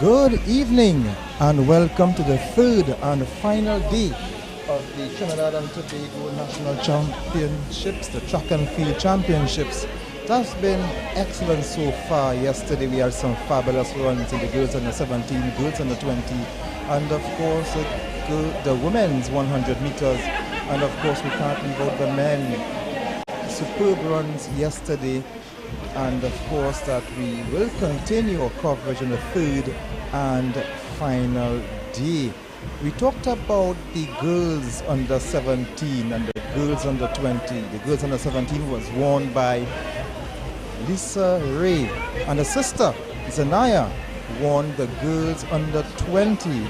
Good evening and welcome to the third and final day of the Trinidad and Tobago National Championships, the track and field championships. That's been excellent so far. Yesterday we had some fabulous runs in the girls under 17, girls under 20, and of course the women's 100 meters, and of course we can't leave out the men. Superb runs yesterday, and of course that we will continue our coverage on the third and final day. We talked about the girls under 17 and the girls under 20. The girls under 17 was won by Lisa Ray, and her sister Zanaya won the girls under 20.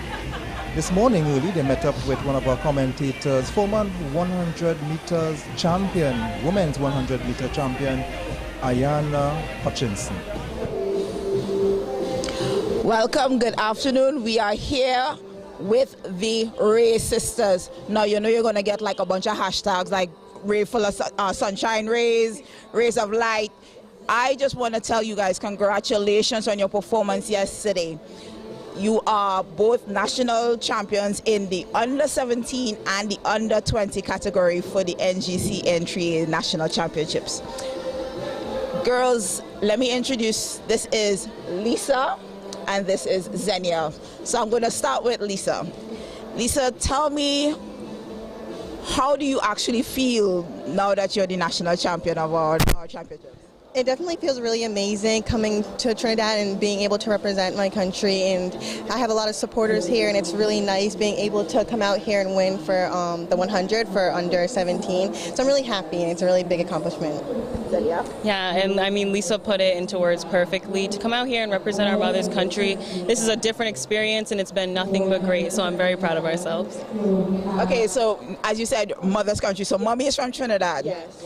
This morning early they met up with one of our commentators, former 100 meters champion, women's 100 meter champion, Ayana Hutchinson. Welcome, good afternoon. We are here with the Ray sisters. Now you know you're going to get like a bunch of hashtags like Ray full of sunshine rays, rays of light. I just want to tell you guys congratulations on your performance yesterday. You are both national champions in the under 17 and the under 20 category for the NGC Entry National Championships. Girls, let me introduce, this is Lisa and this is Xenia. So I'm going to start with Lisa. Lisa, tell me, how do you actually feel now that you're the national champion of our championship? It definitely feels really amazing coming to Trinidad and being able to represent my country, and I have a lot of supporters here, and it's really nice being able to come out here and win for the 100 for under 17. So I'm really happy, and it's a really big accomplishment. Yeah, and I mean, Lisa put it into words perfectly. To come out here and represent our mother's country, this is a different experience, and it's been nothing but great, so I'm very proud of ourselves. Okay, so as you said, mother's country, so mommy is from Trinidad. Yes.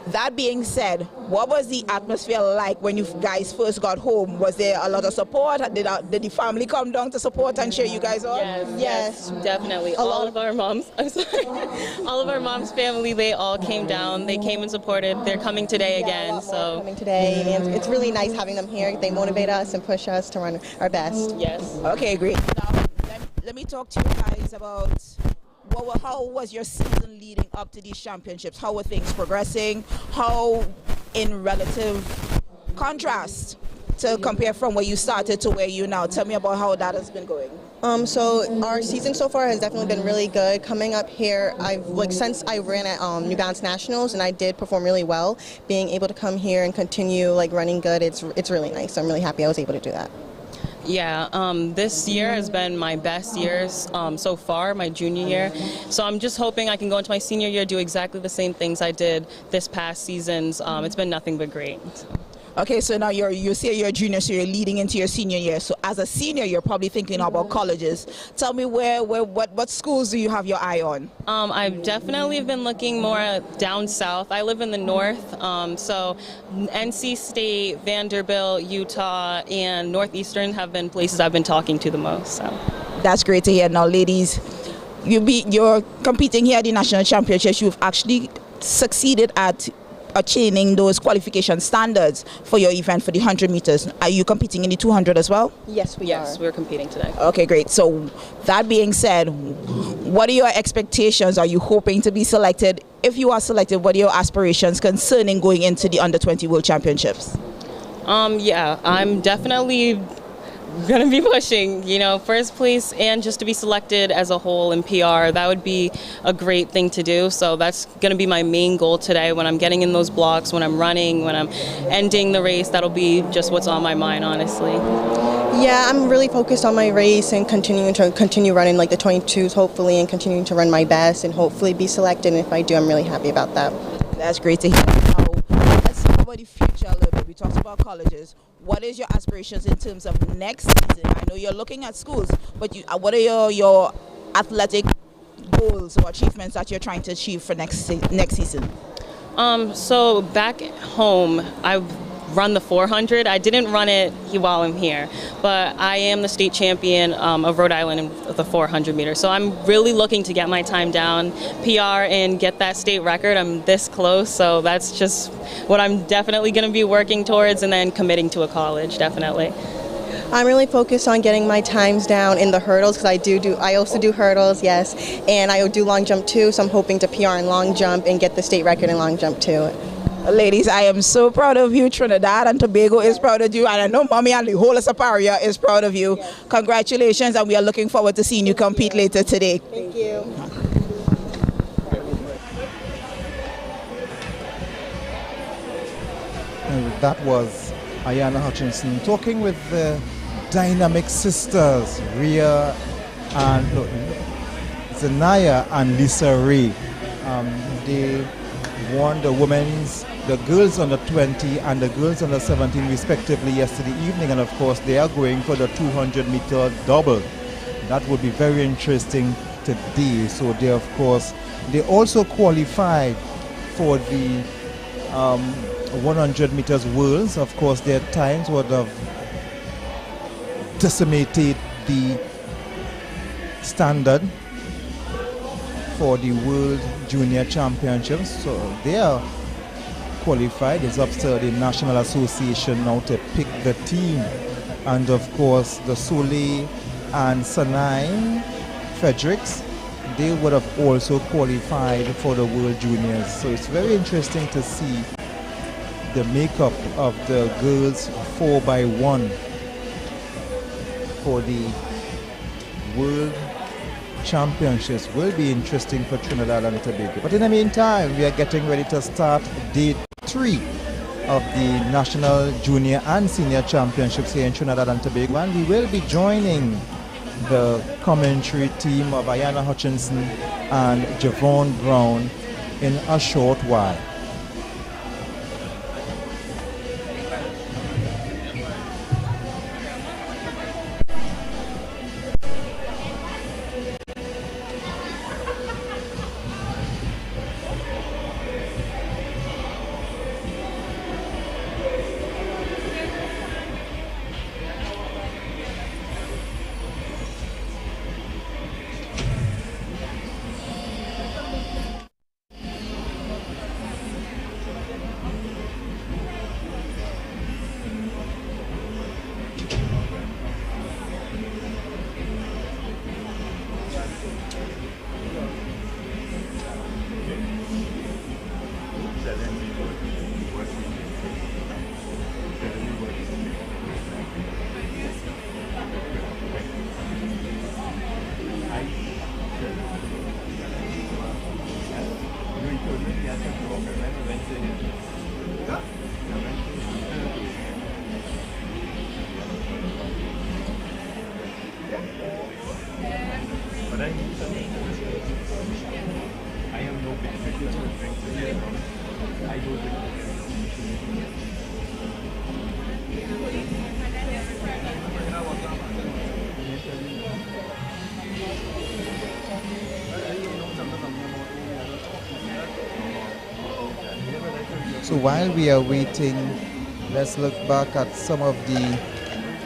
That being said, what was the atmosphere like when you guys first got home? Was there a lot of support? Did the family come down to support and cheer you guys on? Yes, definitely. All of our moms, I'm sorry, all of our moms' family, they all came down. They came and supported. They're coming today again. So coming today, and it's really nice having them here. They motivate us and push us to run our best. Yes. Okay, great. Now, let me talk to you guys about how was your season leading up to these championships? How were things progressing? How, in relative contrast, to compare from where you started to where you now? Tell me about how that has been going. So our season so far has definitely been really good. Coming up here, since I ran at New Balance Nationals, and I did perform really well. Being able to come here and continue running good, it's really nice. I'm really happy I was able to do that. Yeah, this year has been my best year so far, my junior year. So I'm just hoping I can go into my senior year, do exactly the same things I did this past seasons. It's been nothing but great. Okay, so now you say you're a junior, so you're leading into your senior year. So as a senior, you're probably thinking about colleges. Tell me what schools do you have your eye on? I've definitely been looking more down south. I live in the north, so NC State, Vanderbilt, Utah, and Northeastern have been places I've been talking to the most. So. That's great to hear. Now, ladies, you're competing here at the national championships. You've actually succeeded at attaining those qualification standards for your event for the 100 meters. Are you competing in the 200 as well? Yes, we are. Yes, we're competing today. Okay, great. So that being said, what are your expectations? Are you hoping to be selected? If you are selected, what are your aspirations concerning going into the under 20 World Championships? Yeah, I'm definitely going to be pushing, first place, and just to be selected as a whole in PR. That would be a great thing to do. So that's going to be my main goal today when I'm getting in those blocks, when I'm running, when I'm ending the race. That'll be just what's on my mind, honestly. Yeah, I'm really focused on my race and continue running the 22s, hopefully, and continuing to run my best and hopefully be selected. And if I do, I'm really happy about that. That's great to hear. Now, let's talk about the future a little bit. We talked about colleges. What is your aspirations in terms of next season? I know you're looking at schools, but what are your athletic goals or achievements that you're trying to achieve for next season? So back home, I've run the 400. I didn't run it while I'm here, but I am the state champion of Rhode Island in the 400 meters. So I'm really looking to get my time down, PR, and get that state record. I'm this close, so that's just what I'm definitely going to be working towards, and then committing to a college, definitely. I'm really focused on getting my times down in the hurdles because I also do hurdles, yes, and I do long jump too, so I'm hoping to PR in long jump and get the state record in long jump too. Ladies, I am so proud of you. Trinidad and Tobago is proud of you, and I know Mommy and the whole of Saparia is proud of you. Congratulations, and we are looking forward to seeing you compete later today. Thank you. And that was Ayana Hutchinson talking with the dynamic sisters, Rhea and Zanaya and Lisa Ray. They won the girls under 20 and the girls under 17 respectively yesterday evening, and of course they are going for the 200-meter double. That would be very interesting today. So they also qualified for the 100 meters worlds. Of course their times would have decimated the standard for the World Junior Championships. So they are qualified. It's up to the National Association now to pick the team. And of course the Soleil and Sanai Fredericks, they would have also qualified for the World Juniors. So it's very interesting to see the makeup of the girls 4x1 for the World Championships. Will be interesting for Trinidad and Tobago. But in the meantime, we are getting ready to start day 3 of the National Junior and Senior Championships here in Trinidad and Tobago, and we will be joining the commentary team of Ayana Hutchinson and Javon Brown in a short while. So while we are waiting, let's look back at some of the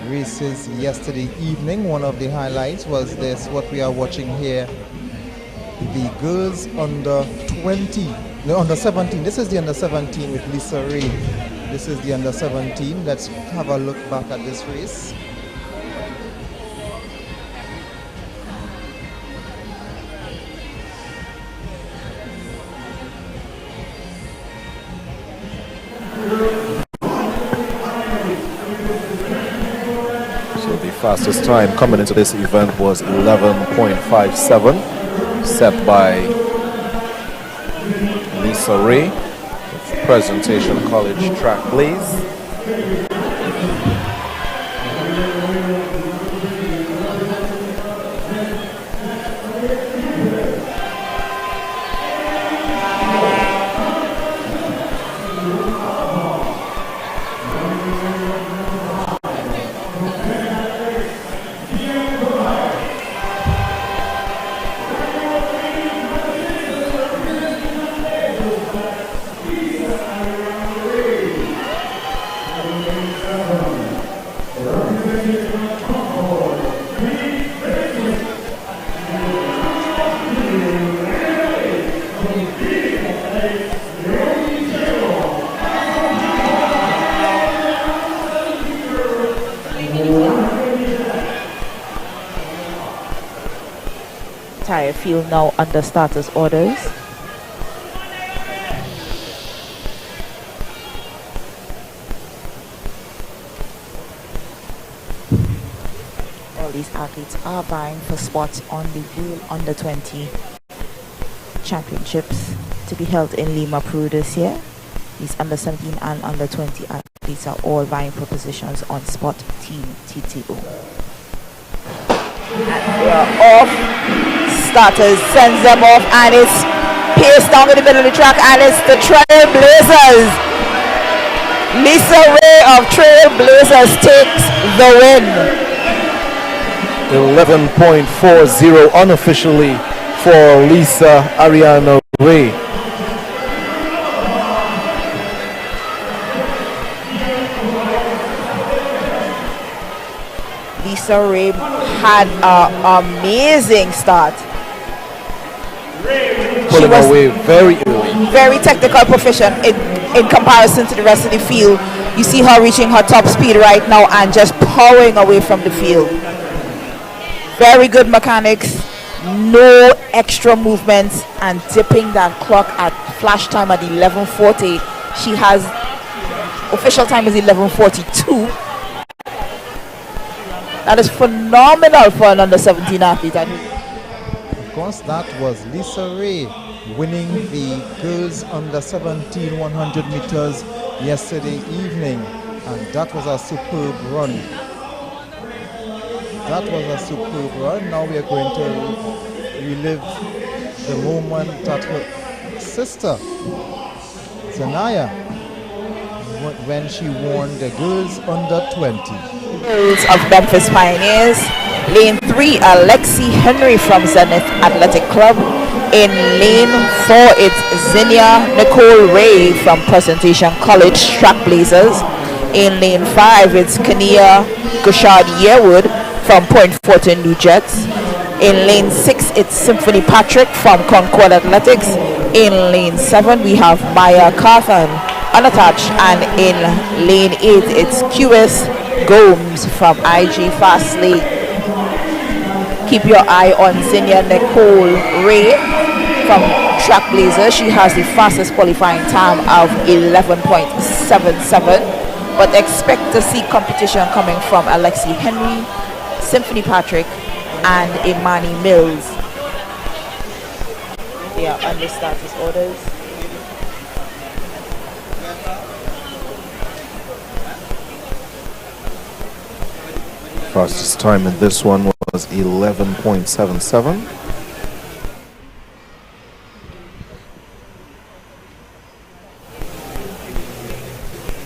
races yesterday evening. One of the highlights was this, what we are watching here. The girls under 20, no, under 17. This is the under 17 with Lisa Ray. This is the under 17. Let's have a look back at this race. Fastest time coming into this event was 11.57, set by Lisa Ray, Presentation College track please. entire field now under starters orders. All these athletes are vying for spots on the World Under 20 Championships to be held in Lima, Peru this year. These under 17 and under 20 athletes are all vying for positions on Spot Team TTO. And they are off. Starters sends them off, and it's paced down in the middle of the track, and it's the Trailblazers. Lisa Ray of Trailblazers takes the win. 11.40 unofficially for Lisa Ariana Ray. Lisa Ray had an amazing start. Pulling away very early. Very technical proficient in comparison to the rest of the field. You see her reaching her top speed right now and just powering away from the field. Very good mechanics, no extra movements, and dipping that clock at flash time at 11:40. She has official time is 11:42. That is phenomenal for an under 17 athlete. Of course, that was Lisa Ray winning the girls under 17 100 meters yesterday evening, and that was a superb run. That was a superb run. Now we are going to relive the moment that her sister, Zanaya, when she won the girls under 20. Girls of Memphis Pioneers. Lane 3, Alexi Henry from Zenith Athletic Club. In lane 4, it's Zinnia Nicole Ray from Presentation College Trackblazers. In lane 5, it's Kania Gushard Yearwood from Point Fortin New Jets. In lane 6, it's Symphony Patrick from Concord Athletics. In lane 7, we have Maya Carthan unattached, and in lane 8, it's QS Gomes from IG Fastly. Keep your eye on Zinnia Nicole Ray from Trackblazers. She has the fastest qualifying time of 11.77, but expect to see competition coming from Alexi Henry, Symphony Patrick, and Imani Mills. They are under status orders. Fastest time in this one was 11.77.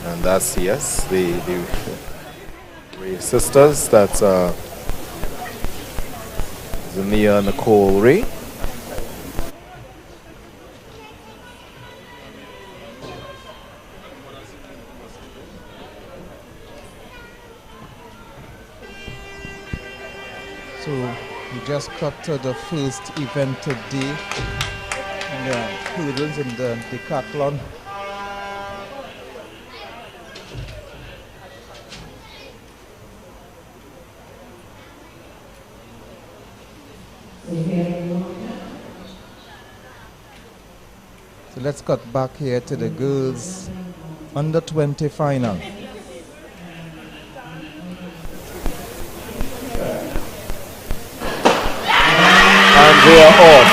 And that's, yes, the Ray sisters. That's Zania Nicole Ray. So we just cut to the first event today, the hurdles in the decathlon. So let's cut back here to the girls under 20 final. And they are off.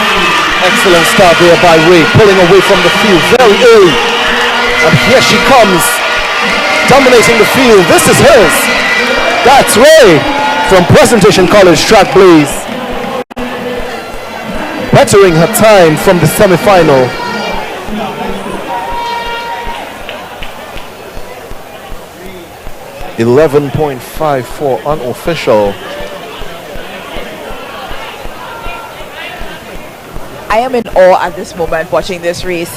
Excellent start there by Ray, pulling away from the field very early. And here she comes, dominating the field. This is hers. That's Ray from Presentation College Track Blaze. Bettering her time from the semi-final. .54 unofficial. I am in awe at this moment watching this race.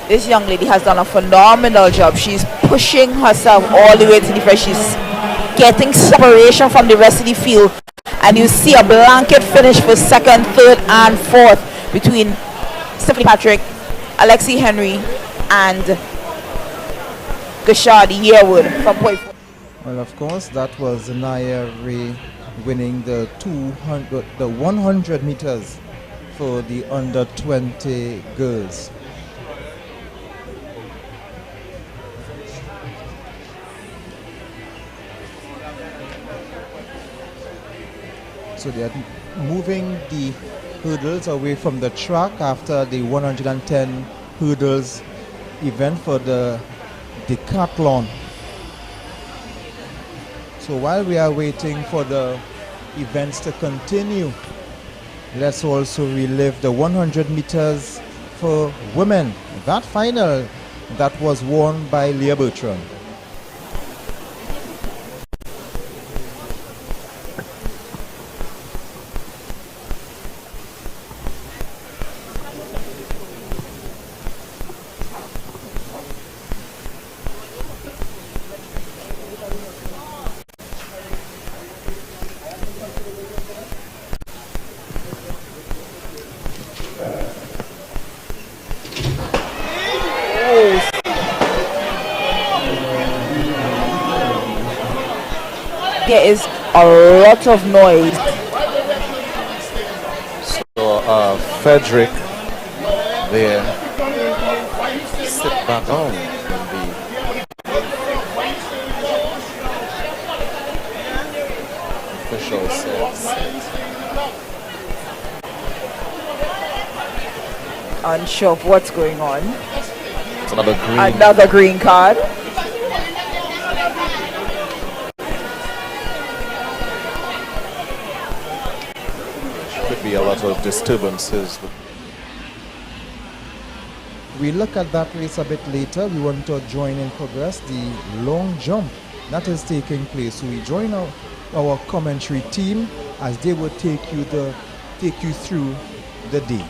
This young lady has done a phenomenal job. She's pushing herself all the way to the front. She's getting separation from the rest of the field. And you see a blanket finish for second, third, and fourth between Stephanie Patrick, Alexi Henry, and Gushard Yearwood from Point. Well, of course, that was Naya Ray winning the 100 meters for the under 20 girls. So they are moving the hurdles away from the track after the 110 hurdles event for the decathlon. So while we are waiting for the events to continue, let's also relive the 100 meters for women. That final that was won by Leah Bertrand. There is a lot of noise. So Frederick there sit back down in the official set. Unsure of what's going on. It's another green. Another green card. Could be a lot of disturbances. We look at that race a bit later. We want to join in progress the long jump that is taking place. So we join our commentary team as they will take you through the day.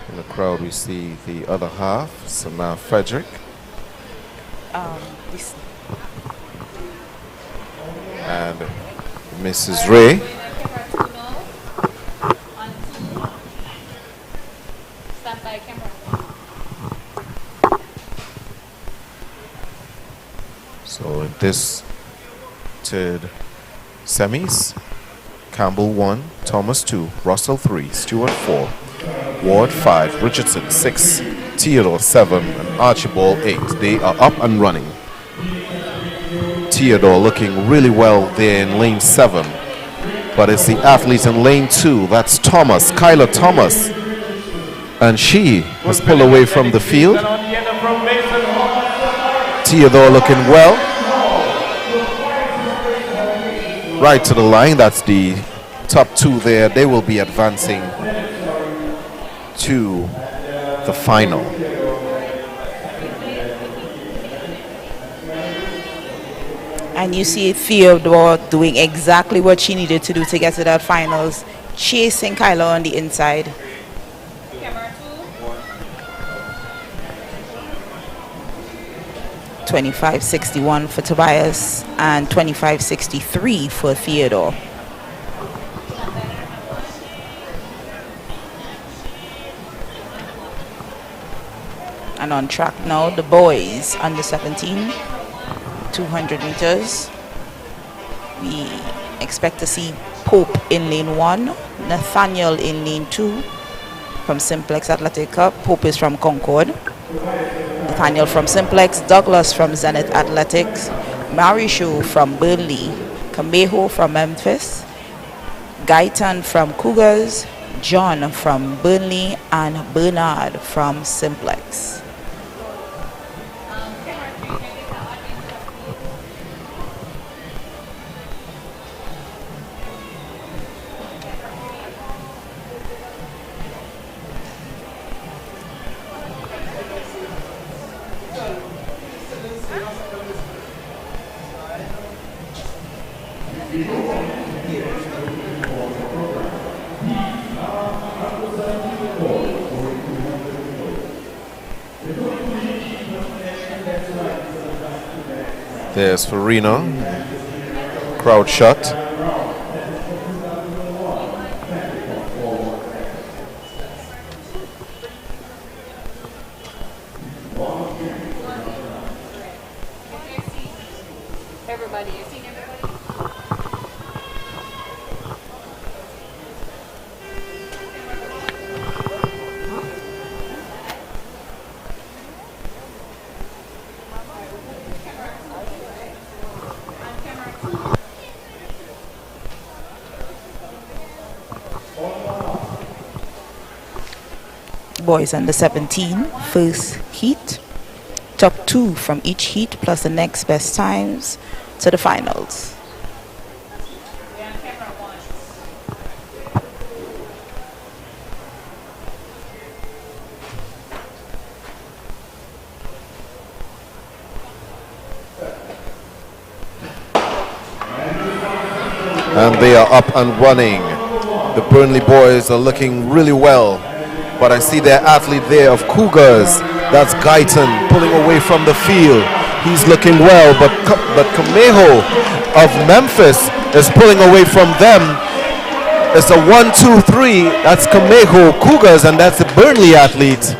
In the crowd, we see the other half, Samar Frederick. And Mrs. Ray. So in this third semis, Campbell 1, Thomas 2, Russell 3, Stewart 4, Ward 5, Richardson 6, Theodore 7, and Archibald 8. They are up and running. Theodore looking really well there in lane 7. But it's the athlete in lane 2. That's Thomas, Kyla Thomas. And she has pulled away from the field. Theodore looking well. Right to the line. That's the top 2 there. They will be advancing to the final. And you see Theodore doing exactly what she needed to do to get to that finals, chasing Kyla on the inside. Camera 25.61 for Tobias and 25.63 for Theodore. And on track now, the boys under 17, 200 meters. We expect to see Pope in lane 1, Nathaniel in lane 2 from Simplex Athletic Cup. Pope is from Concord. Nathaniel from Simplex, Douglas from Zenith Athletics, Marisho from Burnley, Camejo from Memphis, Gaitan from Cougars, John from Burnley, and Bernard from Simplex. There's Farina, crowd shot. Everybody, you seen everybody? Boys under 17, first heat. Top 2 from each heat plus the next best times to the finals. And they are up and running. The Burnley boys are looking really well. But I see their athlete there of Cougars. That's Guyton pulling away from the field. He's looking well, but Camejo of Memphis is pulling away from them. It's a 1-2-3. That's Camejo, Cougars, and that's the Burnley athlete.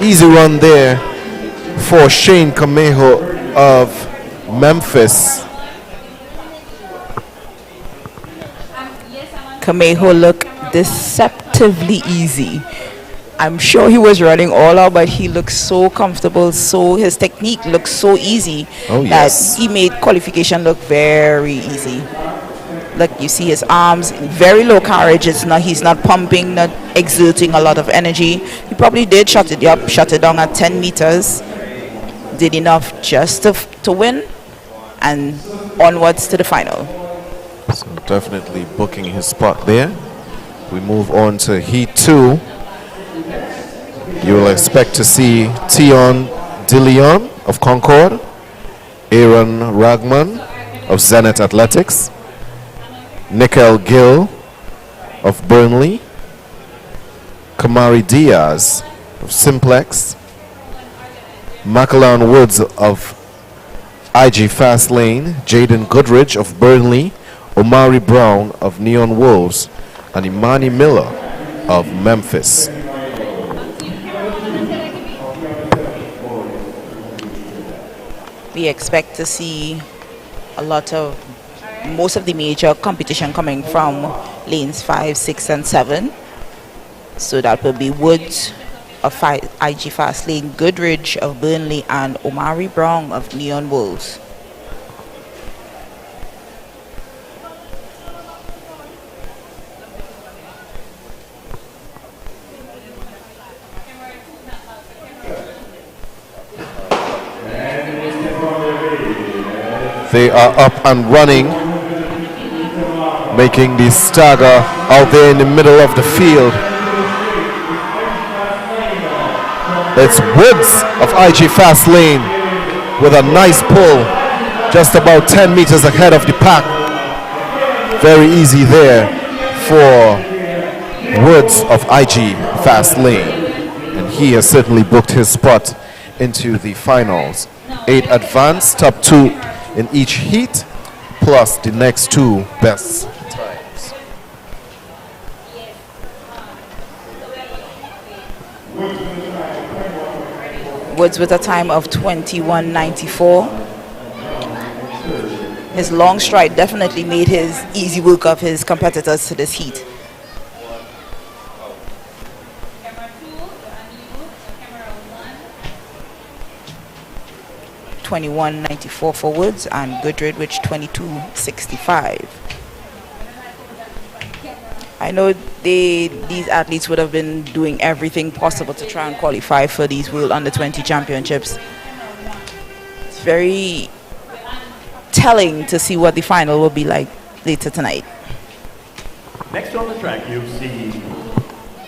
Easy run there for Shane Camejo of Memphis. Camejo looked deceptively easy. I'm sure he was running all out, but he looks so comfortable, so his technique looks so easy that he made qualification look very easy. Look, you see his arms, very low carriage. He's not pumping, not exerting a lot of energy. He probably did shut it down at 10 meters. Did enough just to win and onwards to the final. So definitely booking his spot there. We move on to Heat 2. You will expect to see Tion DeLeon of Concord, Aaron Ragman of Zenith Athletics, Nickel Gill of Burnley, Kamari Diaz of Simplex, Macallan Woods of IG Fast Lane, Jaden Goodrich of Burnley, Omari Brown of Neon Wolves, and Imani Miller of Memphis. We expect to see most of the major competition coming from lanes 5, 6, and 7. So that will be Woods of IG Fast Lane, Goodrich of Burnley, and Omari Brown of Neon Wolves. They are up and running, making the stagger out there in the middle of the field. It's Woods of IG Fast Lane with a nice pull, just about 10 meters ahead of the pack. Very easy there for Woods of IG Fast Lane. And he has certainly booked his spot into the finals. 8 advanced, top 2 in each heat, plus the next 2 best times. Woods with a time of 21:94. His long stride definitely made his easy work of his competitors to this heat. $21.94 for Woods, and Goodrich 22.65. I know these athletes would have been doing everything possible to try and qualify for these World Under-20 Championships. It's very telling to see what the final will be like later tonight. Next on the track, you'll see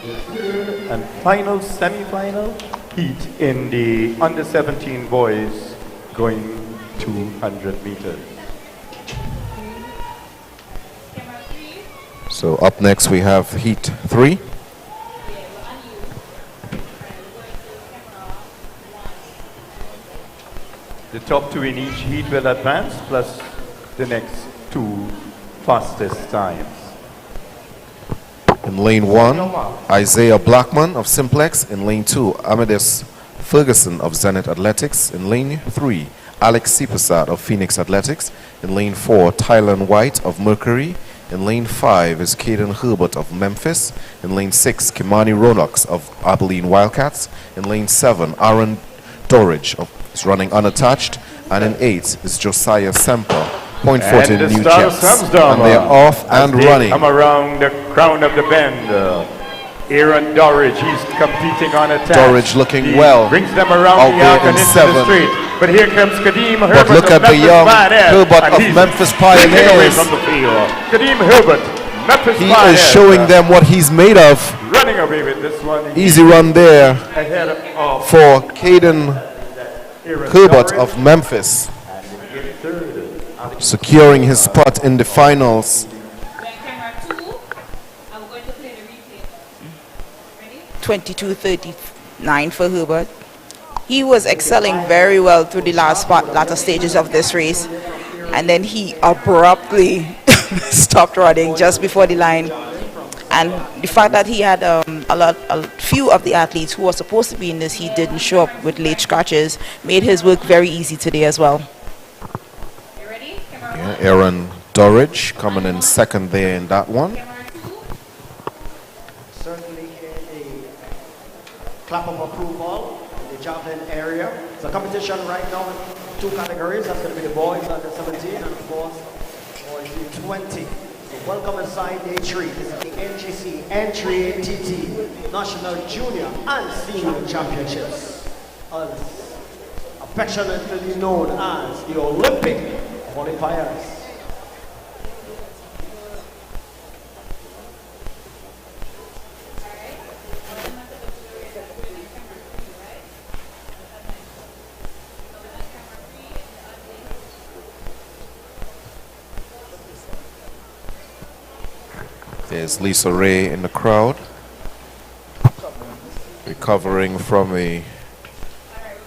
the third and final semi-final heat in the Under-17 boys going 200 meters. So up next we have Heat 3. The top 2 in each heat will advance, plus the next 2 fastest times. In lane 1, Isaiah Blackman of Simplex. In lane 2, Amadis Ferguson of Zenith Athletics. In lane 3, Alex Sipasat of Phoenix Athletics. In lane 4, Tylan White of Mercury. In lane 5 is Caden Herbert of Memphis. In lane 6, Kimani Ronox of Abilene Wildcats. In lane 7, Aaron Dorridge is running unattached. And in 8 is Josiah Semper, Point Fortin New Jets. And they are off and running. Come around the crown of the bend. Aaron Dorridge, he's competing on attack. Dorridge looking well. Brings them around out the there arc and in into 7. the street. But here comes Kadeem Herbert. But look at the young Herbert of Memphis Pioneers. From the field. Kadeem Herbert, Memphis He Pioneers. is showing them what he's made of. Running away with this one. Easy run there Ahead of for Caden Aaron Herbert Dorridge. of Memphis. And in third, Alex securing his spot in the finals. 22:39 for Herbert. He was excelling very well through the latter stages of this race, and then he abruptly stopped running just before the line. And the fact that he had a few of the athletes who were supposed to be in this, he didn't show up with late scratches, made his work very easy today as well. Yeah, Aaron Dorridge coming in second there in that one. Certainly a clap of approval in the javelin area. It's a competition right now in two categories. That's going to be the boys under 17 and of course boys under 20. So welcome inside day 3. This is the NGC Entry ATT National Junior and Senior Championships, affectionately known as the Olympic qualifiers. There's Lisa Ray in the crowd, recovering from a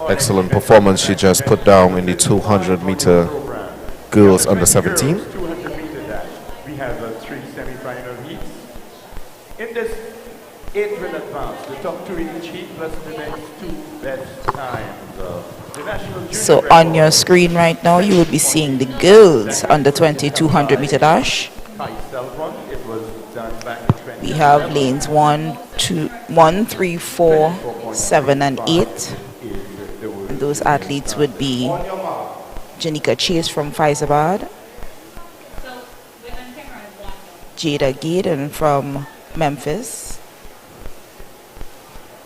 excellent performance she just put down in the 200-meter girls under 17. 200-meter dash. We have 3 semi-final heats. In this 8 will advance, the top 2 in each heat plus the next 2 best times. The national junior So on your screen right now, you will be seeing the girls under 20 200-meter dash. It was done back in 20. We have lanes 1, 3, 4, 7, and 8. And those athletes would be Janika Chase from Faizabad, Jada Gaydon from Memphis,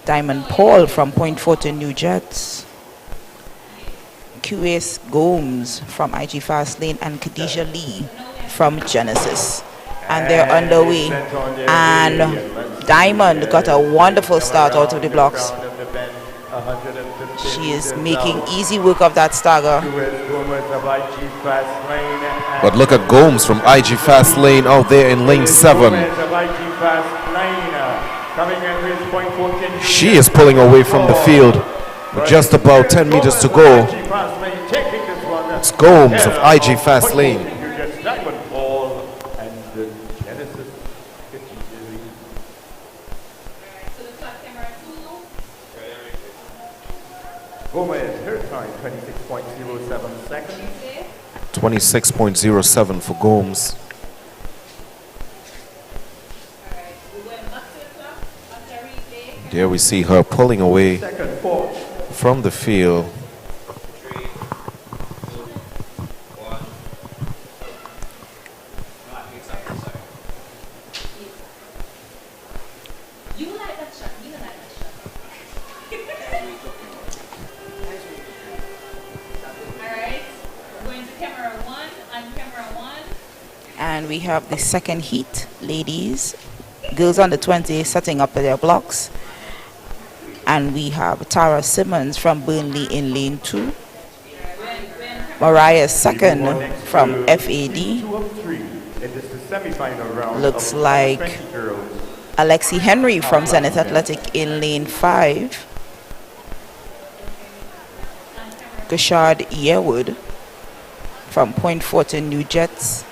Diamond Paul from Point Fortin New Jets, QS Gomes from IG Fastlane, and Khadijah Lee from Genesis. And they're underway, and Diamond got a wonderful start out of the blocks. She is making easy work of that stagger. But look at Gomes from IG Fastlane out there in lane 7. She is pulling away from the field with just about 10 meters to go. It's Gomes of IG Fastlane. Gomez, her time, 26.07 seconds. 26.07 for Gomes. There we see her pulling away from the field. And we have the second heat, ladies. Girls under 20 setting up their blocks. And we have Tara Simmons from Burnley in lane 2. Mariah second from FAD. Looks like Alexi Henry from Zenith Athletic in lane 5. Gashard Yearwood from Point Fortin New Jets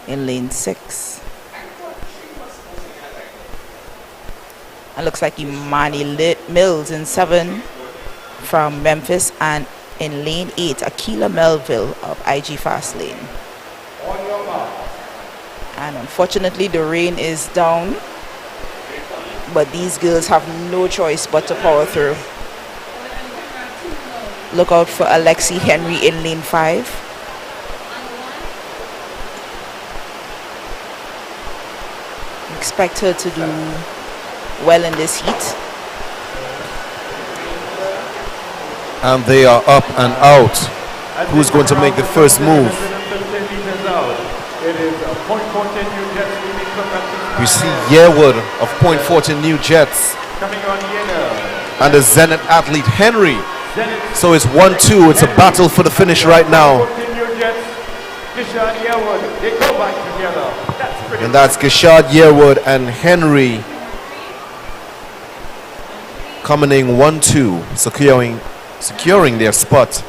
in lane 6. And looks like Imani Mills in 7 from Memphis, and in lane 8, Akila Melville of IG Fastlane. And unfortunately the rain is down, but these girls have no choice but to power through. Look out for Alexi Henry in lane 5. Expect her to do well in this heat. And they are up and out. Who's going to make the first move? We see Yearwood of Point Fortin New Jets and the Zenith athlete Henry. So it's 1-2. It's a battle for the finish right now. Kishore Yearwood. They go back together. That's pretty. And that's Gishad Yearwood and Henry coming in 1-2, securing their spot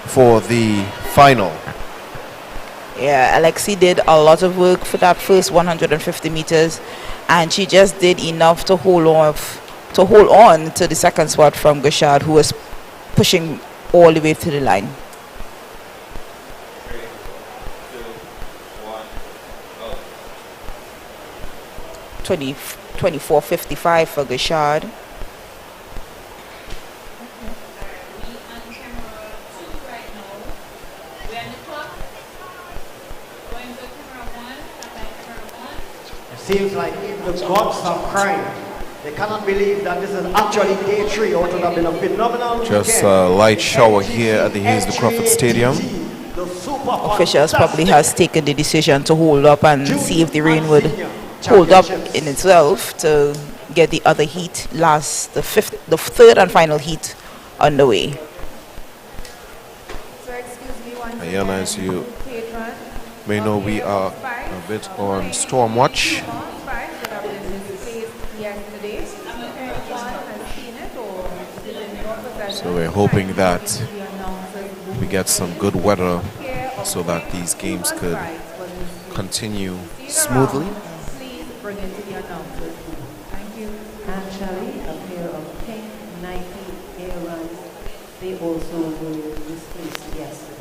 for the final. Yeah, Alexi did a lot of work for that first 150 meters, and she just did enough to hold on to the second spot from Gishad, who was pushing all the way to the line. 24:55 for Gishad. Seems like the gods are crying. They cannot believe that this is actually day 3. Or it would have been a phenomenal Just a light shower here at the Hazel Crawford Stadium. Officials probably has taken the decision to hold up and see if the rain would hold up in itself to get the other heat the third and final heat underway. Ayana, as you may know, we are a bit on storm watch. So we're hoping that we get some good weather so that these games could continue smoothly. Please bring it to the announcers. Thank you. Actually, a pair of pink Nike Air Runs, they also were displaced yesterday.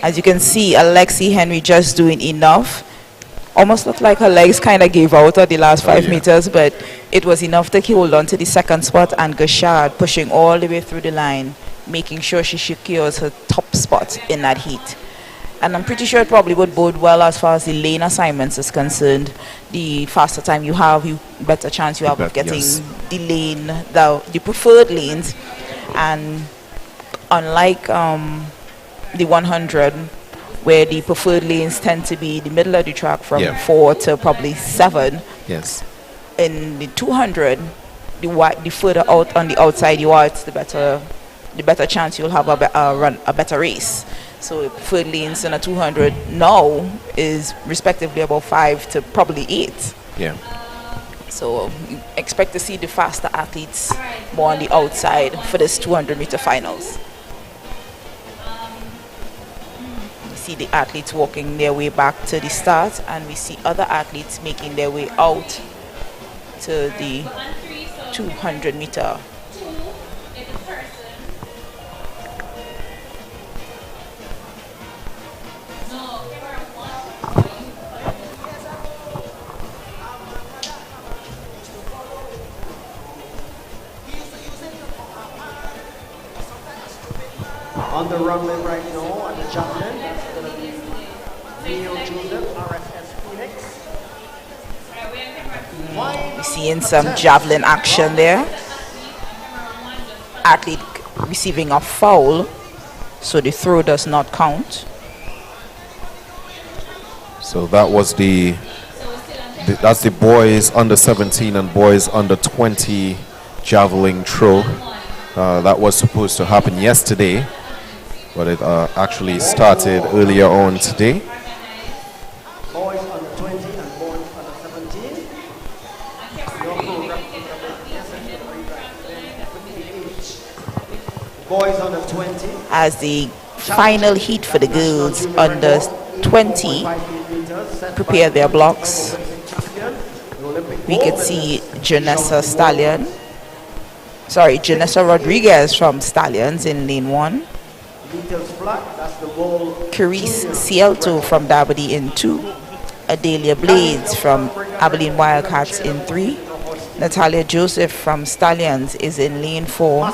As you can see, Alexi Henry just doing enough. Almost looked like her legs kind of gave out at the last 5 meters, but it was enough to hold on to the second spot, and Gishad pushing all the way through the line, making sure she secures her top spot in that heat. And I'm pretty sure it probably would bode well as far as the lane assignments is concerned. The faster time you have, the better chance you have of getting the lane, the preferred lanes. And unlike the 100, where the preferred lanes tend to be the middle of the track from 4 to probably 7. Yes. In the 200, the further out on the outside you are, it's the better chance you'll have a better race. So preferred lanes in a 200 now is respectively about 5 to probably 8. Yeah. So you expect to see the faster athletes more on the outside for this 200-meter finals. See the athletes walking their way back to the start, and we see other athletes making their way out to the 200-meter. On the runway right now, on the javelin, that's going to be Neo Joseph, RFS Phoenix. We're seeing some javelin action there. Athlete receiving a foul, so the throw does not count. So that was that's the boys under 17 and boys under 20 javelin throw. That was supposed to happen yesterday, but it actually started earlier on today. Boys under 20 and boys under 17. Your program is boys under 20. As the final heat for the girls under 20 prepare their blocks, we could see Janessa Rodriguez from Stallions in lane 1. Carice Cielto from Dabadi in 2. Adelia Blades from Abilene Wildcats in 3. Natalia Joseph from Stallions is in lane 4.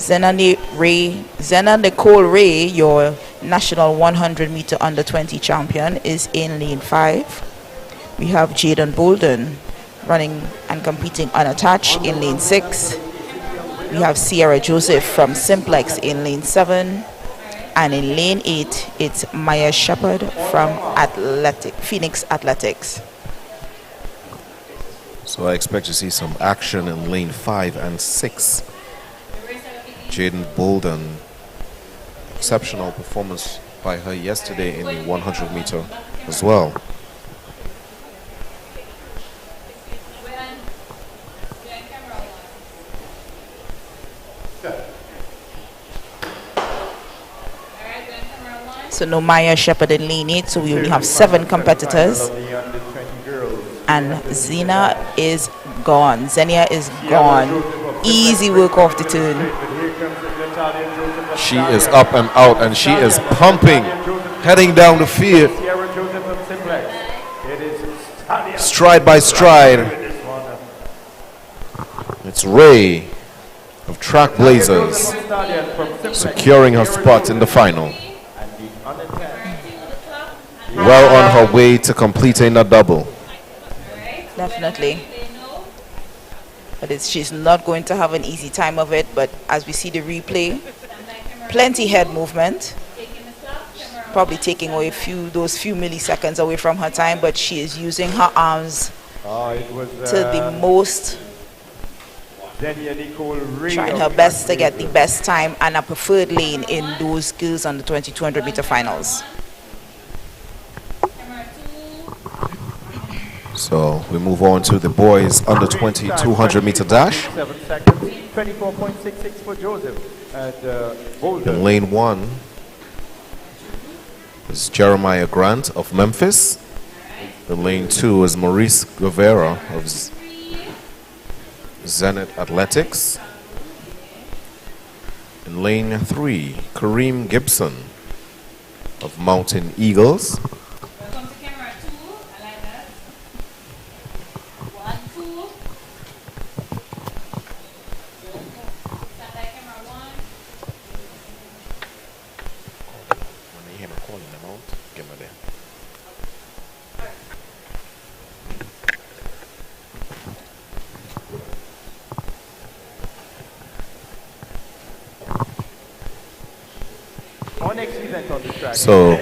Zena Nicole Ray, your national 100 meter under 20 champion, is in lane 5. We have Jaden Bolden running and competing unattached in lane 6. We have Sierra Joseph from Simplex in lane 7. And in lane 8, it's Maya Shepard from Phoenix Athletics. So I expect to see some action in lane 5 and 6. Jaden Bolden, exceptional performance by her yesterday in the 100 meter as well. So no Maya Shepard in lane 8, so we only have 7 competitors. And Xenia is gone. Easy work off the turn. She is up and out and she is pumping, heading down the field. Stride by stride. It's Ray of Track Blazers securing her spot in the final. Well on her way to completing a double. Definitely. But she's not going to have an easy time of it. But as we see the replay, plenty head movement. Probably taking away those few milliseconds away from her time. But she is using her arms to the most, trying her best to get the best time and a preferred lane in those girls on the 2200 meter finals. So we move on to the boys under 20 200 meter dash. 24.66 for Joseph and In lane 1 is Jeremiah Grant of Memphis. In lane 2 is Maurice Guevara of Zenith Athletics. In lane 3, Kareem Gibson of Mountain Eagles. So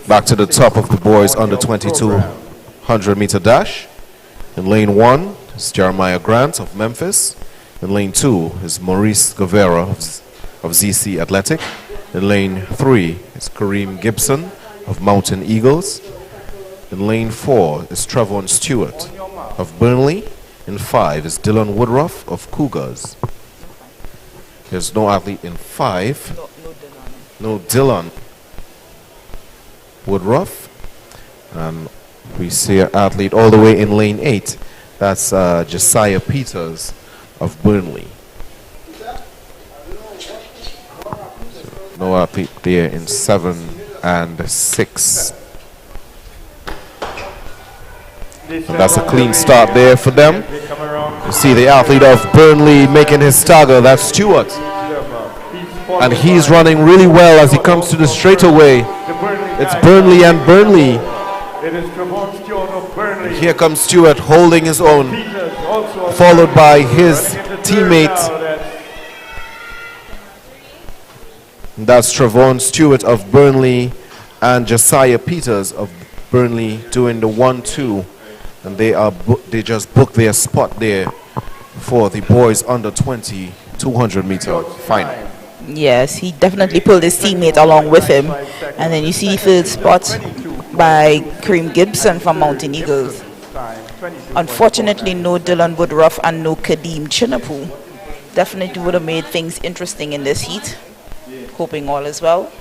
back to the top of the boys under 22 100 meter dash. In lane 1 is Jeremiah Grant of Memphis. In lane 2 is Maurice Guevara of ZC Athletic. In lane 3 is Kareem Gibson of Mountain Eagles. In lane 4 is Trevon Stewart of Burnley. In 5 is Dylan Woodruff of Cougars. There's no athlete in 5. No Dylan Woodruff. And we see an athlete all the way in lane 8. That's Josiah Peters of Burnley. So no athlete there in 7 and 6. And that's a clean start there for them. You see the athlete of Burnley making his stagger. That's Stewart. And he's running really well as he comes to the straightaway. It's Burnley and Burnley. And here comes Stewart holding his own, followed by his teammate. And that's Trevon Stewart of Burnley and Josiah Peters of Burnley doing the 1-2. And they just booked their spot there for the boys under 20 200 meter final. Yes, he definitely pulled his teammate along with him. And then you see the third spot by Kareem Gibson from Mountain Eagles. Unfortunately, no Dylan Woodruff and no Kadeem Chinapu. Definitely would have made things interesting in this heat. Hoping all is well.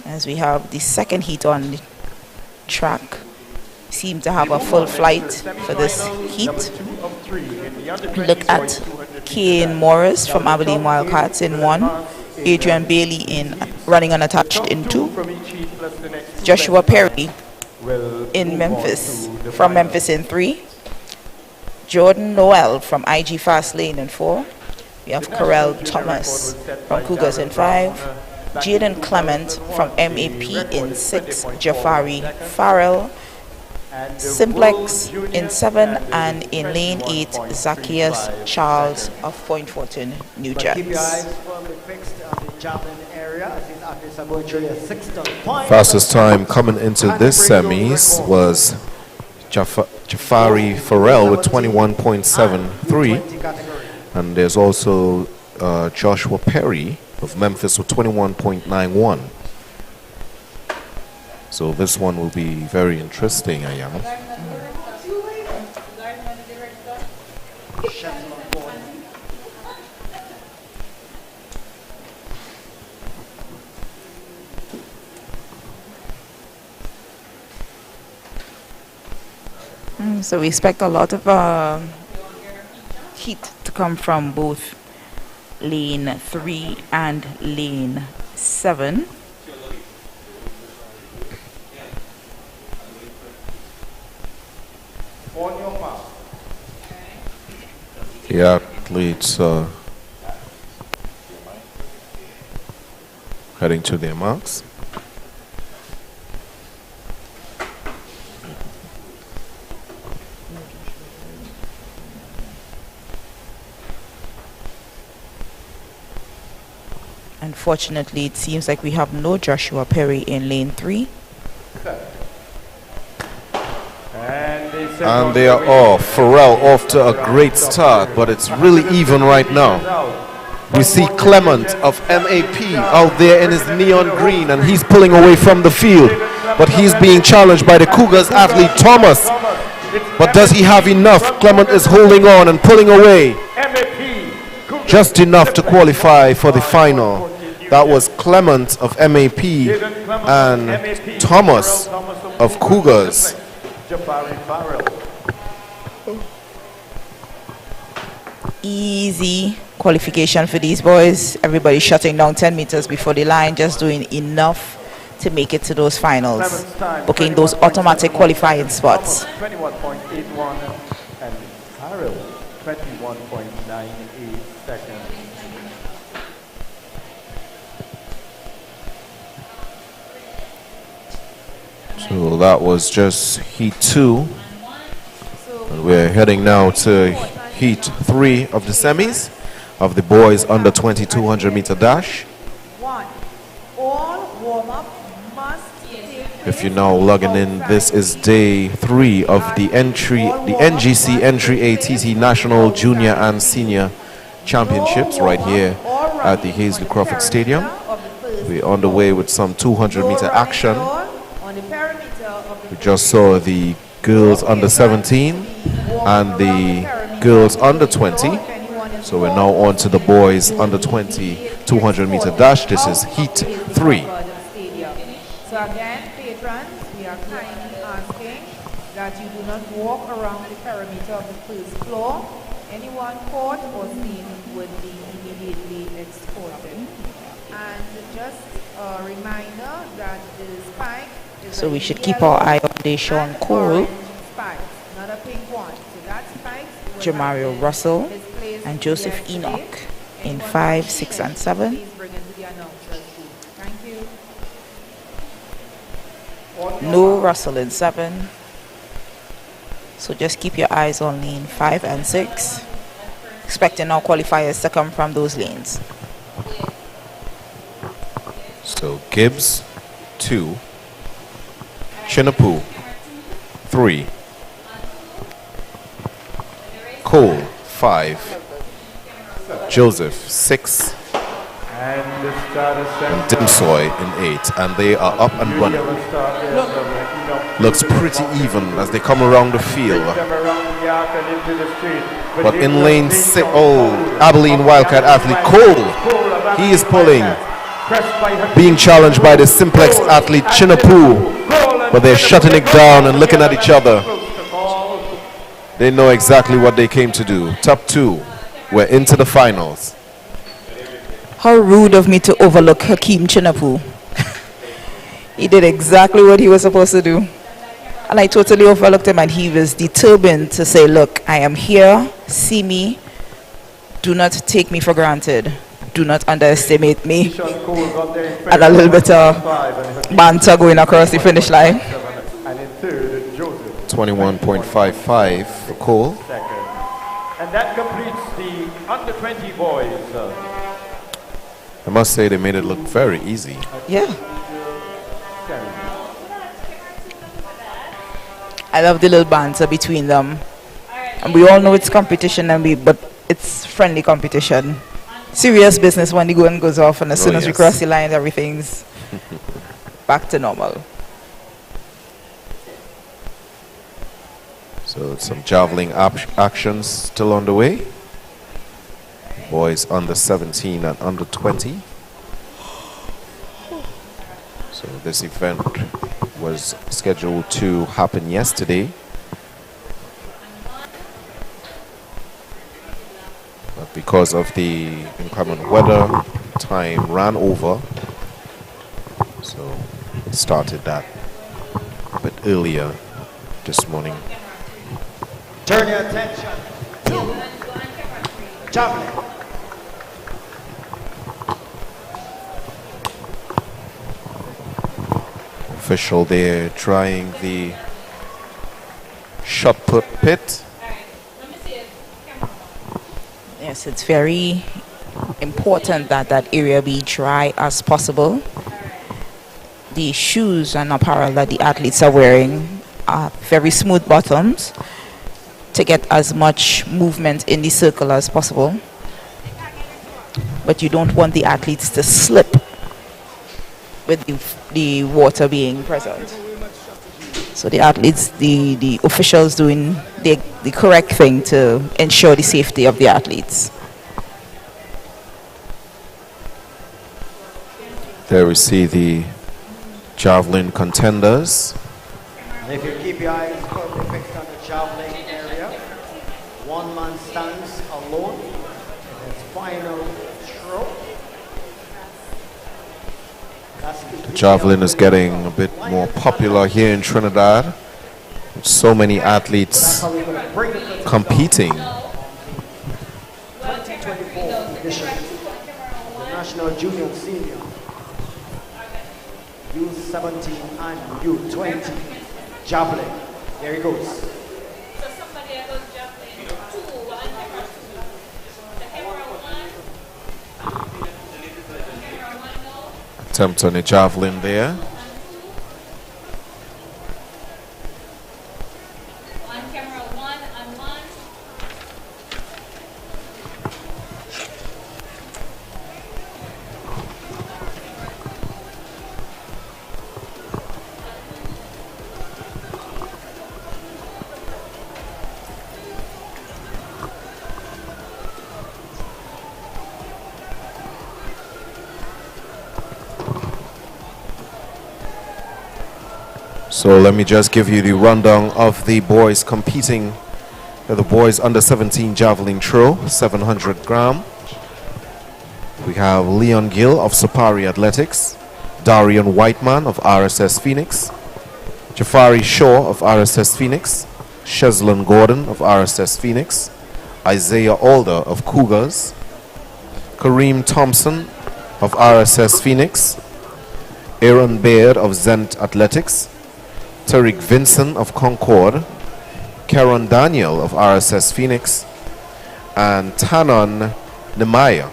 As we have the second heat on the track. Seem to have a full flight for this heat. Look at Kane Morris from Aberdeen Wildcats in 1. Adrian Bailey in running unattached in 2. Joshua Perry in Memphis, from Memphis in 3. Jordan Noel from IG Fast Lane in 4. We have Corel Thomas from Cougars in 5. Jaden Clement from MAP in 6. Jafari Farrell Simplex in 7, and in lane 8, Zacchaeus Charles of Point Fortin, New Jersey. Fastest time coming into this semis was Jafari Farrell with 21.73, and there's also Joshua Perry of Memphis with 21.91. So this one will be very interesting, I am. So we expect a lot of heat to come from both lane 3 and lane 7. The athletes heading to their marks. Unfortunately, it seems like we have no Joshua Perry in lane 3. And they are off. Farrell off to a great start, but it's really even right now. We see Clement of MAP out there in his neon green, and he's pulling away from the field. But he's being challenged by the Cougars athlete Thomas. But does he have enough? Clement is holding on and pulling away. Just enough to qualify for the final. That was Clement of MAP and Thomas of Cougars. Easy qualification for these boys. Everybody shutting down 10 meters before the line, just doing enough to make it to those finals, booking those automatic qualifying spots. 21.81 and Farrell 21.98 seconds. So that was just heat 2. And we're heading now to heat 3 of the semis of the boys under 2200 meter dash. If you're now logging in, this is day 3 of the NGC Entry ATT National Junior and Senior Championships right here at the Hazley Crawford Stadium. We're on the way with some 200 meter action. We just saw the girls under 17 and the girls under 20. So we're now on to the boys under 20 200 meter dash. This is heat 3. So again, patrons, we are kindly asking that you do not walk around the perimeter of the first floor. Anyone caught or seen would be immediately escorted. And just a reminder that the spike is So we should keep our eye on Deshaun Cole, not a pink one. So that spike Jamario Russell, and Joseph Enoch in 5, 6, and 7. No Russell in 7. So just keep your eyes on lane 5 and 6. Expecting our qualifiers to come from those lanes. So Gibbs 2, Chinapoo 3, Cole 5, Joseph 6, and Dimsoy in 8, and they are up and running. Looks pretty even as they come around the field. But in lane 6, Abilene Wildcat athlete Cole, he is pulling, being challenged by the Simplex athlete Chinapoo, but they're shutting it down and looking at each other. They know exactly what they came to do. Top 2, we're into the finals. How rude of me to overlook Hakeem Chinapoo. He did exactly what he was supposed to do. And I totally overlooked him, and he was determined to say, look, I am here, see me, do not take me for granted, do not underestimate me. And a little bit of banter going across the finish line. And in third, Joseph. 21.55 for Cole. And that completes the under 20 boys. I must say they made it look very easy. Yeah. I love the little banter between them. And we all know it's competition, but it's friendly competition. Serious business when the gun goes off, and as soon as we cross the line, everything's back to normal. So some javelin actions still on the way. Boys under 17 and under 20. So this event was scheduled to happen yesterday, but because of the inclement weather, time ran over, so it started that a bit earlier this morning. Turn your attention to javelin. Official there trying the shot put pit. Yes, it's very important that that area be dry as possible. The shoes and apparel that the athletes are wearing are very smooth bottoms to get as much movement in the circle as possible. But you don't want the athletes to slip with the water being present. So the athletes, the officials doing the correct thing to ensure the safety of the athletes. There we see the javelin contenders. And if you keep your eyes firmly fixed on the javelin area, one man stands alone in his final throw. The javelin is getting a bit more popular here in Trinidad, with so many athletes competing. 2024 edition, the National Junior and Senior, U17 and U20 javelin. There he goes. Attempt on a javelin there. So let me just give you the rundown of the boys competing. The boys under 17 javelin throw, 700 gram. We have Leon Gill of Sapari Athletics, Darian Whiteman of RSS Phoenix, Jafari Shaw of RSS Phoenix, Sheslin Gordon of RSS Phoenix, Isaiah Alder of Cougars, Kareem Thompson of RSS Phoenix, Aaron Baird of Zenith Athletics, Tariq Vincent of Concord, Karen Daniel of RSS Phoenix, and Tanon Nemaya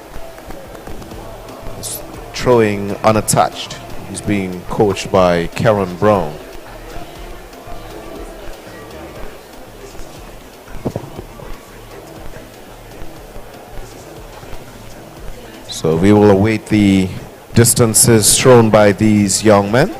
is throwing unattached. He's being coached by Karen Brown. So we will await the distances thrown by these young men.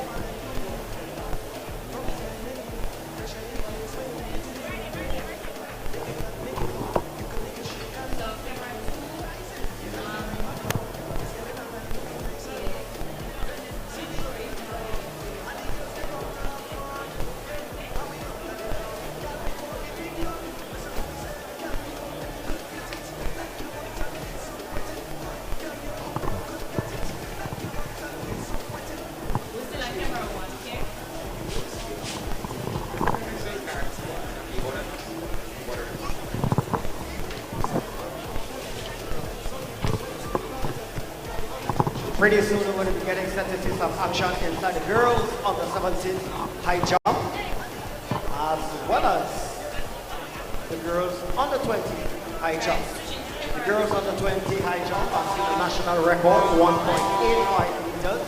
Pretty soon we're going to be getting set to see some action inside the girls on the 17 high jump, as well as the girls on the 20 high jump. The girls on the 20 high jump have seen a national record, 1.85 meters,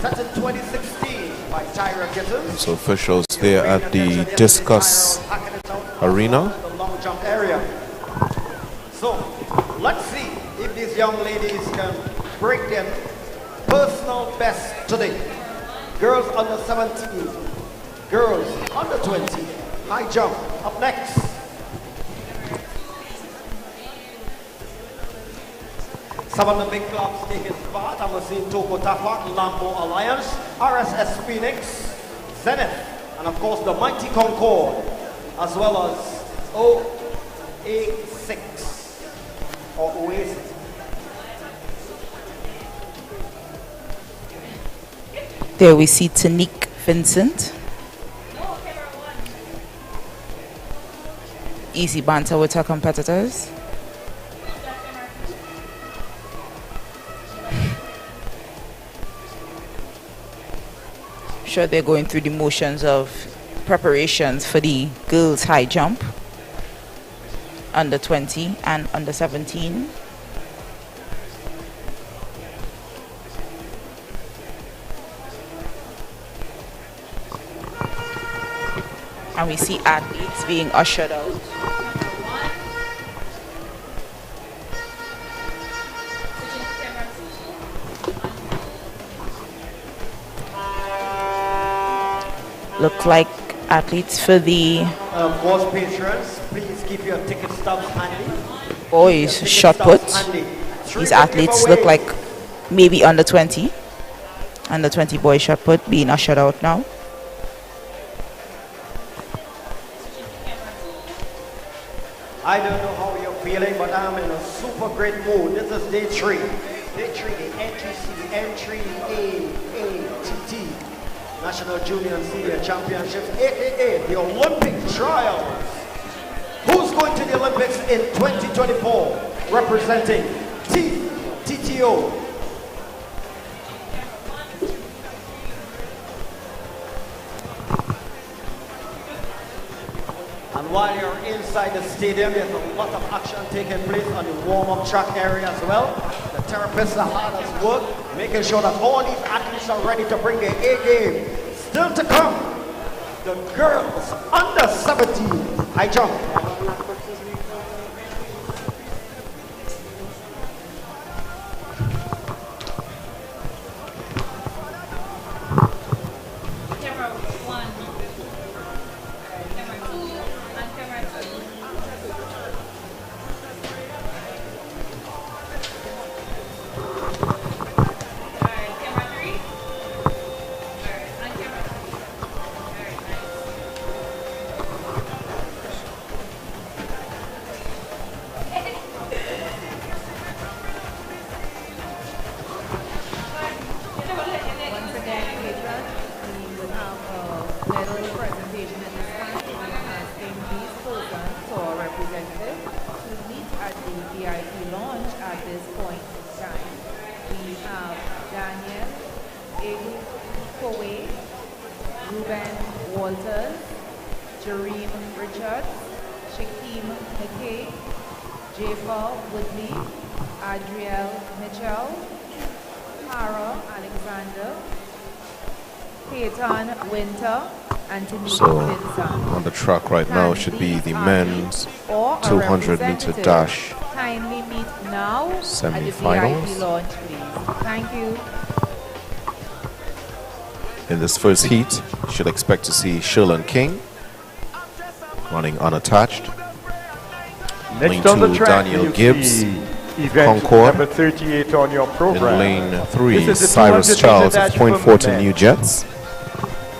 set in 2016 by Tyra Gittens. So officials there at the discus arena. The long jump area. So let's see if these young ladies can break their personal best today. Girls under 17, girls under 20, high jump up next. Some of the big clubs taking part. I'm seeing Toko Tafa, Lambo Alliance, RSS Phoenix, Zenith, and of course the Mighty Concord, as well as OA6 or Oasis. There we see Tanique Vincent. Easy banter with her competitors. Sure, they're going through the motions of preparations for the girls high jump, under 20 and under 17. And we see athletes being ushered out. Look like athletes for the Of course, patrons, please keep your ticket stubs handy. boys shot put. These athletes look like maybe under 20. Under 20 boys shot put being ushered out now. I don't know how you're feeling, but I'm in a super great mood. This is day 3. Day 3, the entry AATT National Junior and Senior Championships, aka the Olympic Trials. Who's going to the Olympics in 2024 representing TTO? And while you're inside the stadium, there's a lot of action taking place on the warm-up track area as well. The therapists are hard at work, making sure that all these athletes are ready to bring their A game. Still to come, the girls under 17 high jump. So on the track right now should be the men's 200-meter dash Kindly meet now semifinals. at the VIP launch, please. Thank you. In this first heat, you should expect to see Shirley King running unattached. Lane 2, Daniel Gibbs, Concord. Number 38 on your program. In lane 3, Cyrus Charles of Point Fortin New Jets.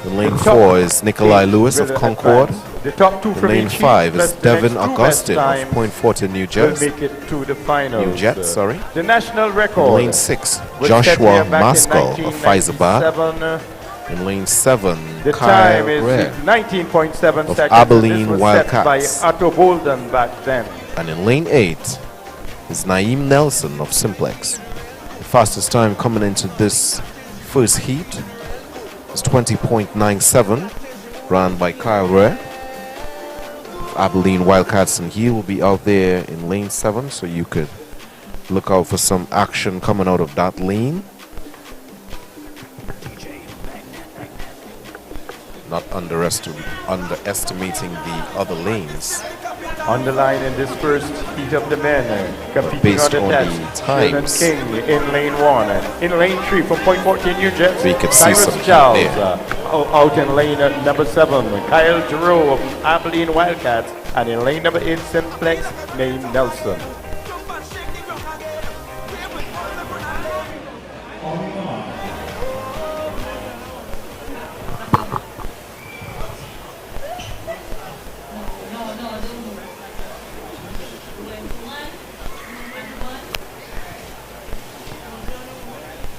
In lane 4 is Nikolai Lewis of Concord. The top two In from lane each 5 heat, is plus the Devin next two Augustin best of Point Fortin New Jets. will make it to the finals. New Jets, sorry. The national record. In lane 6, was set Joshua here back in Maskell of Faizabad. 1997. In lane 7, The Kyle time is Gray 19.7 of seconds. Abilene This was Wildcats. set by Otto Bolden back then. And in lane 8 is Naeem Nelson of Simplex. The Fastest time coming into this first heat is 20.97, ran by Kyle Ray. Abilene Wildcats, and he will be out there in lane 7, so you could look out for some action coming out of that lane. Not underestimating the other lanes. On the line in this first heat of the men, competing based on the on test, the times, King in lane 1. In lane 3 from point 14 New Jets, we could see Cyrus some Charles. there. Out in lane number 7, Kyle Giroux of Abilene Wildcats. And in lane number 8, Simplex, named Nelson.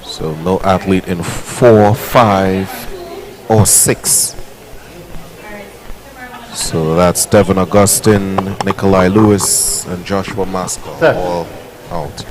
So no athlete in 4, 5, or 6. So that's Devin Augustine, Nikolai Lewis, and Joshua Masco all out.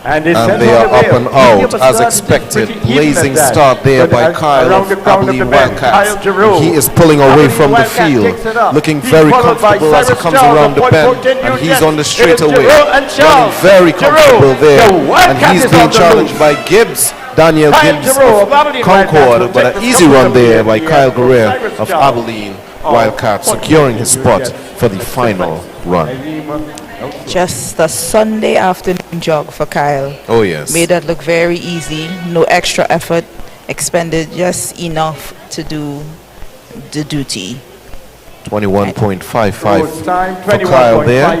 And they are up and out as expected. Blazing start there by Kyle of Abilene Wildcats. He is pulling away from the field, looking very comfortable as he comes around the bend, and he's on the straightaway, running very comfortable there. And he's being challenged by Gibbs, Daniel Gibbs of Concord, but an easy run there by Kyle Guerrero of Abilene Wildcats, securing his spot for the final run. Just a Sunday afternoon jog for Kyle. Oh yes. Made that look very easy. No extra effort expended, just enough to do the duty. 21.55 for Kyle there.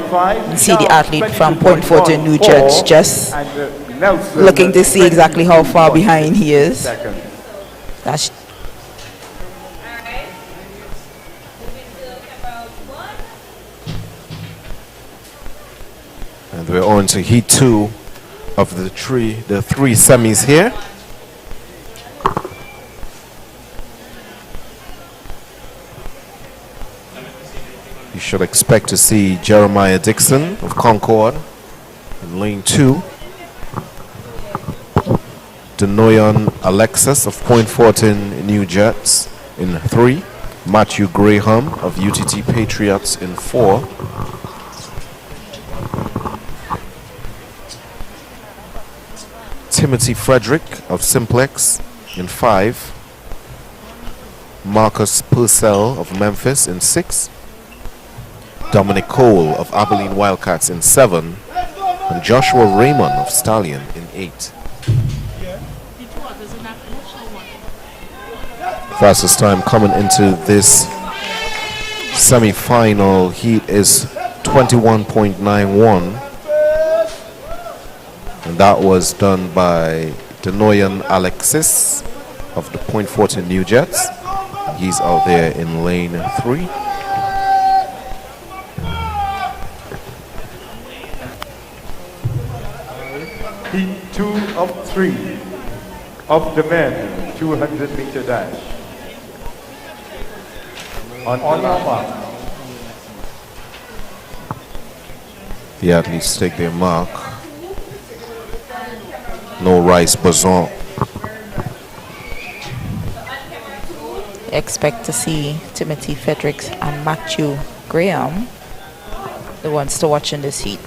You see the athlete from Point 14 New Jets just looking to see exactly how far behind he is. That's and we're on to heat 2 of the three semis here. You should expect to see Jeremiah Dixon of Concord in lane 2. Denoyan Alexis of Point 14 New Jets in 3. Matthew Graham of UTT Patriots in 4. Timothy Frederick of Simplex in 5. Marcus Purcell of Memphis in 6. Dominic Cole of Abilene Wildcats in 7. And Joshua Raymond of Stallion in 8. Fastest time coming into this semi-final heat is 21.91. And that was done by Denoyan Alexis of the Point 14 New Jets. He's out there in lane 3. Heat 2 of 3 of the men 200-meter dash. On your mark. The athletes take their mark. No Rice Bazon. expect to see Timothy Fredericks and Matthew Graham, the ones to watch in this heat.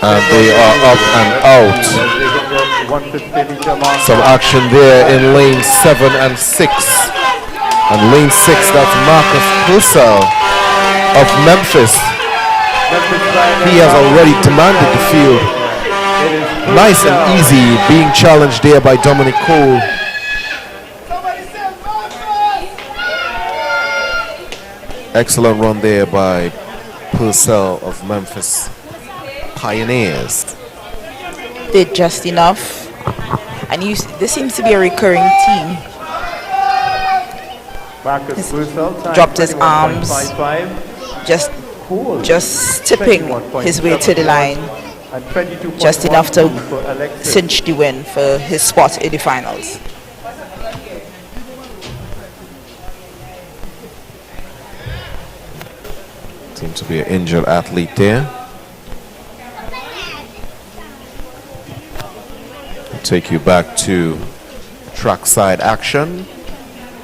And they are up and out. Some action there in lane 7 and 6. And lane 6, that's Marcus Purcell of Memphis. He has already demanded the field. Nice and easy, being challenged there by Dominic Cole. Excellent run there by Purcell of Memphis Pioneers. Did just enough, and this seems to be a recurring theme. Dropped his arms, just tipping his way to the line. and 22.12 just enough to for Alexis. cinch the win for his spot in the finals. Seems to be an injured athlete there. Take you back to trackside action.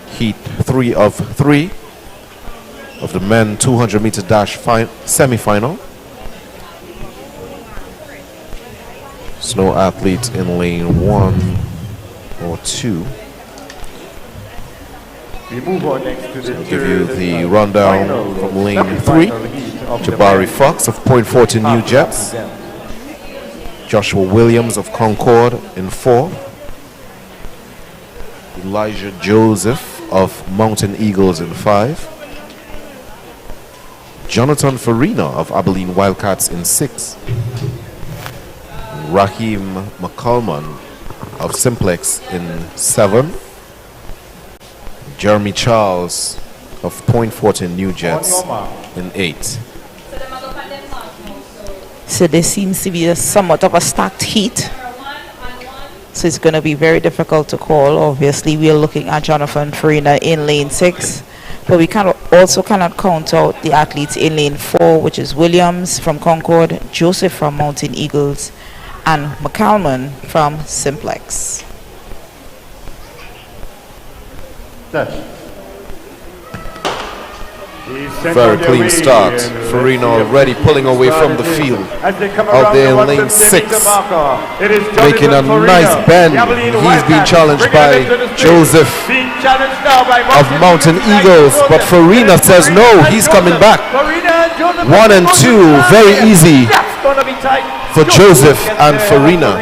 Heat 3 of 3 of the men 200 meter dash semi-final. Snow athletes in lane 1 or 2. We move on next to the Give you the rundown from lane 3. Jabari Fox of Point Fortin New Jets. Joshua Williams of Concord in 4. Elijah Joseph of Mountain Eagles in 5. Jonathan Farina of Abilene Wildcats in 6. Raheem McCallman of Simplex in 7. Jeremy Charles of Point Fortin New Jets in 8. So there seems to be somewhat of a stacked heat. So it's going to be very difficult to call. Obviously, we are looking at Jonathan Farina in lane 6. But we also cannot count out the athletes in lane 4, which is Williams from Concord, Joseph from Mountain Eagles, and McCalman from Simplex. Very clean start. Farina already pulling away from the field. Out there in lane 6. Making a nice bend. He's being challenged by Joseph of Mountain Eagles. But Farina says no, he's coming back. 1 and 2, very easy for Joseph and Farina.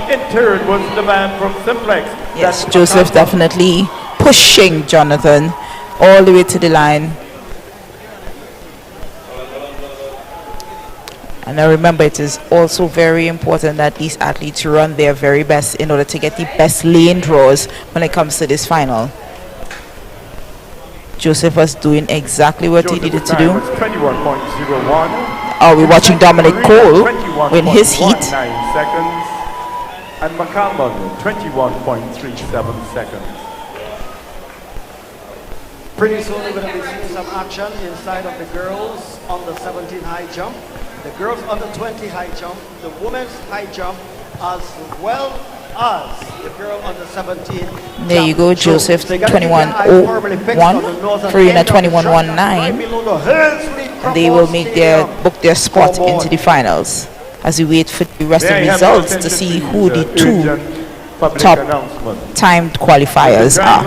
In third was the man from Simplex. Yes, Joseph definitely pushing Jonathan all the way to the line. And I remember, it is also very important that these athletes run their very best in order to get the best lane draws when it comes to this final. Joseph was doing exactly what he needed to do. 21.01. We're watching Dominic Cole in his heat. Seconds. And McCalman, 21.37 seconds. Pretty soon we're going to be seeing some action inside of the girls on the 17 high jump, the girls on the 20 high jump, the women's high jump, as well as the girl on the 17. There you go, Joseph 21.01, Farina 21.19. And they will book their spot into the finals as we wait for the rest of the results to see who the 2 top timed qualifiers are.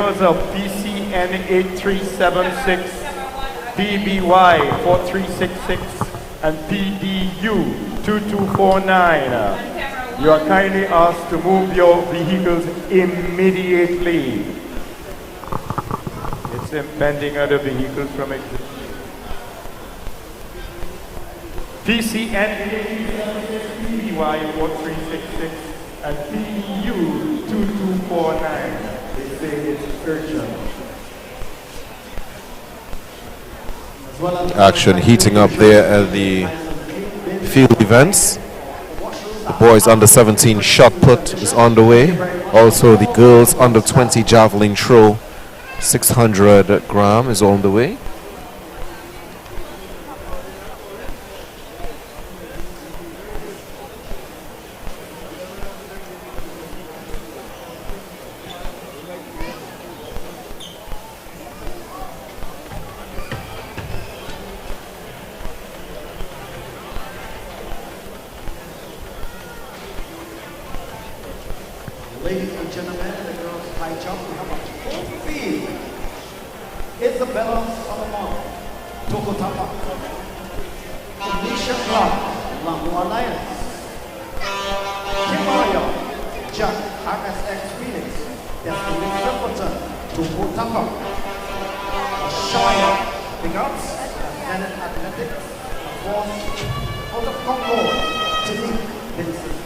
N8376, PBY 4366, and PDU 2249. You are kindly asked to move your vehicles immediately. It's impending other vehicles from exit. PCN 876, PBY 4366, and PDU 2249. They say it's urgent. Action heating up there at the field events. The boys under 17 shot put is on the way. Also the girls under 20 javelin throw 600 gram is on the way. Ladies and gentlemen, the girls high jump, we have a full field. Isabella Solomon, Tokotapa, Alicia Clark, Lambo Alliance, Kimaya, Jack, RSX Phoenix, Destiny Templeton, Tokotapa, Shire, Big Ups, Senate Athletics, Force, out of Concord, Tinique, Vincent.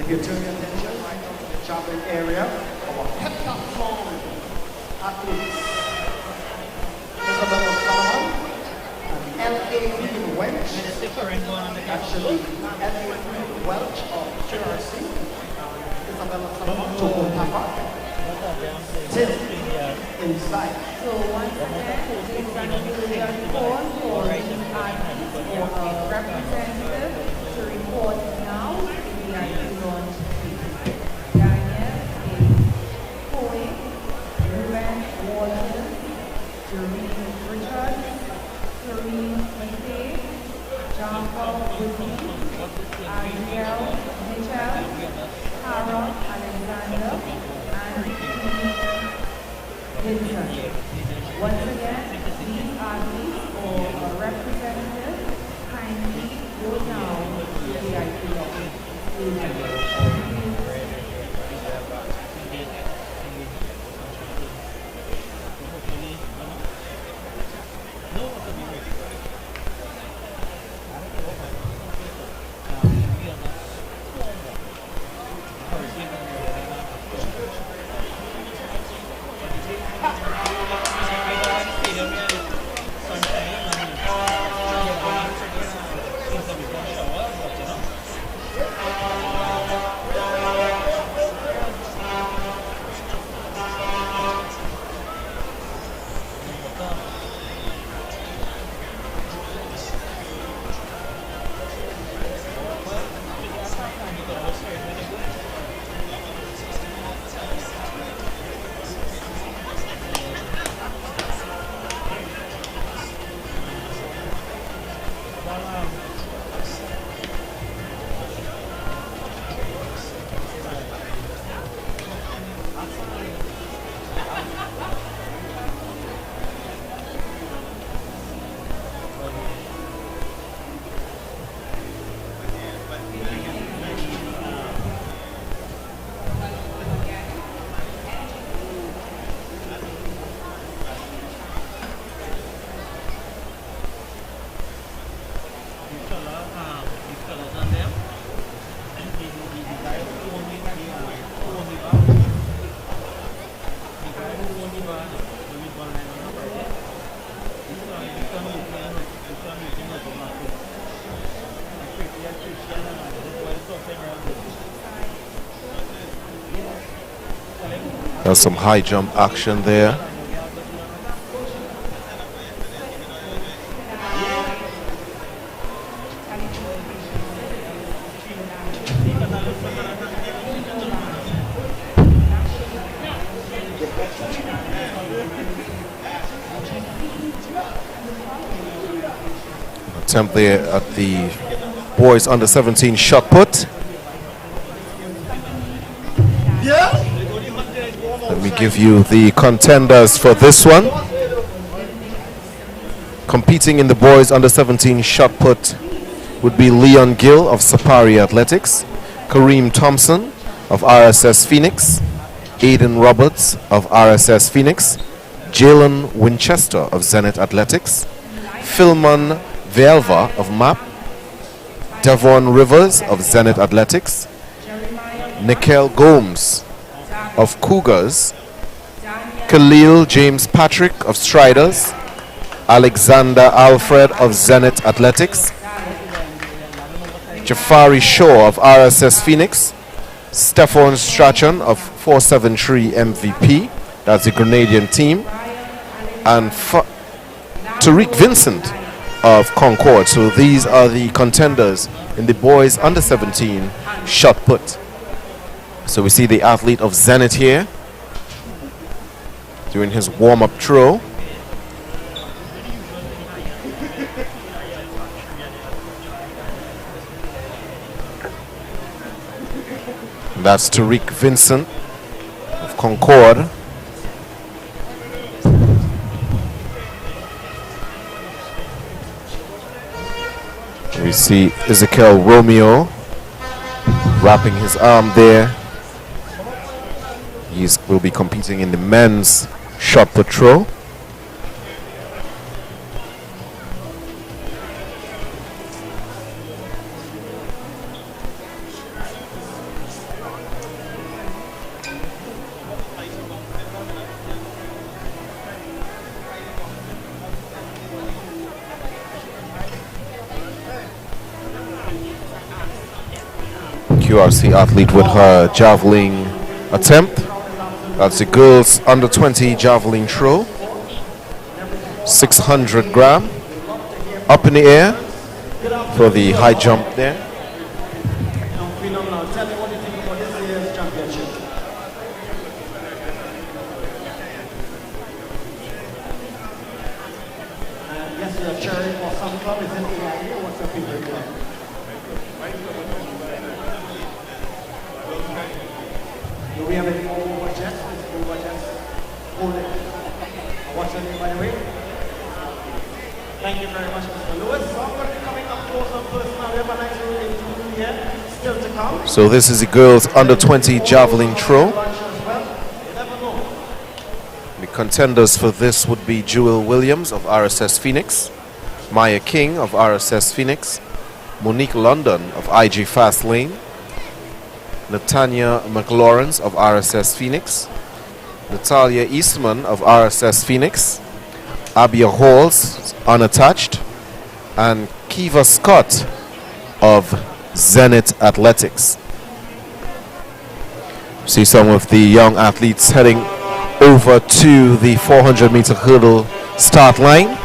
If you turn your attention right now to the javelin area, our heptathlon athletes, Isabella Solomon, and LAV Welch, actually LAV Welch of Jersey, Isabella Solomon, Togo Papa, Tim inside. So once again, it's going to be really important for the athletes or a representative to report now in the VIP launch. Daniel is Cohen, Ruben Walton, Jeremy Richards, Serene McKay, Jean-Paul Whitney, Ariel Mitchell, Tara Alexander, and Vincent. Once again, these athletes or a representative kindly go down to the VIP lobby. There's some high jump action there. Attempt there at the boys under 17 shot put. Let me give you the contenders for this one. Competing in the boys under 17 shot put would be Leon Gill of Sapari Athletics, Kareem Thompson of RSS Phoenix, Aiden Roberts of RSS Phoenix, Jalen Winchester of Zenith Athletics, Philman Velva of MAP, Devon Rivers of Zenith Athletics, Nikel Gomes of Cougars, Khalil James Patrick of Striders, Alexander Alfred of Zenith Athletics, Jafari Shaw of RSS Phoenix, Stefan Strachan of 473 MVP, that's the Grenadian team, and Tariq Vincent of Concord. So these are the contenders in the boys under 17 shot put. So we see the athlete of Zenith here doing his warm-up throw. That's Tariq Vincent of Concord. We see Ezekiel Romeo wrapping his arm there. He will be competing in the men's shot put throw. QRC athlete with her javelin attempt. That's the girls under 20 javelin throw. 600 gram. Up in the air for the high jump there. Phenomenal. Tell me what you think about this year's championship. Yes, you're cheering for some club. Is it AIA? What's your favorite club? Do we have any more overjets? Hold it. What's your name, by the way? Thank you very much, Mr. Lewis. So I'm going to be coming up close and personal. We have a nice little interview here still to come. So this is the girls under 20 javelin throw. The contenders for this would be Jewel Williams of RSS Phoenix, Maya King of RSS Phoenix, Monique London of IG Fast Lane, Natanya McLawrence of RSS Phoenix, Natalia Eastman of RSS Phoenix, Abia Halls unattached, and Kiva Scott of Zenith Athletics. See some of the young athletes heading over to the 400-meter hurdle start line.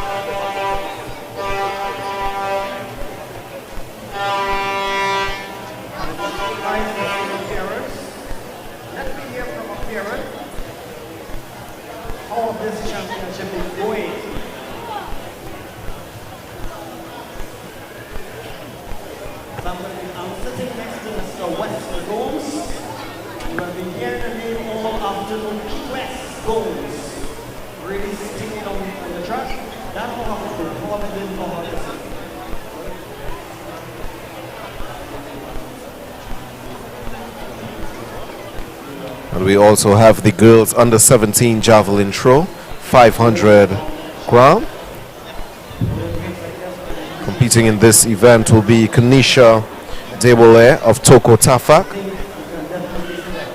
And we also have the girls under 17 javelin throw, 500 gram. Competing in this event will be Kanisha Debole of Toko Tafak,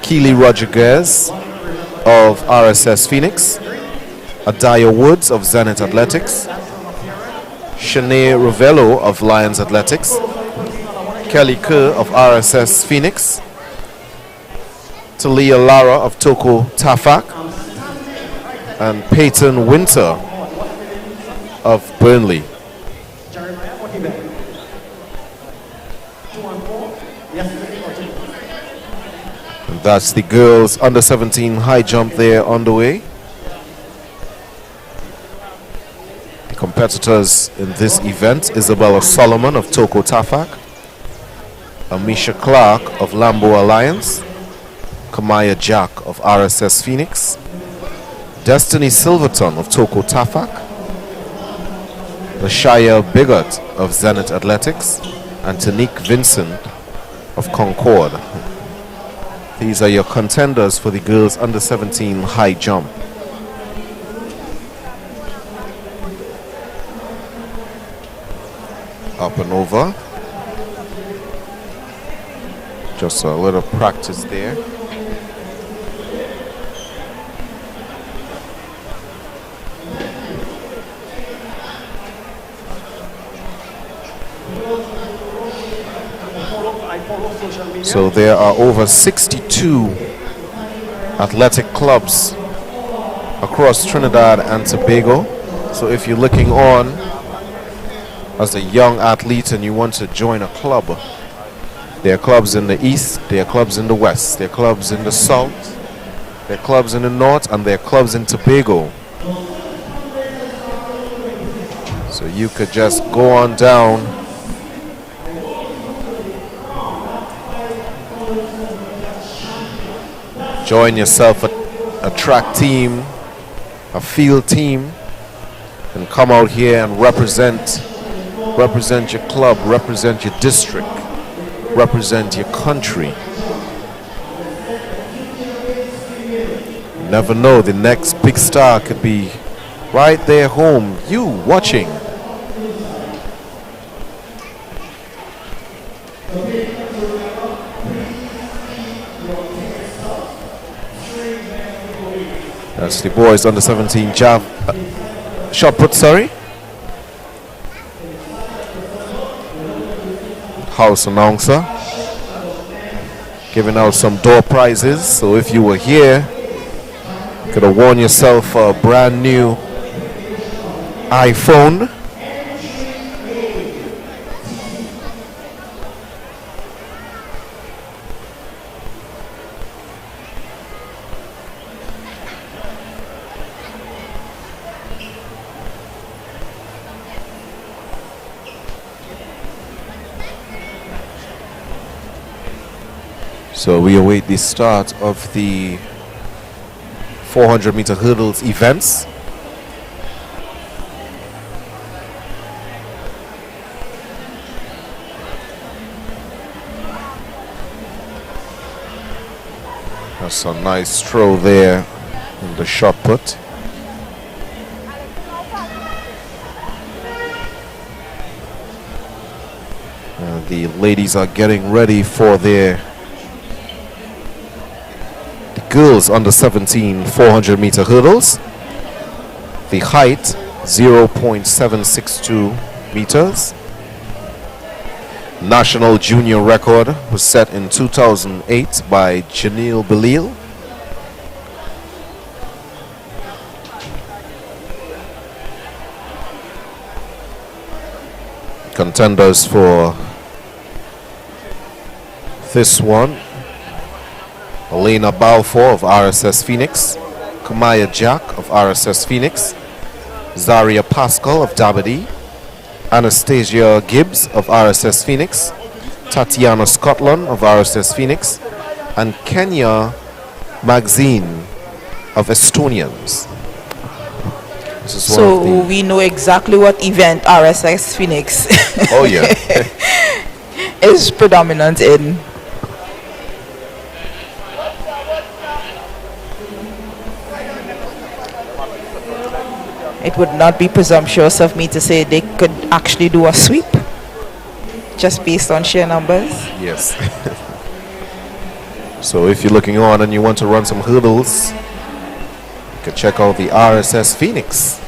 Keely Rodriguez of RSS Phoenix, Adaya Woods of Zenith Athletics, Shanae Ravello of Lions Athletics, Kelly Kerr of RSS Phoenix, Talia Lara of Toko Tafak, and Peyton Winter of Burnley. And that's the girls under 17 high jump there on the way. The competitors in this event: Isabella Solomon of Toko Tafak, Amisha Clark of Lambo Alliance, Kamaya Jack of RSS Phoenix, Destiny Silverton of Toko Tafak, Lashaya Bigot of Zenith Athletics, and Tanique Vincent of Concord. These are your contenders for the girls under 17 high jump. Up and over. Just a little practice there. So there are over 62 athletic clubs across Trinidad and Tobago. So if you're looking on as a young athlete and you want to join a club, there are clubs in the east, there are clubs in the west, there are clubs in the south, there are clubs in the north, and there are clubs in Tobago. So you could just go on down join yourself a track team, a field team, and come out here and represent your club, represent your district, represent your country. You never know, the next big star could be right there home, you watching. That's the boys under 17 shot put, sorry. House announcer. giving out some door prizes. So if you were here, you could have won yourself a brand new iPhone. So we await the start of the 400-meter hurdles events. That's a nice throw there in the shot put. The ladies are getting ready for their girls under 17 400-meter hurdles. The height 0.762 meters. National junior record was set in 2008 by Janelle Belil. Contenders for this one: Elena Balfour of RSS Phoenix, Kamaya Jack of RSS Phoenix, Zaria Pascal of Dabadi, Anastasia Gibbs of RSS Phoenix, Tatiana Scotland of RSS Phoenix, and Kenya Magazine of Estonians. So we know exactly what event RSS Phoenix oh yeah is predominant in. It would not be presumptuous of me to say they could actually do a sweep just based on sheer numbers. Yes. So if you're looking on and you want to run some hurdles, you can check out the RSS Phoenix.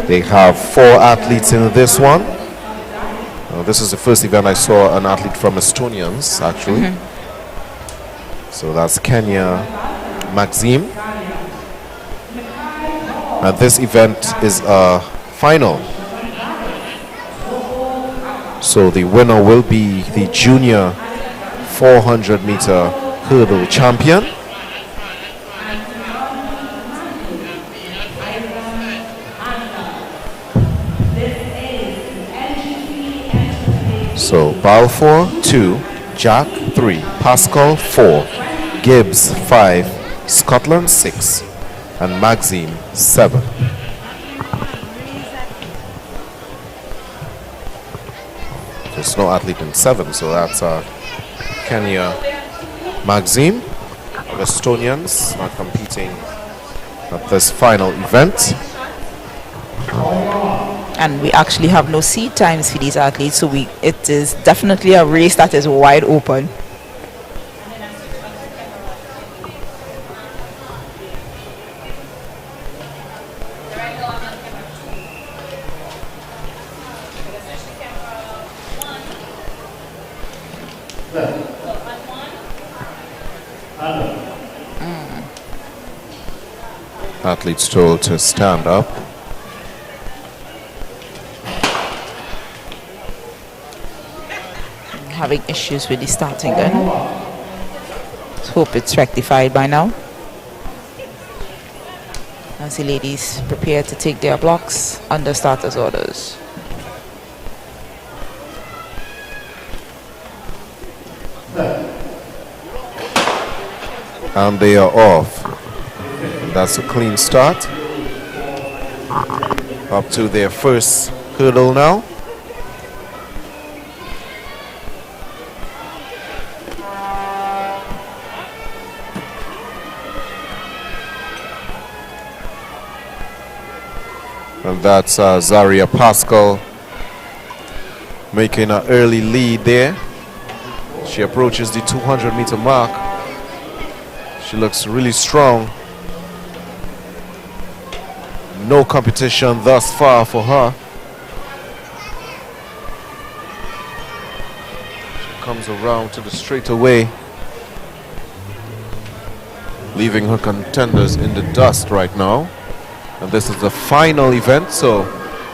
They have 4 athletes in this one. This is the first event I saw an athlete from Estonians actually. So that's Kenya Maxim. And this event is a final. So the winner will be the junior 400-meter hurdle champion. So Balfour 2, Jack 3, Pascal 4, Gibbs 5, Scotland 6, and Maxime 7. There's no athlete in 7, so that's Kenya Maxime of Estonians not competing at this final event. And we actually have no seed times for these athletes, so it is definitely a race that is wide open. Athletes told to stand up. Having issues with the starting gun. Let's hope it's rectified by now. As the ladies prepare to take their blocks under starters orders. And they are off. And that's a clean start. Up to their first hurdle now. And that's Zaria Pascal making an early lead there. She approaches the 200-meter mark. She looks really strong. No competition thus far for her. comes around to the straightaway, leaving her contenders in the dust right now. And this is the final event, so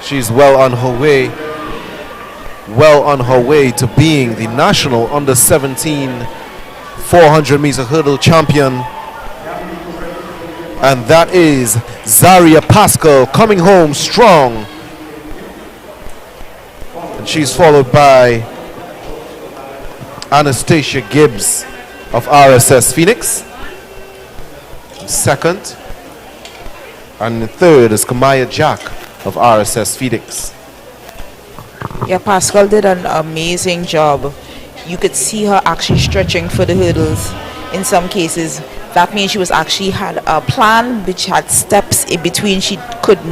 she's well on her way to being the national under 17 400 meter hurdle champion. And that is Zaria Pascal coming home strong. And she's followed by Anastasia Gibbs of RSS Phoenix, second. And third is Kamaya Jack of RSS Phoenix. Yeah, Pascal did an amazing job. You could see her actually stretching for the hurdles in some cases. That means she was actually had a plan which had steps in between. She did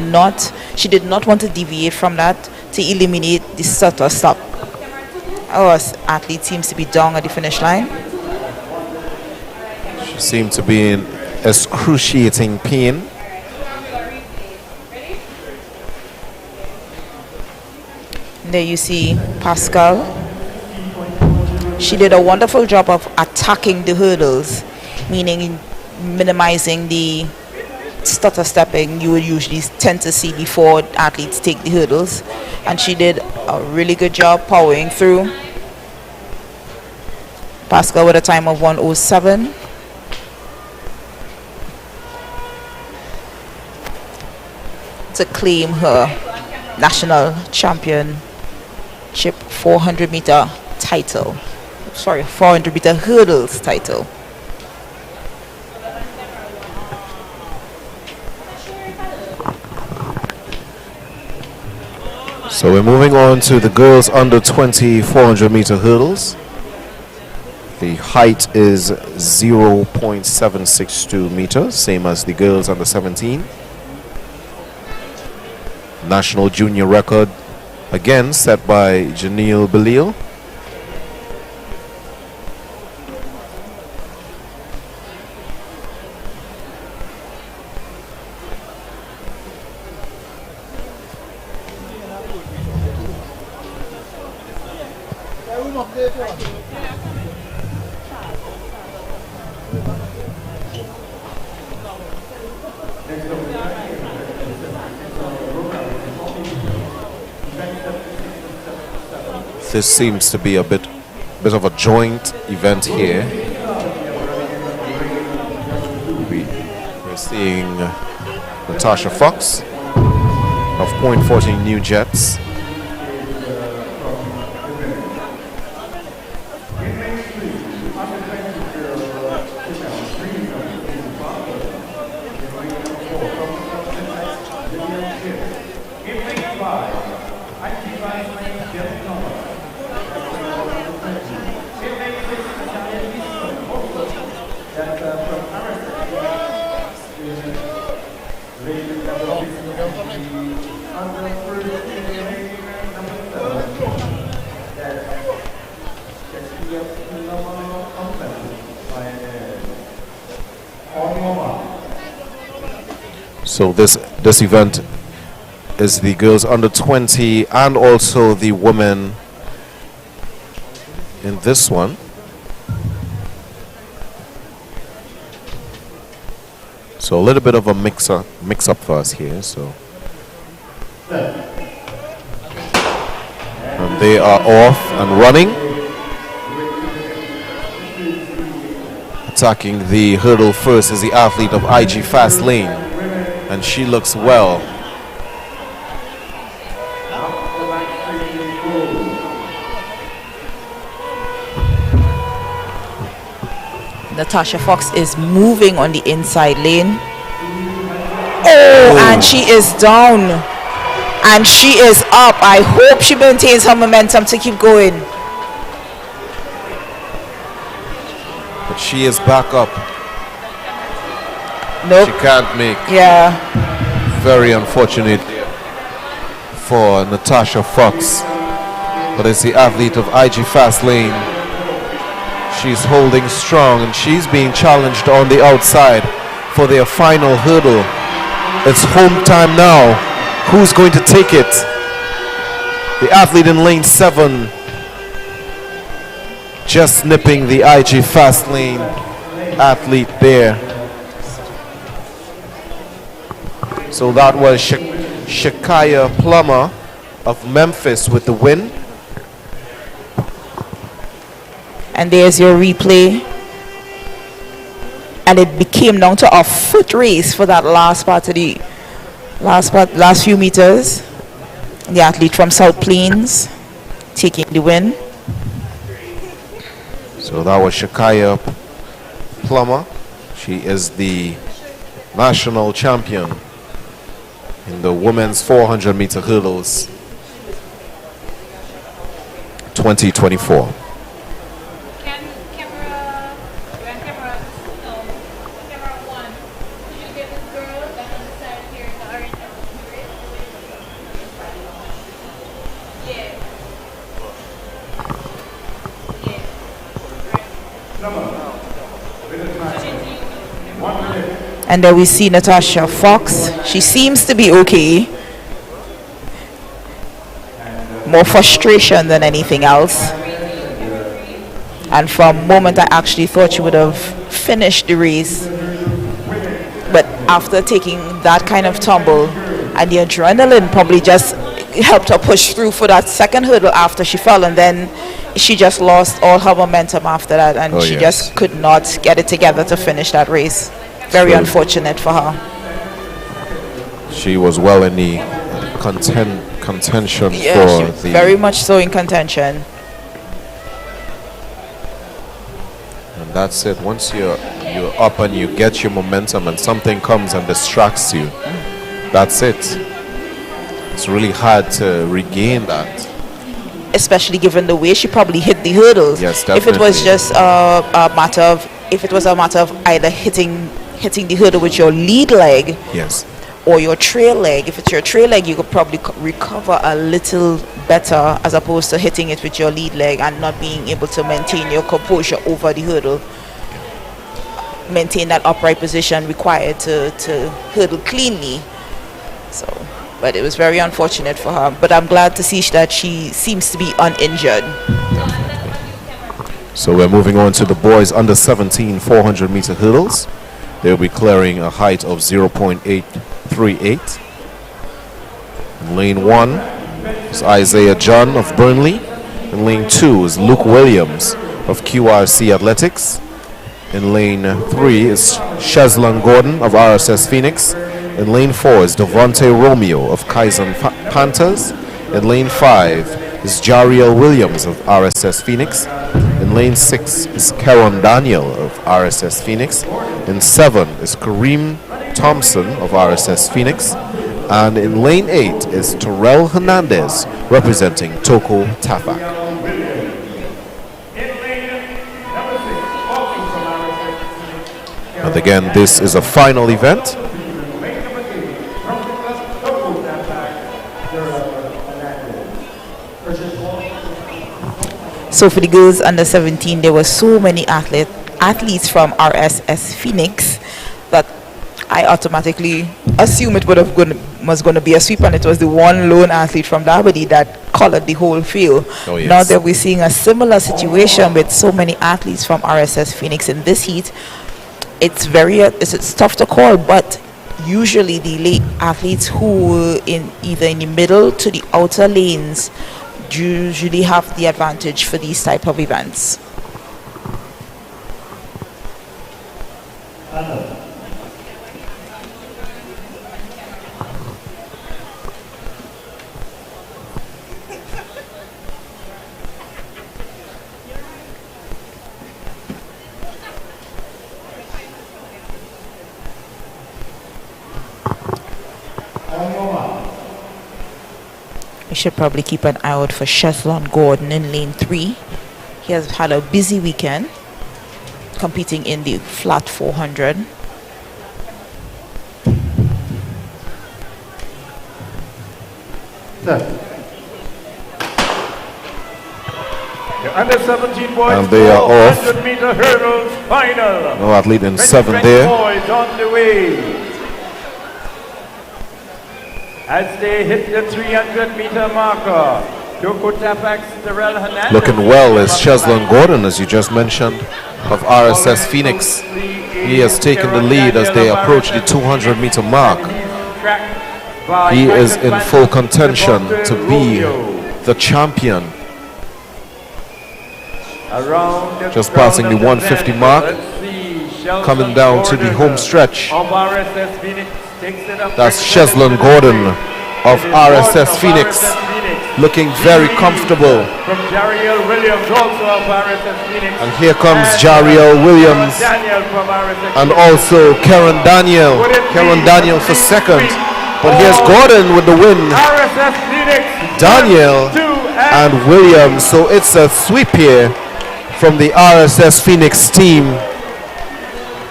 not want to deviate from that to eliminate the stutter stop. Our athlete seems to be down at the finish line. She seemed to be in excruciating pain. There you see Pascal. She did a wonderful job of attacking the hurdles, meaning minimizing the stutter stepping you would usually tend to see before athletes take the hurdles. And she did a really good job powering through. Pascal with a time of 1:07. To claim her national championship 400 meter title. 400 meter hurdles title. So we're moving on to the girls under 20 400 meter hurdles. The height is 0.762 meters, same as the girls under 17. National junior record again set by Janelle Belil. This seems to be a bit of a joint event here. We're seeing Natasha Fox of .14 New Jets. So this event is the girls under 20 and also the women in this one. So a little bit of a mix up for us here. So and they are off and running, attacking the hurdle first is the athlete of IG Fast Lane, and she looks well. Natasha Fox is moving on the inside lane. Oh, and she is down. And she is up. I hope she maintains her momentum to keep going. But she is back up. Nope. She can't make. Yeah. Very unfortunate for Natasha Fox. But it's the athlete of IG Fast Lane. She's holding strong and she's being challenged on the outside for their final hurdle. It's home time now. Who's going to take it? The athlete in lane 7 just nipping the IG fast lane athlete there. So that was Shakaya Plummer of Memphis with the win. And there's your replay. And it became down to a foot race for that last part of the last few meters. The athlete from South Plains taking the win. So that was Shakaya Plummer. She is the national champion in the women's 400-meter hurdles 2024. And then we see Natasha Fox. She seems to be okay. More frustration than anything else. And for a moment I actually thought she would have finished the race. But after taking that kind of tumble, and the adrenaline probably just helped her push through for that second hurdle after she fell, and then she just lost all her momentum after that, and she just could not get it together to finish that race. Very unfortunate for her. She was well in the contention for the... very much so in contention. And that's it. Once you're up and you get your momentum and something comes and distracts you, that's it. It's really hard to regain that. Especially given the way she probably hit the hurdles. Yes, definitely. If it was just a matter of either hitting the hurdle with your lead leg, yes, or your trail leg. If it's your trail leg, you could probably recover a little better as opposed to hitting it with your lead leg and not being able to maintain your composure over the hurdle. Maintain that upright position required to hurdle cleanly. So, but it was very unfortunate for her. But I'm glad to see that she seems to be uninjured. So we're moving on to the boys under 17 400-meter hurdles. They'll be clearing a height of 0.838. In lane 1 is Isaiah John of Burnley. In lane 2 is Luke Williams of QRC Athletics. In lane 3 is Shazlan Gordon of RSS Phoenix. In lane 4 is Devontae Romeo of Kaizen Panthers. In lane 5 is Jariel Williams of RSS Phoenix. In lane 6 is Karen Daniel of RSS Phoenix. In 7 is Kareem Thompson of RSS Phoenix. And in lane 8 is Terrell Hernandez representing Toko Tafak. And again, this is a final event. So for the girls under 17, there were so many athletes from RSS Phoenix that I automatically assumed it was going to be a sweep, and it was the one lone athlete from Dabadi that colored the whole field. Oh, yes. Now that we're seeing a similar situation with so many athletes from RSS Phoenix in this heat, it's tough to call, but usually the late athletes who were either in the middle to the outer lanes usually have the advantage for these type of events. We should probably keep an eye out for Shazlan Gordon in lane 3. He has had a busy weekend competing in the flat 400. The under 17 boys, and they are off. 400-meter hurdles final. No athlete in 7 there. Boys on the way. As they hit the 300-meter marker, Looking well is Cheslin Gordon, as you just mentioned, of RSS Phoenix. He has taken the lead as they approach the 200-meter mark. He is in full contention to be the champion. Just passing the 150 mark, coming down to the home stretch. That's Cheslin Gordon of RSS Phoenix, looking very comfortable. And here comes Jariel Williams and also Karen Daniel. Karen Daniel for second. But here's Gordon with the win. Daniel and Williams. So it's a sweep here from the RSS Phoenix team.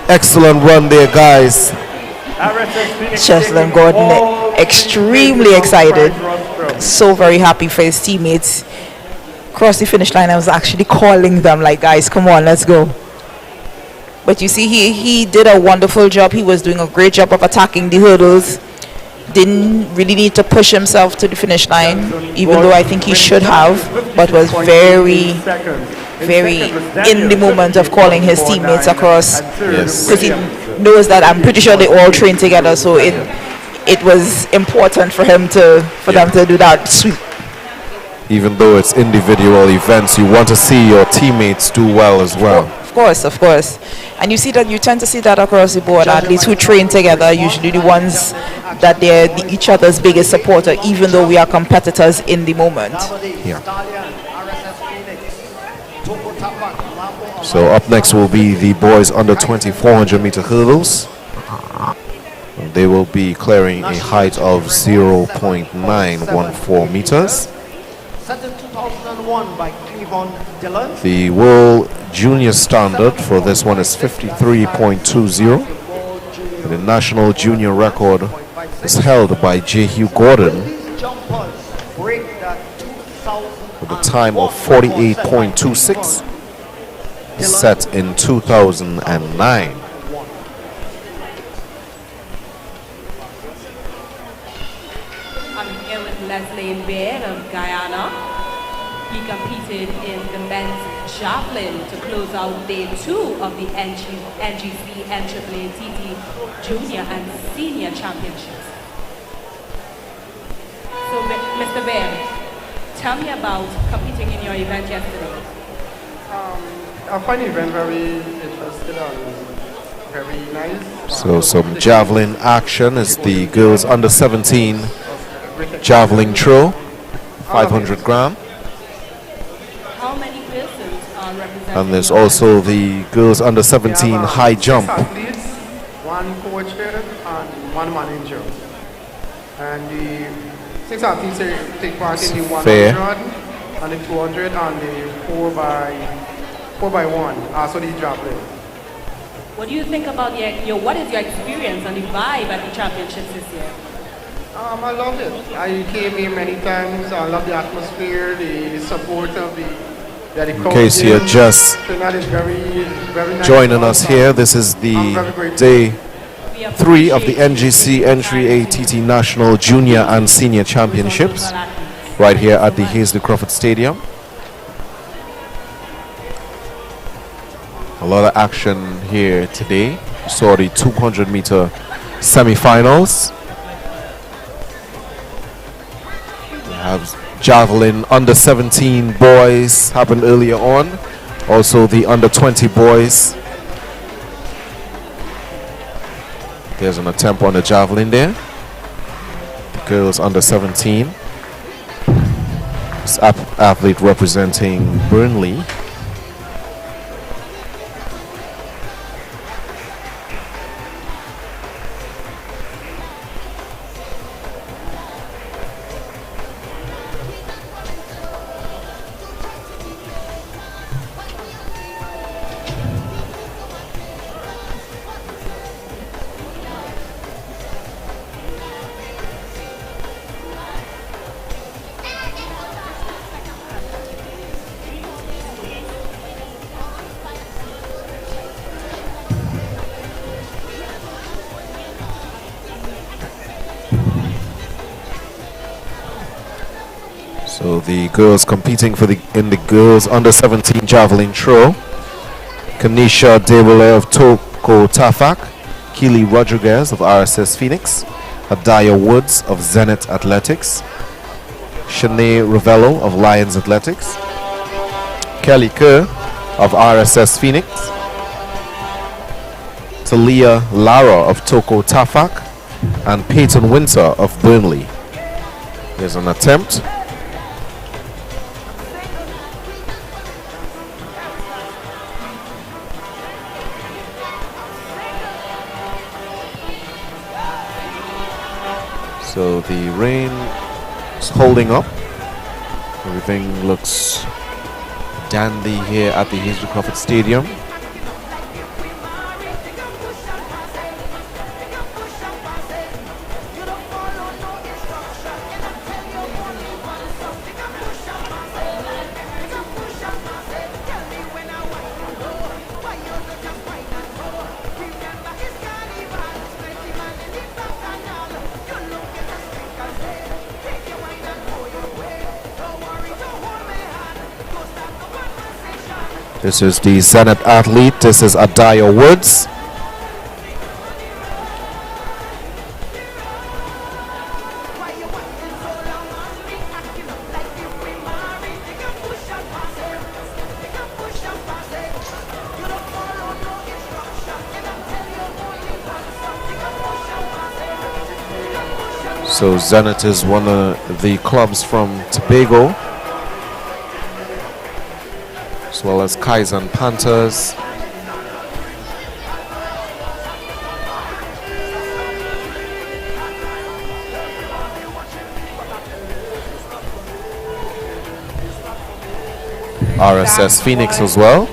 Excellent run there, guys. Cheslin Gordon extremely excited, so very happy for his teammates. Across the finish line, I was actually calling them like, guys, come on, let's go. But you see, he did a wonderful job. He was doing a great job of attacking the hurdles. Didn't really need to push himself to the finish line, even though I think he should have, but was very in the moment of calling his teammates across, because he knows that I'm pretty sure they all train together, so it was important for him for them to do that sweep. Even though it's individual events, you want to see your teammates do well as well. Of course. And you tend to see that across the board. Athletes who train together, usually the ones that they're each other's biggest supporter, even though we are competitors in the moment. Yeah. So up next will be the boys under 400 meter hurdles. They will be clearing a height of 0.914 meters. The world junior standard for this one is 53.20. The national junior record is held by J. Hugh Gordon with a time of 48.26, set in 2009. Leslie Baird of Guyana. He competed in the men's javelin to close out day 2 of the NGC NAAA TT Junior and Senior Championships. So, Mr. Baird, tell me about competing in your event yesterday. I find the event very interesting and very nice. So some javelin action is the girls under 17 javelin throw, 500 gram. How many persons are represented? And there's also the girls under 17 high jump. 6 athletes, 1 coach and 1 manager. And the 6 athletes take part in the 100 and the 200 and the 4 by 1, also the javelin. What do you think about what is your experience and the vibe at the championships this year? I love it. I came here many times. I love the atmosphere, the support of the In case you're just joining us here, this is the day 3 of the NGC Entry ATT National Junior and Senior Championships right here at the Hazley Crawford Stadium. A lot of action here today. You saw the 200 meter semifinals. Have javelin under 17 boys happened earlier on. Also the under 20 boys. There's an attempt on the javelin there. The girls under 17. This athlete representing Burnley. the girls competing in the girls under 17 javelin throw. Kanisha Dewale of Toko Tafak, Keely Rodriguez of RSS Phoenix, Adaya Woods of Zenith Athletics, Shanae Ravello of Lions Athletics, Kelly Kerr of RSS Phoenix, Talia Lara of Toko Tafak, and Peyton Winter of Burnley. Here's an attempt. So the rain is holding up. Everything looks dandy here at the Hazel Crawford Stadium. This is the Zenith athlete. This is Adaya Woods. So Zenith is one of the clubs from Tobago, as well as Kaizen Panthers. RSS Phoenix as well.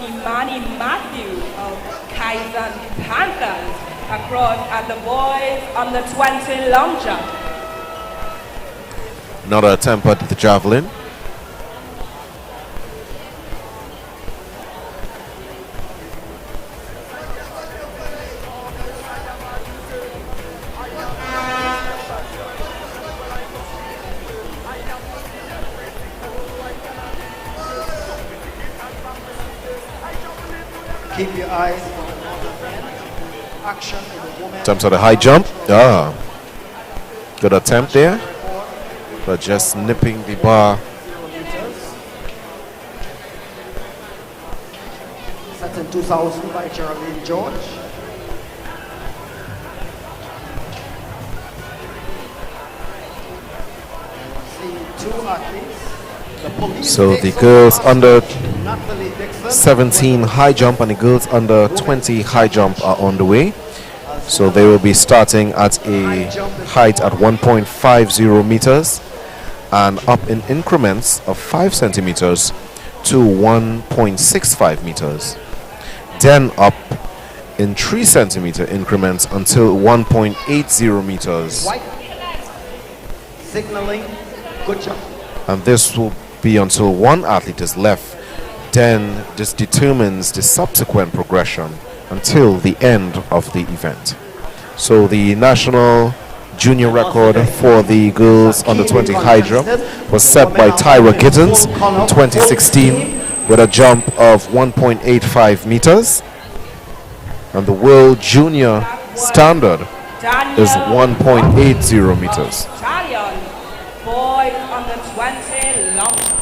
Imani Matthew of Kaizen Panthers across at the boys under 20 long jump. Another attempt at the javelin. Keep your eyes on the action in the women. Attempts at the high jump. Good attempt there, but just nipping the bar. Set in 2000 by Geraldine George. See two athletes. So the girls under 17 high jump and the girls under 20 high jump are on the way. So they will be starting at a height at 1.50 meters and up in increments of 5 centimeters to 1.65 meters. Then up in 3 centimeter increments until 1.80 meters. Signaling. Good job. And this will be until one athlete is left. Then this determines the subsequent progression until the end of the event. So the national junior record for the girls under 20 high jump was set by Tyra Giddens in 2016 with a jump of 1.85 meters. And the world junior standard is 1.80 meters. Boys under 20 long.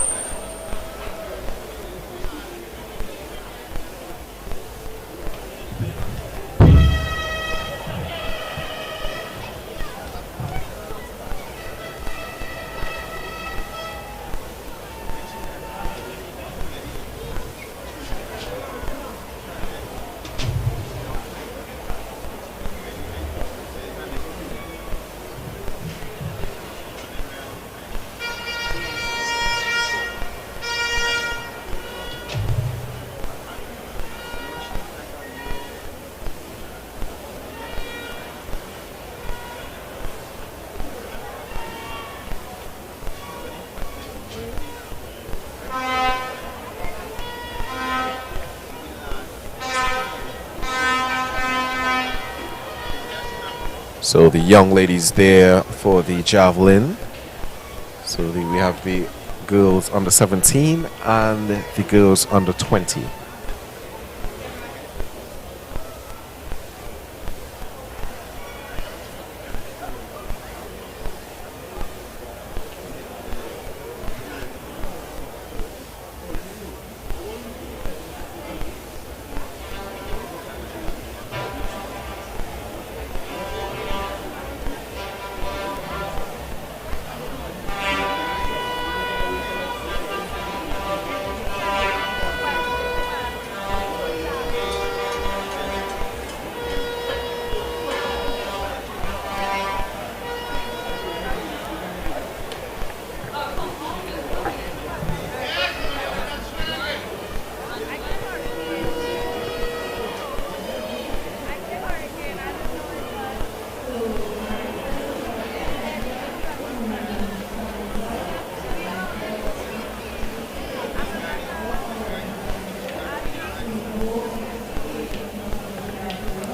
So the young ladies there for the javelin. So we have the girls under 17 and the girls under 20.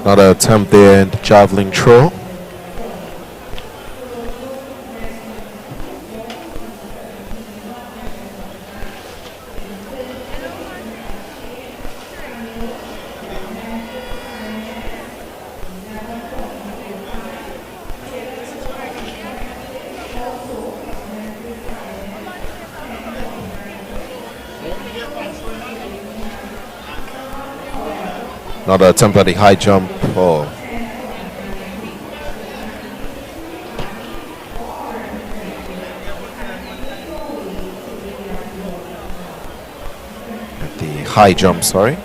Another attempt there in the javelin throw. Another attempt at the high jump. Oh. At the high jump, sorry.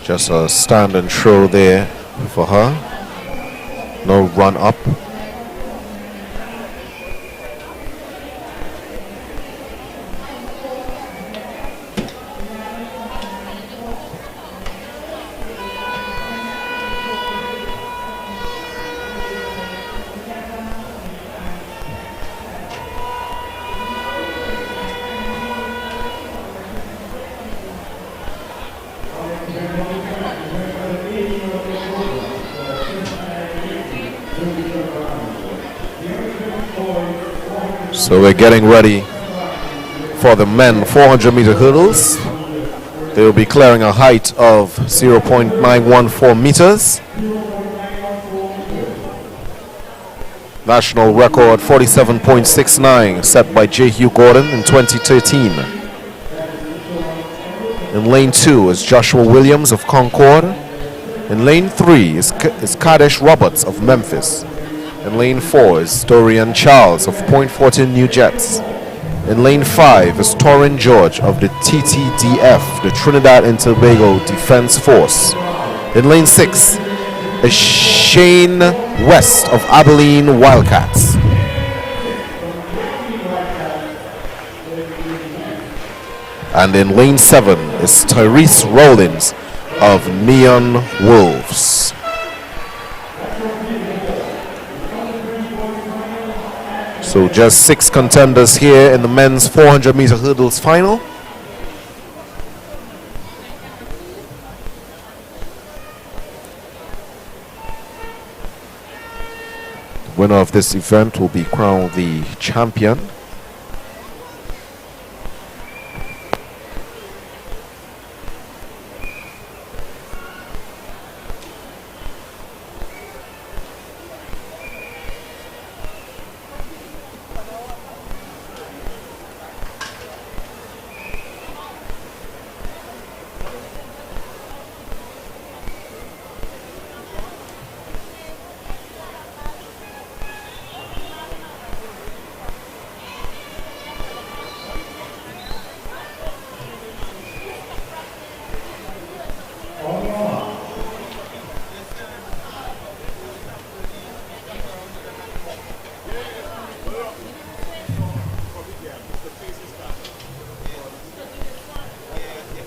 Just a stand and throw there for her. No run up. So we're getting ready for the men 400 meter hurdles. They will be clearing a height of 0.914 meters. National record 47.69 set by J. Hugh Gordon in 2013. In lane 2 is Joshua Williams of Concord. In lane 3 is Kadesh Roberts of Memphis. In lane 4 is Dorian Charles of Point Fortin New Jets. In lane 5 is Torrin George of the TTDF, the Trinidad and Tobago Defense Force. In lane 6 is Shane West of Abilene Wildcats. And in lane 7 is Tyrese Rollins of Neon Wolves. So just 6 contenders here in the men's 400 meter hurdles final. The winner of this event will be crowned the champion.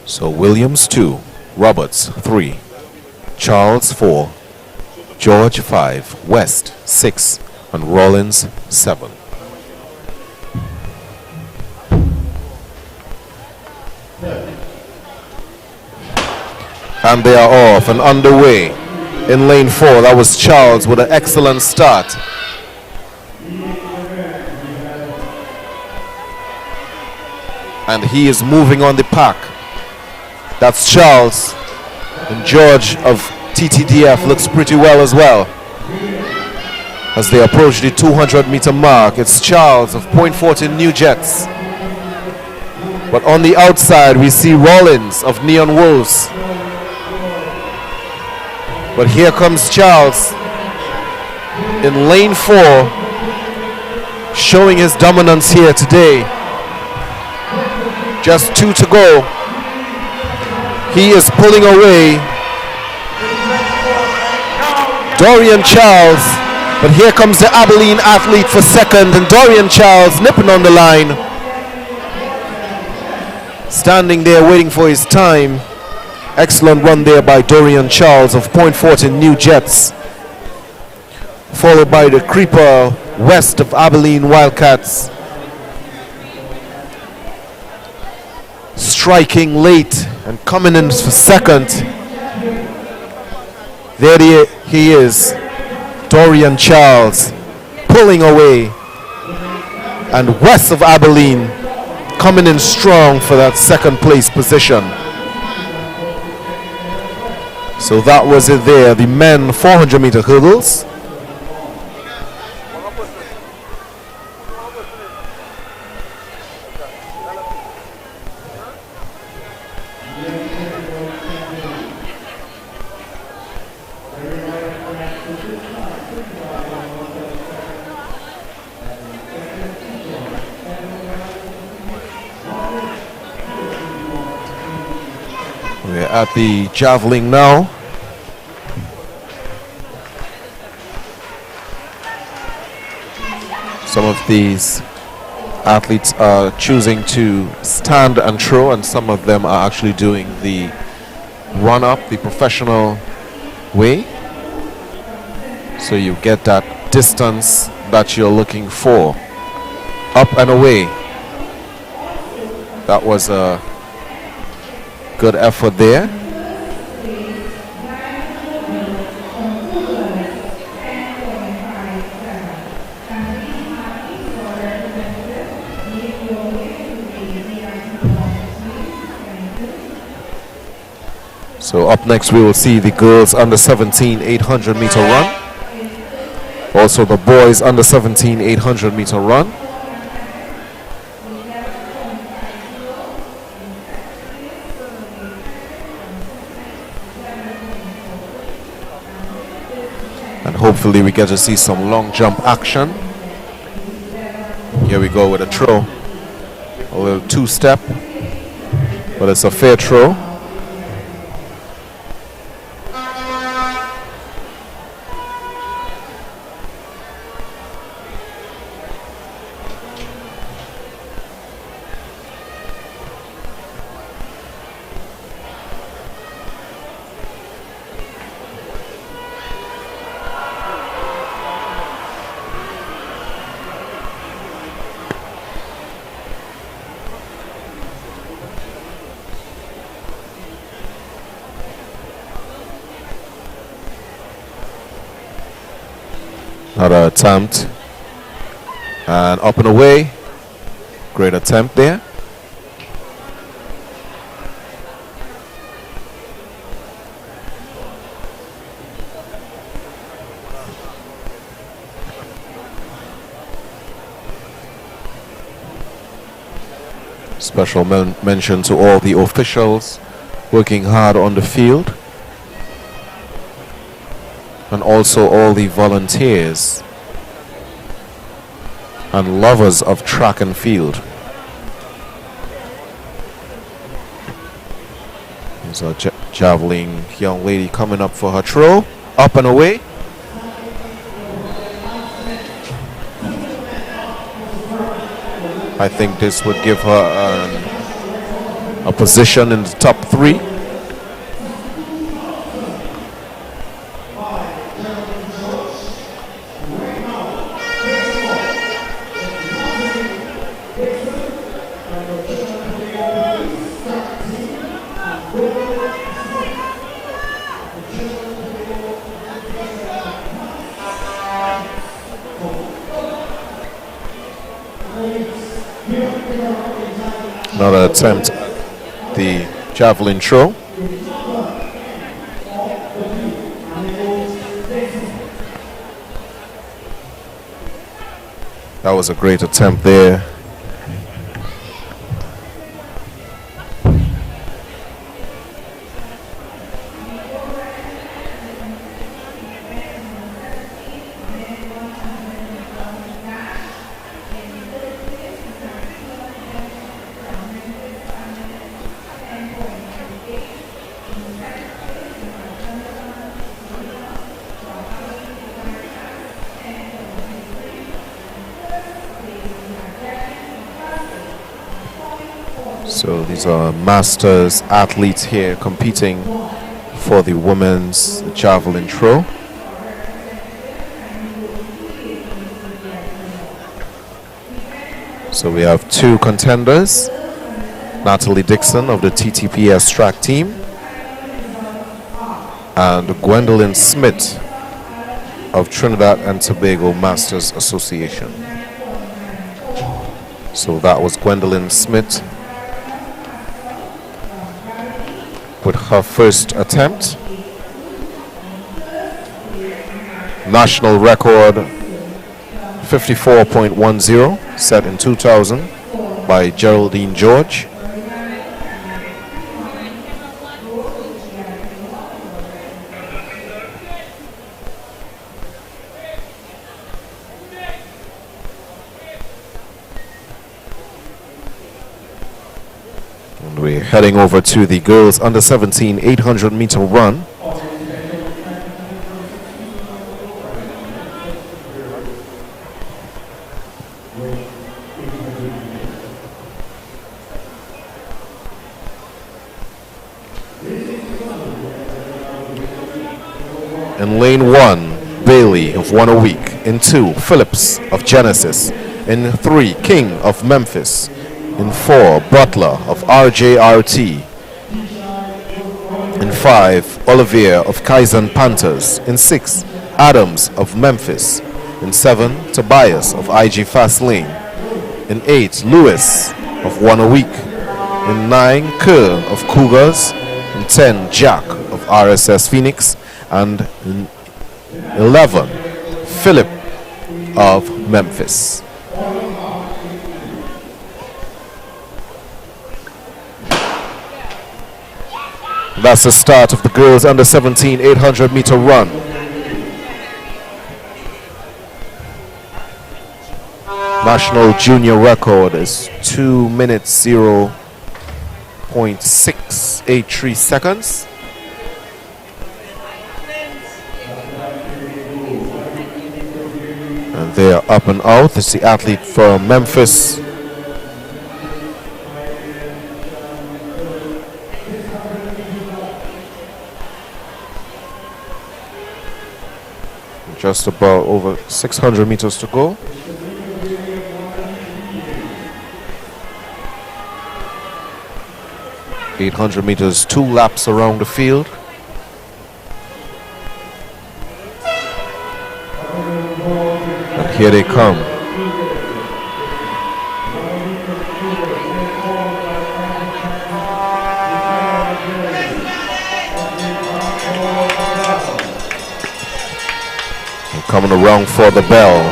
So Williams 2, Roberts 3, Charles 4, George 5, West 6, and Rollins 7. And they are off and underway. In lane 4, that was Charles with an excellent start. And he is moving on the pack. That's Charles. And George of TTDF looks pretty well as well. As they approach the 200-meter mark, it's Charles of Point Fortin New Jets. But on the outside, we see Rollins of Neon Wolves. But here comes Charles in lane 4, showing his dominance here today. Just 2 to go. He is pulling away Dorian Charles, but here comes the Abilene athlete for second, and Dorian Charles nipping on the line. Standing there waiting for his time. Excellent run there by Dorian Charles of Point Fortin New Jets. Followed by the creeper west of Abilene Wildcats. Striking late and coming in for second. There he is, Dorian Charles, pulling away. And west of Abilene, coming in strong for that second place position. So that was it there, the men 400-meter hurdles. We're at the javelin now. Some of these athletes are choosing to stand and throw, and some of them are actually doing the run up the professional way. So you get that distance that you're looking for. Up and away. That was a good effort there. So up next we will see the girls under 17 800 meter run. Also the boys under 17 800 meter run. And hopefully we get to see some long jump action. Here we go with a throw. A little two-step, but it's a fair throw. Another attempt, and up and away. Great attempt there. Special mention to all the officials working hard on the field, and also all the volunteers and lovers of track and field. There's a javelin young lady coming up for her throw. Up and away. I think this would give her a position in the top 3. Another attempt, the javelin throw. That was a great attempt there. So these are masters athletes here competing for the women's javelin throw. So we have two contenders, Natalie Dixon of the TTPS track team and Gwendolyn Smith of Trinidad and Tobago Masters Association. So that was Gwendolyn Smith with her first attempt. National record 54.10 set in 2000 by Geraldine George. And we're heading over to the girls under 17 800 meter run. In lane 1, Bailey of One a Week. In 2, Phillips of Genesis. In 3, King of Memphis. In 4, Butler of RJRT. In 5, Olivier of Kaizen Panthers. In 6, Adams of Memphis. In 7, Tobias of IG Fast Lane. In 8, Lewis of One a Week. In 9, Kerr of Cougars. In 10, Jack of RSS Phoenix. And in 11, Philip of Memphis. That's the start of the girls under 17 800 meter run. National junior record is 2 minutes 0.683 seconds. And they are up and out. It's the athlete from Memphis. Just about over 600 meters to go. .800 meters, 2 laps around the field. And here they come. Coming around for the bell.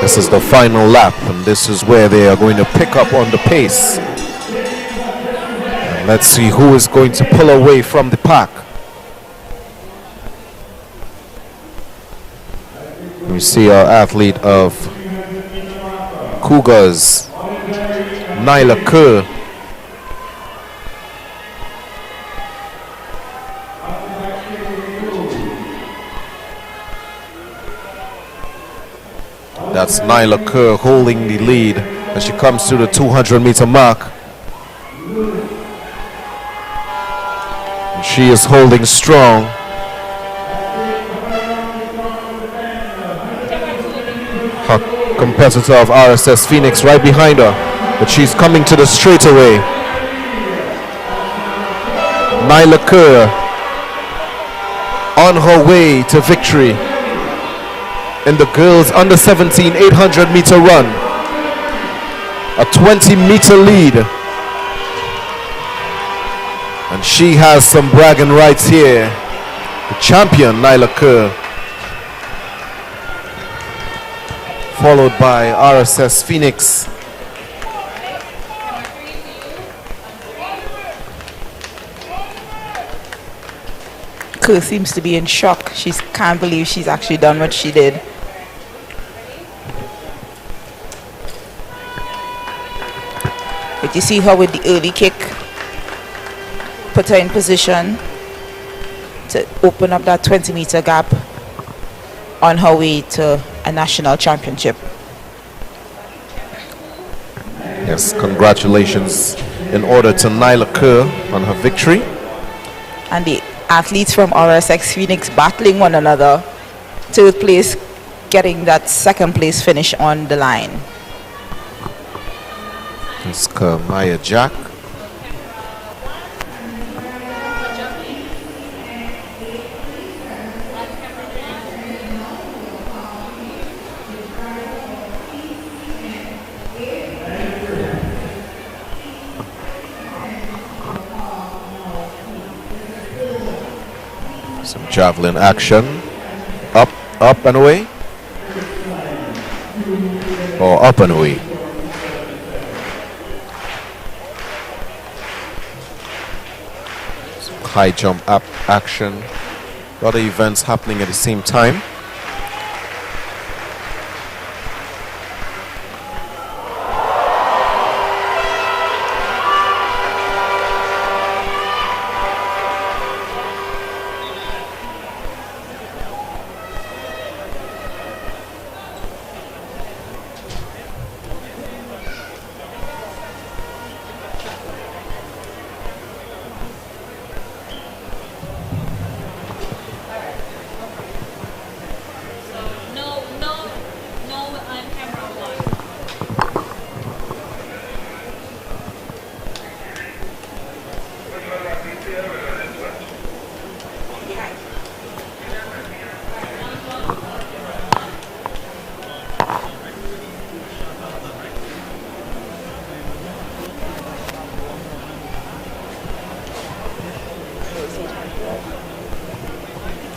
This is the final lap, and this is where they are going to pick up on the pace. And let's see who is going to pull away from the pack. We see our athlete of Cougars, Nyla Kerr. That's Nyla Kerr holding the lead as she comes to the 200 meter mark. And she is holding strong. Her competitor of RSS Phoenix right behind her, but she's coming to the straightaway. Nyla Kerr on her way to victory in the girls under 17 800 meter run. A 20 meter lead she has some bragging rights here. The champion, Nyla Kerr, followed by RSS Phoenix. Kerr seems to be in shock. She can't believe she's actually done what she did. But you see her with the early kick, put her in position to open up that 20-meter gap on her way to a national championship. Yes, congratulations in order to Nyla Kerr on her victory. And the athletes from RSX Phoenix battling one another. Third place getting that second place finish on the line. It's Maya Jack. Some javelin action. Up, up and away. Or up and away. Some high jump up action. A lot of events happening at the same time.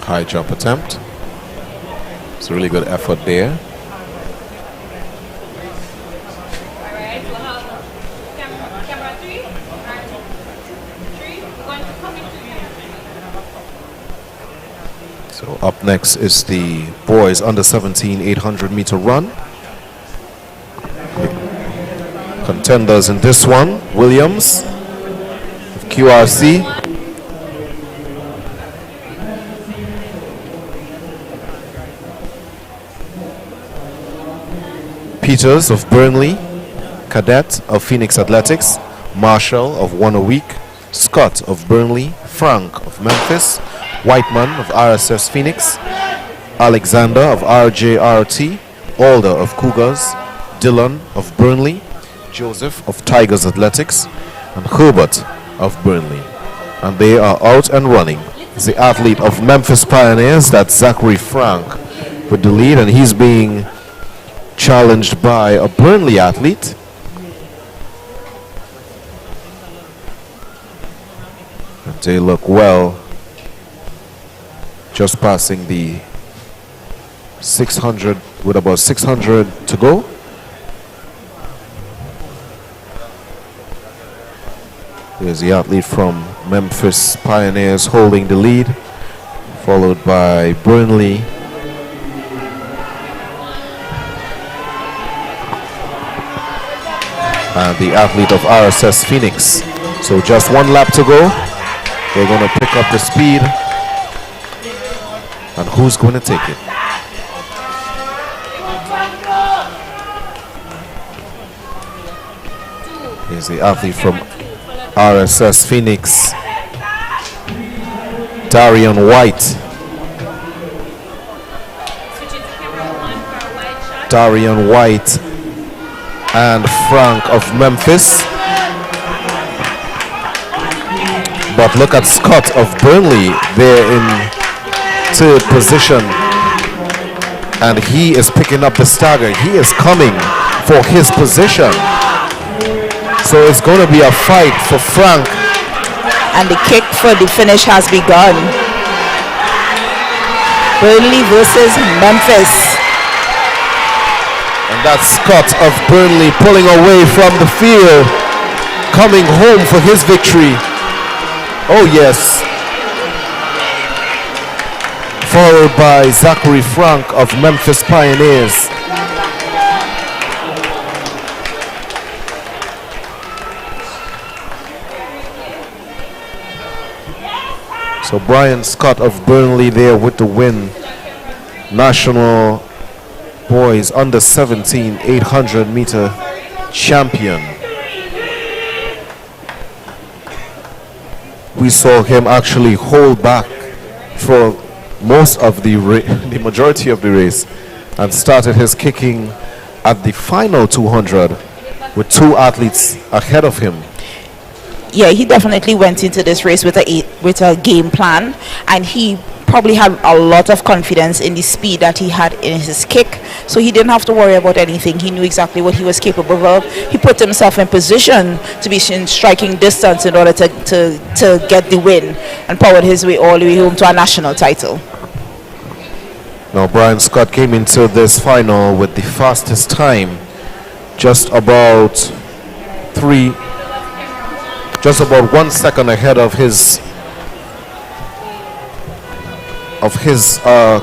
High jump attempt. It's a really good effort there. So up next is the boys under 17 800 meter run. Contenders in this one, Williams of QRC. Peters of Burnley, Cadet of Phoenix Athletics, Marshall of One a Week, Scott of Burnley, Frank of Memphis, Whiteman of RSS Phoenix, Alexander of RJRT, Alder of Cougars, Dylan of Burnley, Joseph of Tigers Athletics, and Herbert of Burnley. And they are out and running. The athlete of Memphis Pioneers, that's Zachary Frank, with the lead, and he's being challenged by a Burnley athlete. And they look well, just passing the 600 with about 600 to go. There's the athlete from Memphis Pioneers holding the lead, followed by Burnley. And the athlete of RSS Phoenix. So just one lap to go. They're going to pick up the speed. And who's going to take it? Here's the athlete from RSS Phoenix, Darian White. Darian White and Frank of Memphis. But look at Scott of Burnley there in third position, and he is picking up the stagger. He is coming for his position. So it's going to be a fight for Frank And the kick for the finish has begun. Burnley versus Memphis. And that's Scott of Burnley pulling away from the field, coming home for his victory. Oh yes. Followed by Zachary Frank of Memphis Pioneers. So Brian Scott of Burnley there with the win. National boys under 17 800 meter champion. We saw him actually hold back for most of the majority of the race, and started his kicking at the final 200 with two athletes ahead of him. Yeah, he definitely went into this race with a game plan, and he probably had a lot of confidence in the speed that he had in his kick, so he didn't have to worry about anything. He knew exactly what he was capable of. He put himself in position to be in striking distance in order to get the win, and powered his way all the way home to a national title. Now Brian Scott came into this final with the fastest time, just about 1 second ahead of his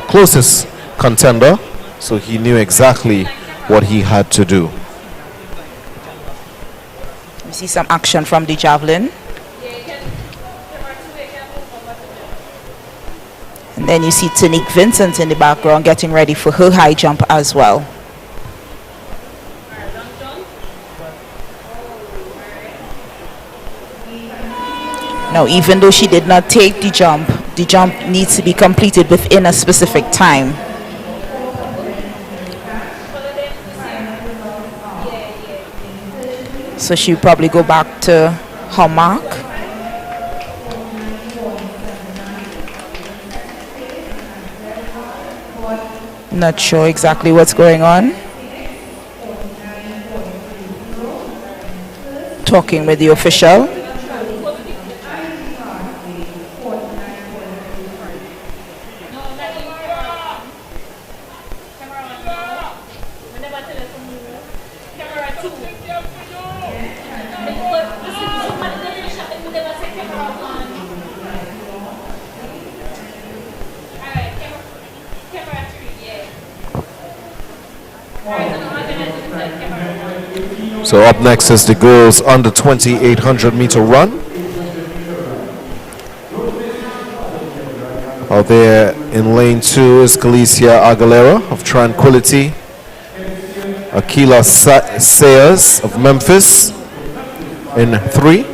closest contender, so he knew exactly what he had to do. We see some action from the javelin. And then you see Tanique Vincent in the background getting ready for her high jump as well. Now, even though she did not take the jump needs to be completed within a specific time. So she'll probably go back to her mark. Not sure exactly what's going on. Talking with the official. So up next is the girls under 20 800 meter run. Out there in lane 2 is Galicia Aguilera of Tranquility, Akila Sayers of Memphis in 3,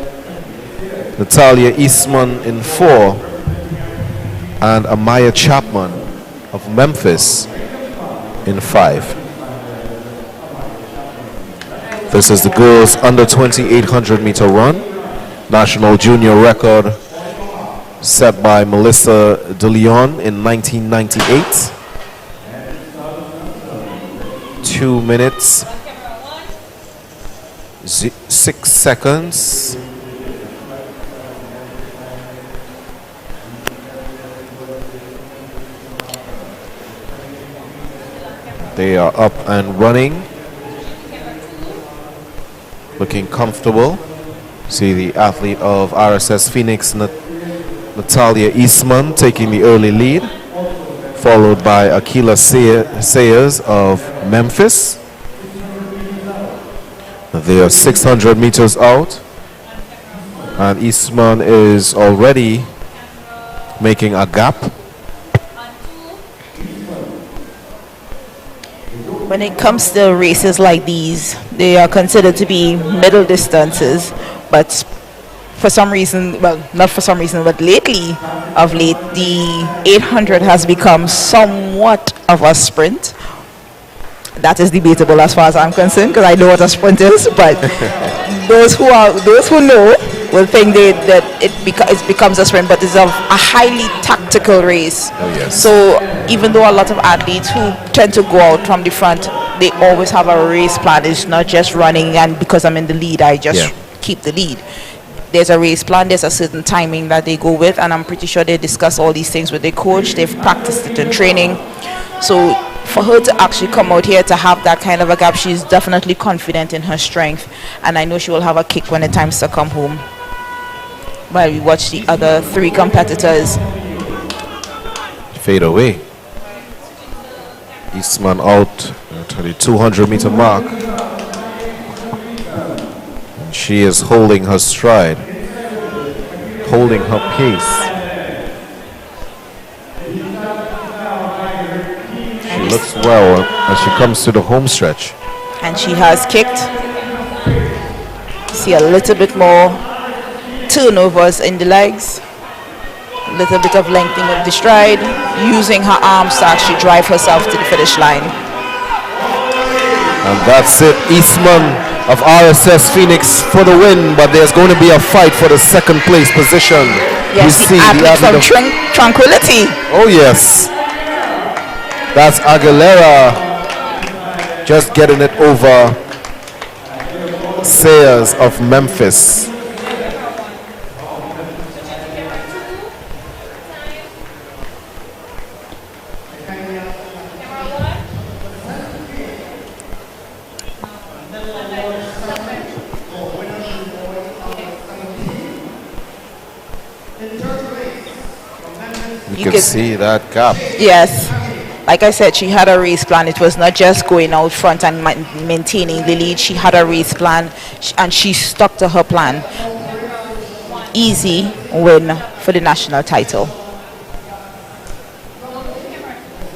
Natalia Eastman in 4, and Amaya Chapman of Memphis in 5. This is the girls under 20 800 meter run. National junior record set by Melissa De Leon in 1998. 2 minutes, 6 seconds. They are up and running. Looking comfortable. See the athlete of RSS Phoenix, Natalia Eastman, taking the early lead, followed by Akila Sayers of Memphis. They are 600 meters out, and Eastman is already making a gap. When it comes to races like these, they are considered to be middle distances, but for some reason, well, not for some reason, but of late, the 800 has become somewhat of a sprint. That is debatable as far as I'm concerned, because I know what a sprint is, but those who know will think that it becomes a sprint, but it's a highly tactical race. Oh, yes. So even though a lot of athletes who tend to go out from the front, they always have a race plan. It's not just running and because I'm in the lead, I just keep the lead. there's a race plan, there's a certain timing that they go with, and I'm pretty sure they discuss all these things with their coach. They've practiced it in training. So for her to actually come out here to have that kind of a gap, she's definitely confident in her strength, and I know she will have a kick when it times to come home. While we watch the other three competitors fade away. Eastman out at the 200-meter mark. And she is holding her stride, holding her pace. She looks well as she comes to the home stretch. And she has kicked. See a little bit more turnovers in the legs. A little bit of lengthening of the stride, using her arms to actually drive herself to the finish line. And that's it. Eastman of RSS Phoenix for the win, but there's going to be a fight for the second place position. Yes, the athlete from Tranquility. Oh yes. That's Aguilera just getting it over Sayers of Memphis. You can see that gap. Yes. Like I said, she had a race plan. It was not just going out front and maintaining the lead. She had a race plan, and she stuck to her plan. Easy win for the national title.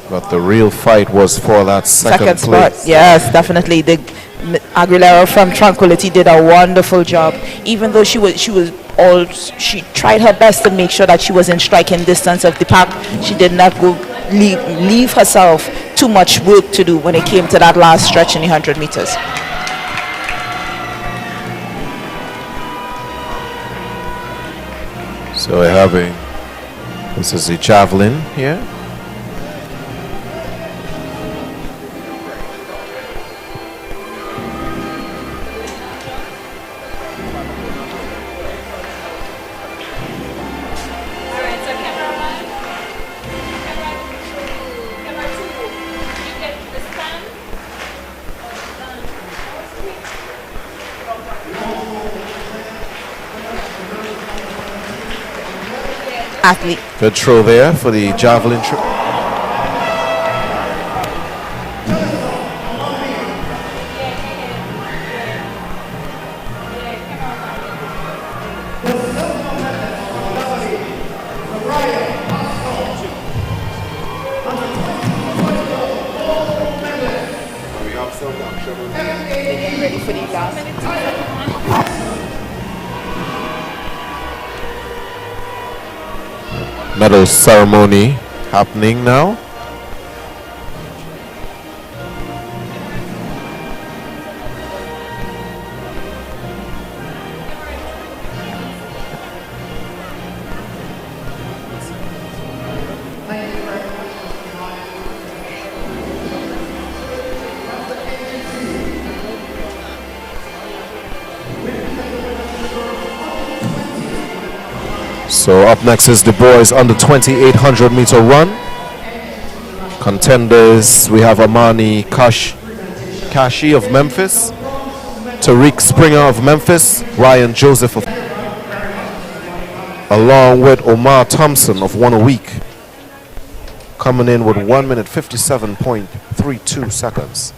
But the real fight was for that second spot. place. Yes, definitely. The Aguilera from Tranquility did a wonderful job. Even though she tried her best to make sure that she was in striking distance of the pack. She did not leave herself too much work to do when it came to that last stretch in the 100 meters. So we're having, this is the javelin here. Athlete. Good throw there for the javelin throw. Ready for the last. Medal ceremony happening now. So up next is the boys under 2800 meter run. Contenders, we have Amani Kashi of Memphis, Tariq Springer of Memphis, Ryan Joseph of, along with Omar Thompson of One a Week, coming in with 1 minute 57.32 seconds.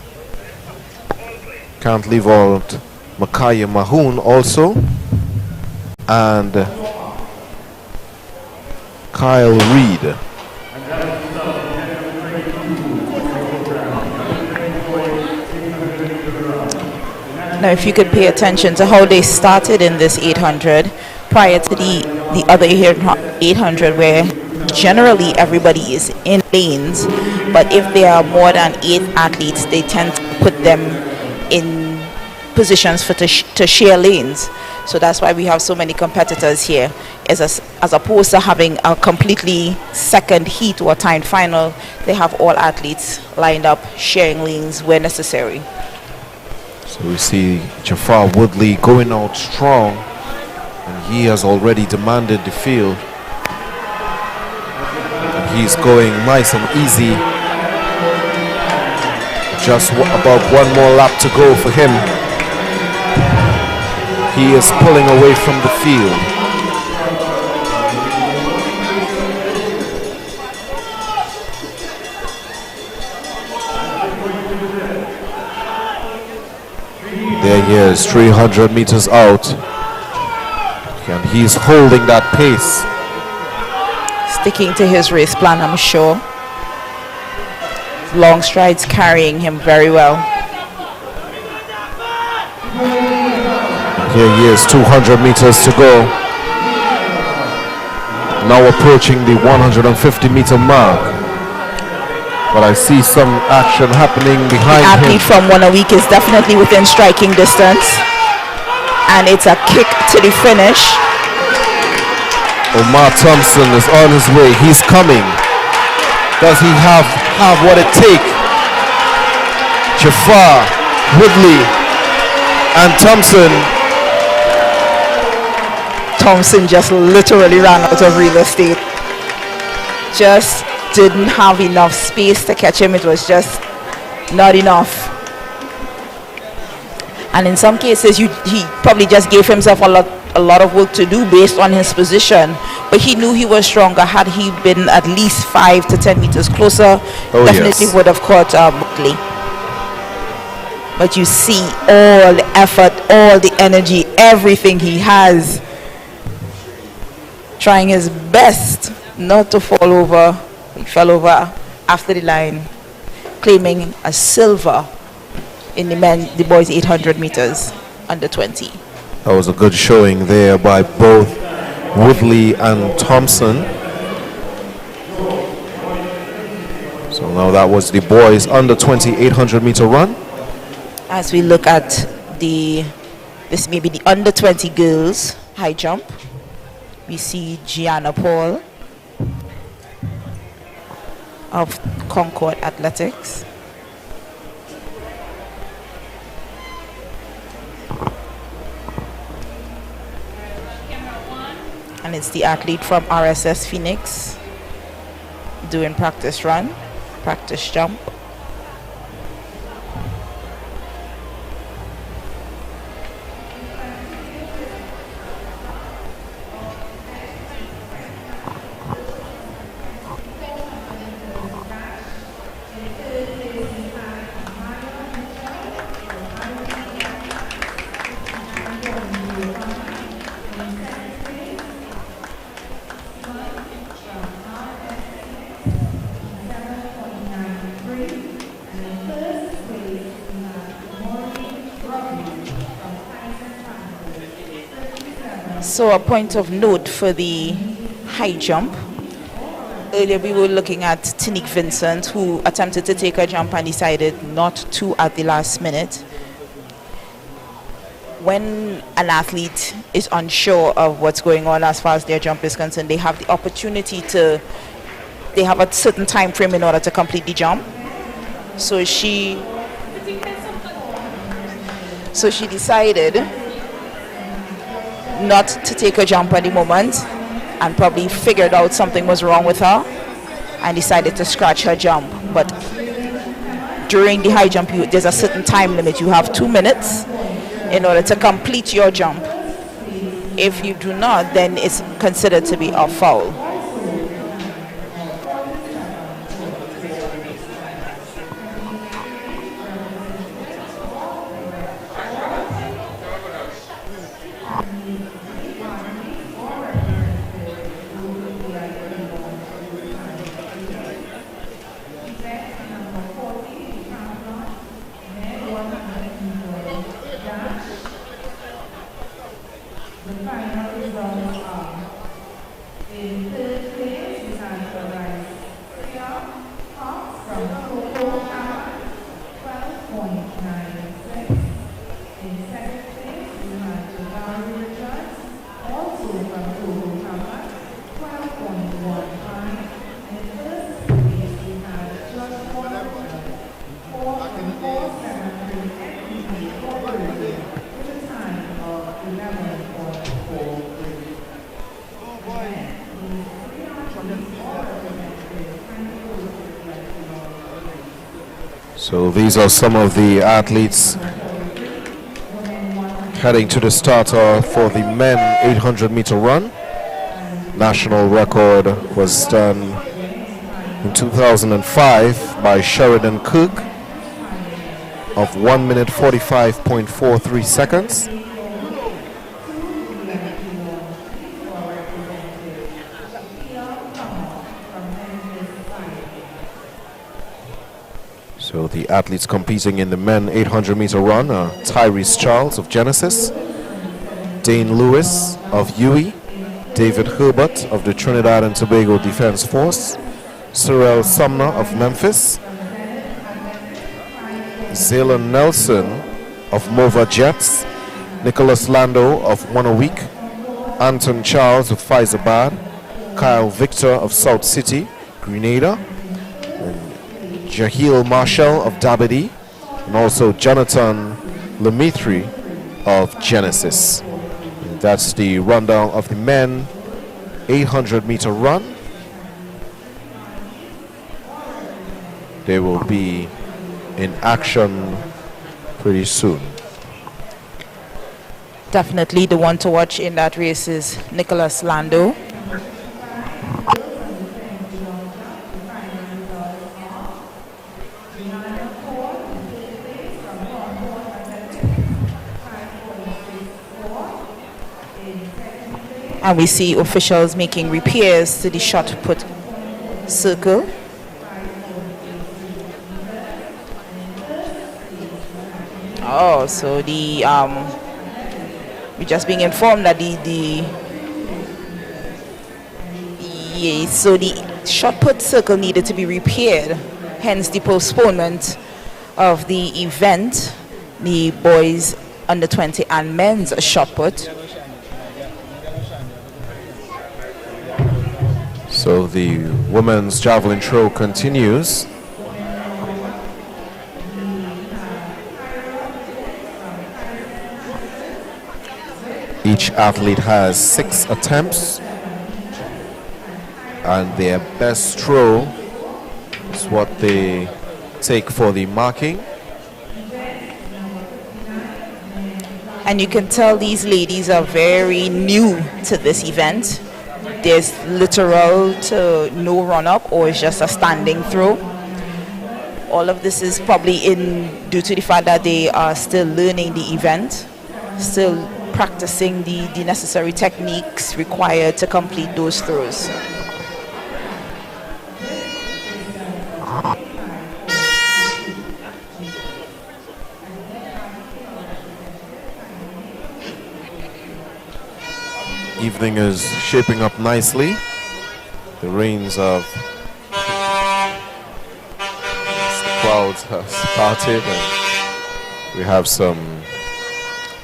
Can't leave out Makaya Mahoon also, and Kyle Reed. Now, if you could pay attention to how they started in this 800 prior to the other 800, where generally everybody is in lanes, but if there are more than 8 athletes, they tend to put them in positions to share lanes. So that's why we have so many competitors here. As opposed to having a completely second heat or timed final, they have all athletes lined up, sharing lanes where necessary. So we see Jafar Woodley going out strong And he has already demanded the field. And he's going nice and easy. Just about one more lap to go for him. He is pulling away from the field. There he is, 300 meters out. And he's holding that pace. Sticking to his race plan, I'm sure. Long strides carrying him very well. Here he is, 200 meters to go. Now approaching the 150 meter mark. But I see some action happening behind him. The athlete from 1 week is definitely within striking distance. And it's a kick to the finish. Omar Thompson is on his way. He's coming. Does he have what it takes? Jafar, Woodley, and Thompson. Thompson just literally ran out of real estate. Just didn't have enough space to catch him. It was just not enough. And in some cases, he probably just gave himself a lot of work to do based on his position. But he knew he was stronger. Had he been at least 5 to 10 meters closer, definitely would have caught Buckley. But you see all the effort, all the energy, everything he has, trying his best not to fall over. He fell over after the line, claiming a silver in the boys 800 meters under 20. That was a good showing there by both Woodley and Thompson. So now that was the boys under 20 800 meter run. As we look at this may be the under 20 girls high jump, we see Gianna Paul of Concord Athletics. And it's the athlete from RSS Phoenix doing practice run, practice jump. So a point of note for the high jump. Earlier we were looking at Tinique Vincent, who attempted to take a jump and decided not to at the last minute. When an athlete is unsure of what's going on as far as their jump is concerned, they have the opportunity they have a certain time frame in order to complete the jump. So she decided not to take a jump at the moment, and probably figured out something was wrong with her and decided to scratch her jump. But during the high jump, there's a certain time limit. You have 2 minutes in order to complete your jump. If you do not, then it's considered to be a foul. The final results are in So these are some of the athletes heading to the starter for the men 800-meter run. National record was done in 2005 by Sheridan Cook of 1 minute 45.43 seconds. So the athletes competing in the men 800-meter run are Tyrese Charles of Genesis, Dane Lewis of UE, David Herbert of the Trinidad and Tobago Defense Force, Cyril Sumner of Memphis, Zaylan Nelson of Mova Jets, Nicholas Lando of Wanawik, Anton Charles of Faizabad, Kyle Victor of South City, Grenada, Jahil Marshall of Dabadi, and also Jonathan Lemithri of Genesis. And that's the rundown of the men 800-meter run. They will be in action pretty soon. Definitely the one to watch in that race is Nicholas Lando. And we see officials making repairs to the shot put circle. Oh, so the we're just being informed that the shot put circle needed to be repaired, hence the postponement of the event, the boys under 20 and men's shot put. So the women's javelin throw continues. Each athlete has 6 attempts, and their best throw is what they take for the marking. And you can tell these ladies are very new to this event. There's literal to no run-up, or it's just a standing throw. All of this is probably due to the fact that they are still learning the event, still practicing the necessary techniques required to complete those throws. Evening is shaping up nicely. The rains of clouds have started, and we have some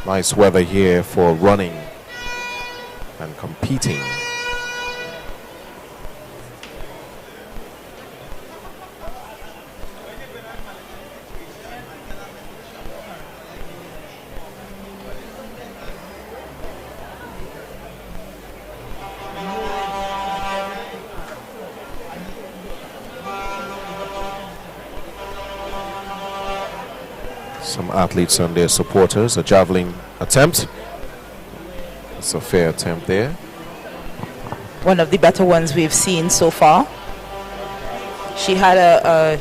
nice weather here for running and competing. Some athletes and their supporters. A javelin attempt. It's a fair attempt there. One of the better ones we've seen so far. She had a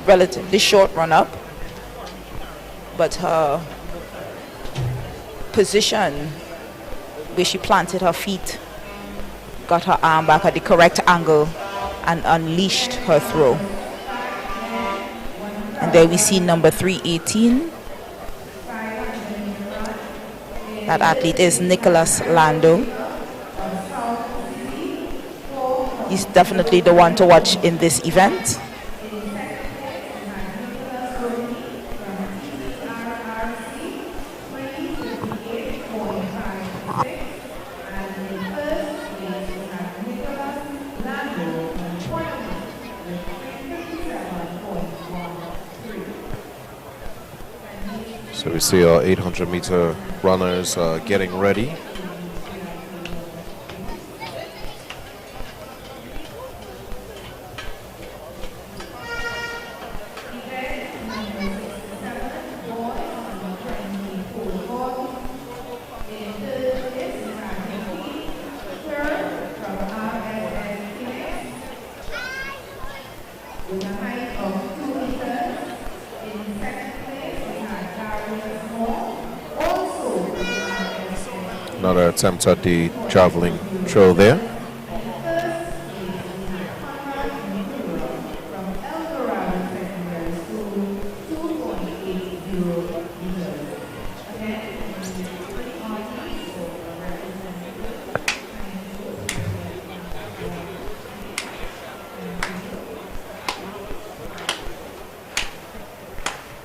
relatively short run up, but her position where she planted her feet got her arm back at the correct angle and unleashed her throw. And there we see number 318. That athlete is Nicholas Lando. He's definitely the one to watch in this event. So we see our 800-meter runners getting ready. with a height of 2 meters. In second place, we had Darius Moore. Also, Another attempt at the javelin throw there.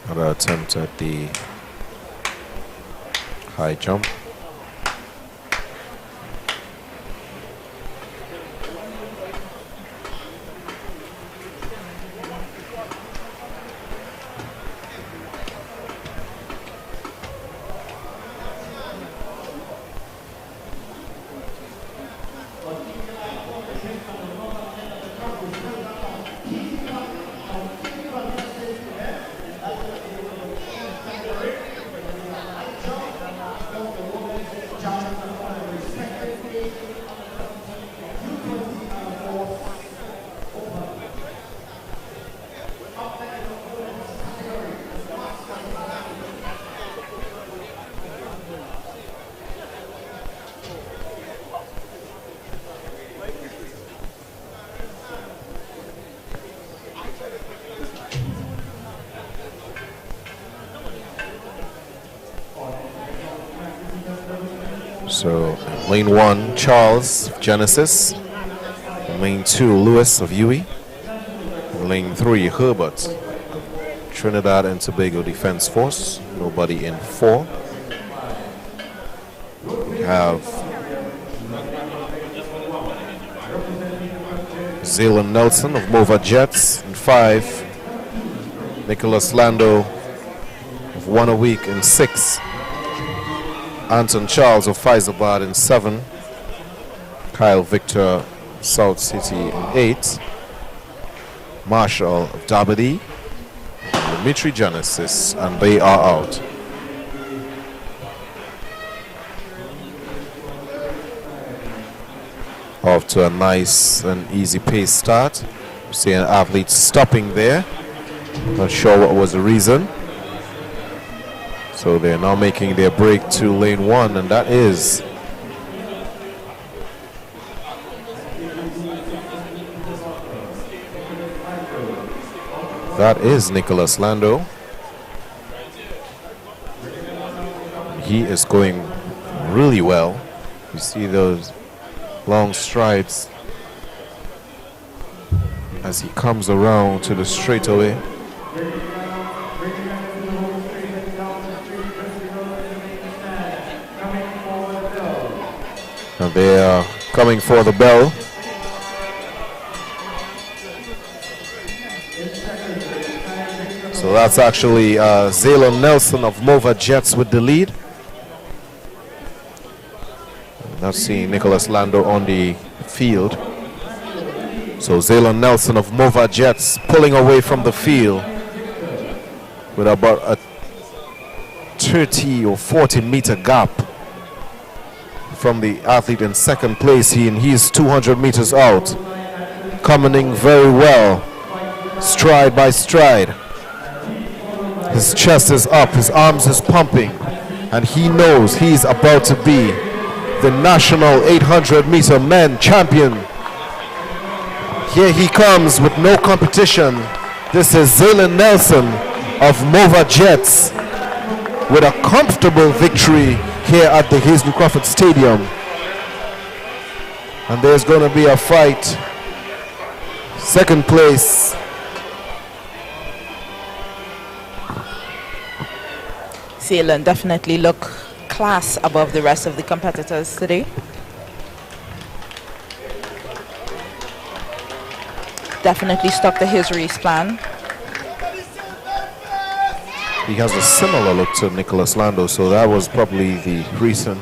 Another attempt at the high jump. So lane 1, Charles of Genesis. In lane 2, Lewis of UE. In lane 3, Herbert, Trinidad and Tobago Defense Force. Nobody in 4. We have Zaylan Nelson of Mova Jets in 5. Nicholas Lando of One a Week in 6. Anton Charles of Faisabad in 7. Kyle Victor, South City in 8. Marshall of Dabadi. Dimitri Genesis, and they are out. Off to a nice and easy pace start. See an athlete stopping there. Not sure what was the reason. So they're now making their break to lane 1, and that is Nicholas Lando. He is going really well. You see those long strides as he comes around to the straightaway. And they are coming for the bell. So that's actually Zaylan Nelson of Mova Jets with the lead. Not seeing Nicholas Lando on the field. So Zaylan Nelson of Mova Jets pulling away from the field with about a 30 or 40 meter gap from the athlete in second place. He's 200 meters out, coming in very well, stride by stride. His chest is up, his arms is pumping, and he knows he's about to be the national 800 meter men champion. Here he comes with no competition. This is Zaylan Nelson of Mova Jets with a comfortable victory here at the Hazel Crawford Stadium. And there's going to be a fight. Second place. Zaylan definitely look class above the rest of the competitors today. Definitely stuck to his race plan. He has a similar look to Nicholas Lando, so that was probably the reason.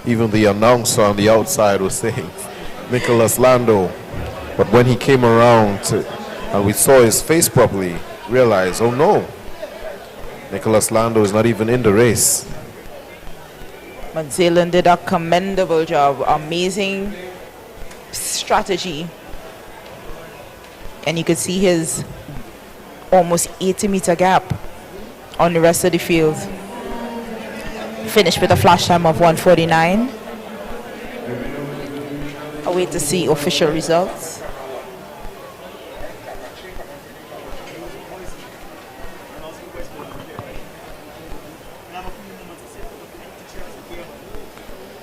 Even the announcer on the outside was saying Nicholas Lando. But when he came around and we saw his face properly, realized, oh no, Nicholas Lando is not even in the race. But Zaylan did a commendable job, amazing strategy. And you could see his almost 80-meter gap on the rest of the field. Finished with a flash time of 1:49. A wait to see official results.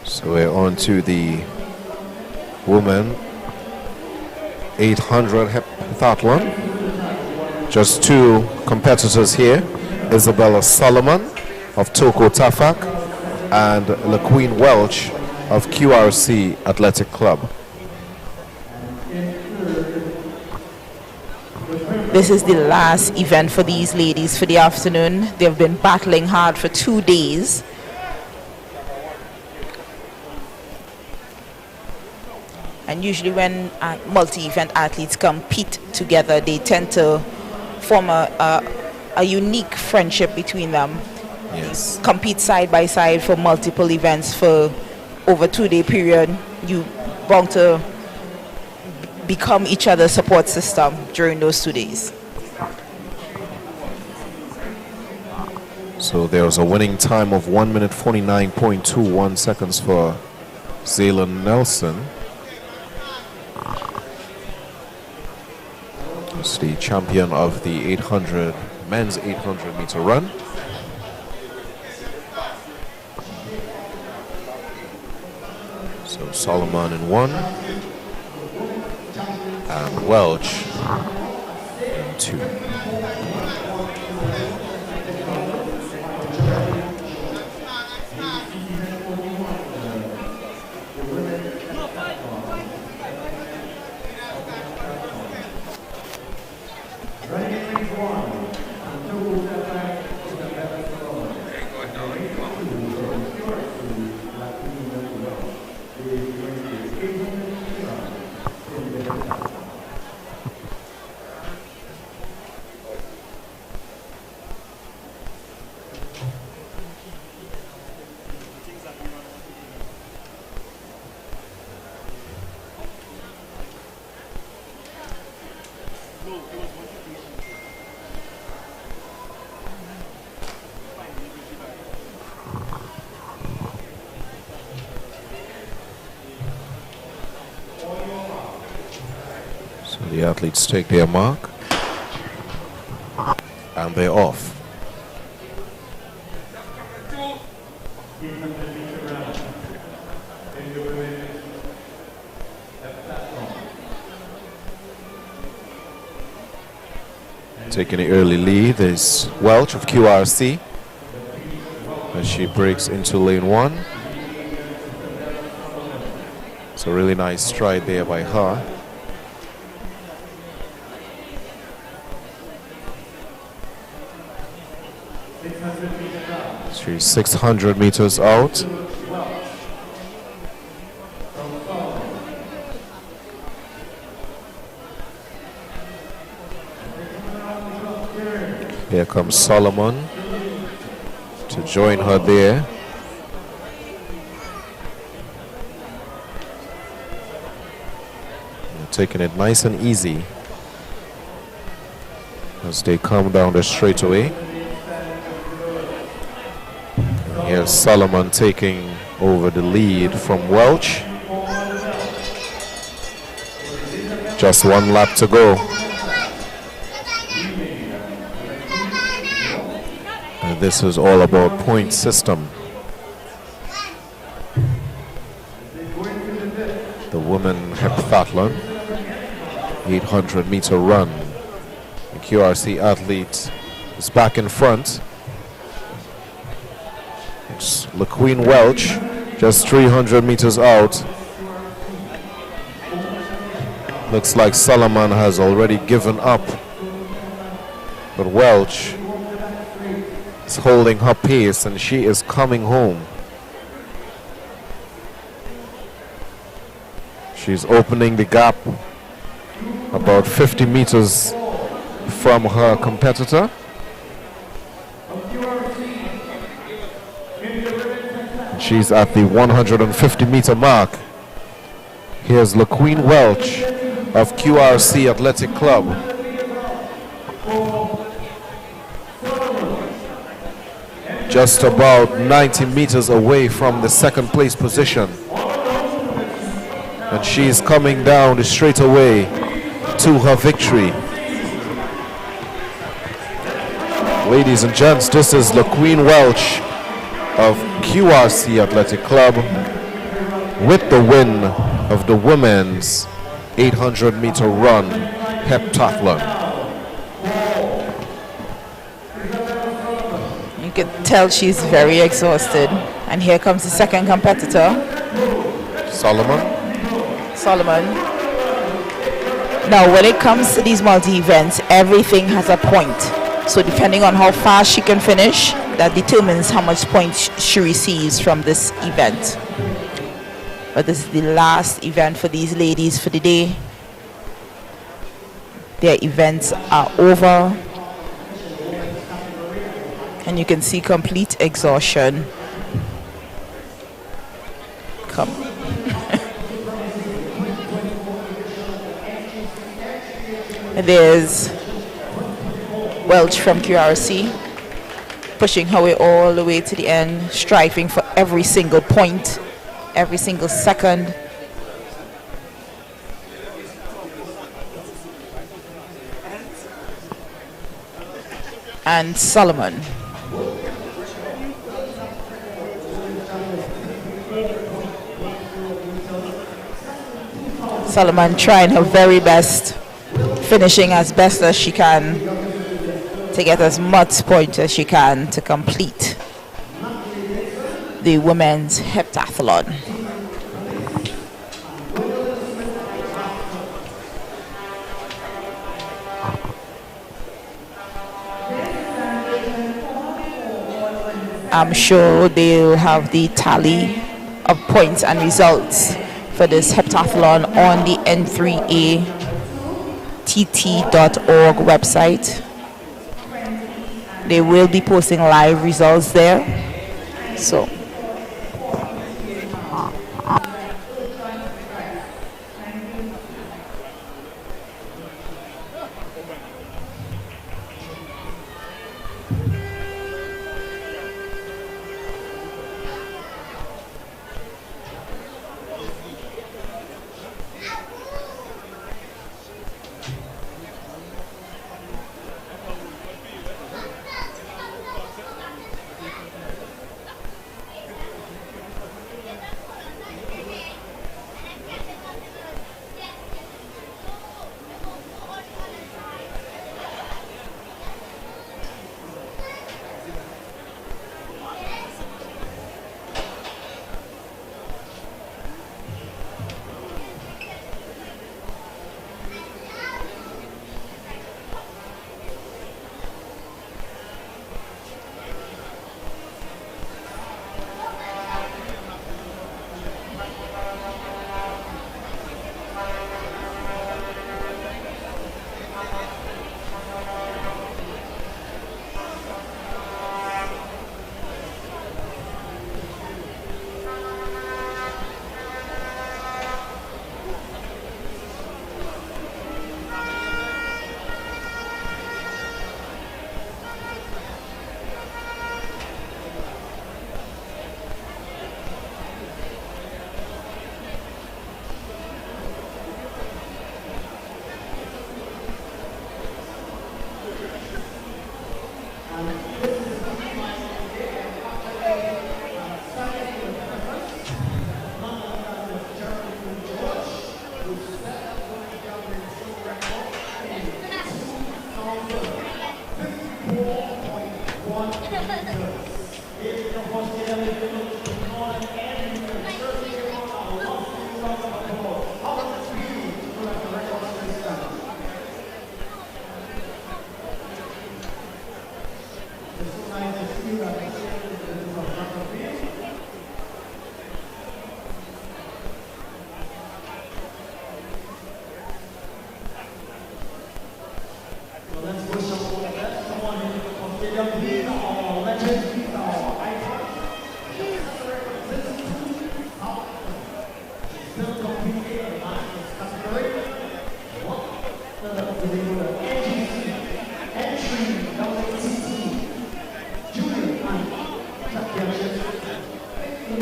So we're on to the women 800 heptathlon. Just two competitors here, Isabella Solomon of Toko Tafak and LaQueen Welch of QRC Athletic Club. This is the last event for these ladies for the afternoon. They've been battling hard for 2 days. And usually when multi-event athletes compete together, they tend to form a unique friendship between them. Yes. Compete side by side for multiple events for over 2-day period. You bound to become each other's support system during those 2 days. So there was a winning time of 1 minute 49.21 seconds for Zaylan Nelson. He's the champion of the 800 men's 800 meter run. So Solomon in 1 and Welch in 2. The athletes take their mark and they're off. Taking the early lead is Welch of QRC as she breaks into lane 1. It's a really nice stride there by her. She's 600 meters out. Here comes Solomon to join her there. They're taking it nice and easy as they come down the straightaway. Here's Solomon taking over the lead from Welch. Just 1 lap to go. And this is all about point system. The women heptathlon, 800 meter run. The QRC athlete is back in front. It's LaQueen Welch, just 300 meters out. Looks like Solomon has already given up, but Welch is holding her pace and she is coming home. She's opening the gap about 50 meters from her competitor. She's at the 150 meter mark. Here's LaQueen Welch of QRC Athletic Club. just about 90 meters away from the second place position. And she's coming down the straightaway to her victory. Ladies and gents, this is LaQueen Welch of QRC Athletic Club with the win of the women's 800-meter run heptathlon. You can tell she's very exhausted. And here comes the second competitor. Solomon. Now, when it comes to these multi-events, everything has a point. So depending on how fast she can finish, that determines how much points she receives from this event. But this is the last event for these ladies for the day. Their events are over. And you can see complete exhaustion. Come. There's Welch from QRC pushing her way all the way to the end, striving for every single point, every single second. And Solomon. Solomon trying her very best, finishing as best as she can to get as much points as she can to complete the women's heptathlon. I'm sure they'll have the tally of points and results for this heptathlon on the N3ATT.org website. They will be posting live results there. So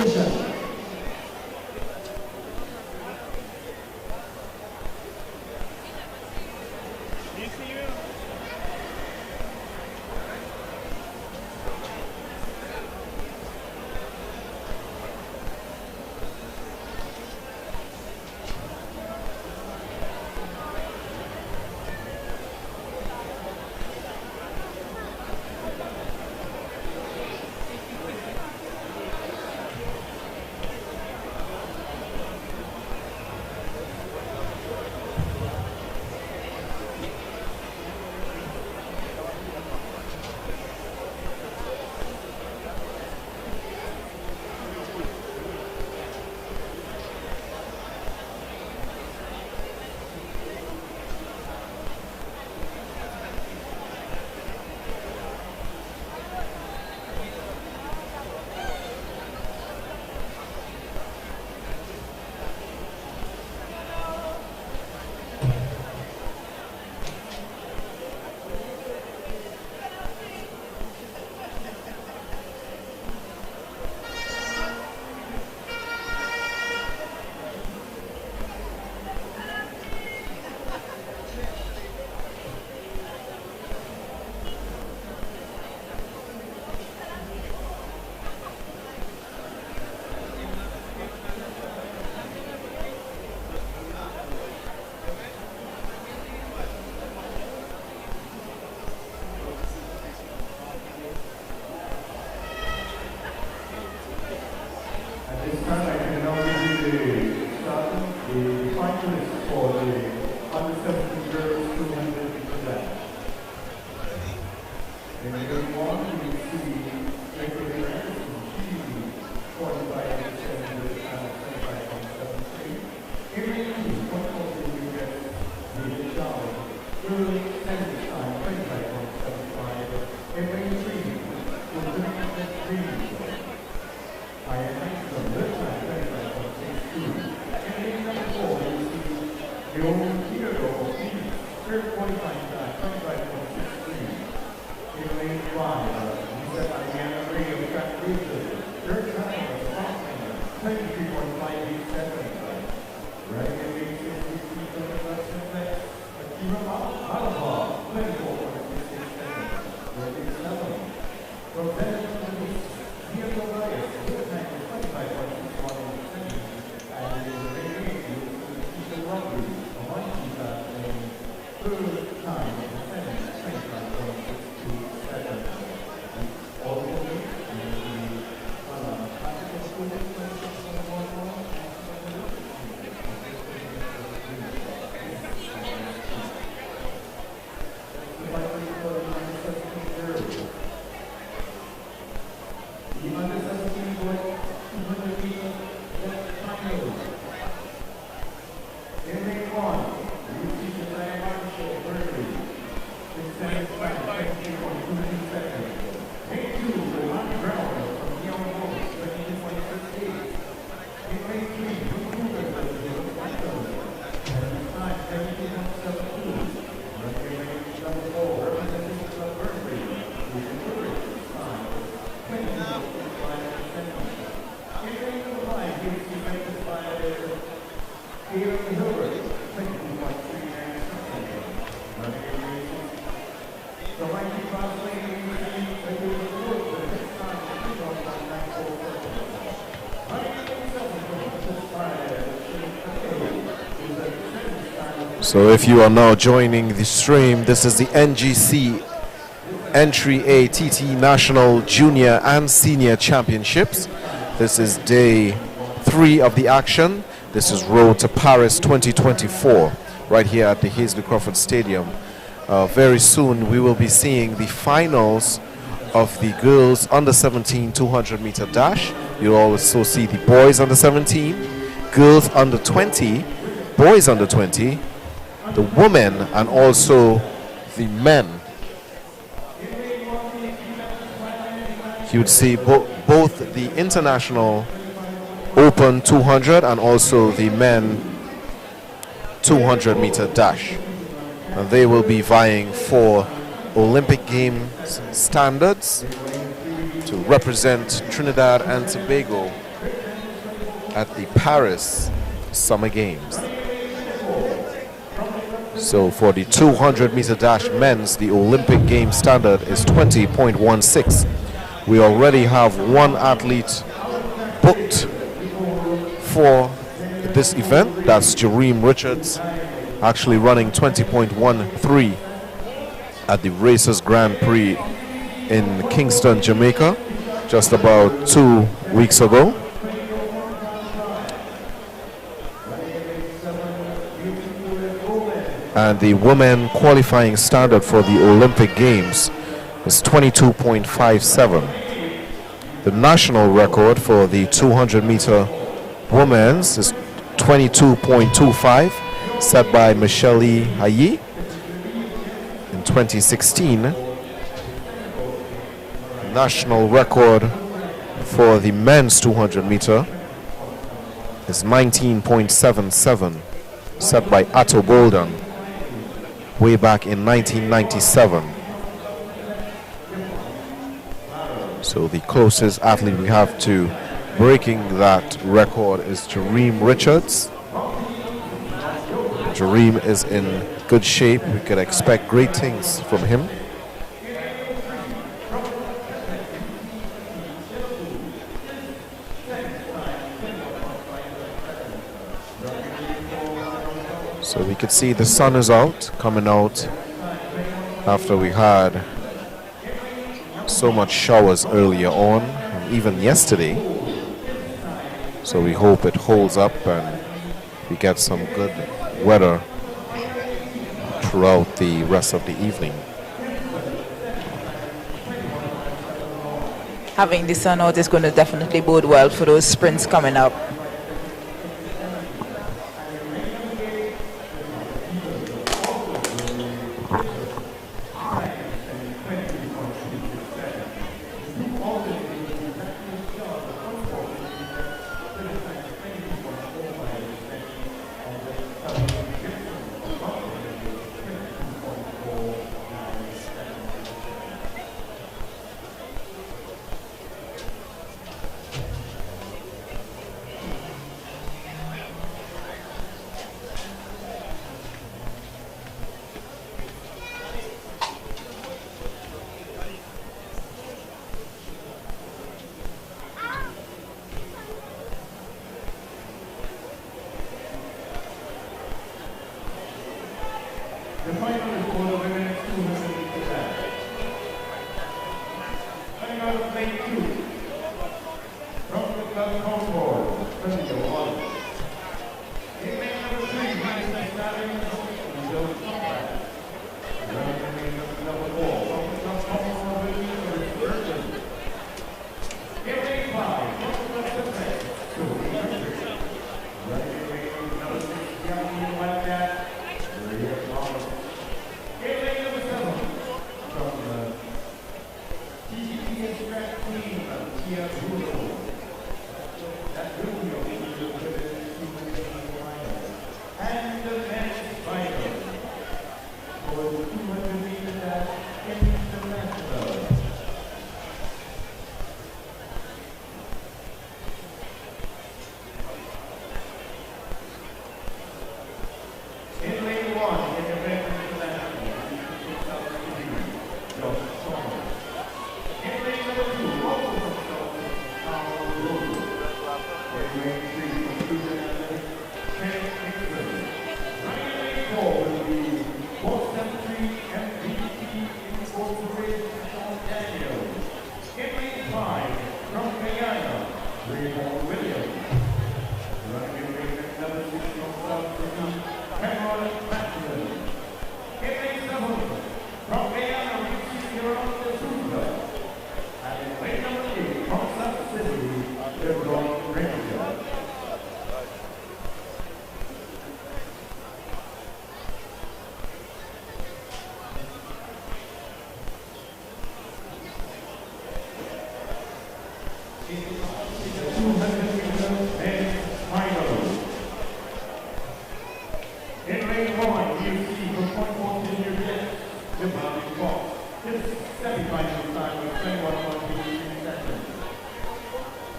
competition. So if you are now joining the stream, this is the NGC Entry A TT National Junior and Senior Championships. This is day 3 of the action. This is Road to Paris 2024, right here at the Hazley Crawford Stadium. Very soon we will be seeing the finals of the girls under 17 200 meter dash. You'll also see the boys under 17, girls under 20, boys under 20, the women, and also the men. You would see both the international open 200 and also the men 200 meter dash. And they will be vying for Olympic Games standards to represent Trinidad and Tobago at the Paris Summer Games. So for the 200-meter dash men's, the Olympic game standard is 20.16. We already have one athlete booked for this event. That's Jareem Richards, actually running 20.13 at the Racers Grand Prix in Kingston, Jamaica, just about 2 weeks ago. And the women qualifying standard for the Olympic Games is 22.57. The national record for the 200-meter women's is 22.25, set by Michelle Hayi in 2016. National record for the men's 200-meter is 19.77, set by Atto Bolden way back in 1997. So the closest athlete we have to breaking that record is Jareem Richards. Jareem is in good shape. We could expect great things from him. So we could see the sun is out, coming out after we had so much showers earlier on, and even yesterday. So we hope it holds up and we get some good weather throughout the rest of the evening. Having the sun out is going to definitely bode well for those sprints coming up.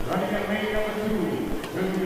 Running in lane number 2, will be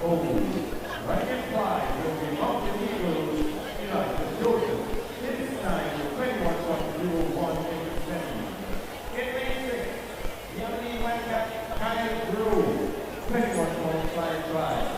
Right in five will be Mountain Eagles, Elijah Joseph. His time is 21.01 in the semi. In lane six, Yamini Wanka Kyle Drew, 21.55.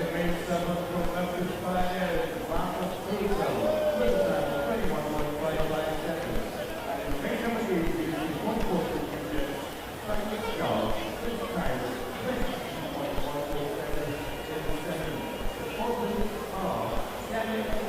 In lane seven, from Memphis Pioneers, Marcus Tuzel, his time is 21.55 seconds. And in lane number eight, we see one person who gets Francis Shaw, his time is 20.14 seconds in the semi. The opponents are Gavin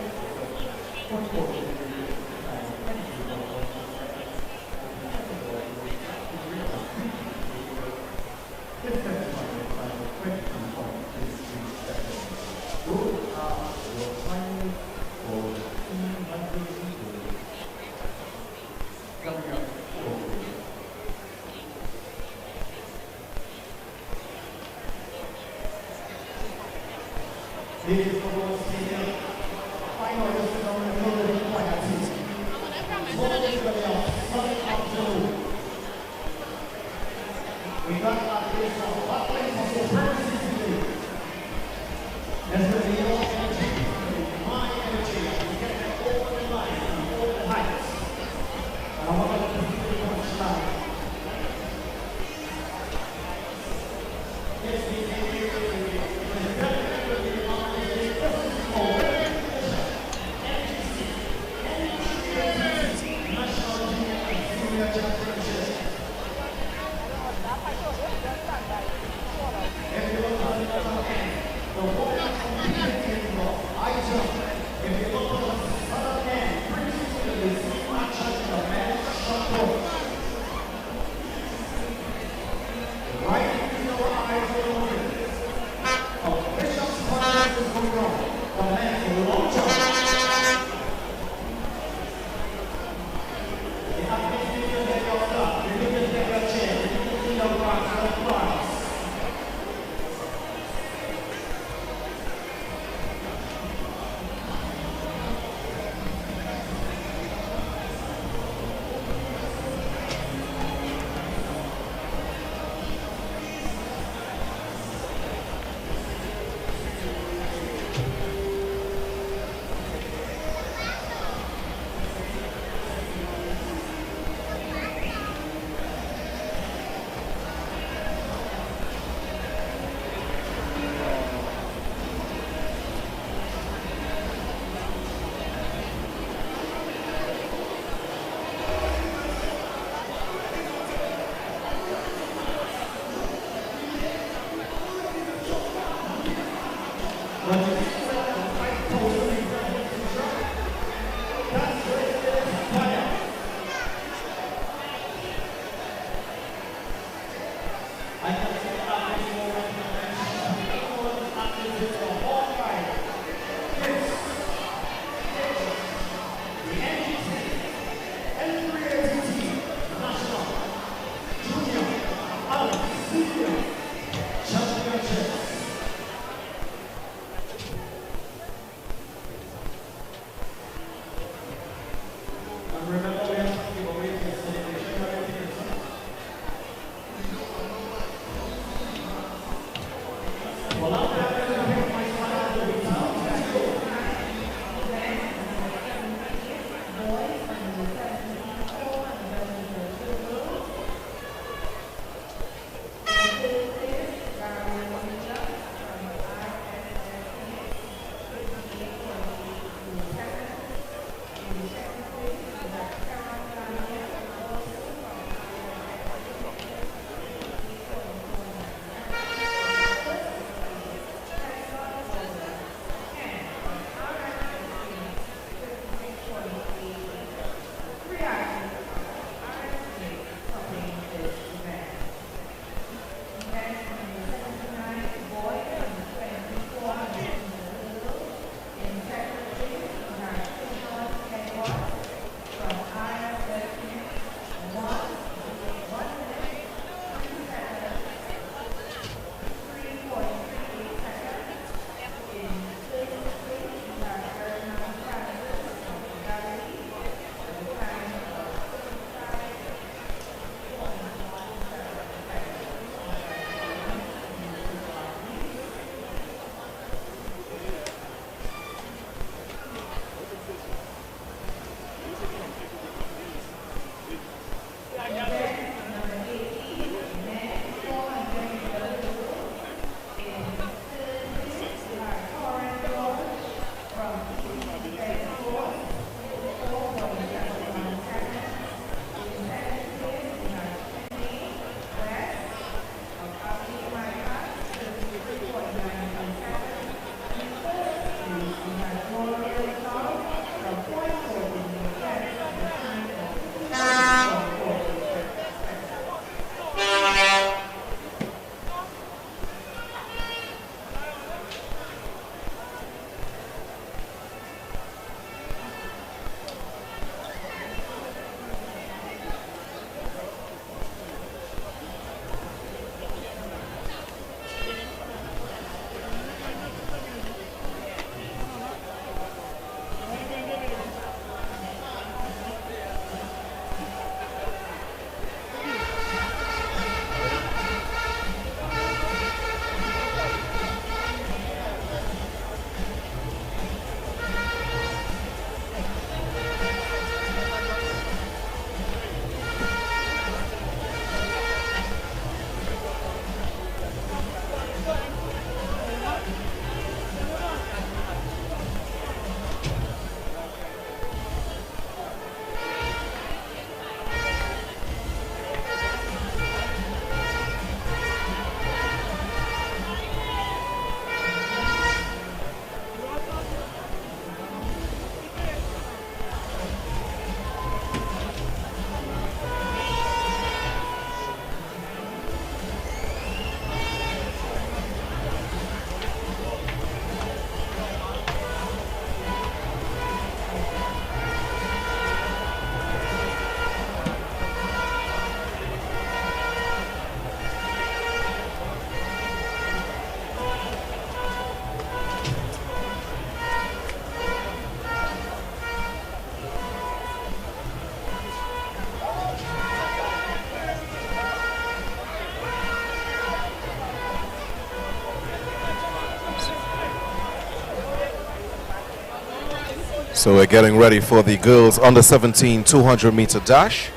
So we're getting ready for the girls under 17 200 meter dash.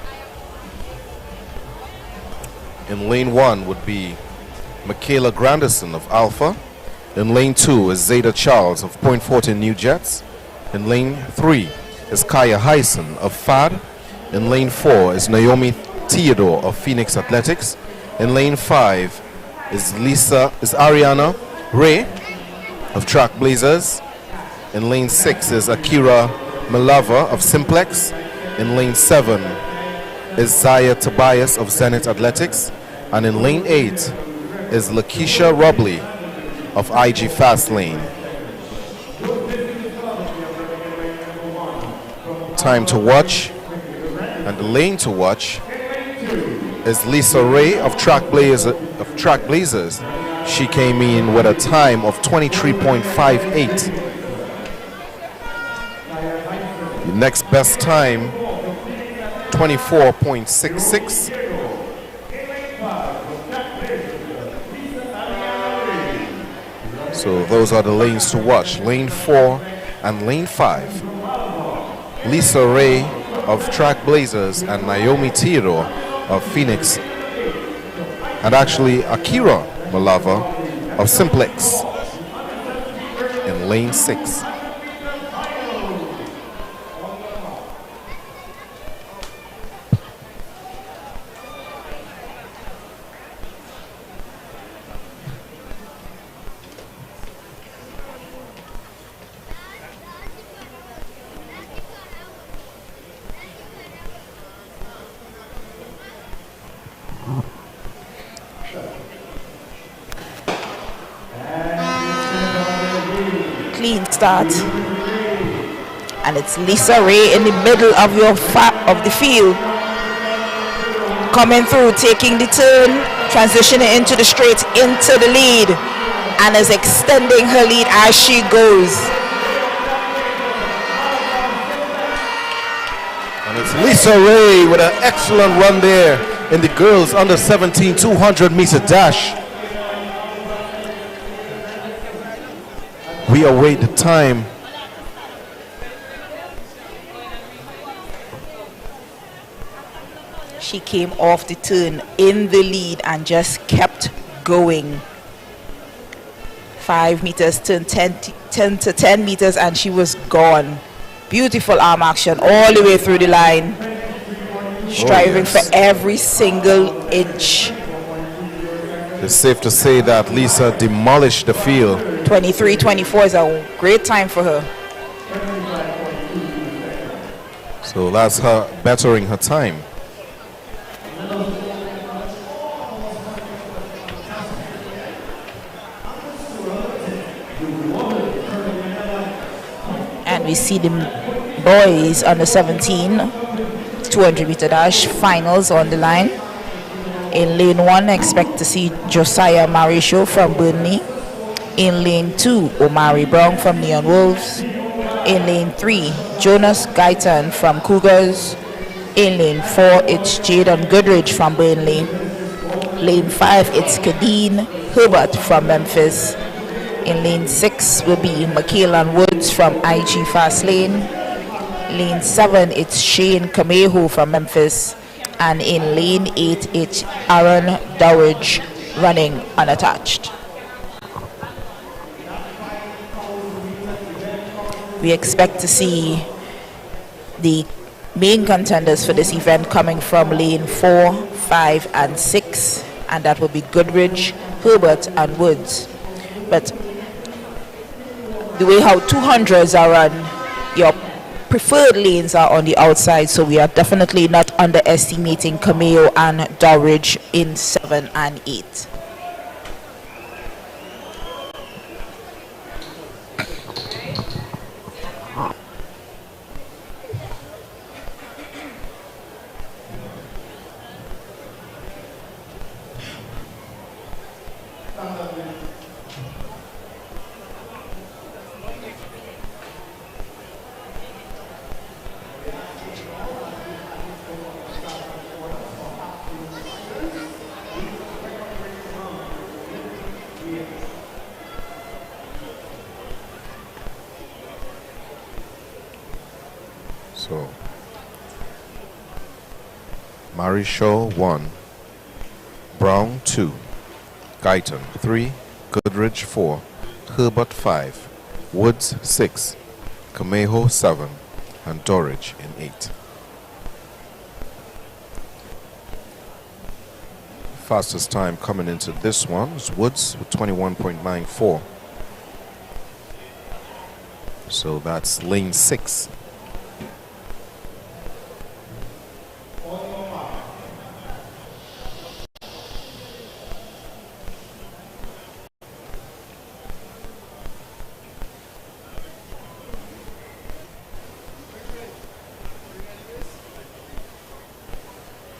In lane 1 would be Michaela Grandison of Alpha. In lane 2 is Zeta Charles of Point Fortin New Jets. In lane 3 is Kaya Hyson of FAD. In lane 4 is Naomi Theodore of Phoenix Athletics. In lane 5 is Ariana Ray of Track Blazers. In lane 6 is Akira Malava of Simplex. In lane 7 is Zaya Tobias of Zenith Athletics. And in lane 8 is Lakeisha Robley of IG Fast Lane. Time to watch, and the lane to watch is Lisa Ray of Track Blazers. She came in with a time of 23.58. The next best time, 24.66. So those are the lanes to watch, lane 4 and lane 5. Lisa Ray of Track Blazers and Naomi Theodore of Phoenix, and actually Akira Malava of Simplex in lane 6. Clean start, and it's Lisa Ray in the middle of the field, coming through, taking the turn, transitioning into the straight, into the lead, and is extending her lead as she goes. And it's Lisa Ray with an excellent run there in the girls under 17 200 meter dash. We await the time. She came off the turn in the lead and just kept going. 5 meters, turn 10 to 10 meters, and she was gone. Beautiful arm action all the way through the line. Striving for every single inch. It's safe to say that Lisa demolished the field. 23-24 is a great time for her. So that's her bettering her time. And we see the boys under 17 200 meter dash finals on the line. In lane 1, expect to see Josiah Marisho from Burnley. In lane 2, Omari Brown from Neon Wolves. In lane 3, Jonas Guyton from Cougars. In lane 4, it's Jaden Goodrich from Burnley. Lane 5, it's Kadeen Herbert from Memphis. In lane 6 will be Michaela Woods from IG Fast Lane. Lane 7, it's Shane Camejo from Memphis. And in lane 8, it's Aaron Dowridge running unattached. We expect to see the main contenders for this event coming from lane 4, 5, and 6, and that will be Goodrich, Herbert, and Woods. But the way how 200s are run, your preferred lanes are on the outside, so we are definitely not underestimating Cameo and Dowridge in 7 and 8. So, Marishaw 1, Brown 2, Guyton 3, Goodrich 4, Herbert 5, Woods 6, Camejo 7, and Dorridge in 8. Fastest time coming into this one is Woods with 21.94. So that's lane 6.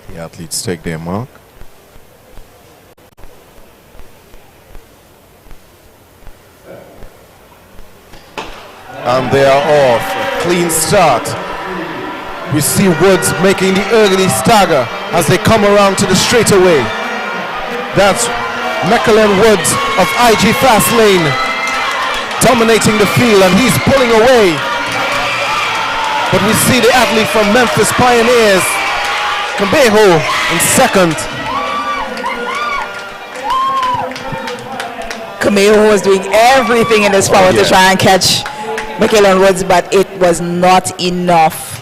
The athletes take their mark. And they are off. Clean start. We see Woods making the early stagger as they come around to the straightaway. That's Mechelen Woods of IG Fast Lane dominating the field, and he's pulling away. But we see the athlete from Memphis Pioneers, Camejo, in second. Camejo was doing everything in his power to try and catch Mechelen Woods, but it was not enough.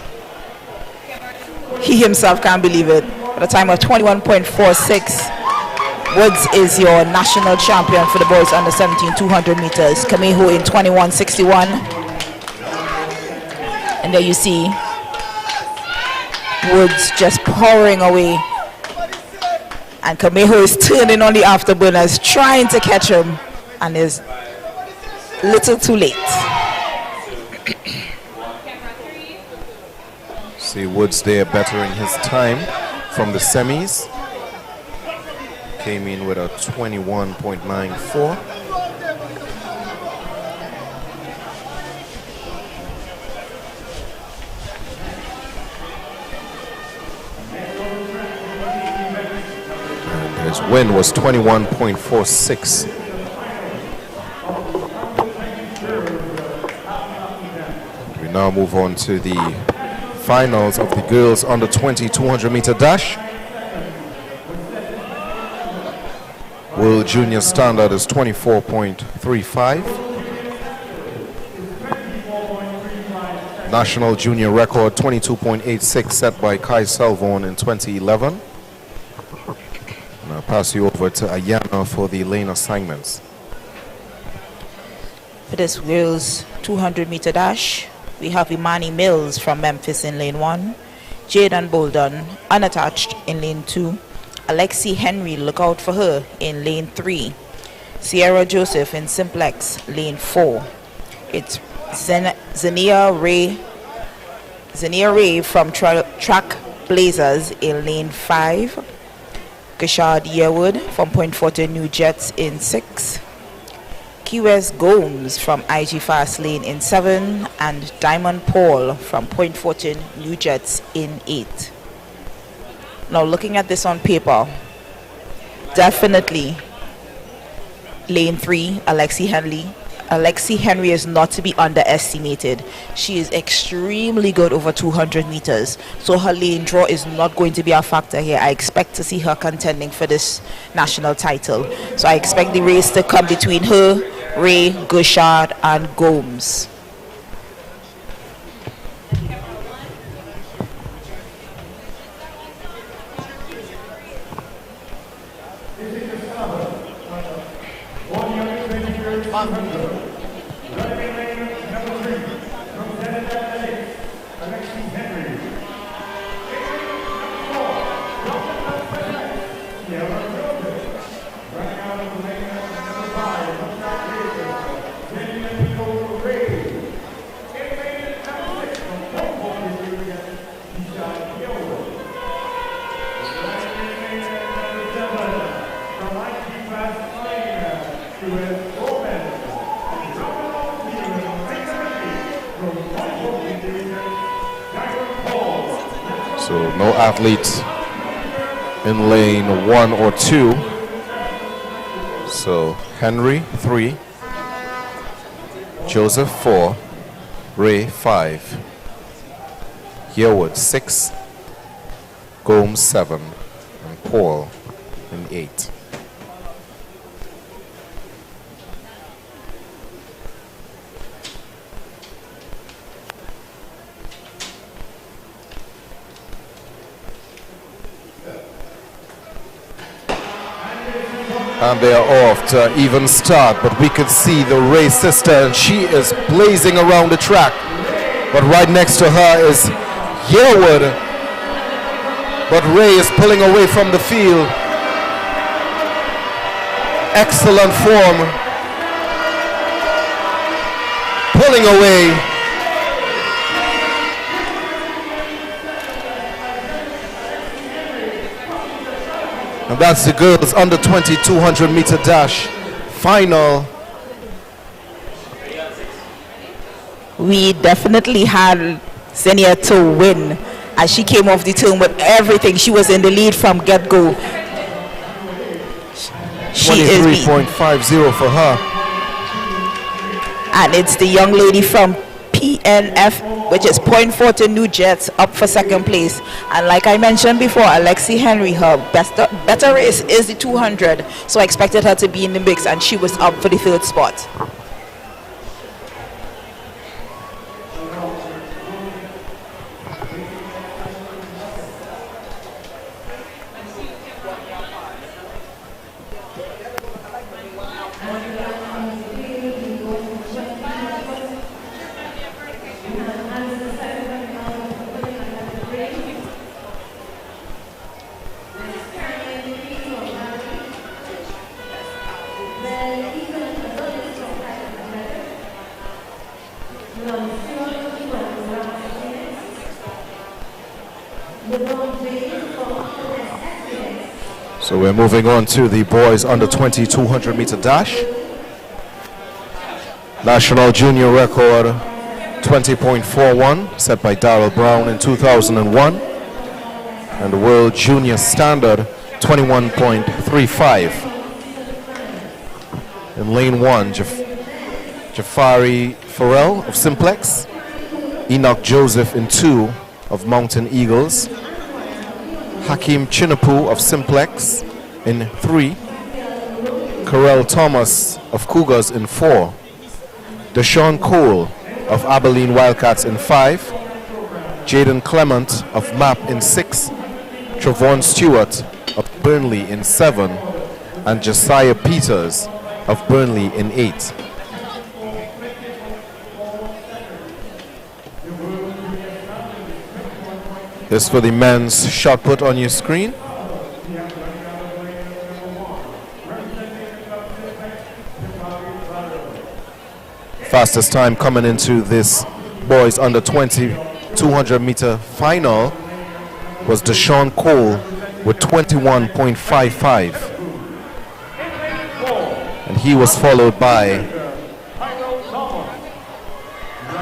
He himself can't believe it. At a time of 21.46, Woods is your national champion for the boys under 17 200 meters. Camejo in 21.61. And there you see Woods just powering away. And Camejo is turning on the afterburners, trying to catch him, and is a little too late. See Woods there bettering his time from the semis. Came in with a 21.94. And his win was 21.46. We now move on to the finals of the girls under 20 200 meter dash. World Junior Standard is 24.35. National Junior record 22.86 set by Kai Selvon in 2011. And I'll pass you over to Ayana for the lane assignments. For this girls 200 meter dash, we have Imani Mills from Memphis in lane 1, Jaden Bolden unattached in lane 2, Alexi Henry, look out for her, in lane 3, Sierra Joseph in Simplex, lane 4. It's Zania Ray from Track Blazers in lane 5, Gashad Yearwood from Point Fortin New Jets in 6, Key West Gomes from IG Fast Lane in 7, and Diamond Paul from Point Fortin New Jets in 8. Now looking at this on paper, definitely lane 3, Alexi Henry is not to be underestimated. She is extremely good over 200 meters, so her lane draw is not going to be a factor here. I expect to see her contending for this national title. So I expect the race to come between her, Ray, Gushard, and Gomes. So no athletes in lane 1 or 2. So Henry 3, Joseph 4, Ray 5, Yearwood 6, Gomes 7, and Paul in 8. And they are off to an even start, but we could see the Ray sister, and she is blazing around the track. But right next to her is Yearwood. But Ray is pulling away from the field. Excellent form. Pulling away. And that's the girls under 20 200-meter dash final. We definitely had Xenia to win as she came off the turn with everything. She was in the lead from get-go. She is 23.50 for her. And it's the young lady from PNF, which is Point Fortin New Jets, up for second place. And like I mentioned before, Alexi Henry, her better race is the 200, so I expected her to be in the mix, and she was up for the third spot. So we're moving on to the boys under 20 200-meter dash. National junior record 20.41 set by Darrell Brown in 2001, and the world junior standard 21.35. In lane 1, Jafari Farrell of Simplex, Enoch Joseph in 2 of Mountain Eagles, Hakeem Chinapu of Simplex in 3, Carell Thomas of Cougars in 4, Deshaun Cole of Abilene Wildcats in 5, Jaden Clement of MAP in 6, Travon Stewart of Burnley in 7, and Josiah Peters of Burnley in 8. This for the men's shot put on your screen. Fastest time coming into this boys under 20 200-meter final was Deshaun Cole with 21.55. And he was followed by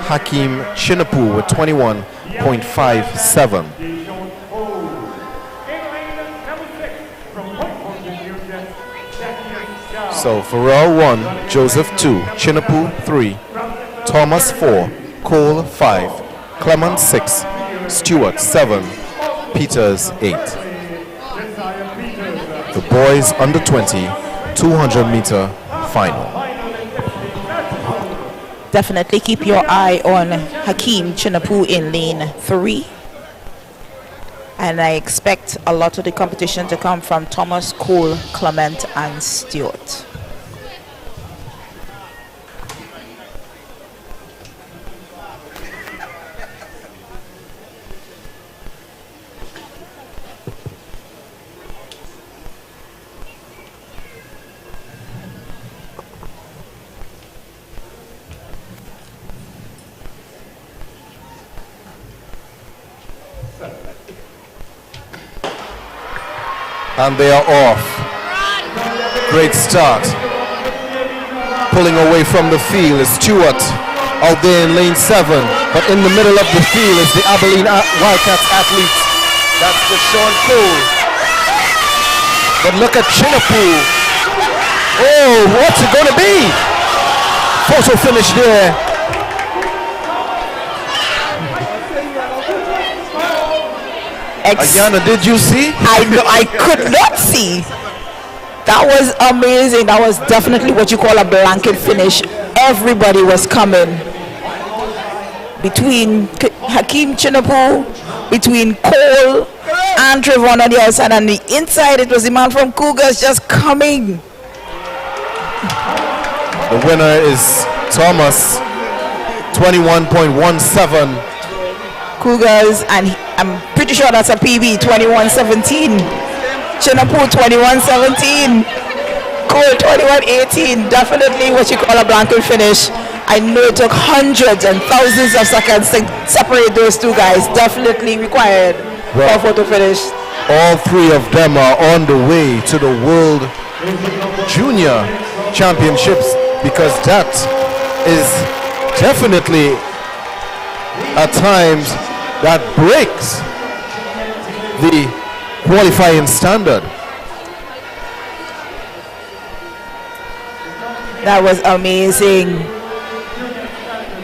Hakeem Chinapu with 21.57. So Farrell 1, Joseph 2, Chinapu 3, Thomas 4, Cole 5, Clement 6, Stewart 7, Peters 8. The boys under 20 200-meter final. Definitely keep your eye on Hakeem Chinapu in lane 3. And I expect a lot of the competition to come from Thomas, Cole, Clement, and Stewart. And they are off. Great start. Pulling away from the field is Stewart out there in lane 7. But in the middle of the field is the Abilene Wildcats athlete. That's Deshaun Cole. But look at Chinapu. Oh, what's it going to be? Photo finish there. Ayana, did you see? I could not see. That was amazing. That was definitely what you call a blanket finish. Everybody was coming. Between Hakeem Chinapu, between Cole and Trevon on the outside, and the inside, it was the man from Cougars just coming. The winner is Thomas, 21.17. Cougars, and I'm pretty sure that's a PB, 21.17. Chinapu, 21.17. Cole, 21.18. Definitely what you call a blanket finish. I know it took hundreds and thousands of seconds to separate those two guys. Definitely required for a photo finish. All three of them are on the way to the World Junior Championships, because that is definitely at times that breaks the qualifying standard. That was amazing.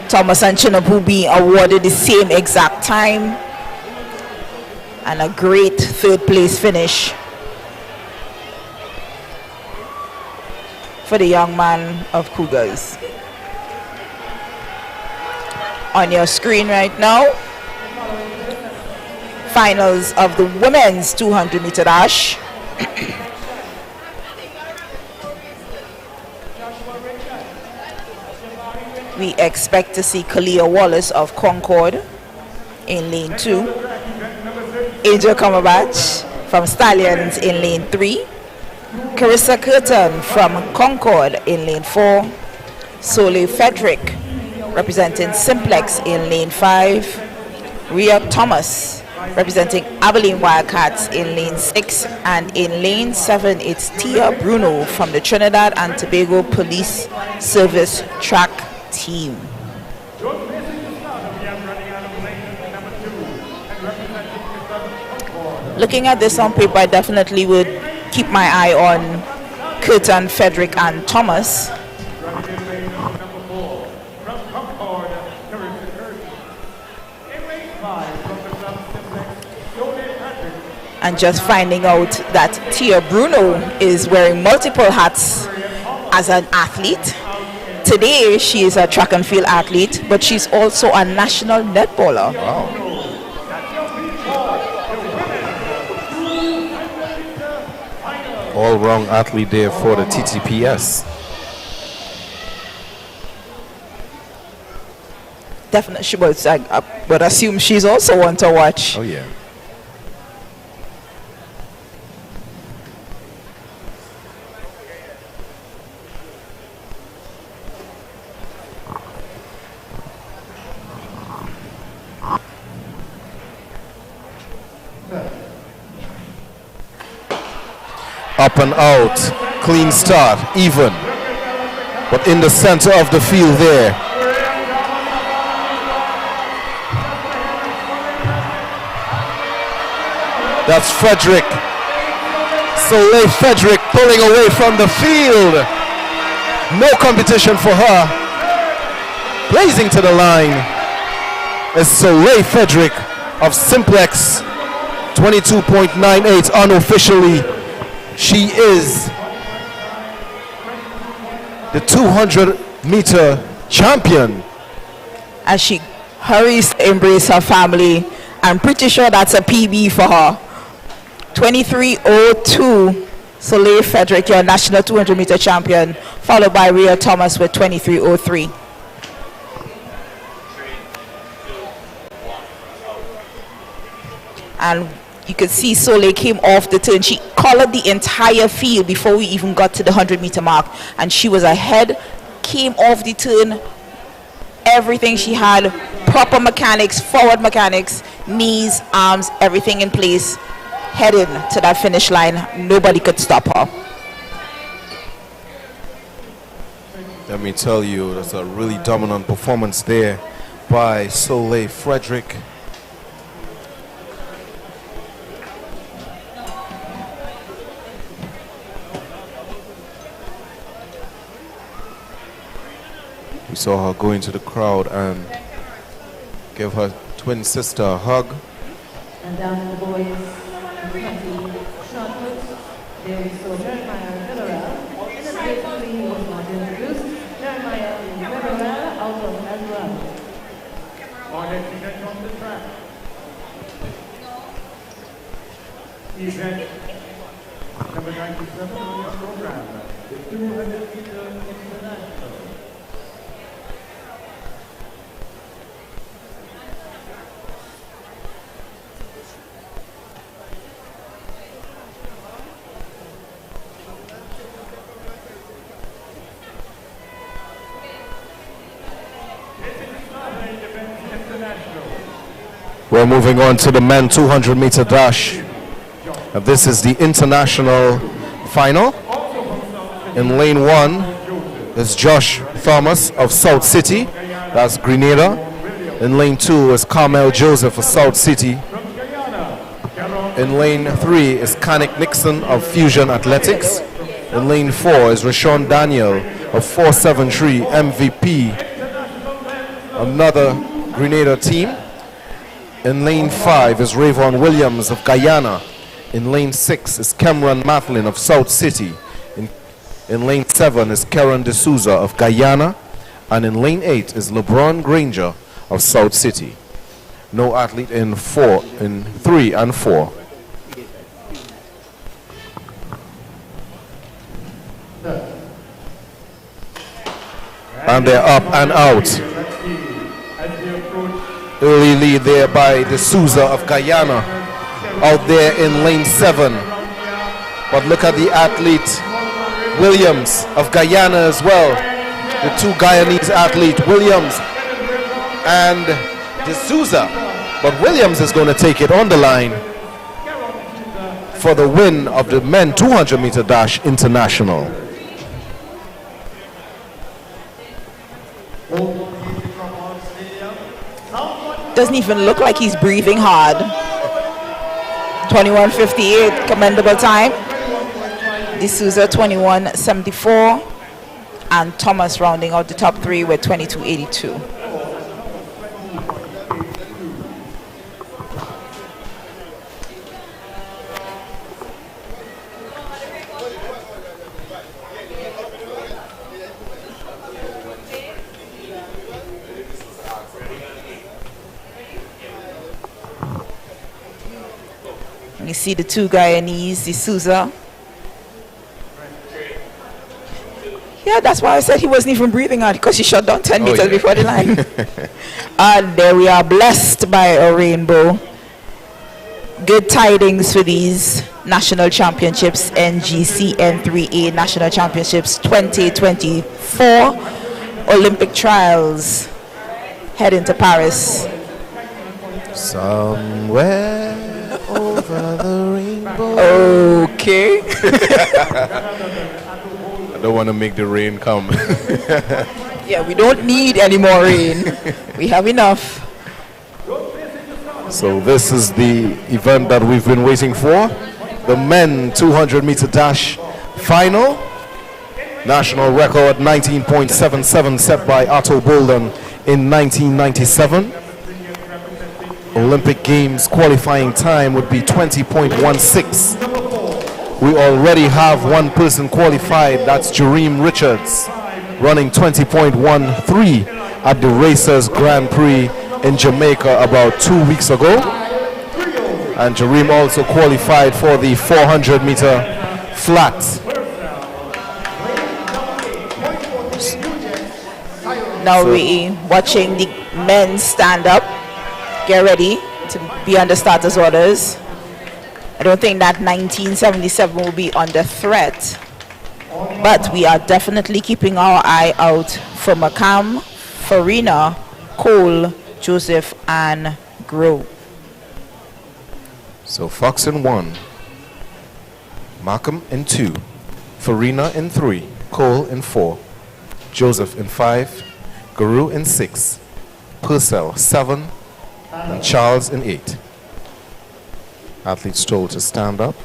Thomas and Chinapu being awarded the same exact time, and a great third place finish for the young man of Cougars. On your screen right now, finals of the women's 200 meter dash. We expect to see Kalia Wallace of Concord in lane 2, Angel Cumberbatch from Stallions in lane 3, Carissa Curtin from Concord in lane 4, Soleil Frederick representing Simplex in lane 5, Rhea Thomas representing Abilene Wildcats in lane 6, and in lane 7 it's Tia Bruno from the Trinidad and Tobago Police Service track team. Looking at this on paper, I definitely would keep my eye on Curtin, Frederick and Thomas. And just finding out that Tia Bruno is wearing multiple hats as an athlete. Today she is a track and field athlete, but she's also a national netballer. Wow. All-round athlete there for the TTPS. Definitely, she was. I would assume she's also one to watch. Oh yeah. Up and out, clean start, even, but in the center of the field there. That's Frederick. Soleil Frederick pulling away from the field. No competition for her. Blazing to the line is Soleil Frederick of Simplex, 22.98 unofficially. She is the 200-meter champion. As she hurries to embrace her family, I'm pretty sure that's a PB for her. 23:02, Soleil Frederick, your national 200-meter champion, followed by Rhea Thomas with 23:03. And you could see Soleil came off the turn. She collared the entire field before we even got to the 100-meter mark, and she was ahead, came off the turn, everything she had, proper mechanics, forward mechanics, knees, arms, everything in place, heading to that finish line. Nobody could stop her. Let me tell you, that's a really dominant performance there by Soleil Frederick. We saw her go into the crowd and give her twin sister a hug. And down in the boys 20 shot put, there we saw Jeremiah Villarreal. In the grade 3 was not introduced. Jeremiah Villarreal out of as well. Our next event on the track. Event number 97 on your program. The 200-meter international. We're moving on to the men 200-meter dash. This is the international final. In lane 1 is Josh Thomas of South City, that's Grenada. In lane 2 is Carmel Joseph of South City. In lane 3 is Kanik Nixon of Fusion Athletics. In lane 4 is Rashawn Daniel of 473 MVP, another Grenada team. In lane 5 is Rayvon Williams of Guyana. In lane 6 is Cameron Matlin of South City. In lane 7 is Karen D'Souza of Guyana. And in lane 8 is LeBron Granger of South City. No athlete in 3 and 4. And they're up and out. Early lead there by D'Souza of Guyana, out there in lane 7. But look at the athlete Williams of Guyana as well. The two Guyanese athletes, Williams and D'Souza. But Williams is going to take it on the line for the win of the men 200-meter dash international. Doesn't even look like he's breathing hard. 21:58, commendable time. D'Souza 21:74, and Thomas rounding out the top 3 with 22:82. You see the two Guyanese, D'Souza. Yeah, that's why I said he wasn't even breathing out, because he shot down 10 meters before the line. And there we are, blessed by a rainbow. Good tidings for these national championships, NGC N3A National Championships 2024 Olympic trials heading to Paris. Somewhere over the rainbow. Okay. I don't want to make the rain come. Yeah, we don't need any more rain. We have enough. So this is the event that we've been waiting for. The men 200-meter dash final. National record 19.77 set by Otto Bolden in 1997. Olympic Games qualifying time would be 20.16. We already have one person qualified, that's Jareem Richards, running 20.13 at the Racers Grand Prix in Jamaica about 2 weeks ago. And Jareem also qualified for the 400-meter flat. Now we watching the men stand up, get ready to be under starters orders. I don't think that 1977 will be under threat, but we are definitely keeping our eye out for Macam, Farina, Cole, Joseph, and Grow. So Fox in 1, Markham in 2, Farina in 3, Cole in 4, Joseph in 5, Guru in 6, Purcell 7, and Charles in 8. Athletes told to stand up.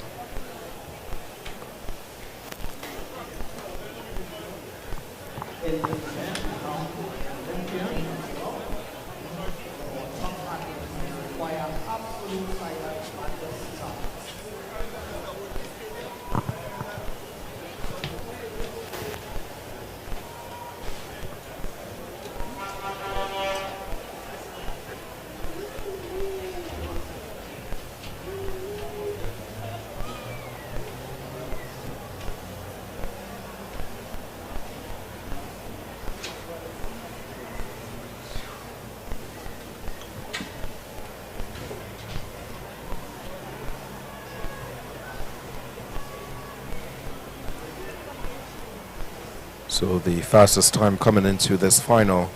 So the fastest time coming into this final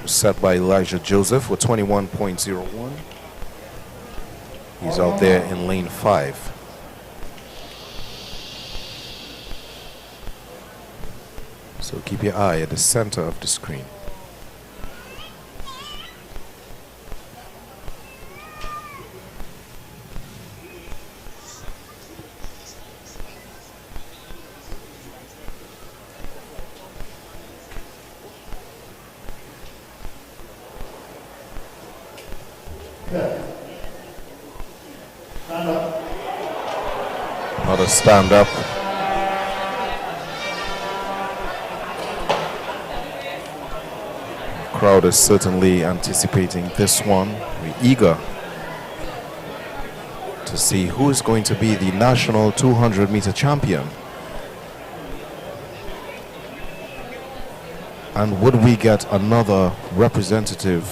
was set by Elijah Joseph with 21.01. He's out there in lane 5. So keep your eye at the center of the screen. Another stand up. Crowd is certainly anticipating this one. We're eager to see who is going to be the national 200-meter champion. And would we get another representative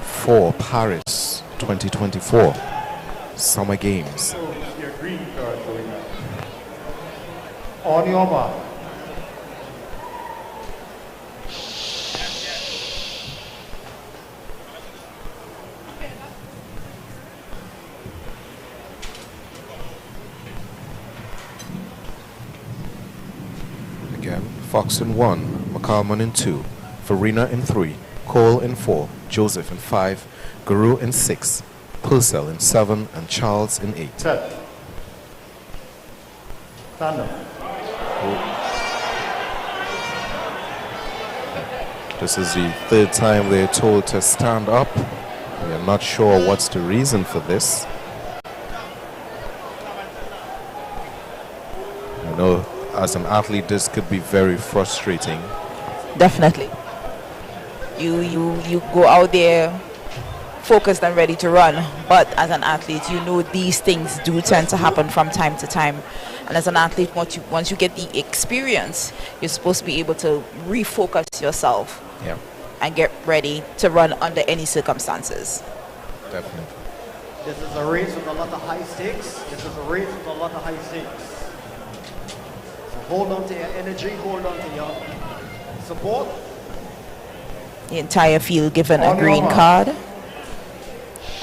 for Paris 2024 Summer Games? Your green card going up. On your mark. Again, Fox in 1, McCalman in 2, Farina in 3, Cole in 4, Joseph in 5, Guru in 6, Purcell in 7, and Charles in 8. Set. Stand up. This is the third time they're told to stand up. We are not sure what's the reason for this. I know as an athlete this could be very frustrating. Definitely. You go out there focused and ready to run, but as an athlete you know these things do tend to happen from time to time, and as an athlete once you get the experience, you're supposed to be able to refocus yourself and get ready to run under any circumstances. Definitely. This is a race with a lot of high stakes. So hold on to your energy, hold on to your support. The entire field given a green card,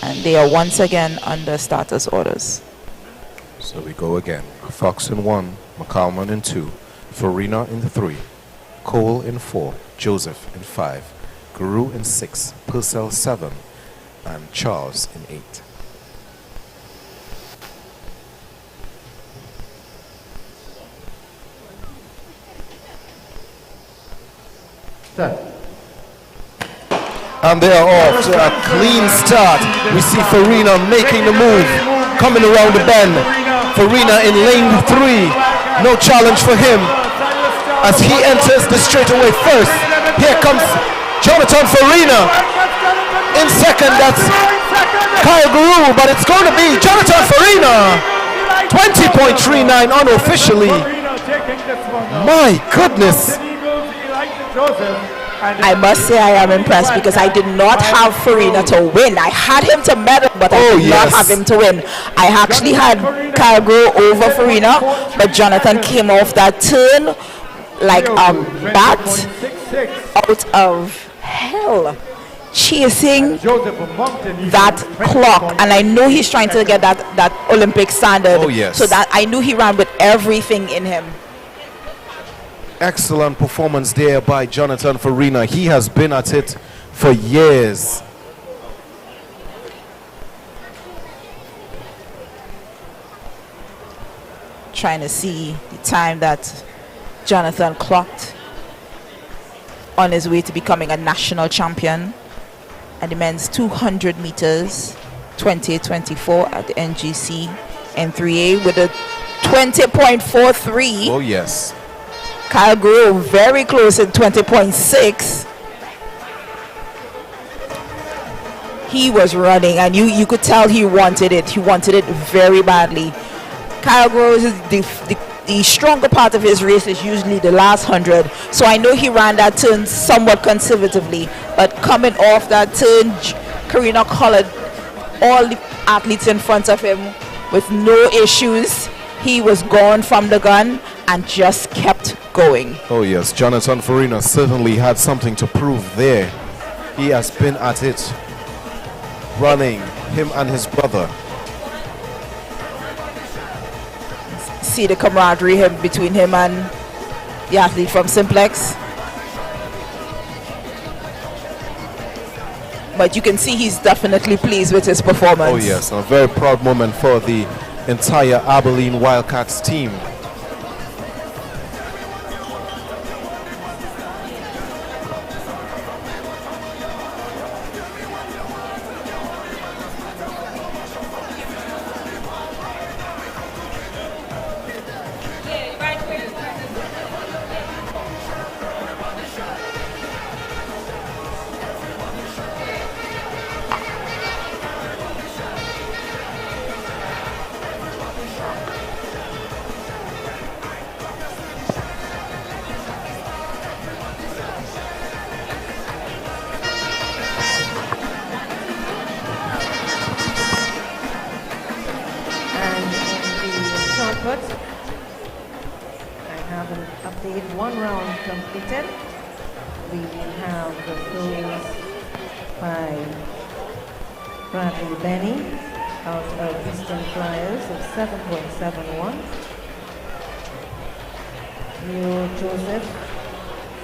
and they are once again under starters orders. So we go again. Fox in 1, McCalman in 2, Farina in 3, Cole in 4, Joseph in 5, Guru in 6, Purcell 7, and Charles in 8. And they are off to a clean start. We see Farina making the move, coming around the bend. Farina in lane 3. No challenge for him as he enters the straightaway first. Here comes Jonathan Farina. In second, that's Kyle Guru, but it's going to be Jonathan Farina. 20.39 unofficially. My goodness. I must say I am impressed because I did not have Farina to win. I had him to medal, but I did not have him to win. I actually had Kyle Guru over Farina, but Jonathan came off that turn like a bat out of hell, chasing that clock. And I know he's trying to get that Olympic standard. So that I knew he ran with everything in him. Excellent performance there by Jonathan Farina. He has been at it for years. Trying to see the time that Jonathan clocked on his way to becoming a national champion at the men's 200 meters 2024 at the NGC N3A with a 20.43. Oh yes. Kyle Guru very close at 20.6. He was running and you could tell he wanted it. He wanted it very badly. Kyle Guru is the stronger part of his race is usually the last 100. So I know he ran that turn somewhat conservatively, but coming off that turn, Karina collared all the athletes in front of him with no issues. He was gone from the gun and just kept going. going. Oh yes, Jonathan Farina certainly had something to prove there. He has been at it, running, him and his brother. See the camaraderie between him and the athlete from Simplex. But you can see he's definitely pleased with his performance. Oh yes, a very proud moment for the entire Abilene Wildcats team.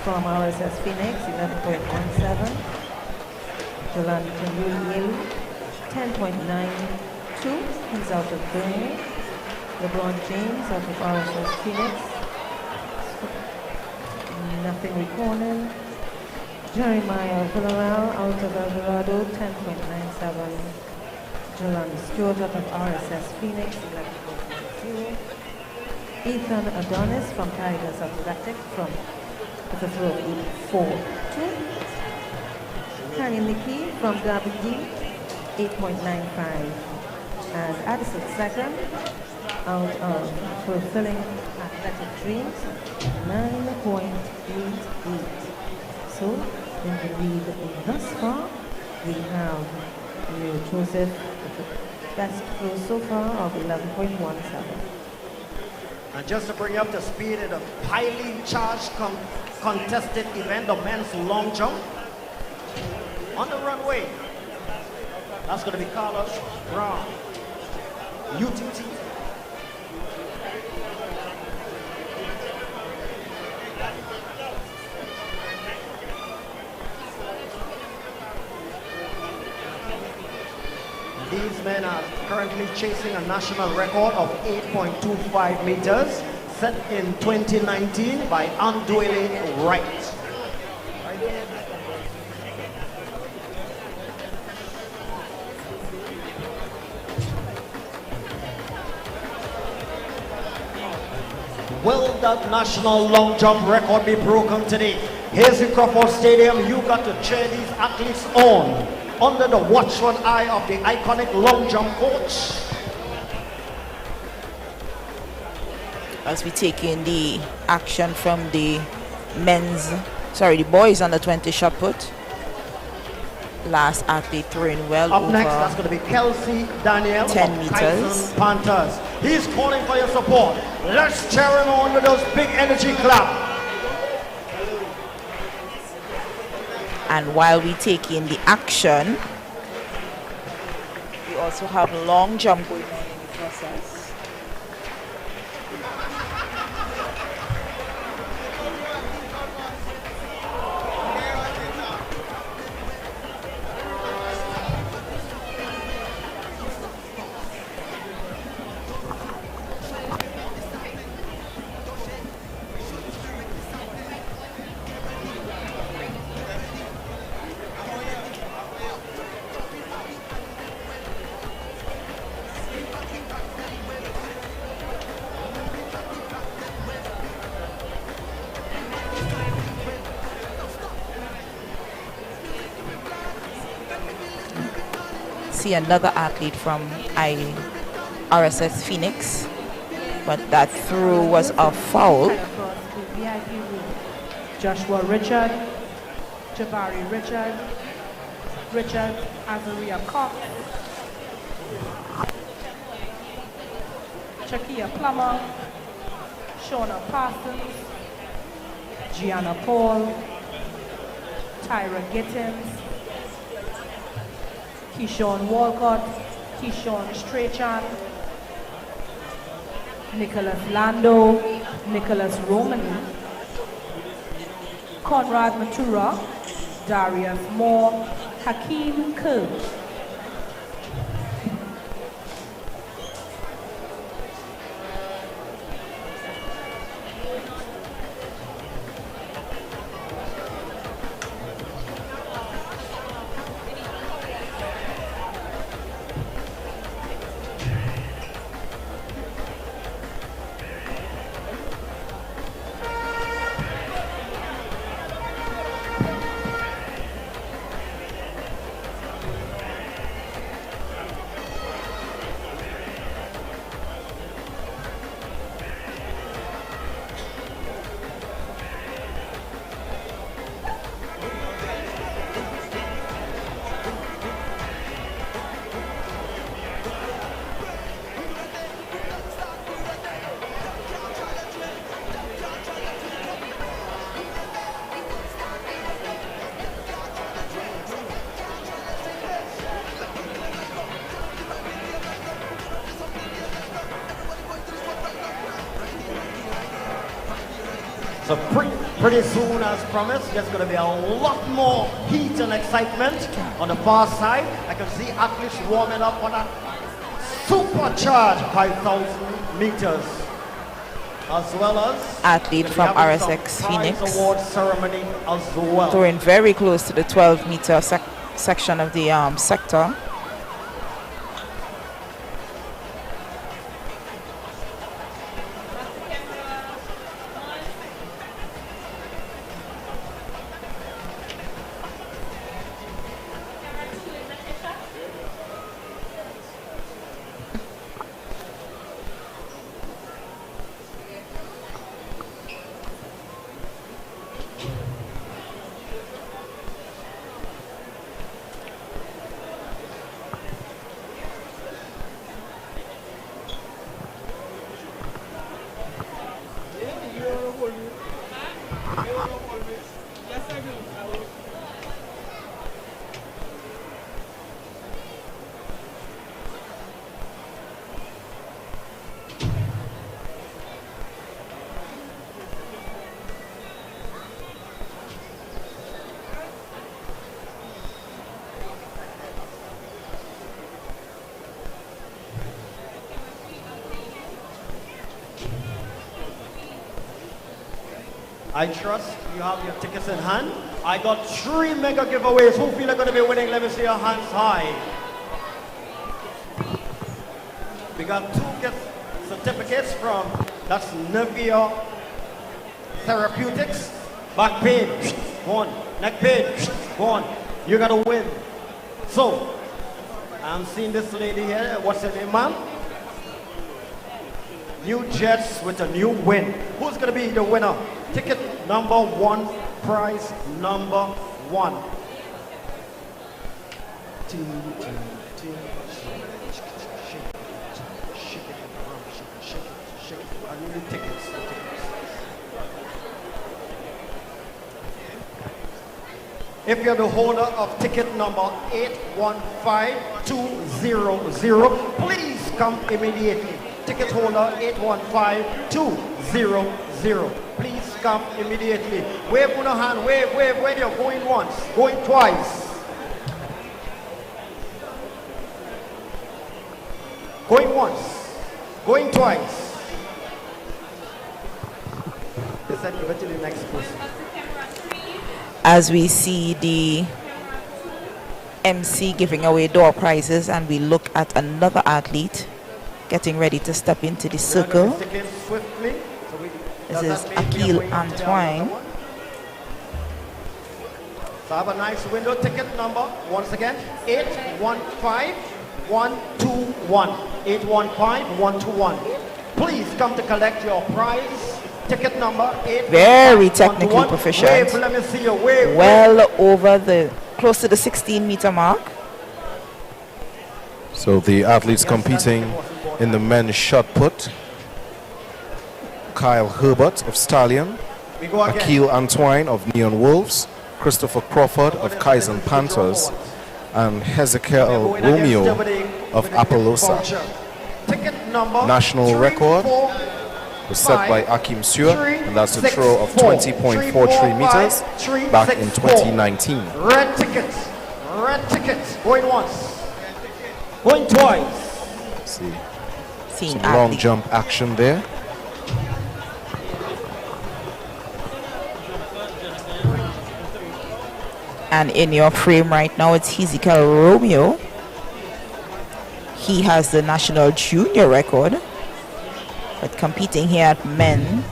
From RSS Phoenix, 11.17. Jolani Kanyuli, 10.92. He's out of Burnley. LeBron James out of RSS Phoenix. Nothing recorded. Jeremiah Villarreal out of El Dorado, 10.97. Jolani Stewart out of RSS Phoenix, 11.10. Ethan Adonis from Tigers Athletic with a throw of 8.42. Kanye Nikki from Derby D, 8.95. And Addison second out of Fulfilling Athletic Dreams, 9.88. So in the lead thus far, we have Leo Joseph with the best throw so far of 11.17. And just to bring you up to speed, in a highly charged contested event, the men's long jump, on the runway, that's going to be Carlos Brown, UTT. These men are currently chasing a national record of 8.25 meters, set in 2019 by Andwele Wright. Will that national long jump record be broken today? Here's in Crawford Stadium. You got to cheer these athletes on under the watchful eye of the iconic long jump coach. As we take in the action from the boys under 20 shot put. Last athlete throwing well. Up next, that's going to be Kelsey Daniel 10 meters. Tyson Panthers. He's calling for your support. Let's cheer him on with those big energy clap. And while we take in the action, we also have long jump going on in the process. Another athlete from RSS Phoenix, but that throw was a foul. Joshua Richard, Jabari Richard, Azaria Cox, Chakia Plummer, Shauna Parsons, Gianna Paul, Tyra Gittins, Keyshawn Walcott, Keyshawn Strachan, Nicholas Lando, Nicholas Romani, Conrad Matura, Darius Moore, Hakeem Kerr. So pretty soon, as promised, there's going to be a lot more heat and excitement on the far side. I can see athletes warming up on a supercharged 5,000 meters, as well as athlete from RSX Phoenix, award ceremony as well. throwing very close to the 12-meter section of the sector. I trust you have your tickets in hand. I got 3 mega giveaways. Who feel are going to be winning? Let me see your hands high. We got 2 gift certificates from, that's Nevia Therapeutics. Back pain, go on. Neck pain, go on. You're going to win. So, I'm seeing this lady here. What's her name, ma'am? New Jets with a new win. Who's going to be the winner? Ticket number 1, prize number 1. I need tickets. If you're the holder of ticket number 815200, please come immediately. Ticket holder 815200. Please come immediately. Wave on a hand, wave, wave, you're going once, going twice. Going once, going twice. They said give it to the next person. As we see the MC giving away door prizes, and we look at another athlete getting ready to step into the circle. This is Akil Antoine. So I have a nice window. Ticket number, once again, 815121. 815121. Please come to collect your prize. Ticket number 8. Very technically proficient. Wave, let me see you. Wave, well over the, close to the 16-meter mark. So the athletes competing in the men's shot put. Kyle Herbert of Stallion We go again. Akil Antoine of Neon Wolves, Christopher Crawford of Kaizen Panthers, and Hezekiel Romeo of Appaloosa. National record was set by Akim Stewart, and that's a throw of 20.43 meters back in 2019. Red tickets. Red tickets. Going once. Going twice. See. Seeing Some long jump action there. And in your frame right now, it's Hezekiel Romeo. He has the national junior record, but competing here at men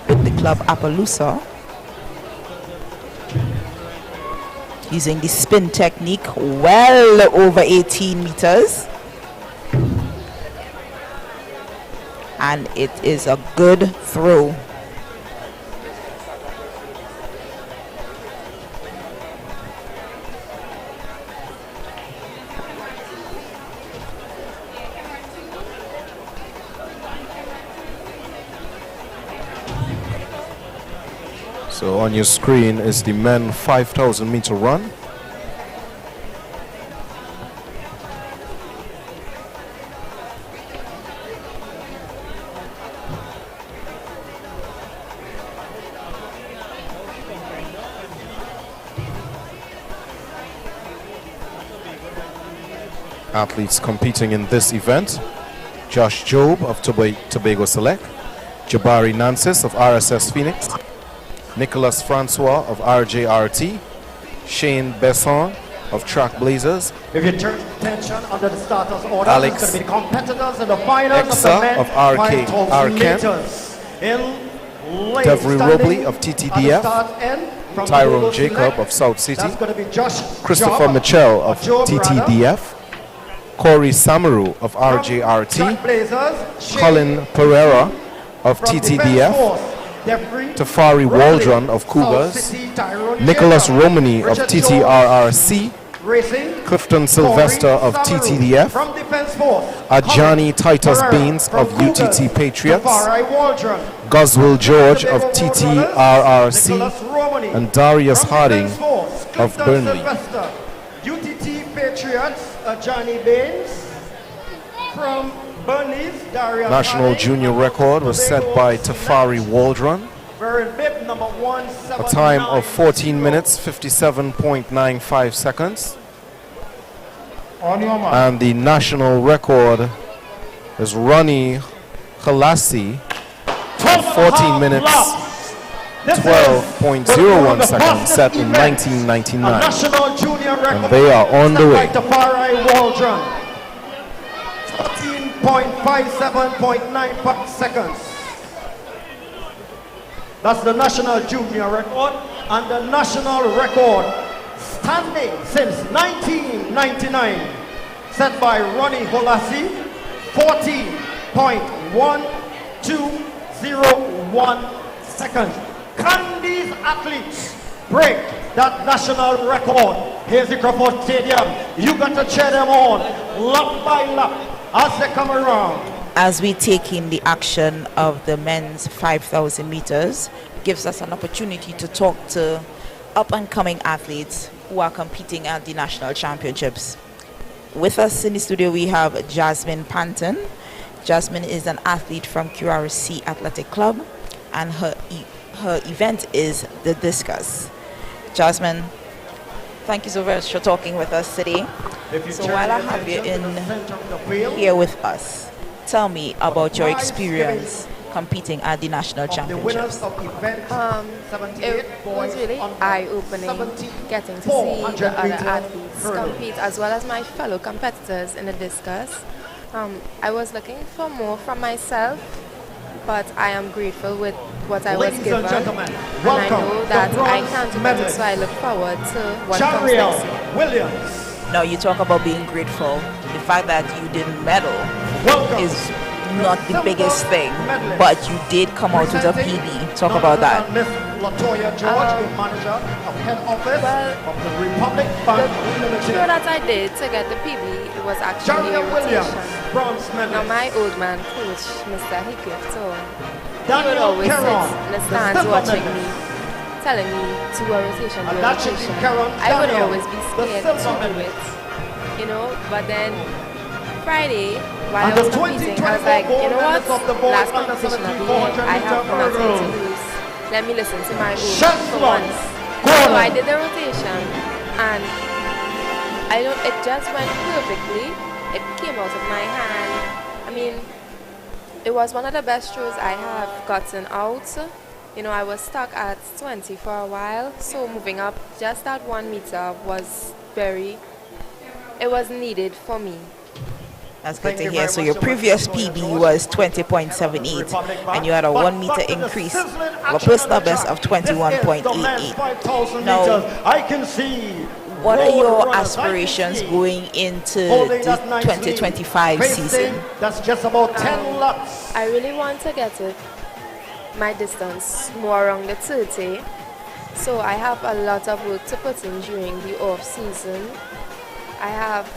with the club Appaloosa, using the spin technique well over 18 meters. And it is a good throw. So on your screen is the men 5,000 meter run. Athletes competing in this event: Josh Job of Tobago Select, Jabari Nancis of RSS Phoenix, Nicholas Francois of RJRT, Shane Besson of Track Blazers, If you turn attention under the starters order, Alex it's going to be the competitors in the finals Exa of the men of RK 5,000 Arken, meters. In lane Devry standing Robley of at the TTDF, start end from Tyrone Tobago Jacob Select. of South City, That's going to be Josh Christopher Job, Mitchell of Job TTDF, Corey Samaru of Track RJRT, Blazers, Shane Colin Pereira of from Defense TTDF, Force, Devry Tafari Robley, Waldron of South Cougars, City, Tyrone Nicholas Jacob, Romani of Richard TTRRC, Racing, Clifton Sylvester of Corey Samaru TTDF, from Defense Force, Ajani Titus Pereira Baines from of Cougars, UTT Patriots, Tafari Waldron, Goswell George of TTRRC, Nicholas Romani and Darius from Harding Defense Force, of Clifton Burnley. Sylvester, UTT Patriots, Johnny Baines from Burnley's Darius National Harding, junior record was set by Tafari Waldron. wearing bib number A 179. time of 14 minutes 57.95 seconds. On your mark. And the national record is Ronnie Khalasi, 14 minutes 12.01 seconds, set in 1999. National junior record And they are on the way. Tafari Waldron, 14.57.95 seconds. That's the national junior record, and the national record standing since 1999, set by Ronnie Holasi, 14.1201 seconds. Can these athletes break that national record? Here's the Crawford Stadium. You got to cheer them on, lap by lap, as they come around. As we take in the action of the men's 5,000 meters, gives us an opportunity to talk to up-and-coming athletes who are competing at the national championships. With us in the studio, we have Jasmine Panton. Jasmine is an athlete from QRC Athletic Club, and her event is the discus. Jasmine, thank you so much for talking with us today. So while I have you in here with us, tell me about your experience competing at the national championships. It was really eye-opening getting to see the other athletes compete as well as my fellow competitors in the discus. I was looking for more from myself, but I am grateful with what I was given, and I know that I can do better, so I look forward to what comes next year. Now you talk about being grateful. The fact that you didn't medal is not the biggest thing, but you did come out with a PB. Talk about that. Latoya George, the manager of head office of the Republic Bank Limited. The show that I did to get the PB, it was actually a rotation. Now my old man coach, Mr. Hickett, so he would always sit in the stands watching me, telling me to a rotation, do a rotation. I would always be scared to do it, you know, but then Friday, while I was competing, I was like, you know what, last competition of the year, I have nothing to lose. Let me listen to my own for once. So I did the rotation, and it just went perfectly. It came out of my hand. I mean, it was one of the best throws I have gotten out. You know, I was stuck at 20 for a while, so moving up just that 1 meter was it was needed for me. That's good to hear. So your previous PB was 20.78 and you had a 1 meter increase of a personal best of 21.88. Now, I can see. What are your aspirations going into the 2025 season? That's just about 10 laps. I really want to get my distance more around the 30. So I have a lot of work to put in during the off season. I have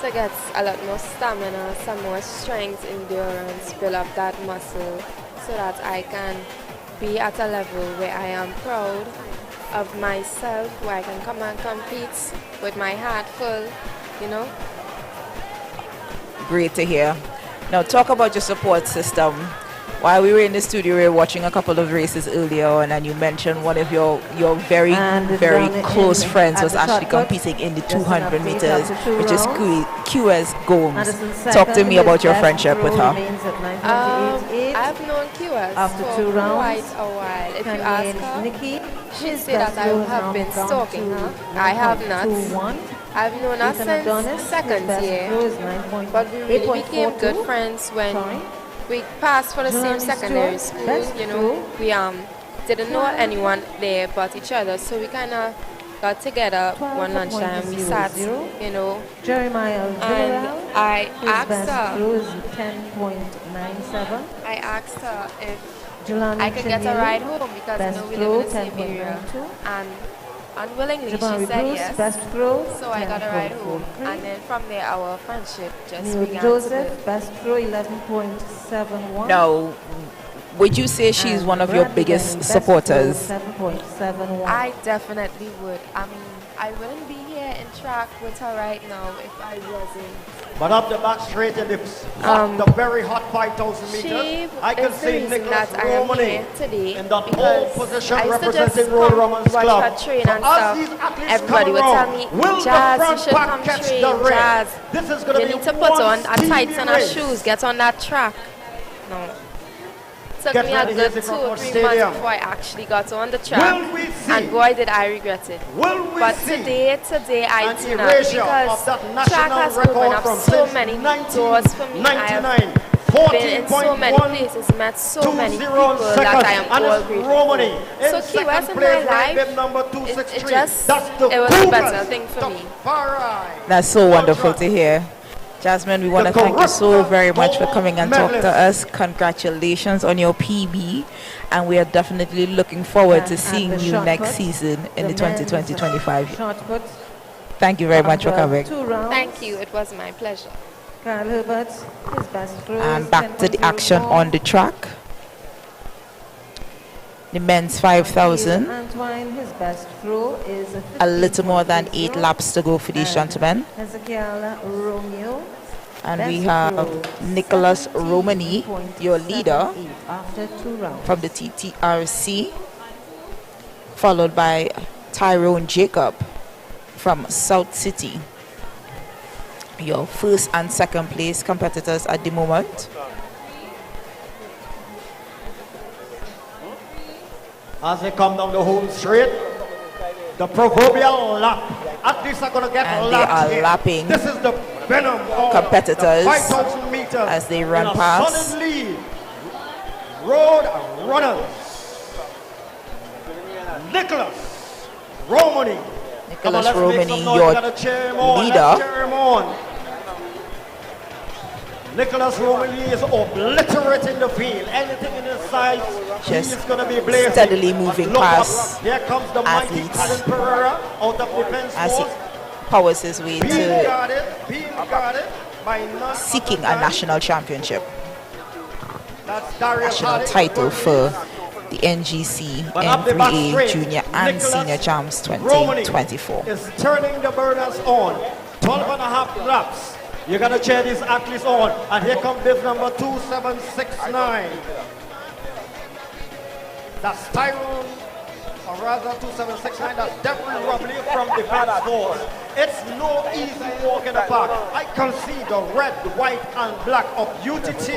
to get a lot more stamina, some more strength, endurance, build up that muscle so that I can be at a level where I am proud of myself, where I can come and compete with my heart full, you know. Great to hear. Now talk about your support system. While we were in the studio, we were watching a couple of races earlier on, and you mentioned one of your very close friends was actually competing in the 200 meters, which is QS Gomes. Talk to me about your friendship with her. I've known QS for quite a while. If you ask her, she'll say that I have been stalking her. I have not. I've known her since second year, but we really became good friends when we passed for the same secondary school. You know, we didn't know anyone there but each other, so we kind of got together one lunchtime. We sat, you know, and I asked her. I asked her if I could get a ride home because you know we live in the same area, and unwillingly she said yes. So I got a ride home, and then from there our friendship just began. Joseph, best throw 11.71. Now, would you say she's one of your biggest supporters? I definitely would. I mean, I wouldn't be here in track with her right now if I wasn't. But up the back straight in the very hot 5,000 meters, I can see Nicholas Romani in the pole position representing Road Romans Club. Her train and stuff. Everybody would tell me, Jazz, you should come train, Jazz. You need to put on a tights and a shoes, get on that track. No. Took me a good 2 or 3 months before I actually got on the track, and boy did I regret it. But today I do not, because track has opened up so many doors for me. I have been in so many places, met so many people that I am all grateful for. So QS in my life, it was a better thing for me. That's so wonderful to hear. Jasmine, we want to thank you so very much for coming and talk to us. Congratulations on your PB, and we are definitely looking forward to seeing you next season in the 2020-25. Thank you very much for coming. Thank you, it was my pleasure. And back to the action on the track. The men's 5,000. A little more than 8 laps to go for these gentlemen. And we have Nicholas Romani, your leader from the TTRC, followed by Tyrone Jacob from South City. Your first and second place competitors at the moment. As they come down the home straight, the proverbial lap. At least are going to get and they are lapping this is the venom of competitors the 5,000 meters as they run past. Solid lead. Road runners. Nicholas Romani. Nicholas Romani, your leader. Nicholas Romilly is obliterating the field. Anything in his sight, he's going to be blazing. Steadily moving past here comes the mighty Colin Pereira out of defense as he powers his way to seeking a national championship. National title for the NGC N3A Junior and Senior Champs 2024. Is turning the burners on. 12 and a half laps. You're going to cheer these athletes on. And here comes this number 2769. That's Tyrone, or rather 2769. That's definitely Robley from defense force. It's no easy walk in the park. I can see the red, white, and black of UTT.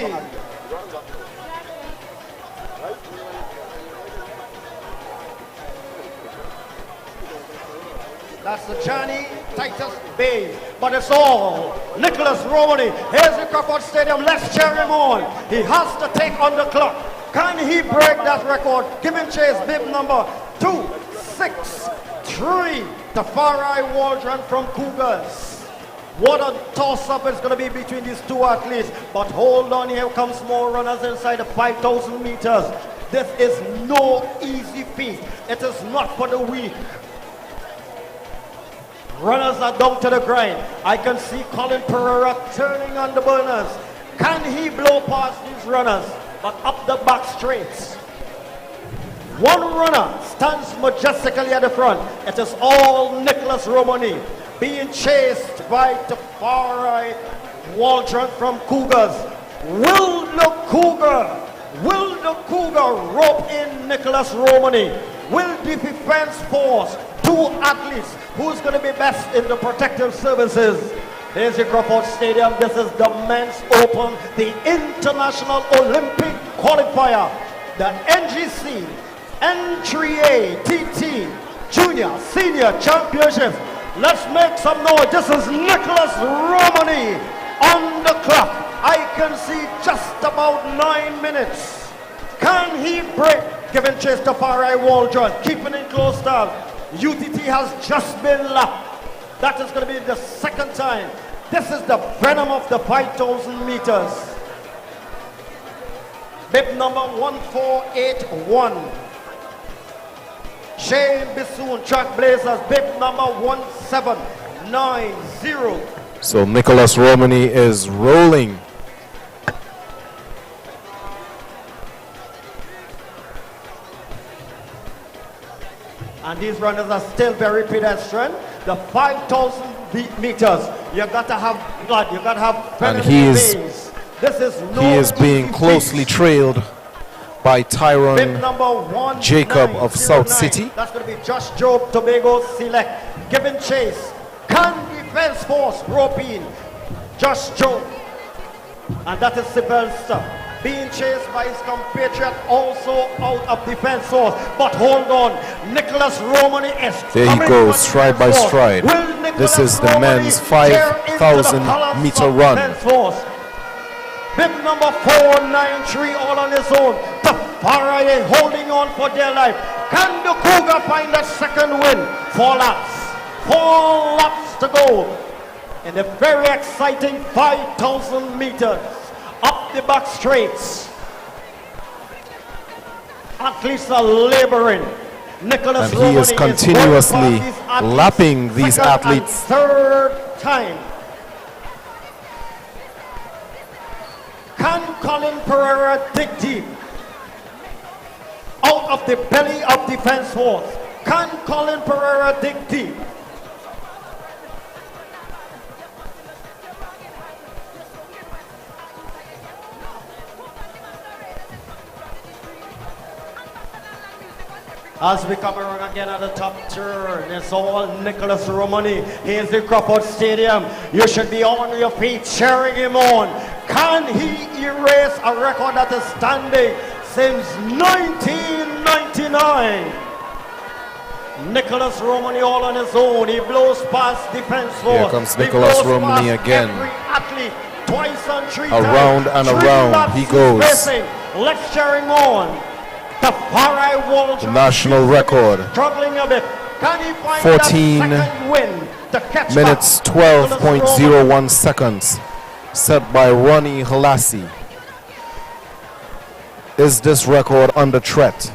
That's the Johnny Titus Bay. But it's all Nicholas Romilly. Here's the Crawford Stadium. Let's cheer him on. He has to take on the clock. Can he break that record? Give him chase. Bib number 263. The Farai Waldron from Cougars. What a toss-up it's going to be between these two athletes. But hold on, here comes more runners inside the 5,000 meters. This is no easy feat. It is not for the weak. Runners are down to the grind. I can see Colin Pereira turning on the burners. Can he blow past these runners? But up the back straights. One runner stands majestically at the front. It is all Nicholas Romilly being chased by Tafari Waldron from Cougars. Will the Cougar rope in Nicholas Romilly? Will the defense force two athletes? Who's going to be best in the protective services? Here's your Crawford Stadium. This is the Men's Open, the International Olympic Qualifier, the NGC N3A TT Junior Senior Championships. Let's make some noise. This is Nicholas Romilly on the clock. I can see just about 9 minutes. Can he break? Giving chase to Farai Waldron, keeping in close tab. UTT has just been lapped. That is going to be the second time. This is the venom of the 5,000 meters. Bib number 1481. Shane Bissoon, Track Blazers, bib number 1790. So Nicholas Romilly is rolling. And these runners are still very pedestrian. The 5,000 meters, you got to have blood, you got to have and he is being closely trailed by Tyrone Jacob of South City. That's going to be Josh Job, Tobago Select. Giving chase. Can defense force rope in? Josh Job. And that is Sylvester. Being chased by his compatriot, also out of defense force. But hold on, Nicholas Romilly is there he goes, stride by stride. This is the men's 5,000 meter run. Bib number 493 all on his own. The Farai holding on for their life. Can the Cougar find a second win? 4 laps. 4 laps to go in the very exciting 5,000 meters. Up the back straights. Athletes are laboring. Nicholas and he is continuously lapping these athletes. Third time. Can Colin Pereira dig deep out of the belly of defense force? Can Colin Pereira dig deep? As we come around again at the top turn, it's all Nicholas Romilly. Here's the Crawford Stadium. You should be on your feet cheering him on. Can he erase a record that is standing since 1999? Nicholas Romilly all on his own. He blows past defense force. Here comes Nicholas Romilly again. Every athlete, twice and three around times. And around he goes. Let's cheer him on. The Farai Waldron, the national record. Struggling a bit. Can he find 14 that second win? minutes 12.01 seconds. set by Ronnie Halassi. Is this record under threat?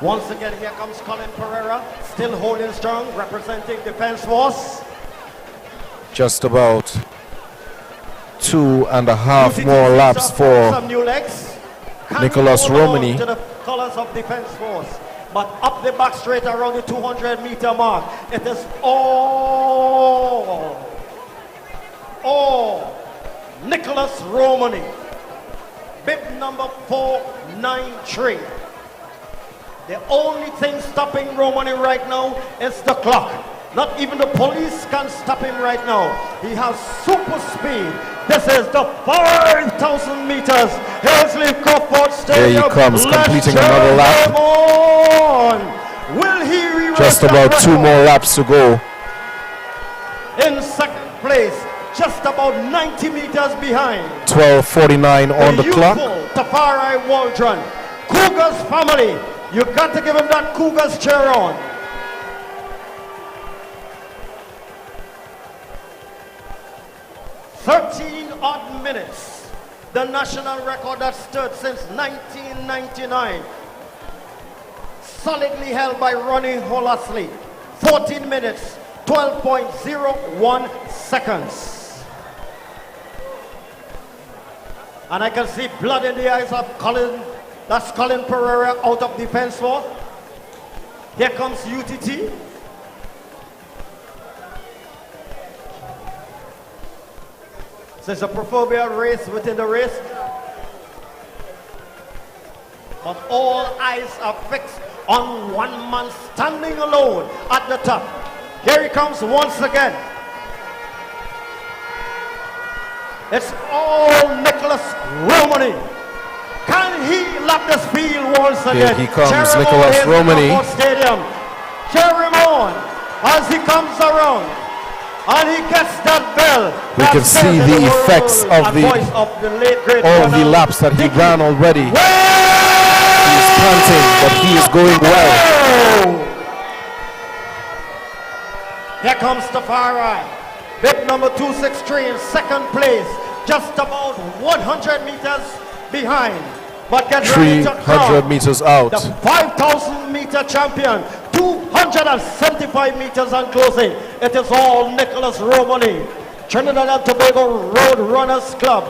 Once again, here comes Colin Pereira, still holding strong, representing Defense Force. Just about 2.5 more laps for some new legs. Nicholas Romani. To the colors of Defense Force, but up the back straight around the 200-meter mark. It is all Nicholas Romani, bib number 493. The only thing stopping Romani right now is the clock. Not even the police can stop him right now. He has super speed. This is the 5,000 meters. Hailsley Crawford Stadium. Here he comes, completing another lap. Will he just about 2 more laps to go. In second place, just about 90 meters behind. 12:49 on the clock. Tafari Waldron. Cougars family. You got to give him that Cougars cheer on. 13 odd minutes. The national record that stood since 1999. Solidly held by Ronnie Holasley. 14 minutes, 12.01 seconds. And I can see blood in the eyes of Colin. That's Colin Pereira out of Defense Force. Here comes UTT. So it's a proverbial race within the race. But all eyes are fixed on one man standing alone at the top. Here he comes once again. It's all Nicholas Romani. Can he lap this field once again? Here he comes, Nicholas Romani. Stadium. Cheer him on as he comes around. And he gets that bell. We can see the effects of all the laps that he ran already. He is panting, but he is going well. Here comes Tafari. Bib number 263 in second place. Just about 100 meters behind. But get ready to 300 meters out. The 5,000 meter champion. 275 meters on closing. It is all Nicholas Romani. Trinidad and Tobago Road Runners Club.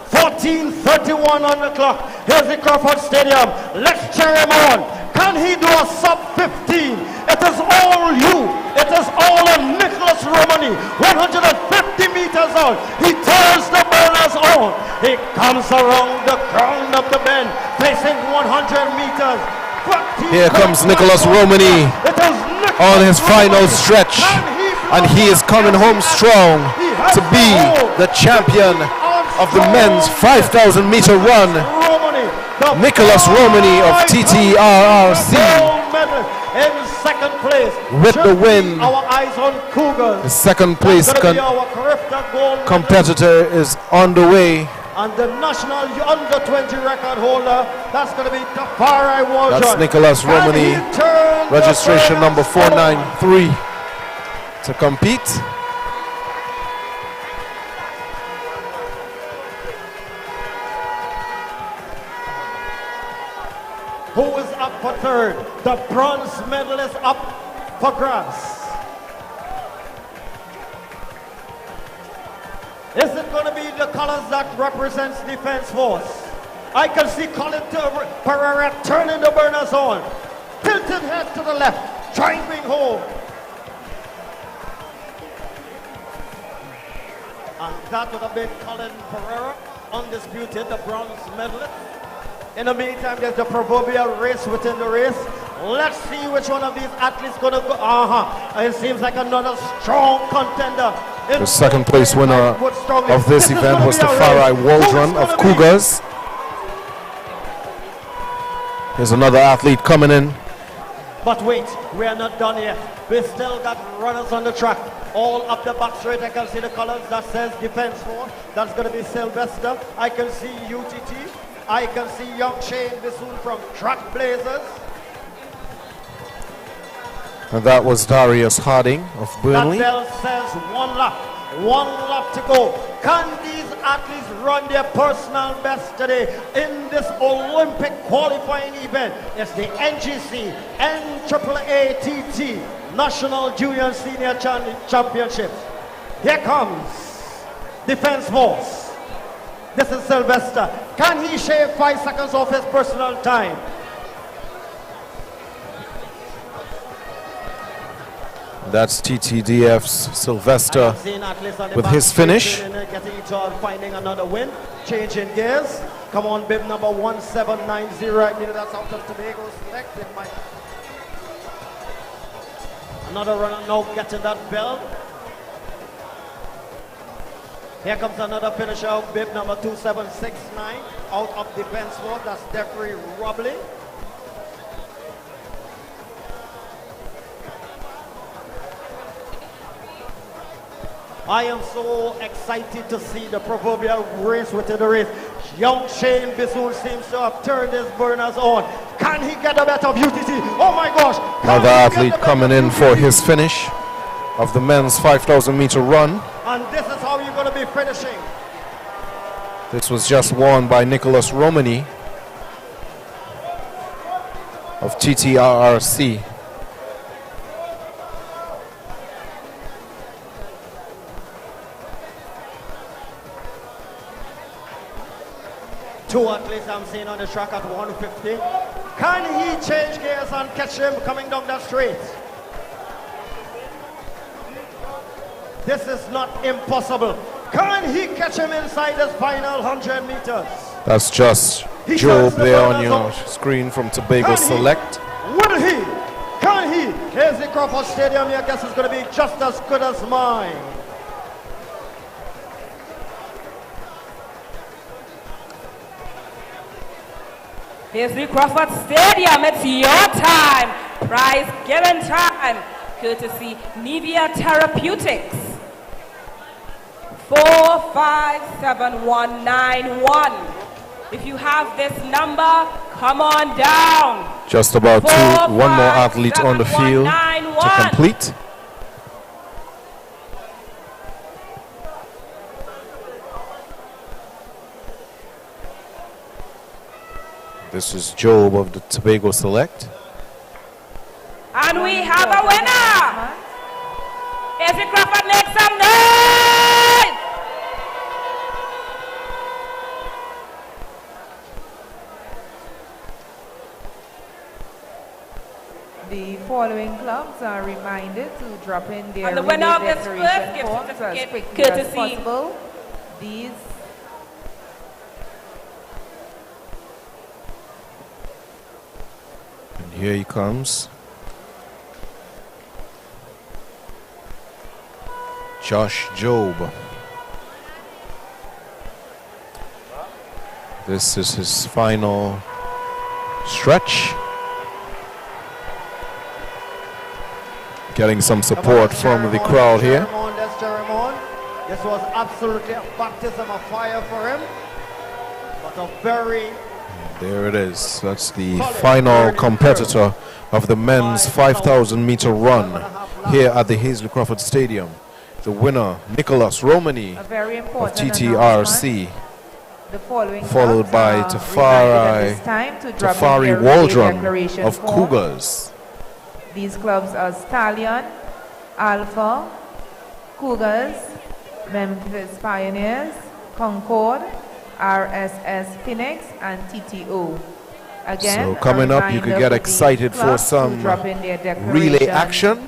14:31 on the clock. Here's the Crawford Stadium. Let's cheer him on. Can he do a sub 15? It is all you. It is all of Nicholas Romani. 150 meters out. He turns the burners on. He comes around the crown of the bend, facing 100 meters. Here comes Nicholas Romani on his final stretch, and he is coming home strong to be the champion of the men's 5,000 meter run. Nicholas Romani of TTRRC in second place with the win. Our eyes on Cougars. The second place competitor is on the way. And the national under 20 record holder, that's going to be Tafari Waldron. That's Nicholas Romani, registration number 493 to compete. Who is up for third? The bronze medalist up for grabs. Is it going to be the colors that represents Defense Force? I can see Colin Pereira turning the burners on. Tilted head to the left, driving home. And that would have been Colin Pereira, undisputed, the bronze medalist. In the meantime, there's the proverbial race within the race. Let's see which one of these athletes going to go. It seems like another strong contender. The second place winner of this event was Tafari Waldron of Cougars. Here's another athlete coming in. But wait, we are not done yet. We still got runners on the track. All up the back straight, I can see the colors that says Defense Force. That's going to be Sylvester. I can see UTT. I can see young Shane Bissoon from Track Blazers. And that was Darius Harding of Burnley. That bell says 1 lap to go. Can these athletes run their personal best today in this Olympic qualifying event? It's the NGC NAATT National Junior Senior Championships. Here comes Defense Force. This is Sylvester. Can he shave 5 seconds off his personal time? That's TTDF's Sylvester with his finish. Getting into finding another win. Changing gears. Come on, bib number 1790. I mean, that's out of Tobago selected. Another runner now getting that bell. Here comes another finisher, bib number 2769, out of Defense Force. That's Jeffrey Robley. I am so excited to see the proverbial race within the race. Young Shane Bissoon seems to have turned his burners on. Can he get a better UTC? Oh my gosh! Another athlete coming in for his finish of the men's 5,000 meter run. And this is how you're going to be finishing. This was just won by Nicholas Romani of TTRRC. Two athletes I'm seeing on the track at 150. Can he change gears and catch him coming down that straight? This is not impossible. Can he catch him inside this final 100 meters? That's just Job there on your screen from Tobago Select. Will he? Can he? Here's the Crawford Stadium. I guess it's going to be just as good as mine. Here's the Crawford Stadium. It's your time. Prize given time. Courtesy Nivea Therapeutics. 457191. If you have this number, come on down. Just about one more athlete on the field to complete. This is Job of the Tobago Select. And we have a winner. Izzy Crawford, make some noise. The following clubs are reminded to drop in their And the winner of this first declaration gift forms as certificate, quickly as courtesy possible. These And here he comes. Josh Job. This is his final stretch. Getting some support from the crowd here. This was absolutely a baptism of fire for him. But a very There it is. That's the final competitor of the men's 5,000 meter run here at the Hazley Crawford Stadium. The winner, Nicholas Romani of TTRC, followed by Tafari Waldron of Cougars. These clubs are Stallion, Alpha, Cougars, Memphis Pioneers, Concord, RSS Phoenix, and TTO. Again, so coming up, you could get excited for some relay action.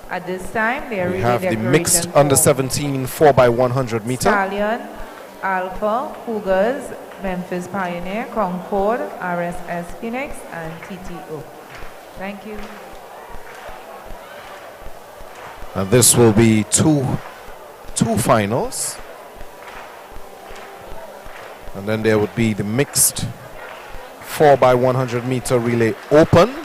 At this time, we have the mixed under 17 4x100 meter. Stallion, Alpha, Cougars, Memphis Pioneer, Concord, RSS Phoenix, and TTO. Thank you. And this will be two finals. And then there would be the mixed 4x100 meter relay open.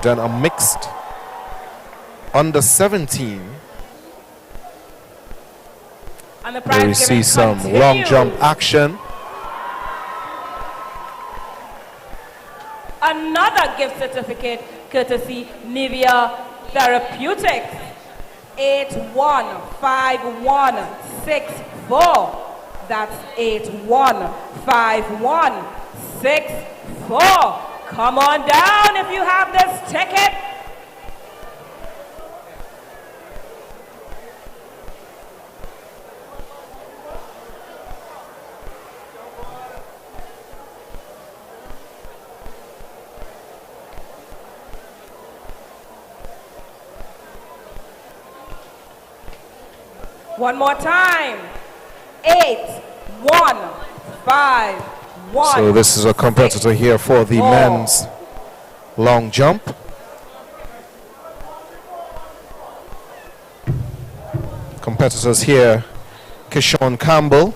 Then a mixed under 17. And the where we see some long jump action. another gift certificate courtesy Nivea Therapeutics. 815164. That's 815164. Come on down if you have this ticket. One more time. 8151. So this is a competitor here for the men's long jump. Competitors here: Kishon Campbell,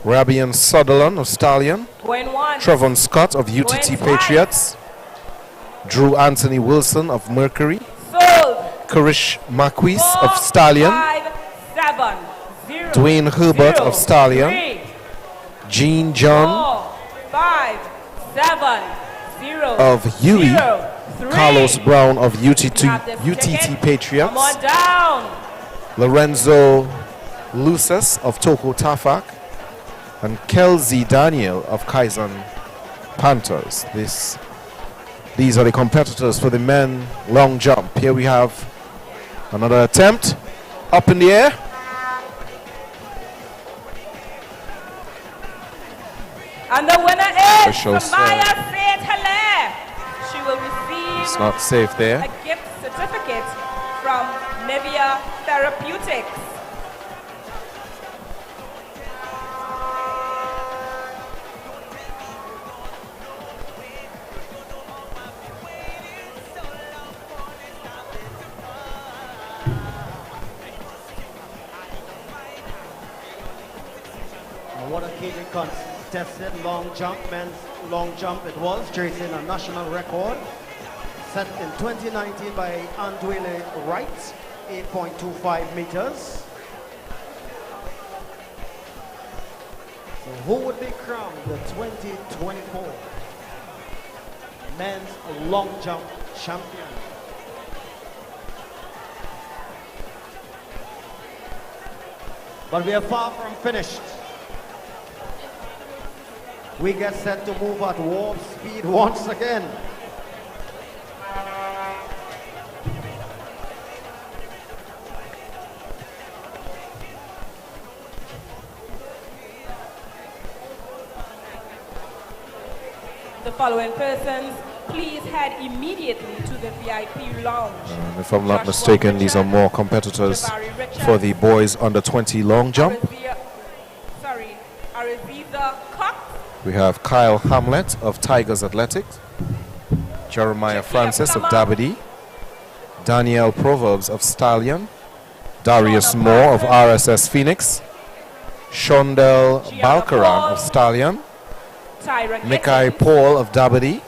Rabian Sutherland of Stallion, Trevon Scott of UTT Patriots, Drew Anthony Wilson of Mercury, Karish Marquis of Stallion, Dwayne Herbert of Stallion, Jean John of Huey, Carlos Brown of UTT Patriots, Lorenzo Luces of Toko Tafak, and Kelsey Daniel of Kaizen Panthers. These are the competitors for the men long jump. Here we have another attempt up in the air. And the winner is Samaya Said Hilaire. She will receive it's not safe there. a gift certificate from Nivea Therapeutics. What a keenly contested long jump, men's long jump it was, chasing a national record set in 2019 by Andwele Wright, 8.25 meters. So who would be crowned the 2024 men's long jump champion? But we are far from finished. We get set to move at warp speed once again. The following persons, please head immediately to the VIP lounge. If I'm not mistaken, these are more competitors for the boys under 20 long jump. Ariziza Cox. We have Kyle Hamlet of Tigers Athletics, Jeremiah Francis of Dabity, Danielle Proverbs of Stallion, Darius Moore of RSS Phoenix, Shondell Balkaran of Stallion, Mikai Paul of Dabity,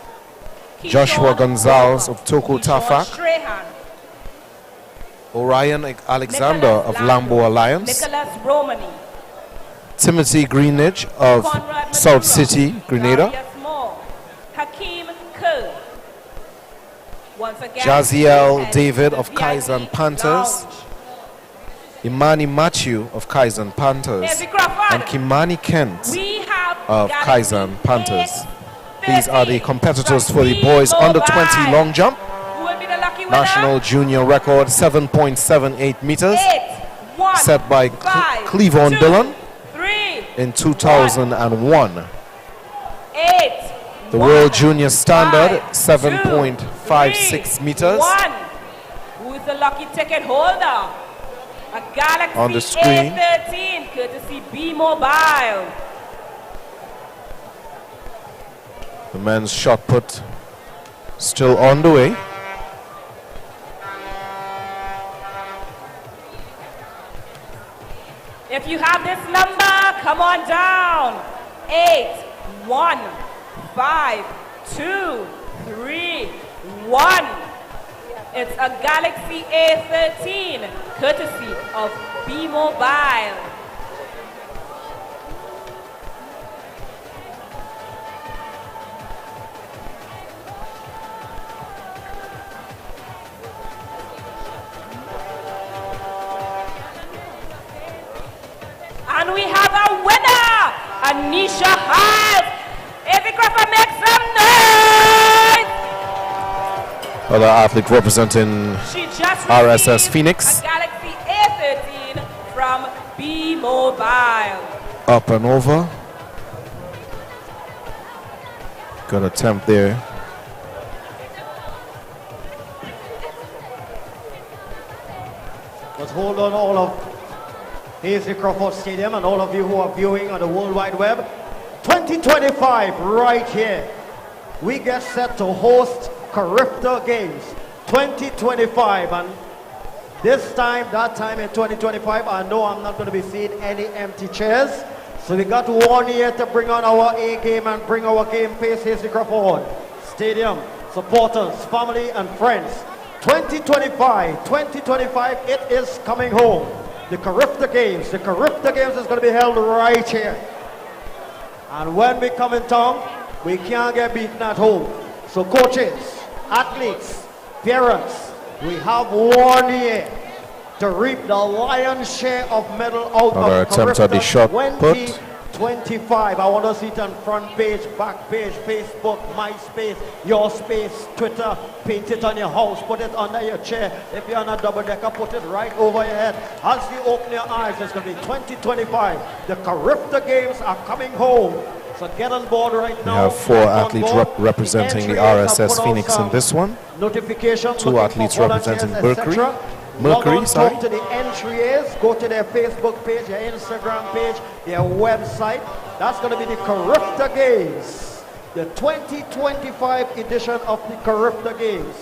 Joshua Gonzalez of Toko Tafak, Orion Alexander of Lambo Alliance, Nicholas Romani. Timothy Greenidge of South City, Grenada, Hakeem Kerr. Once again, Jaziel David of Kaizen Panthers, Imani Matthew of Kaizen Panthers, and Kimani Kent of Kaizen Panthers. These are the competitors for the boys under 20 long jump. National junior record 7.78 meters, set by Cleavon Dillon in 2001. The world junior standard 7.56 meters. Who is the lucky ticket holder? A Galaxy On the screen. A13, courtesy B-Mobile. The men's shot put still on the way. If you have this number, come on down. 815231. It's a Galaxy A13, courtesy of B-Mobile. And we have a winner, Anisha Hall. Every crafter make some noise. Other athlete representing She just RSS Phoenix. a Galaxy A13 from B-Mobile. Up and over. Good attempt there. Let's hold on all of Hazy Crawford Stadium and all of you who are viewing on the World Wide Web. 2025 right here. We get set to host Carifta Games 2025, and this time, that time in 2025, I know I'm not going to be seeing any empty chairs. So we got 1 year to bring on our A game and bring our game pace. Hazy Crawford Stadium, supporters, family and friends. 2025, it is coming home. The Carifta Games is going to be held right here. And when we come in town, we can't get beaten at home. So coaches, athletes, parents, we have 1 year to reap the lion's share of medal out Another of attempt at the shot put. 2025. I want to see it on front page, back page, Facebook, MySpace, your space, Twitter. Paint it on your house, put it under your chair. If you're on a double decker, put it right over your head. As you open your eyes, it's going to be 2025. The Carifta Games are coming home. So get on board right We now. have 4 athletes representing the RSS Phoenix in this one. Notification. 2 athletes representing Mercury. Log on Sorry. to the entries, go to their Facebook page, their Instagram page, their website. That's going to be the Carifta Games, the 2025 edition of the Carifta Games.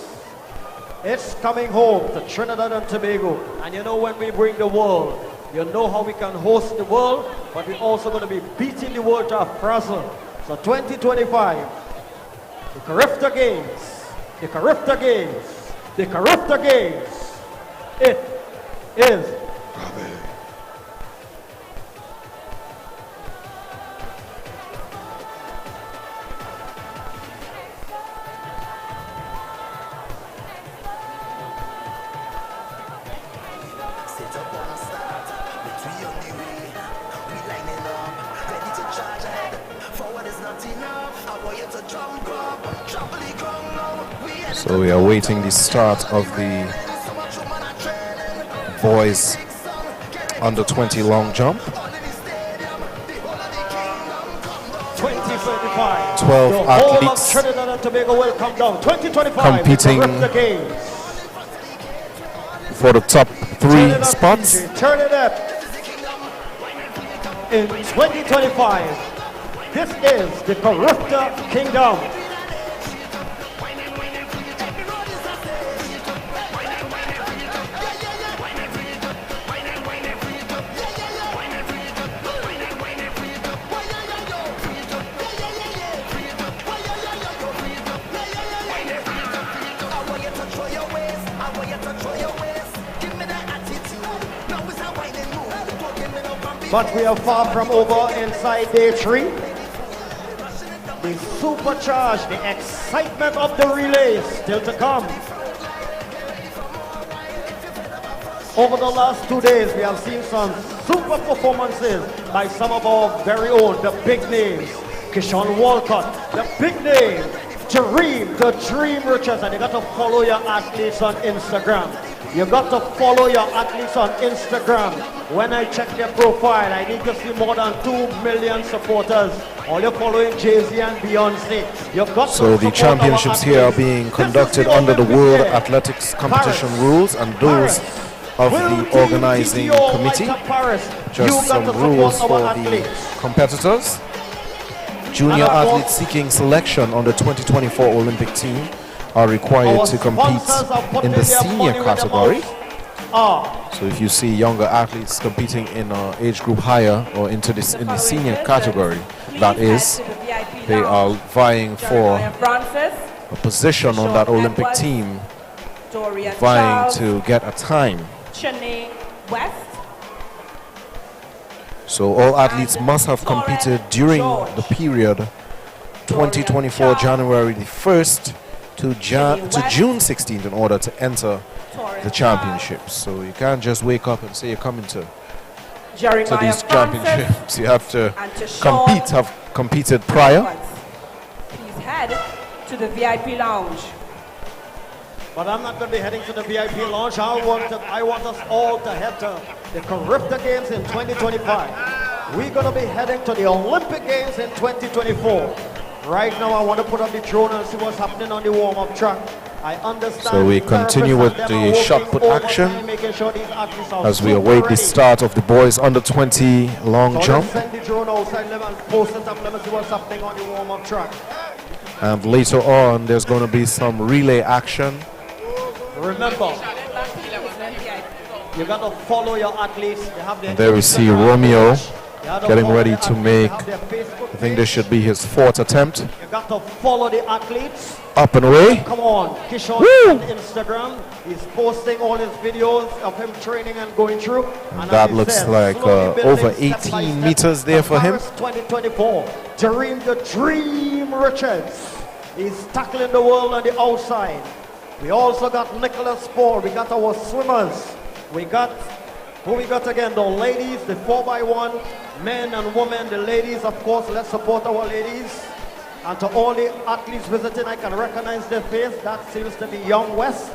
It's coming home to Trinidad and Tobago. And you know, when we bring the world, you know how we can host the world, but we're also going to be beating the world to a frazzle. So 2025, the Carifta Games, the Carifta Games, the Carifta Games. It is So we are waiting the start of the boys under 20 long jump. 2025. 12 the athletes whole of Trinidad and Tobago will come down. 2025. competing the Games. for the top 3 spots. Trinidad in 2025. This is the Carifta Kingdom. But we are far from over inside day 3. The supercharge, the excitement of the relay still to come. Over the last 2 days, we have seen some super performances by some of our very own, the big names. Kishon Walcott, the big name. Dream, the Dream Riches, and you got to follow your athletes on Instagram. You got to follow your athletes on Instagram. When I check their profile, I need to see more than 2 million supporters. All you're following Jay-Z and Beyonce. You've got So the championships here are being conducted under the World Athletics Competition rules and those of the organizing committee. Just some rules for the competitors. Junior athletes seeking selection on the 2024 Olympic team are required to compete in the senior category. So if you see younger athletes competing in an age group higher or into this in the senior category, that is, they are vying for a position on that Olympic team, vying to get a time. So all athletes must have competed during the period 2024 January the 1st to June 16th in order to enter the championships. So you can't just wake up and say you're coming to to these championships. You have to compete, have competed prior. Please head to the VIP lounge. But I'm not going to be heading to the VIP lounge. I want us all to head to the Caribbean Games in 2025. We're going to be heading to the Olympic Games in 2024. Right now, I want to put up the drone and see what's happening on the warm-up track. I understand. So we continue with the shot put action as we await the start of the boys under 20 long jump. Send the drone outside, let me post it up, let me see what's happening on the warm-up track. And later on, there's going to be some relay action. Remember, you got to follow your athletes. They have and there we see Romeo getting ready to make, I think this should be his 4th attempt. You got to follow the athletes. Up and away. Come on, Kishore on Instagram. He's posting all his videos of him training and going through. And that looks like over 18 meters there for him. 2024, Dream the Dream Richards. He's tackling the world on the outside. We also got Nicholas Poor. We got our swimmers. We got, who we got again? The ladies, the 4x1, men and women. The ladies, of course, let's support our ladies. And to all the athletes visiting, I can recognize their face. That seems to be Young West.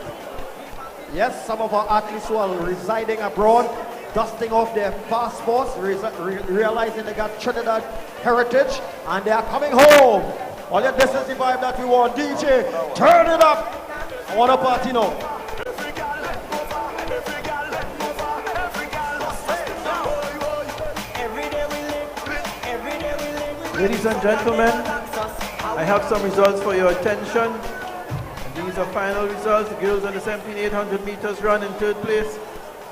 Yes, some of our athletes who are residing abroad, dusting off their passports, realizing they got Trinidad heritage, and they are coming home. Oh yeah, this is the vibe that we want. DJ, turn it up. I want a party now. Ladies and gentlemen, I have some results for your attention. These are final results. The girls on the 17,800 meters run in 3rd place.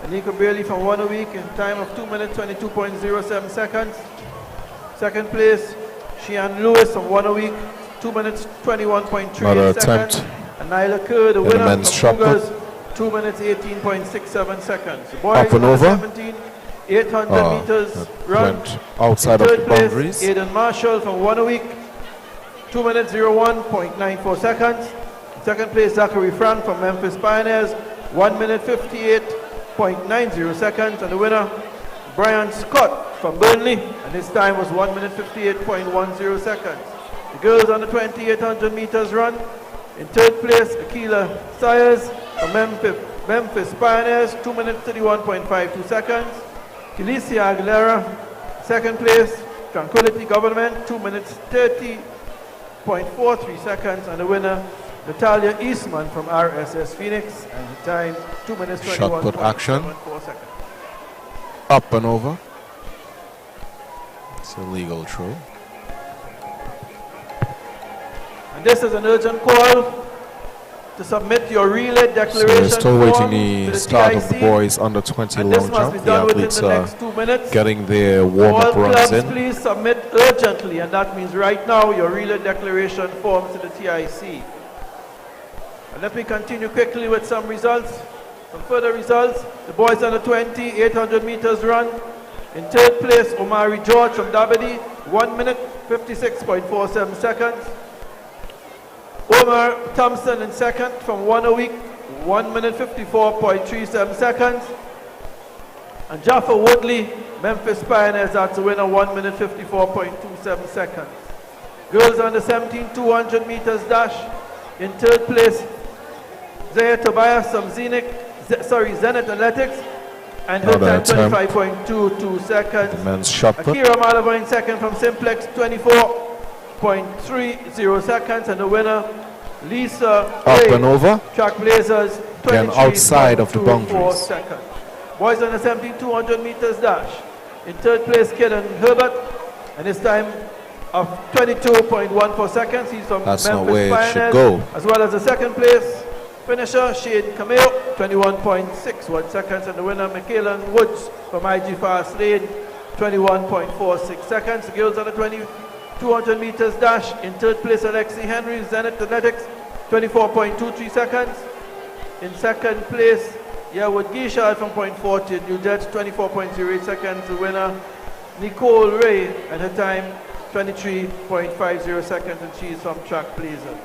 Anika Bailey from 1 week in time of 2 minutes 22.07 seconds. 2nd place, Sheehan Lewis from 1 week, 2 minutes 21.38 seconds. And Nyla Kerr, the winner from Cougars, 2 minutes 18.67 seconds. The boys up and over. 17,800 meters run. Outside of the boundaries. Place, Aidan Marshall from 1 week, 2 minutes 01.94 seconds. 2nd place, Zachary Frank from Memphis Pioneers, 1 minute 58.90 seconds. And the winner, Brian Scott from Burnley, and his time was 1 minute 58.10 seconds. The girls on the 2,800 meters run. In 3rd place, Akila Sayers from Memphis Pioneers, 2 minutes 31.52 seconds. Felicia Aguilera, 2nd place, Tranquility Government, 2 minutes 30.43 seconds. And the winner, Natalia Eastman from RSS Phoenix, and the time 2 minutes 21.74 shot put action. seconds. Up and over. It's a legal throw. And this is an urgent call to submit your relay declaration. So we're still waiting form the to the start TIC, of the boys under 20 and long this must jump. be The done within athletes the are next 2 minutes. getting their warm-up All runs clubs, in. please submit urgently, and that means right now your relay declaration form to the TIC. And let me continue quickly with some results. Some further results. The boys under 20, 800 meters run. In 3rd place, Omari George from Dabadi, 1 minute 56.47 seconds. Omar Thompson in 2nd from 1 week, 1 minute 54.37 seconds. And Jaffa Woodley, Memphis Pioneers, that's the winner, 1 minute 54.27 seconds. Girls under 17,200 meters dash. In 3rd place, Zaya Tobias from Zenith Athletics, and her time 25.22 seconds. The men's shot put. Akira Malava in 2nd from Simplex, 24.30 seconds, and the winner, Lisa Up Ray, and over. Track Blazers, Again, outside of the boundaries. seconds. Boys on the 17,200 meters dash. In 3rd place, Kenan Herbert, and his time of 22.14 seconds. He's from That's Memphis not where it Pioneers, should go. as well as the 2nd place finisher, Shane Camille, 21.61 seconds, and the winner, Michaela Woods from IG Fast Lane, 21.46 seconds. The girls on the 200 meters dash. In 3rd place, Alexi Henry, Zenith Athletics, 24.23 seconds. In 2nd place, Yawood Gishad from Point Fortin, New Jets, 24.08 seconds. The winner, Nicole Ray, and her time, 23.50 seconds, and she's from Track Blazers.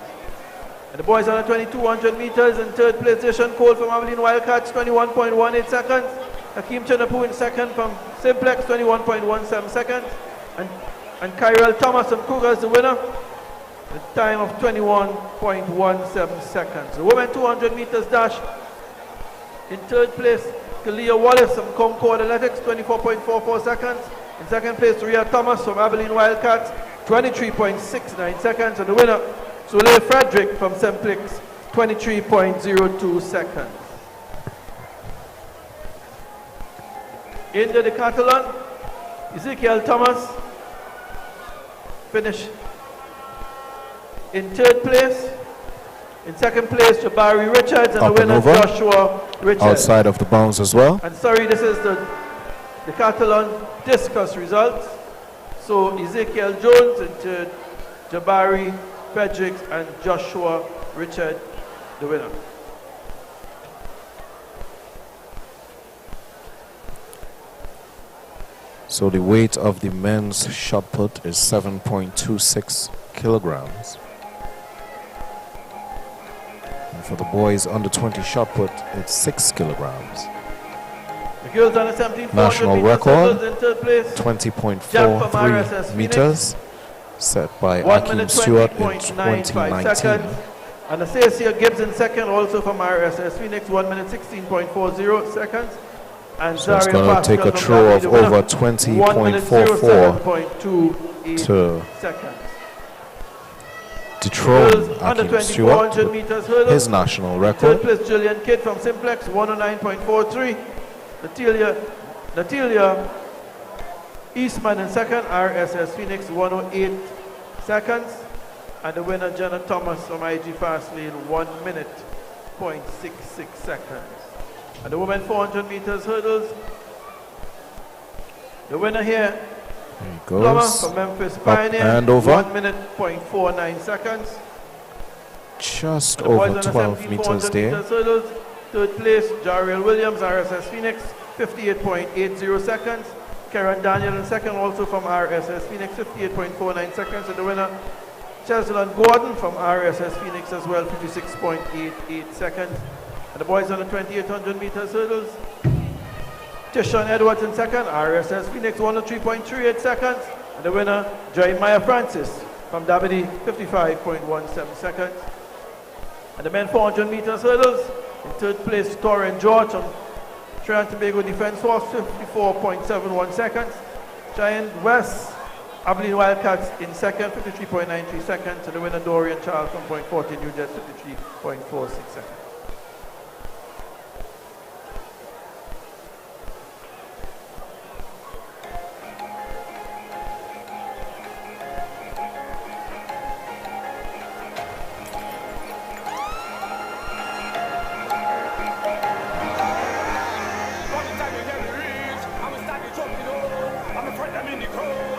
And the boys on the 2,200 meters in 3rd place, Jason Cole from Abilene Wildcats, 21.18 seconds. Hakeem Chanapu in 2nd from Simplex 21.17 seconds. And Kyrell Thomas from Cougar is the winner. A time of 21.17 seconds. The women 200 meters dash. In third place, Kalia Wallace from Concord Athletics, 24.44 seconds. In second place, Rhea Thomas from Abilene Wildcats, 23.69 seconds. And the winner, Soleil Frederick from Simplex, 23.02 seconds. In the decathlon, Ezekiel Thomas finished in third place. In second place, Jabari Richards, and the winner, Joshua Richards. Outside of the bounds as well. And sorry, this is the decathlon discus results. So Ezekiel Jones in third, Jabari Fredericks, and Joshua Richard, the winner. So the weight of the men's shot put is 7.26 kilograms. And for the boys under 20 shot put, it's 6 kilograms. The girls under 17, National record, 20.43 Phoenix, meters, set by Akeem Stewart in 2019. Seconds. Anastasia Gibbs in second, also from RSS Phoenix, 1 minute 16.40 seconds. And So it's going to take a throw of over 20.44 to dethrone Akeem Stewart to his national record. Third place, Julian Kidd from Simplex, 109.43. Natalia Eastman in second, RSS Phoenix, 108 seconds. And the winner, Jenna Thomas from IG Fastlane, 1 minute, 0.66 seconds. And the women 400 meters hurdles, the winner here, Plummer from Memphis Pioneer, and over. 1 minute, 0.49 seconds. Just over 12 meters there. Hurdles, third place, Jariel Williams, RSS Phoenix, 58.80 seconds. Karen Daniel in second, also from RSS Phoenix, 58.49 seconds. And the winner, Cheslin Gordon from RSS Phoenix as well, 56.88 seconds. And the boys on the 2800 meters hurdles, Tishon Edwards in second, RSS Phoenix, 103.38 seconds. And the winner, Jeremiah Francis from Dabity, 55.17 seconds. And the men 400 meters hurdles, in third place, Torren George from Trinidad and Tobago Defense Force, 54.71 seconds. Giant West, Abilene Wildcats in second, 53.93 seconds. And the winner, Dorian Charles from Point 14 New Jet, 53.46 seconds.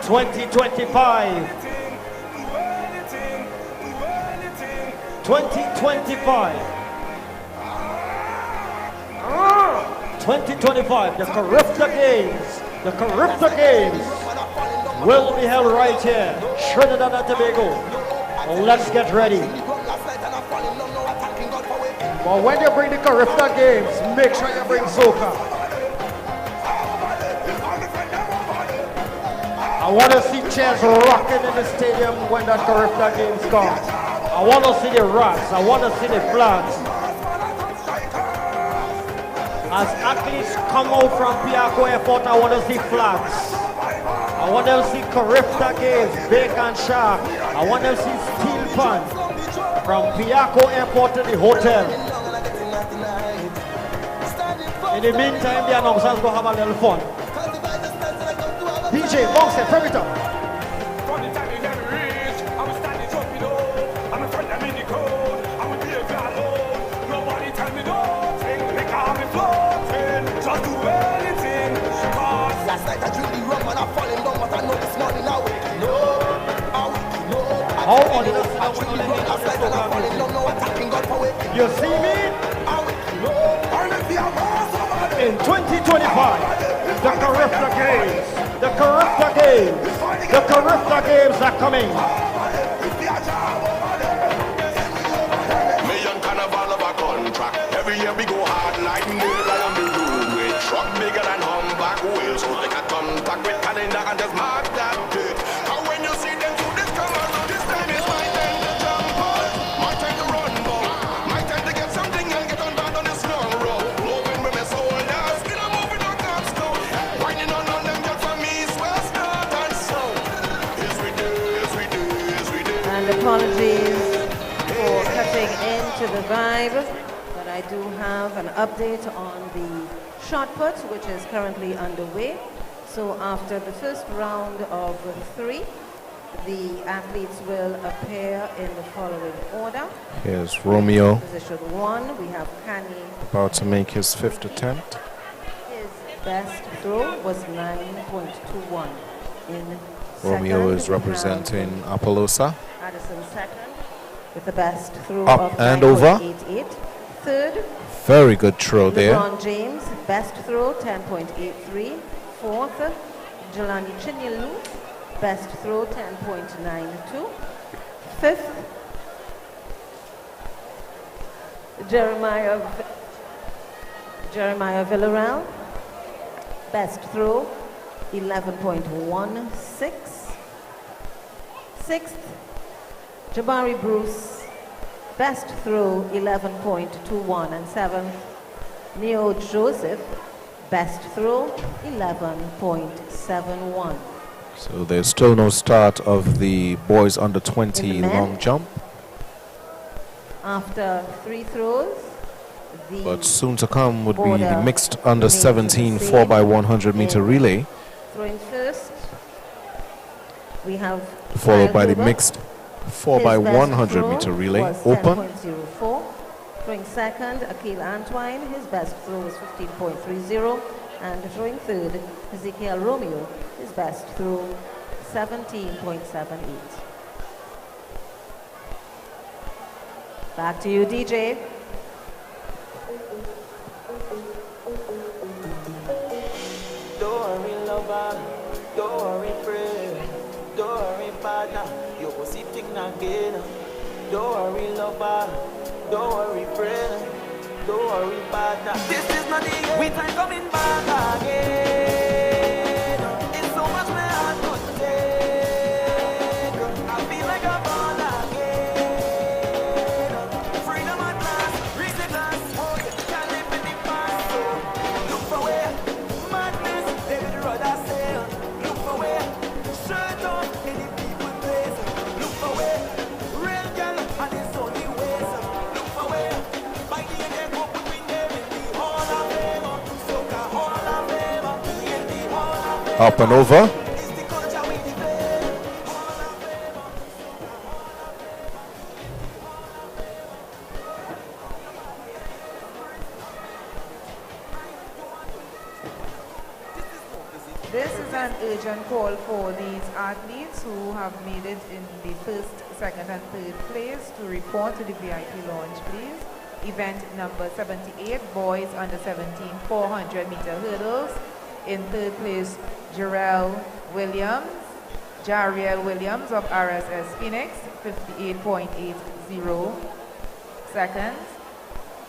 $2025. 2025, the Carifta Games. The Carifta Games will be held right here, Trinidad and Tobago. Let's get ready. But when you bring the Carifta Games, make sure you bring soca. I want to see chairs rocking in the stadium when that Carifta Games come. I want to see the rats. I want to see the flags. As athletes come out from Piaco Airport, I want to see flags. I want to see Carifta Games, Bacon Shark. I want to see Steel Pan from Piaco Airport to the hotel. In the meantime, the announcers go have a little fun. DJ, bounce it, from it up. Last night I drink the rum and I falling down, but I know this morning I wake up. How on the last night and I falling down, now attacking God for waking. You see me? In 2025, the Carifta Games. The Carifta Games. The Carifta Games are coming. Million carnival of a contract. Every year we go hard like nail on the road with truck bigger than humpback wheels. So they can and just mark that date. And when you see them do this come around, this time is my time to jump out. My time to run ball. My time to get something and get on bad on this long road. Moving with my soul, now still I'm moving on cops go. Whining on them just for me, west, north and south. Yes we do, yes we do, yes we do. And apologies for cutting into the vibe, but I do have an update on the shot put, which is currently underway. So after the first round of 3, the athletes will appear in the following order. Here's Romeo, Position 1, we have Kani. about to make his 5th attempt. His best throw was 9.21. In Romeo second, is we have representing Appaloosa. Addison second with the best throw Up of and over. 9.88. Third, Very good throw there. LeBron James, best throw 10.83. Fourth, Jelani Chinyalu, best throw 10.92. Fifth, Jeremiah Villarreal, best throw 11.16. Sixth, Jabari Bruce, best throw 11.21. And seventh, Neo Joseph, best throw 11.71. So there's still no start of the boys under 20 long jump, After 3 throws, but soon to come would be the mixed under 17 4x100 meter relay, throwing first, we have followed by the Huber. mixed His 4x100 best meter throw relay was open. 10.04. Throwing second, Akil Antwine, his best throw was 15.30. And throwing third, Ezekiel Romeo, his best throw 17.78. Back to you, DJ. Don't worry, lover. Don't worry, friend. Don't worry, partner. You will see things again. Don't worry, lover. Don't worry, friend. Don't worry, partner. This is not the end. We time coming back again. It's so much my heart could take. I feel like I'm born again. Freedom at last. Reach the glass. Oh, you can't live in the past. Look for where madness, David Rudder sail. Look for where shirt off in the people place. Look for where real girl and it's only ways. Look for where by the end they go between them in the hall of fame. Soca hall of fame. In the hall of fame. Up and over. It's the culture we declare. This is an urgent call for these athletes who have made it in the first, second, and third place to report to the VIP launch, please. Event number 78, boys under 17 400 meter hurdles. In third place, Jariel Williams of RSS Phoenix, 58.80 seconds.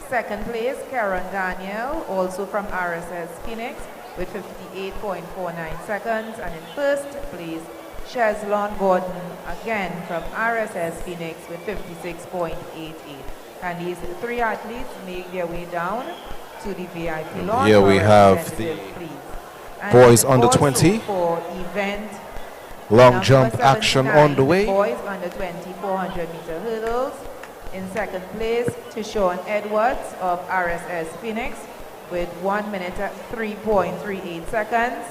Second place, Karen Daniel, also from RSS Phoenix, with 58.49 seconds. And in first place, Cheslon Gordon, again from RSS Phoenix, with 56.88. And these 3 athletes make their way down to the VIP launch. Here we have the boys under 20 for event long number jump action 79, on the way. Boys under 20 400 meter hurdles. In second place, Tishon Edwards of RSS Phoenix with 1 minute 3.38 seconds.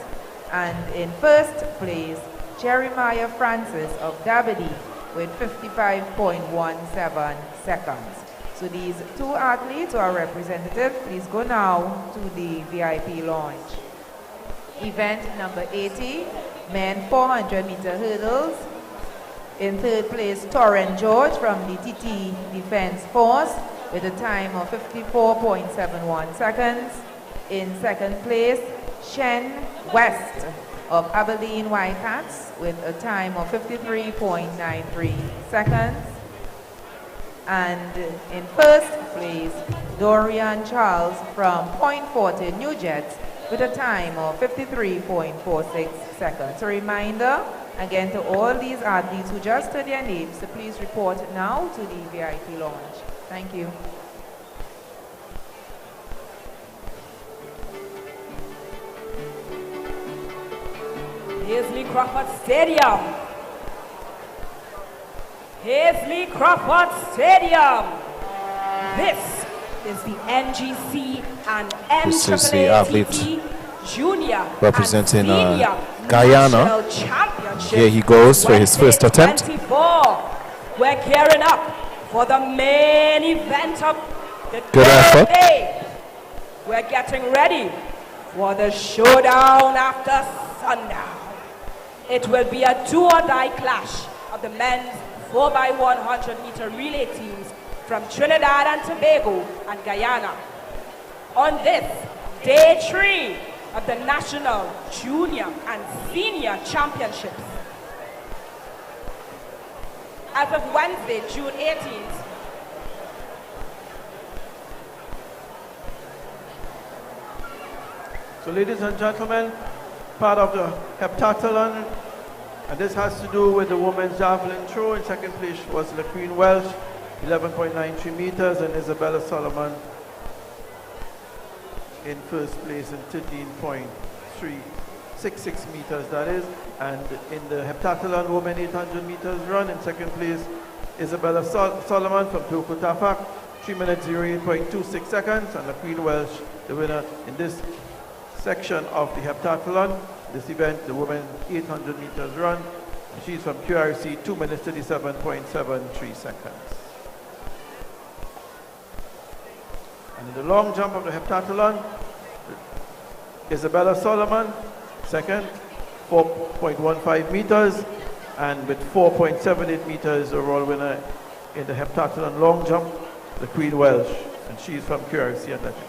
And in first place, Jeremiah Francis of Dabadi with 55.17 seconds. So these 2 athletes who are representative, please go now to the VIP launch. Event number 80, men 400 meter hurdles. In third place, Torren George from the TT Defense Force with a time of 54.71 seconds. In second place, Shen West of Abilene Whitecats with a time of 53.93 seconds. And in first place, Dorian Charles from Point Fortin New Jets with a time of 53.46 seconds. A reminder again to all these athletes who just heard their names to please report now to the VIP lounge. Thank you. Hazley Crawford Stadium. Hazley Crawford Stadium. This is the NGC and This is the athlete NAATP Junior representing and Senior Guyana. National Championship Here he goes for his first attempt. 2024. We're gearing up for the main event of the Good effort. day. We're getting ready for the showdown after sundown. It will be a do-or-die clash of the men's 4x100 meter relay teams from Trinidad and Tobago and Guyana. On this, day 3 of the National Junior and Senior Championships. As of Wednesday, June 18th, So ladies and gentlemen, part of the heptathlon, and this has to do with the women's javelin throw. In second place was LaQueen Welsh, 11.93 meters, and Isabella Solomon in first place in 13.366 meters, that is. And in the heptathlon women 800 meters run, in second place Isabella Solomon from Turku Tafak, 3 minutes 08.26 seconds, and LaQueen Welsh, the winner in this section of the heptathlon, this event, the women 800 meters run. She's from QRC, 2 minutes 37.73 seconds. And in the long jump of the heptathlon, Isabella Solomon, second, 4.15 meters, and with 4.78 meters, overall winner in the heptathlon long jump, the Queen Welsh, and she's from QRC Athletics.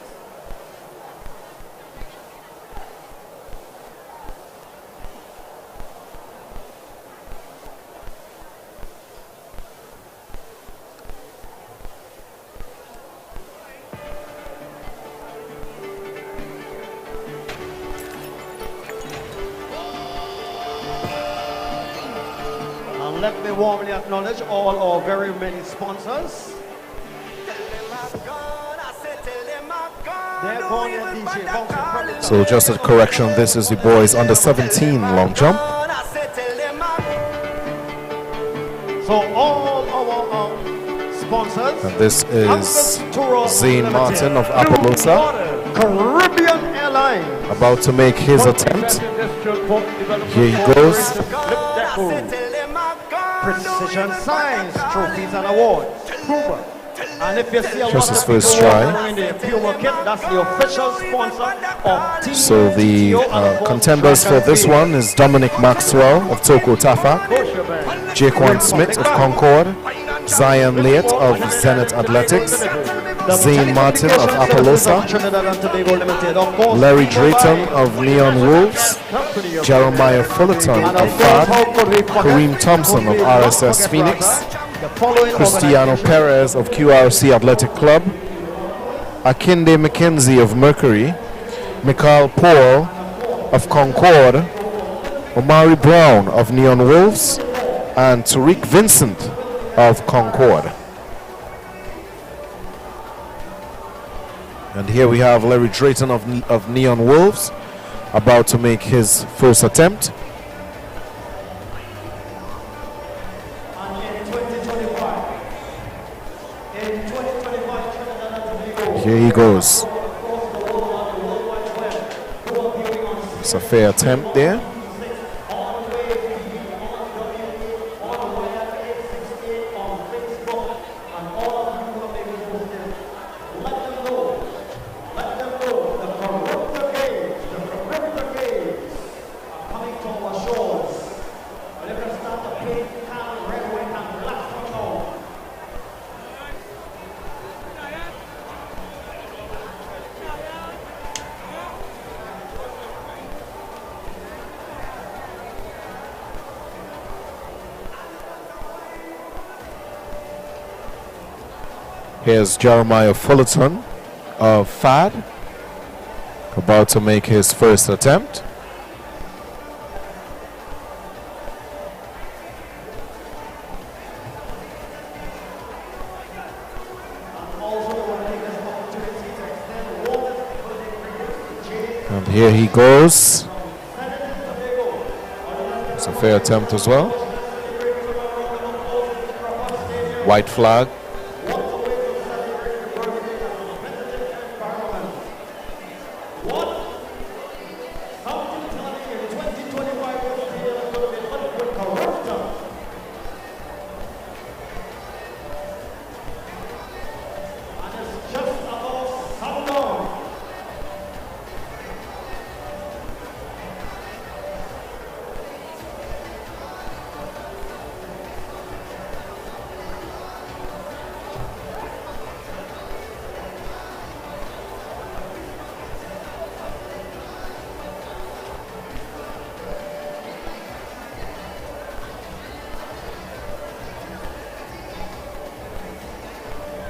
Let me warmly acknowledge all our very many sponsors. They're going at DJ Function. So just a correction, this is the boys under 17 long jump. So all our sponsors. And this is Zane Martin of Appaloosa, Caribbean Airlines. about to make his attempt. Here he goes. Precision Science trophies and awards. And if you see a Just lot his of first people try. wearing the Puma kit, that's the official sponsor of Team So the contenders for this one is Dominic Maxwell of Toko Tafak, Jaquan Smith of Concord, Zion Leite of Zenith Athletics, Zane Martin of Appaloosa, Larry Drayton of Neon Wolves, Jeremiah Fullerton of FAD, Kareem Thompson of RSS Phoenix, Cristiano Perez of QRC Athletic Club, Akinde McKenzie of Mercury, Mikhail Paul of Concord, Omari Brown of Neon Wolves, and Tariq Vincent of Concord. And here we have Larry Drayton of Neon Wolves about to make his first attempt. Here he goes. It's a fair attempt there. Here's Jeremiah Fullerton of FAD. About to make his first attempt. And here he goes. It's a fair attempt as well. White flag.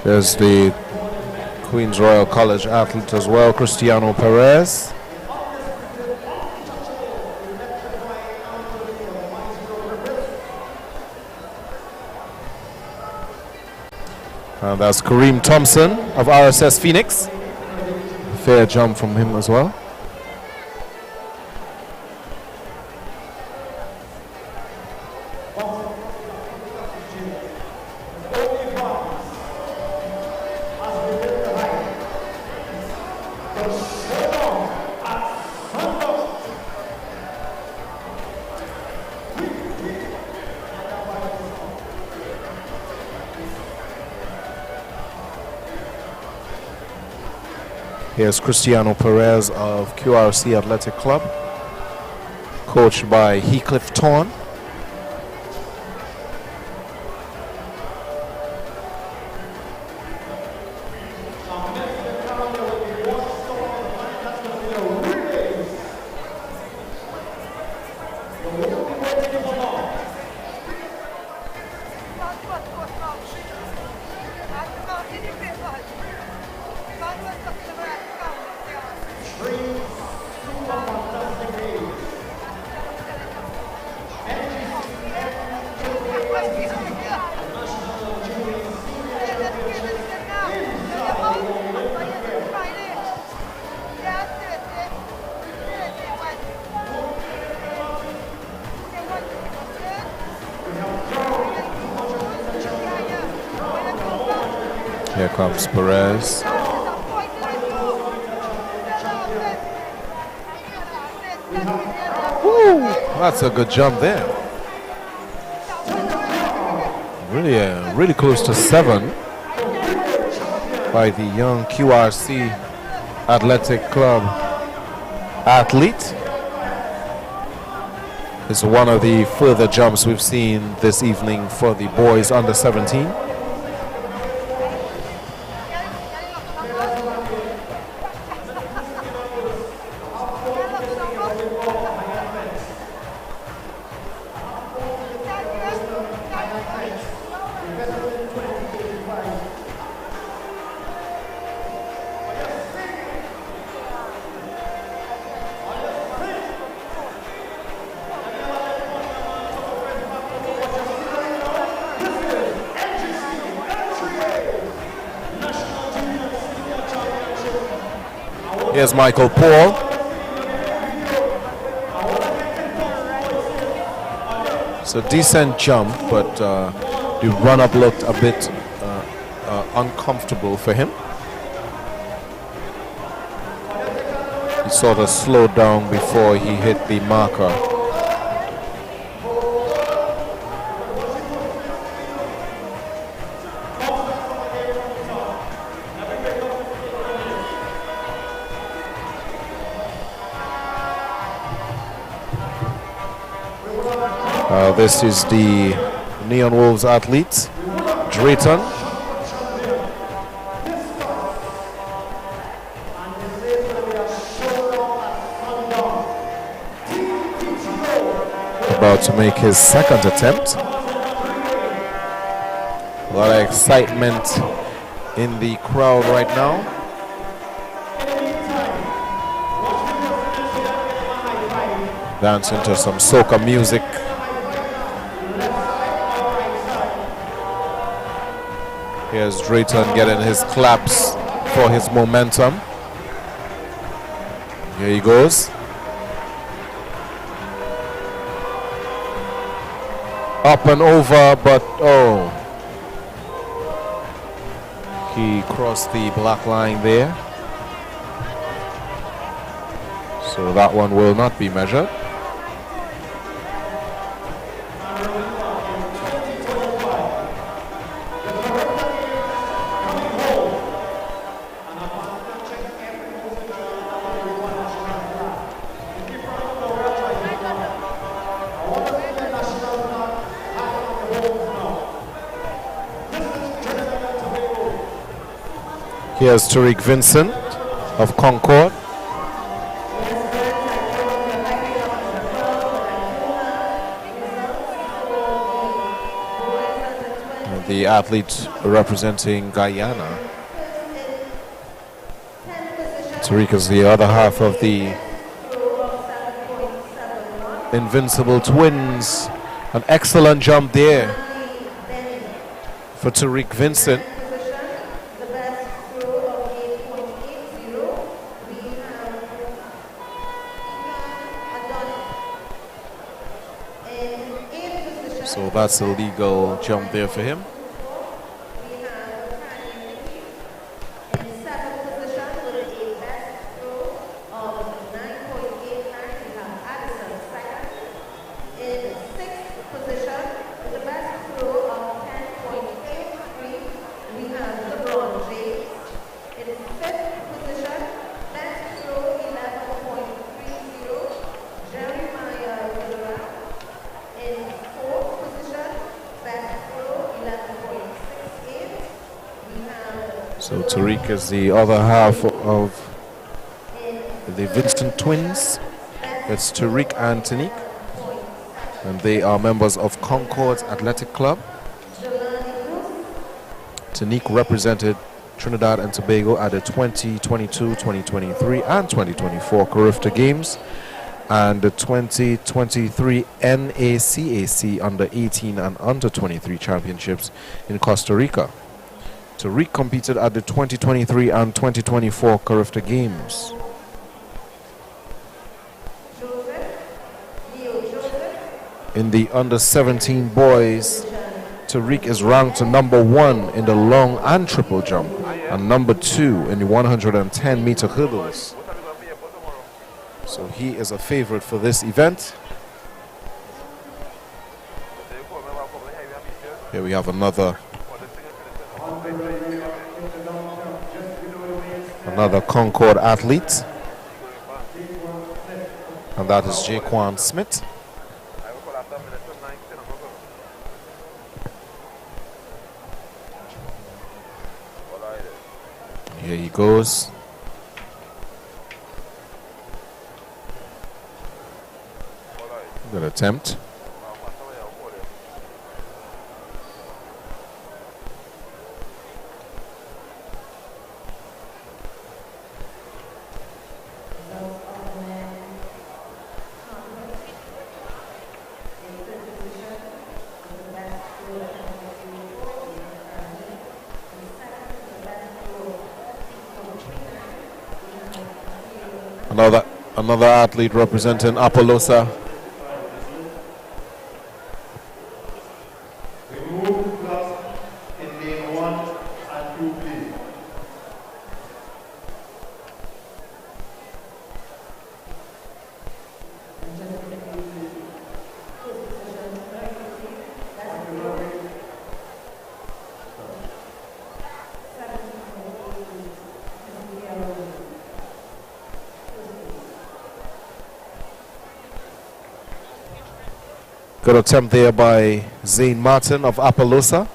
There's the Queen's Royal College athlete as well, Cristiano Perez. And that's Kareem Thompson of RSS Phoenix. Fair jump from him as well. Here's Cristiano Perez of QRC Athletic Club, coached by Heathcliff Torn. Here comes Perez. Woo, that's a good jump there. Really close to 7 by the young QRC Athletic Club athlete. It's one of the further jumps we've seen this evening for the boys under 17. Here's Michael Paul. It's a decent jump, but the run-up looked a bit uncomfortable for him. He sort of slowed down before he hit the marker. This is the Neon Wolves athlete, Drayton. About to make his second attempt. A lot of excitement in the crowd right now. Dancing to some soca music. Here's Drayton getting his claps for his momentum. Here he goes. Up and over, but oh. He crossed the black line there. So that one will not be measured. Here's Tariq Vincent of Concord. The athlete representing Guyana. Tariq is the other half of the Invincible Twins. An excellent jump there for Tariq Vincent. So that's a legal jump there for him. So Tariq is the other half of the Vincent twins. It's Tariq and Tanique, and they are members of Concord's Athletic Club. Tanique represented Trinidad and Tobago at the 2022, 2023 and 2024 Carifta Games and the 2023 NACAC Under 18 and Under 23 Championships in Costa Rica. Tariq competed at the 2023 and 2024 Carifta Games. In the under 17 boys, Tariq is ranked number 1 in the long and triple jump and number 2 in the 110 meter hurdles. So he is a favorite for this event. Here we have another Concord athlete, and that is Jaquan Smith. Here he goes. Good attempt. Another athlete representing Appaloosa. Good attempt there by Zane Martin of Appaloosa.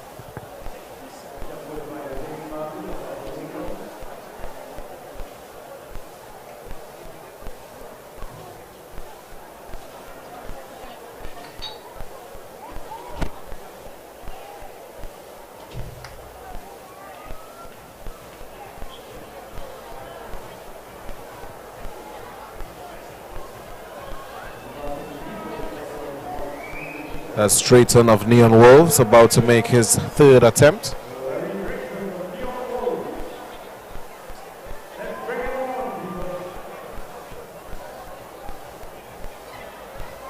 As Drayton of Neon Wolves about to make his third attempt.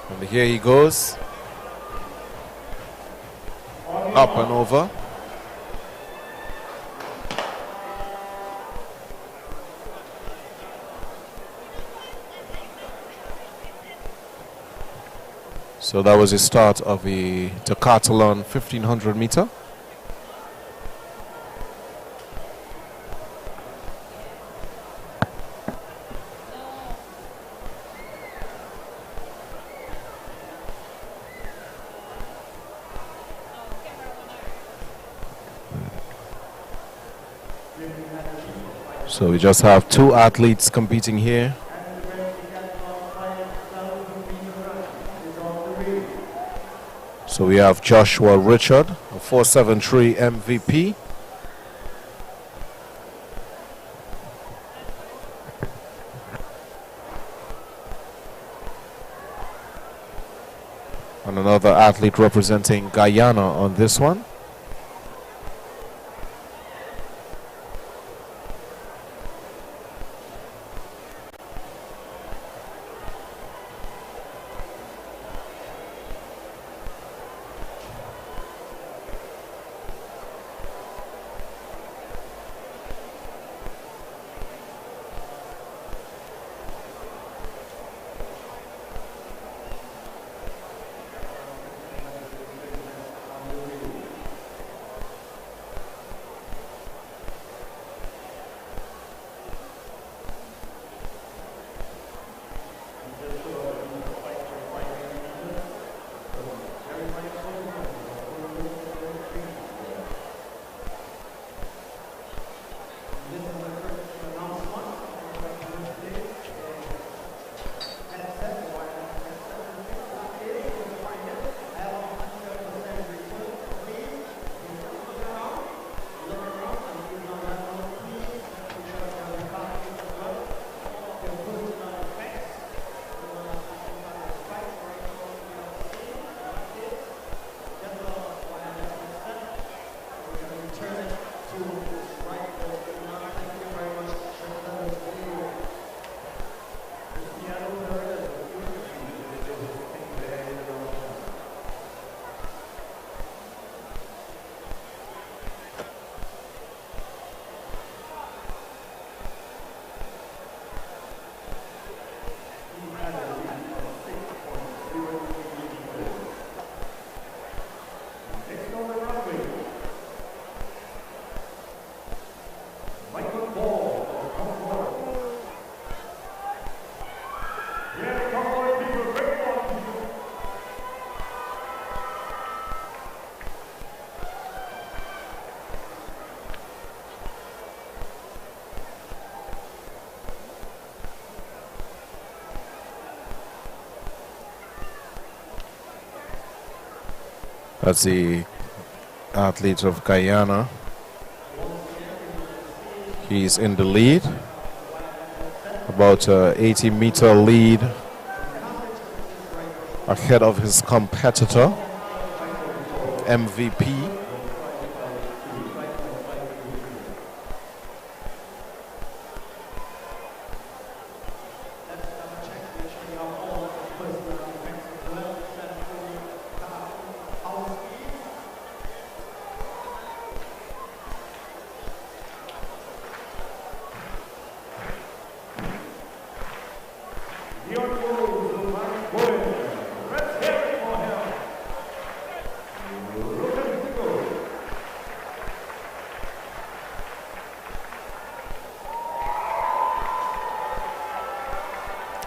And here he goes. Up and over. So that was the start of the decathlon 1500 meter. So we just have two athletes competing here. So we have Joshua Richard, a 473 MVP. And another athlete representing Guyana on this one. That's the athlete of Guyana. He's in the lead. About 80-meter lead ahead of his competitor, MVP.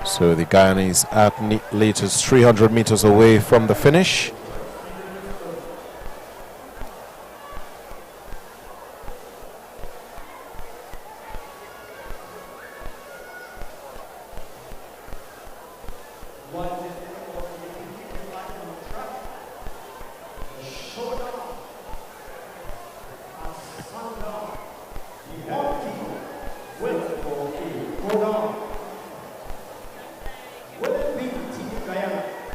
So the Guyanese athlete is 300 meters away from the finish.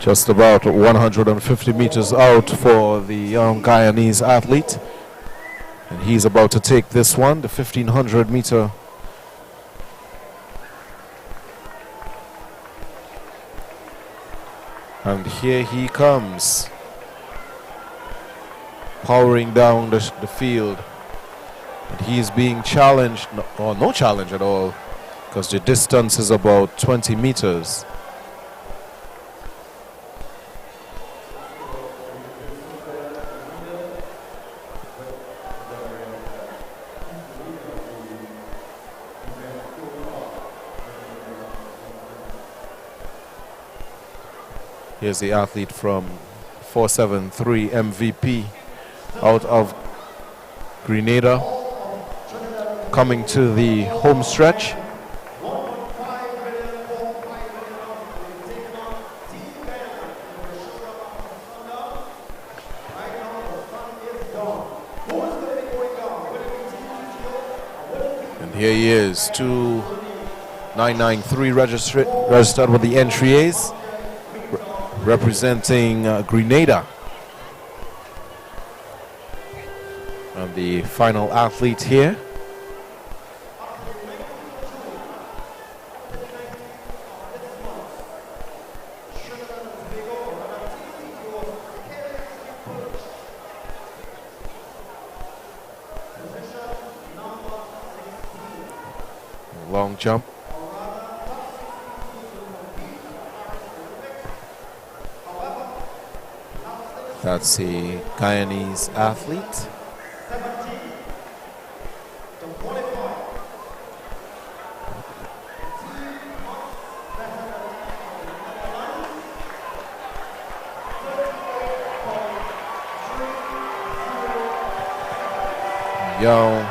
Just about 150 meters out for the young Guyanese athlete. And he's about to take this one, the 1500 meter. And here he comes, powering down the field. And he's being challenged, or no challenge at all, because the distance is about 20 meters. Here's the athlete from 473 MVP out of Grenada, coming to the home stretch. And here he is, 2993 registered with the entry A's, representing Grenada. And the final athlete here. Long jump. That's a Guyanese athlete. Young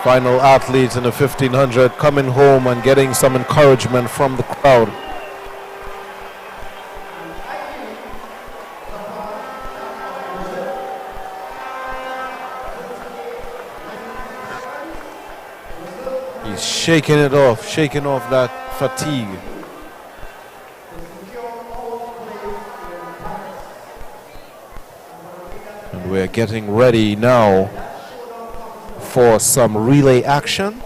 final athlete in the 1500 coming home and getting some encouragement from the crowd. He's shaking off that fatigue. And we're getting ready now for some relay action.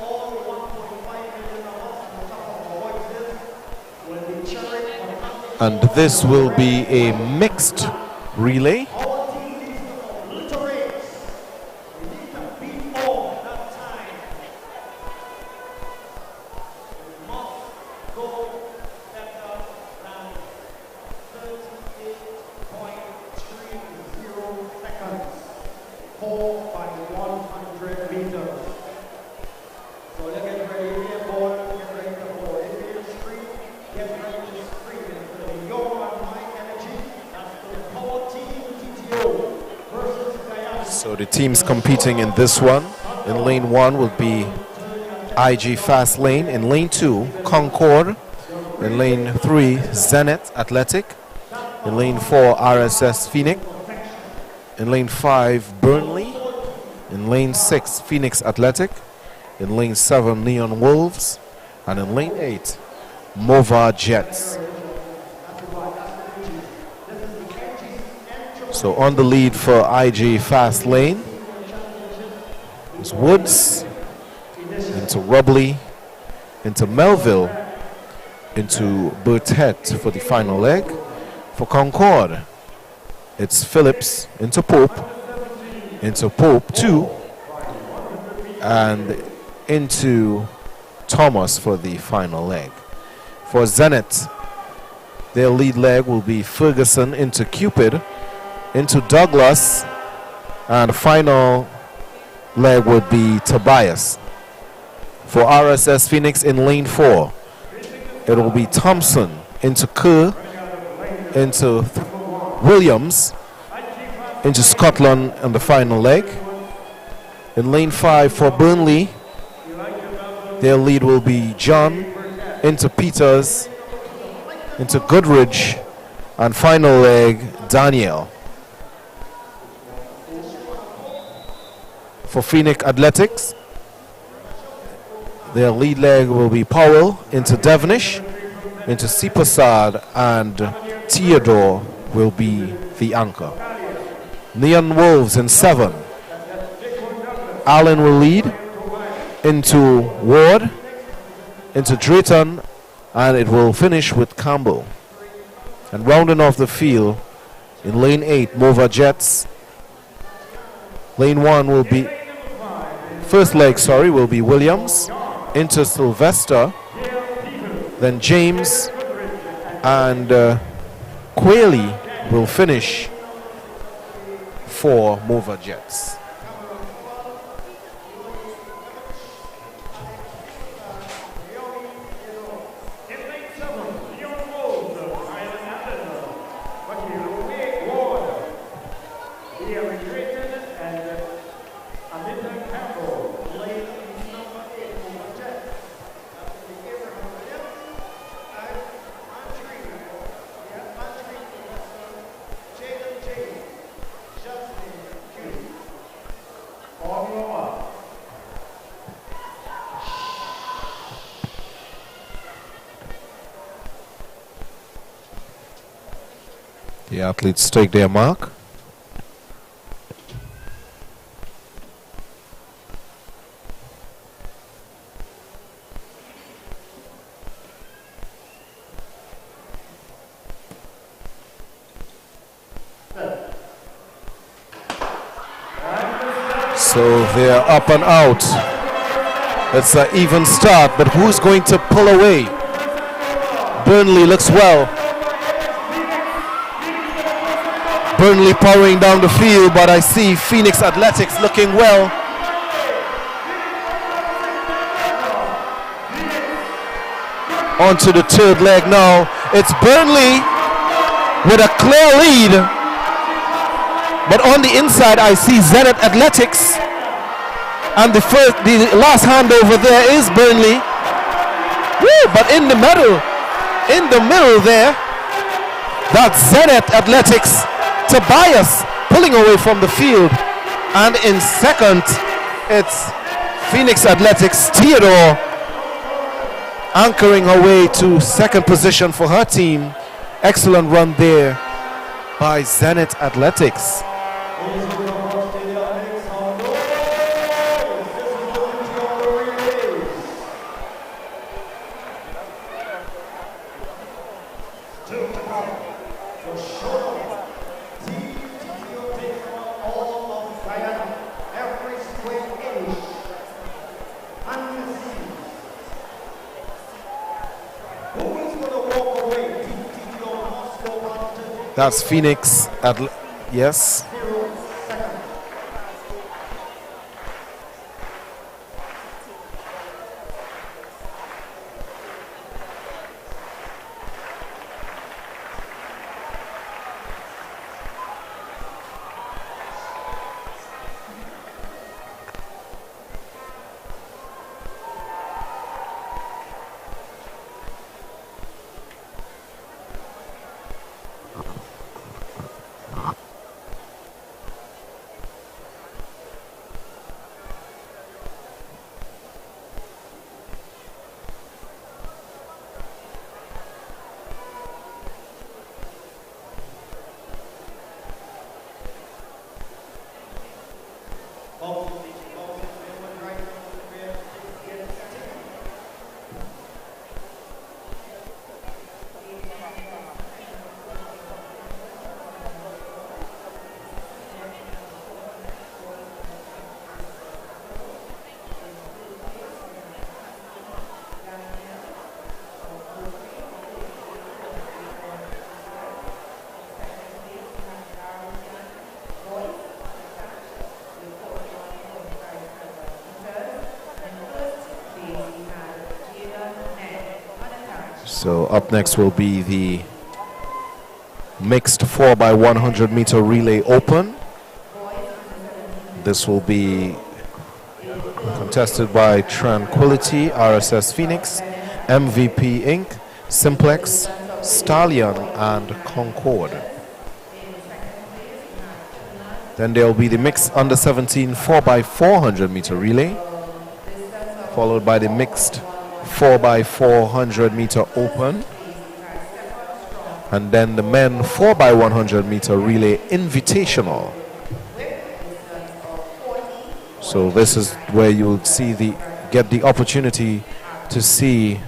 And this will be a mixed relay. So the teams competing in this one, in lane 1 will be IG Fast Lane, in lane 2 Concord, in lane 3 Zenith Athletic, in lane 4 RSS Phoenix, in lane 5 Burnley, in lane 6 Phoenix Athletic, in lane 7 Neon Wolves, and in lane 8 Mova Jets. So on the lead for IG Fast Lane is Woods, into Rubley, into Melville, into Burtett for the final leg. For Concord, it's Phillips into Pope 2, and into Thomas for the final leg. For Zenith, their lead leg will be Ferguson into Cupid, into Douglas, and the final leg would be Tobias. For RSS Phoenix in lane 4, it will be Thompson into Kerr, into Williams, into Scotland in the final leg. In lane 5 for Burnley, their lead will be John, into Peters, into Goodridge, and final leg Daniel. For Phoenix Athletics, their lead leg will be Powell into Devonish, Intensify and Theodore will be the anchor. Neon Wolves in 7. Allen will lead into Ward, into Drayton, and it will finish with Campbell. And rounding off the field in lane 8, Mova Jets. Lane 1 will be, first leg, will be Williams, into Sylvester, then James, and Quayle will finish for Mova Jets. The athletes take their mark. So they're up and out. It's an even start, but who's going to pull away? Burnley looks well. Burnley powering down the field, but I see Phoenix Athletics looking well. On to the third leg now. It's Burnley with a clear lead. But on the inside, I see Zenith Athletics. And the last handover there is Burnley. Woo, but in the middle there, that's Zenith Athletics. Tobias pulling away from the field, and in second it's Phoenix Athletics. Theodore anchoring her way to second position for her team. Excellent run there by Zenith Athletics. That's Phoenix yes. So up next will be the mixed 4x100 meter relay open. This will be contested by Tranquility, RSS Phoenix, MVP Inc., Simplex, Stallion, and Concord. Then there will be the mixed under 17 4x400 meter relay, followed by the mixed 4x400 meter open. And then the men 4x100 meter relay invitational. So this is where you'll get the opportunity to see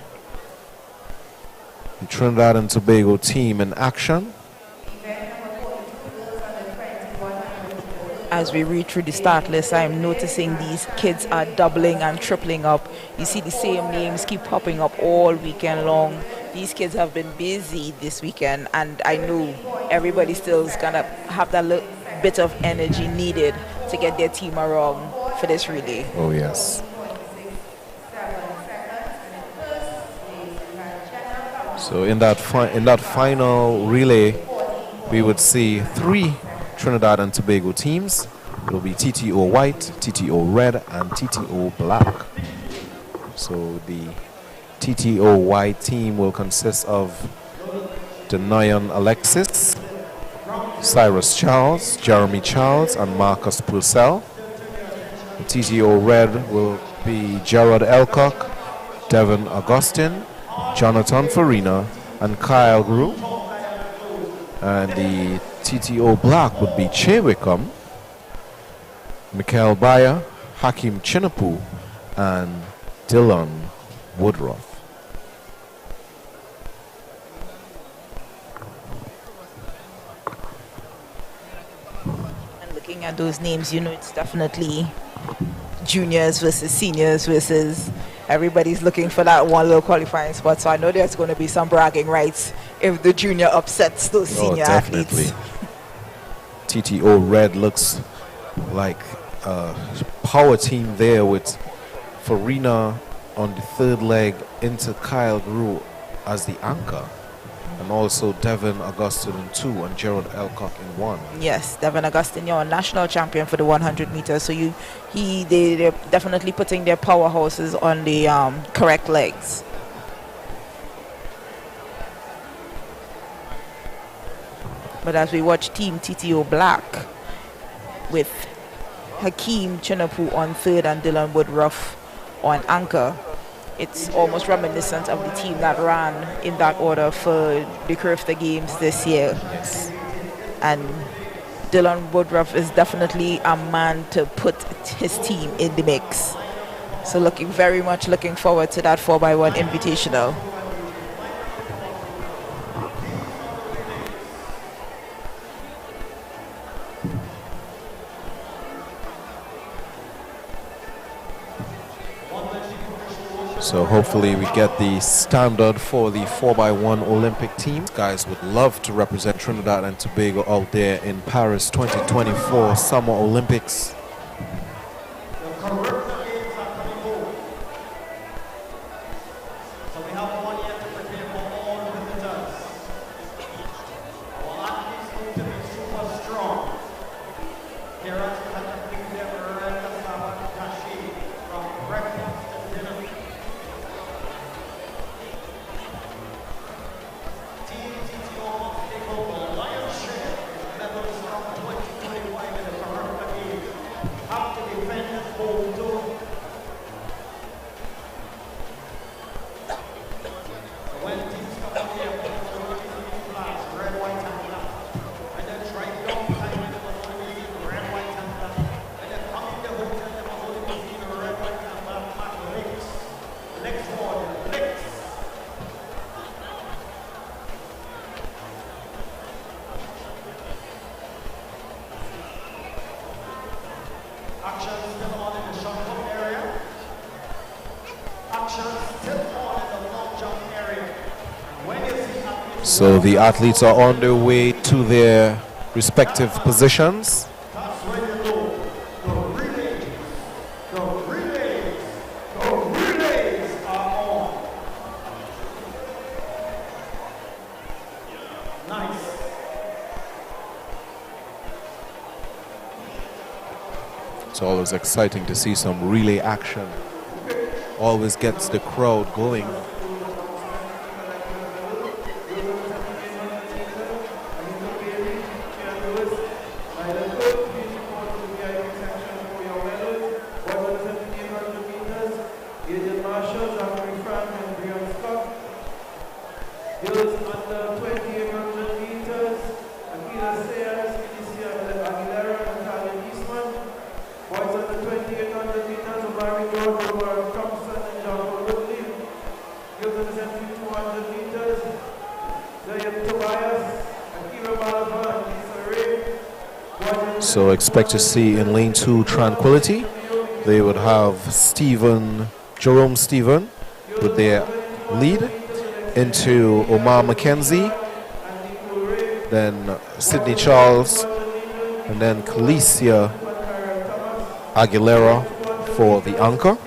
the Trinidad and Tobago team in action. As we read through the start list, I'm noticing these kids are doubling and tripling up. You see the same names keep popping up all weekend long. These kids have been busy this weekend, and I know everybody still is gonna have that little bit of energy needed to get their team around for this relay. Oh yes. So in that final relay, we would see 3 Trinidad and Tobago teams. It will be TTO white, TTO red, and TTO black. So the TTO white team will consist of Denayan Alexis, Cyrus Charles, Jeremy Charles, and Marcus Purcell. The TTO red will be Gerard Elcock, Devin Augustine, Jonathan Farina, and Kyle Grew. And the TTO black would be Che Wickham, Mikael Bayer, Hakim Chinapu, and Dylan Woodruff. And looking at those names, you know it's definitely juniors versus seniors versus everybody's looking for that one little qualifying spot. So I know there's going to be some bragging rights if the junior upsets those senior definitely. athletes. TTO red looks like a power team there with Farina on the third leg into Kyle Grew as the anchor, and also Devin Augustine in 2 and Gerald Elcock in 1. Yes, Devin Augustine, you're a national champion for the 100 meters, so they're definitely putting their powerhouses on the correct legs. But as we watch Team TTO Black with Hakeem Chinapu on 3rd and Dylan Woodruff on anchor, it's almost reminiscent of the team that ran in that order for the Curfew Games this year. Yes. And Dylan Woodruff is definitely a man to put his team in the mix. So very much looking forward to that 4x1 invitational. So hopefully we get the standard for the 4x1 Olympic team. Guys would love to represent Trinidad and Tobago out there in Paris 2024 Summer Olympics. So the athletes are on their way to their respective positions. It's always exciting to see some relay action. Always gets the crowd going. Girls under 2800 meters. Akila Sayers, Felicia Aguilera, Natalia Eastman. Boys under 2800 meters, Omari George, Robert Thompson, and John Woodley. Girls under 7200 meters, Zayat Tobias, Akira Malava, and Lisa Ray. So expect to see in lane 2 Tranquility. They would have Jerome Stephen with their lead, into Omar McKenzie, then Sydney Charles, and then Calicia Aguilera for the anchor.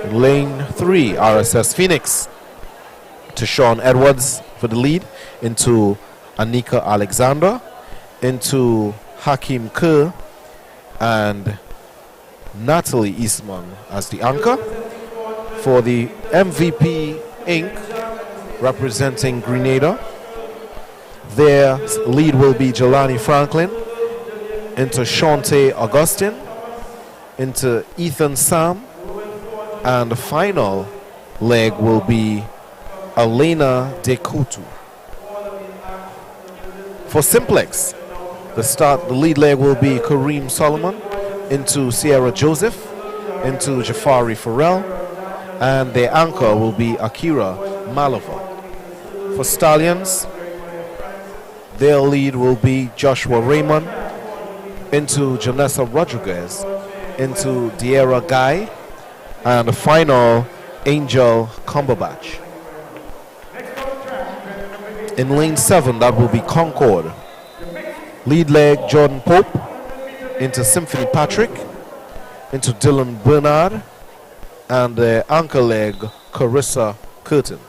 In lane 3, RSS Phoenix to Sean Edwards for the lead, into Anika Alexander, into Hakim Kerr, and Natalie Eastman as the anchor. For the MVP Inc., representing Grenada, their lead will be Jelani Franklin, into Shante Augustine, into Ethan Sam, and the final leg will be Elena Dekutu. For Simplex, the lead leg will be Kareem Solomon, into Sierra Joseph, into Jafari Farrell, and their anchor will be Akira Malava. For Stallions, their lead will be Joshua Raymond, into Janessa Rodriguez, into Diera Guy, and the final Angel Cumberbatch. In lane 7, that will be Concord. Lead leg Jordan Pope, into Symphony Patrick, into Dylan Bernard, and the anchor leg Carissa Curtin.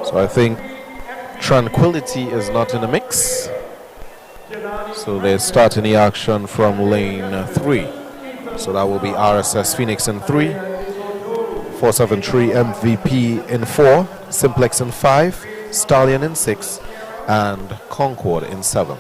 So I think Tranquility is not in the mix. So they're starting the action from lane 3. So that will be RSS Phoenix in 3, 473 MVP in 4, Simplex in 5, Stallion in 6, and Concord in 7.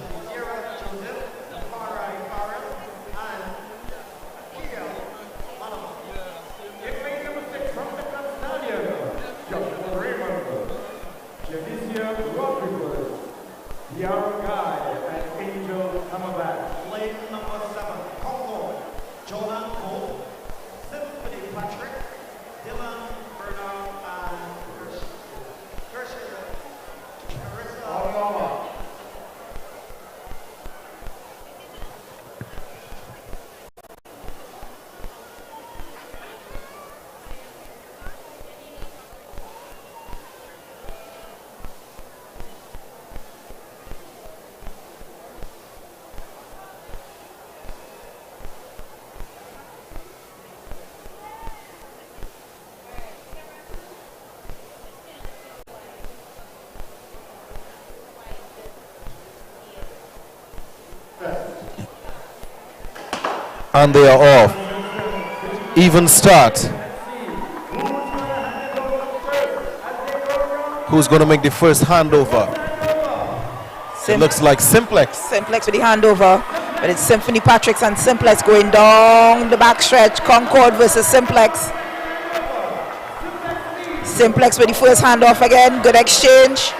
And they are off. Even start. Who's going to make the first handover? It looks like Simplex. Simplex with the handover. But it's Symphony Patrick's and Simplex going down the backstretch. Concord versus Simplex. Simplex with the first handoff again. Good exchange.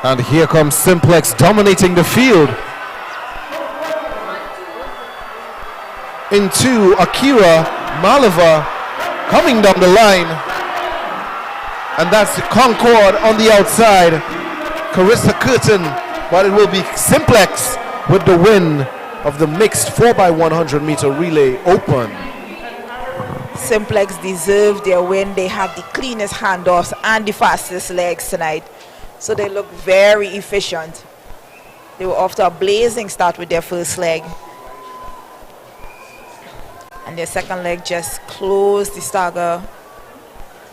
And here comes Simplex dominating the field. Into Akira Malava coming down the line. And that's Concord on the outside. Carissa Curtin, but it will be Simplex with the win of the mixed 4x100 meter relay open. Simplex deserved their win. They had the cleanest handoffs and the fastest legs tonight. So they look very efficient. They were off to a blazing start with their first leg. And their second leg just closed the stagger.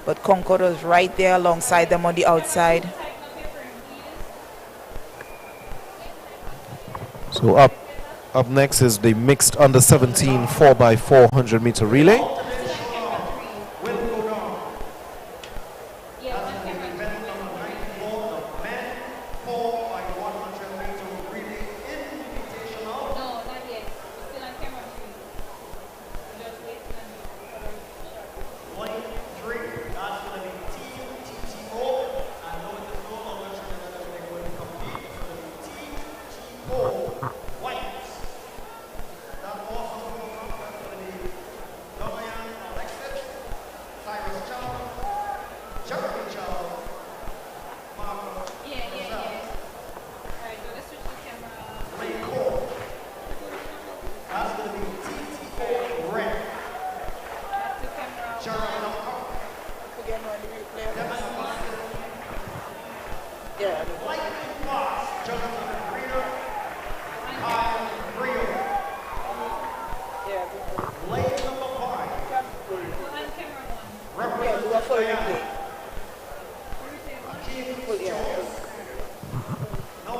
But Concord was right there alongside them on the outside. So up Up next is the mixed under 17 4x400 meter relay.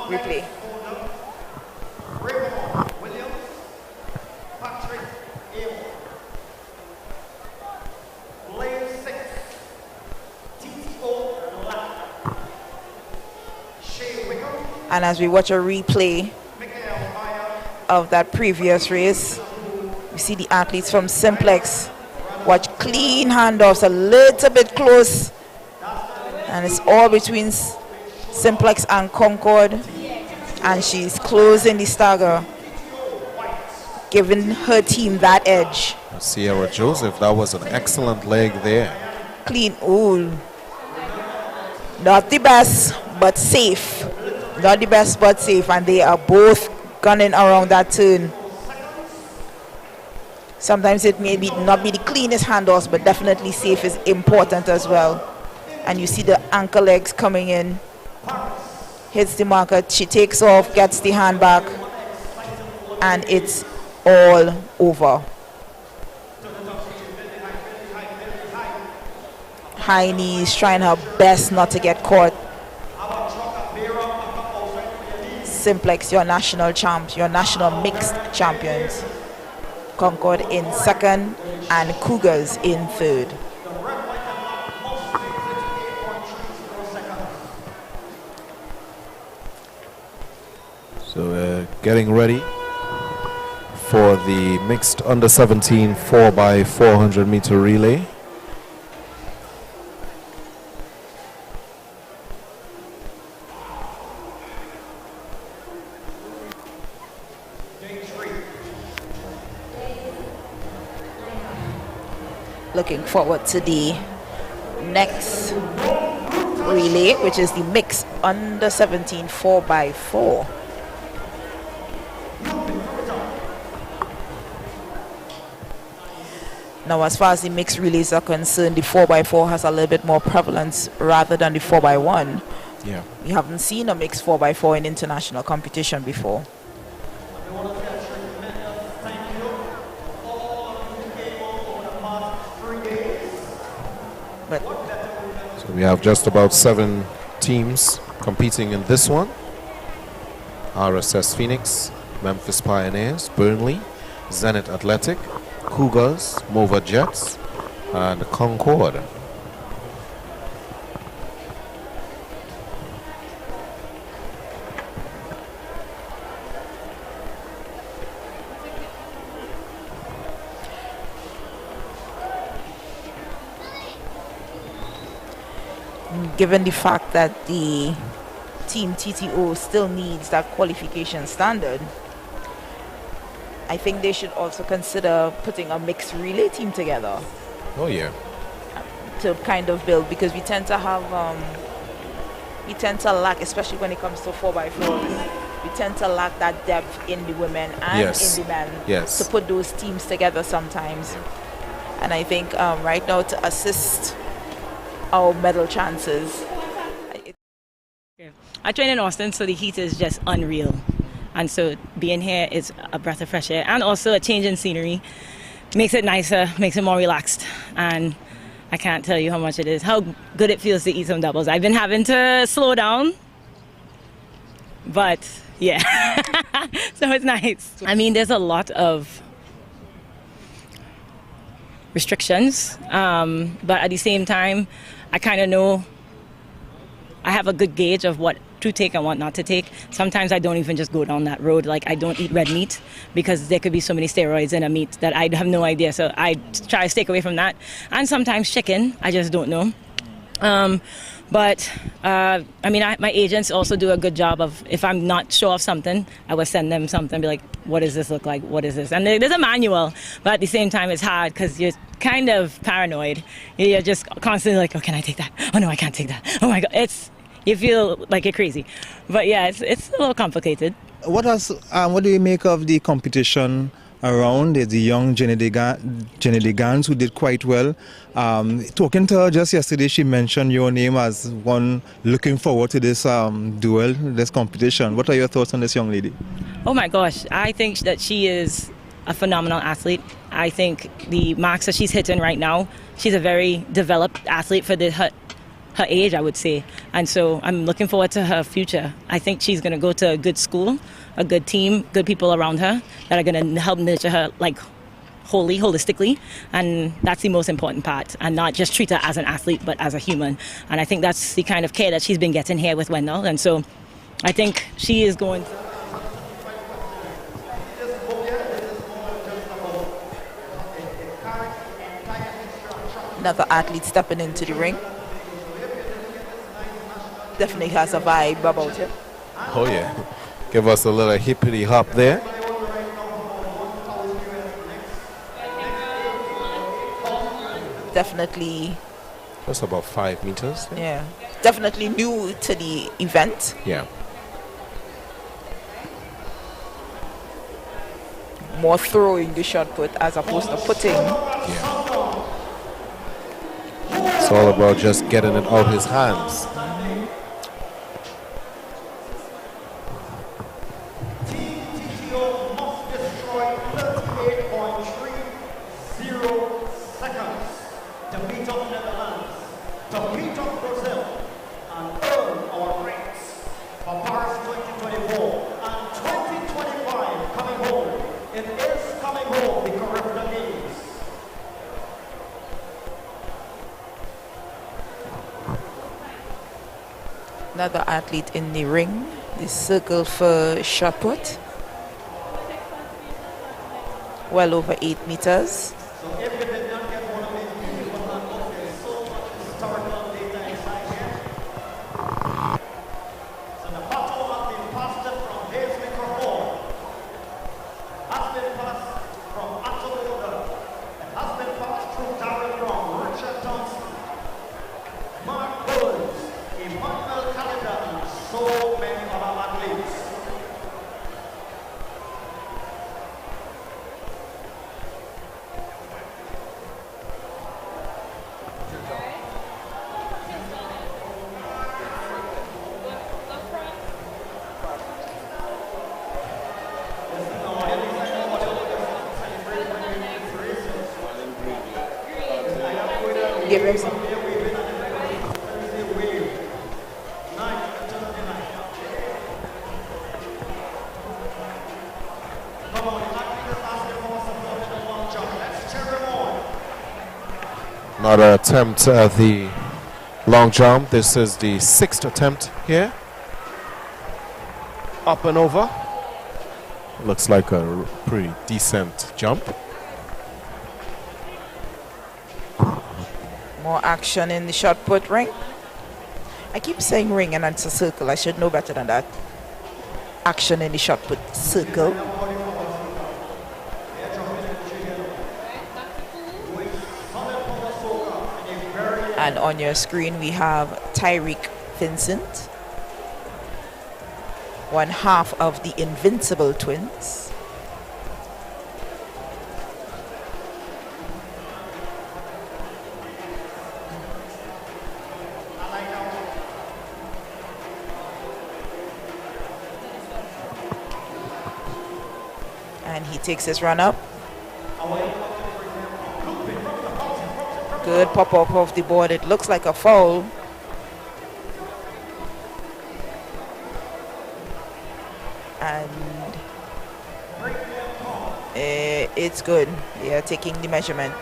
Replay. And as we watch a replay of that previous race, we see the athletes from Simplex watch clean handoffs, a little bit close, and it's all between Simplex and Concord, and she's closing the stagger, giving her team that edge. Sierra Joseph, that was an excellent leg there. Clean, ooh, not the best but safe. Not the best but safe, and they are both gunning around that turn. Sometimes it may not be the cleanest handoffs, but definitely safe is important as well. And you see the ankle legs coming in. Hits the marker, she takes off, gets the hand back, and it's all over. High knees, trying her best not to get caught. Simplex, your national champs, your national mixed champions. Concord in second and Cougars in third. So we're getting ready for the mixed under 17 4x400 meter relay. Looking forward to the next relay, which is the mixed under 17 4x4. Now, as far as the mixed relays are concerned, the 4x4 has a little bit more prevalence rather than the 4x1. Yeah. We haven't seen a mixed 4x4 in international competition before. So we have just about 7 teams competing in this one. RSS Phoenix, Memphis Pioneers, Burnley, Zenith Athletic, Cougars, Mova Jets, and Concord. Given the fact that the team TTO still needs that qualification standard, I think they should also consider putting a mixed relay team together. Oh yeah. To kind of build, because we tend to have, we tend to lack, especially when it comes to 4x4s, we tend to lack that depth in the women and in the men. Yes. To put those teams together sometimes. And I think right now, to assist our medal chances. I train in Austin, so the heat is just unreal. And so being here is a breath of fresh air, and also a change in scenery. Makes it nicer, makes it more relaxed. And I can't tell you how much it is, how good it feels to eat some doubles. I've been having to slow down But yeah, so it's nice. I mean, there's a lot of restrictions, but at the same time, I kind of know I have a good gauge of what to take and what not to take. Sometimes I don't even just go down that road. Like, I don't eat red meat because there could be so many steroids in a meat that I have no idea. So I try to stay away from that. And sometimes chicken, I just don't know. I mean, my agents also do a good job of, if I'm not sure of something, I will send them something, be like, what does this look like? What is this? And there's a manual, but at the same time, it's hard because you're kind of paranoid. You're just constantly like, oh, can I take that? Oh, no, I can't take that. Oh, my God. You feel like you're crazy. But yeah, it's a little complicated. What do you make of the competition around? There's the young Jenny Gans who did quite well. Talking to her just yesterday, she mentioned your name as one looking forward to this duel, this competition. What are your thoughts on this young lady? Oh my gosh, I think that she is a phenomenal athlete. I think the marks that she's hitting right now, she's a very developed athlete for her age, I would say. And so I'm looking forward to her future. I think she's going to go to a good school, a good team, good people around her that are going to help nurture her like holistically. And that's the most important part. And not just treat her as an athlete, but as a human. And I think that's the kind of care that she's been getting here with Wendell. And so I think she is going to... Another athlete stepping into the ring. Definitely has a vibe about him. Oh yeah, give us a little hippity hop there. Definitely. That's about 5 meters. Yeah, definitely new to the event. Yeah. More throwing the shot put as opposed to putting. Yeah. It's all about just getting it out his hands. Another athlete in the ring, the circle for shot put. Well over 8 meters. Give him some. Another attempt at the long jump. This is the 6th attempt here. Up and over. Looks like a pretty decent jump. More action in the shot put ring. I keep saying ring and it's a circle. I should know better than that. Action in the shot put circle. And on your screen we have Tyreek Vincent, one half of the Invincible Twins. And he takes his run up. Good pop up off the board. It looks like a foul. and it's good. They are taking the measurement,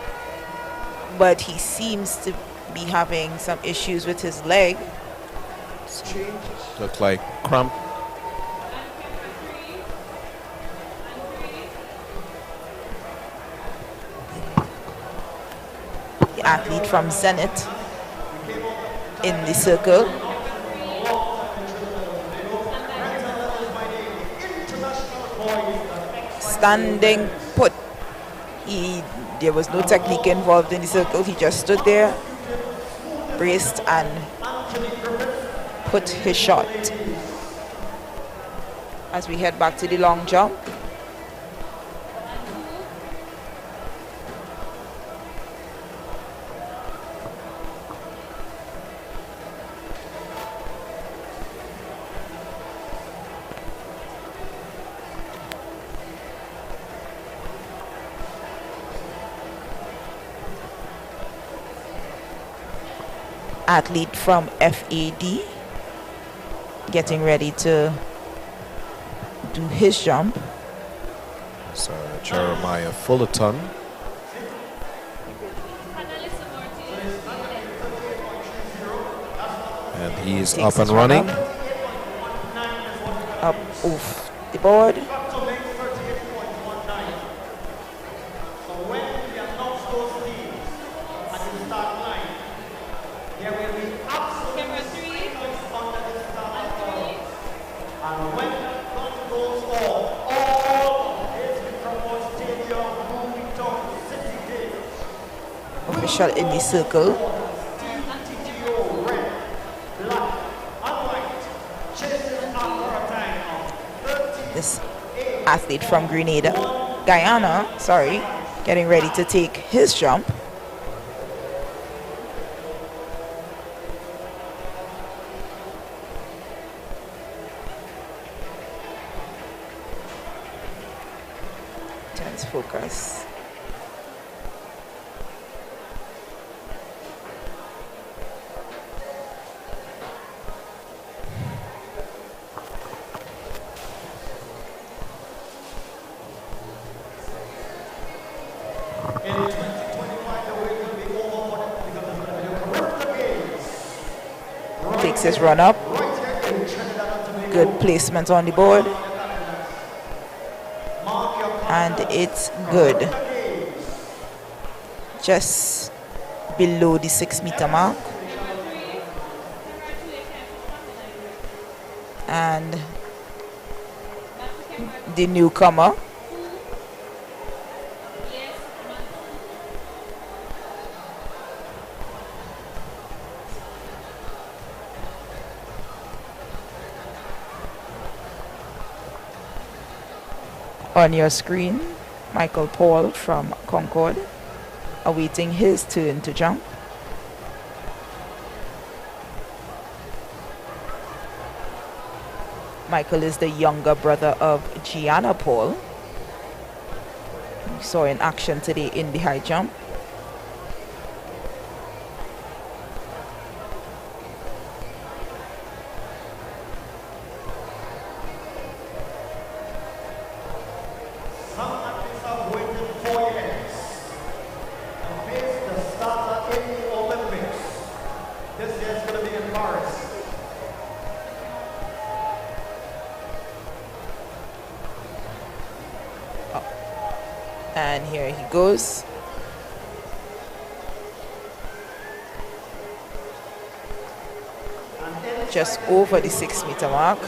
but he seems to be having some issues with his leg. Look like cramp. The athlete from Zenith in the circle. Standing put. There was no technique involved in the circle. He just stood there, braced, and put his shot. As we head back to the long jump. Athlete from FAD getting ready to do his jump. So Jeremiah Fullerton. And he's up and running. Up off the board. Official in the circle. This athlete from Guyana, getting ready to take his jump. Tense focus. Takes his run up. Good placement on the board. And it's good. Just below the 6 meter mark. And the newcomer on your screen, Michael Paul from Concord, awaiting his turn to jump. Michael is the younger brother of Gianna Paul. We saw in action today in the high jump. And here he goes. Just over the 6 meter mark.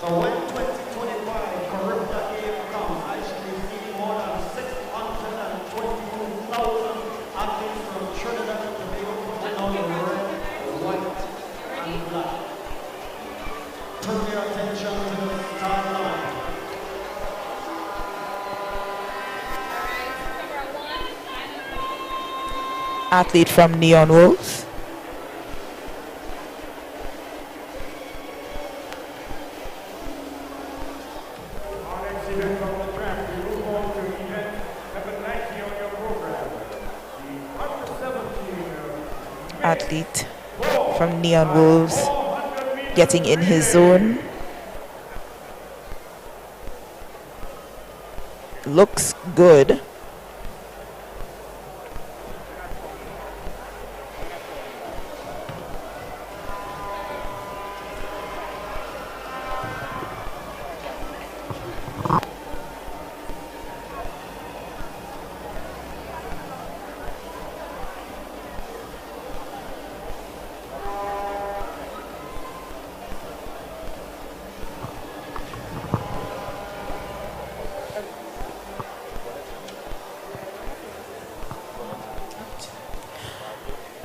So when 2025 Caribbean Game comes, I should be seeing more than 622,000 athletes from Trinidad and Tobago putting on the red, white, and black. Turn your attention to the start line. Athlete from Neon Wolves. athlete from Neon Wolves getting in his zone. Looks good.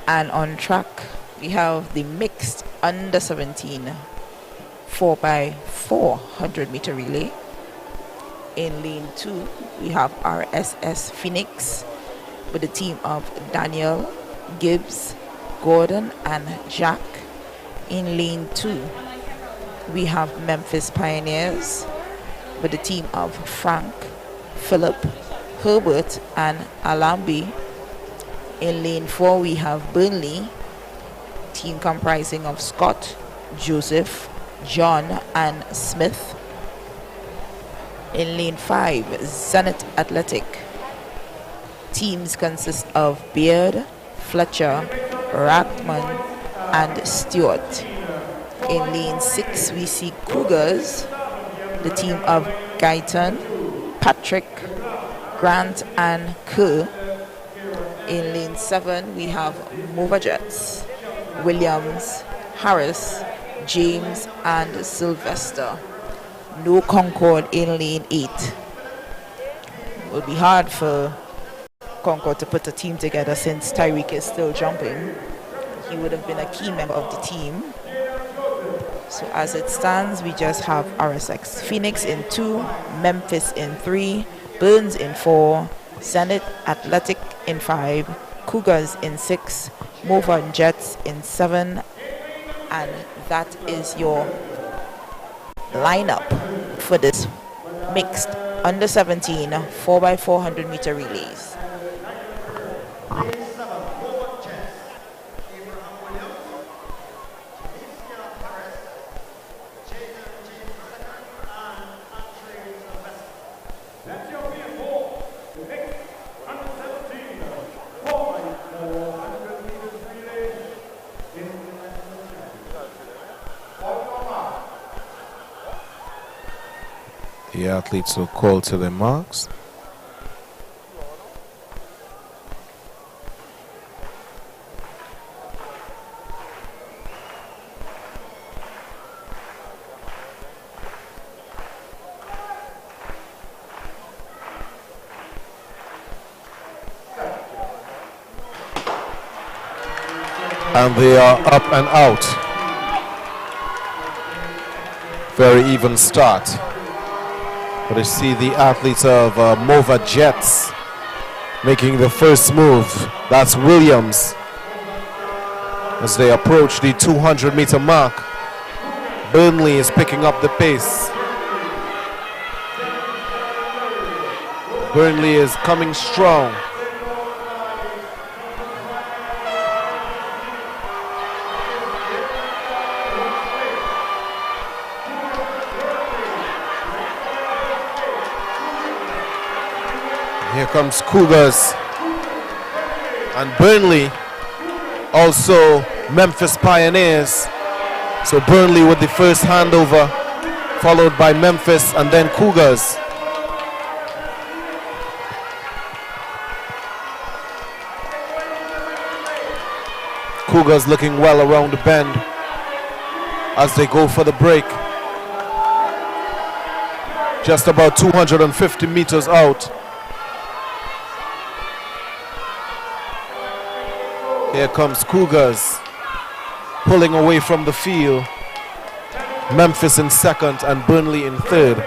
And on track, we have the mixed under 17 4x400 meter relay. In lane 2, we have RSS Phoenix with the team of Daniel, Gibbs, Gordon, and Jack. In lane 2, we have Memphis Pioneers with the team of Frank, Philip, Herbert, and Alambi. In lane 4, we have Burnley, team comprising of Scott, Joseph, John, and Smith. In lane 5, Zenith Athletic. Teams consist of Beard, Fletcher, Rackman, and Stewart. In lane 6, we see Cougars, the team of Guyton, Patrick, Grant, and Kerr. In lane 7, we have Mova Jets, Williams, Harris, James, and Sylvester. No Concord in lane 8. It will be hard for Concord to put a team together since Tyreek is still jumping. He would have been a key member of the team. So as it stands, we just have RSX Phoenix in 2, Memphis in 3, Burns in 4, Zenith Athletic in 5, Cougars in 6, Mova Jets in 7, and that is your lineup for this mixed under 17 4x400 meter relays. The athletes will call to their marks. And they are up and out. Very even start. But I see the athletes of Mova Jets making the first move. That's Williams. As they approach the 200 meter mark, Burnley is picking up the pace. Burnley is coming strong. Here comes Cougars and Burnley, also Memphis Pioneers. So Burnley with the first handover, followed by Memphis and then Cougars. Cougars looking well around the bend as they go for the break. Just about 250 meters out. Here comes Cougars, pulling away from the field. Memphis in second and Burnley in third.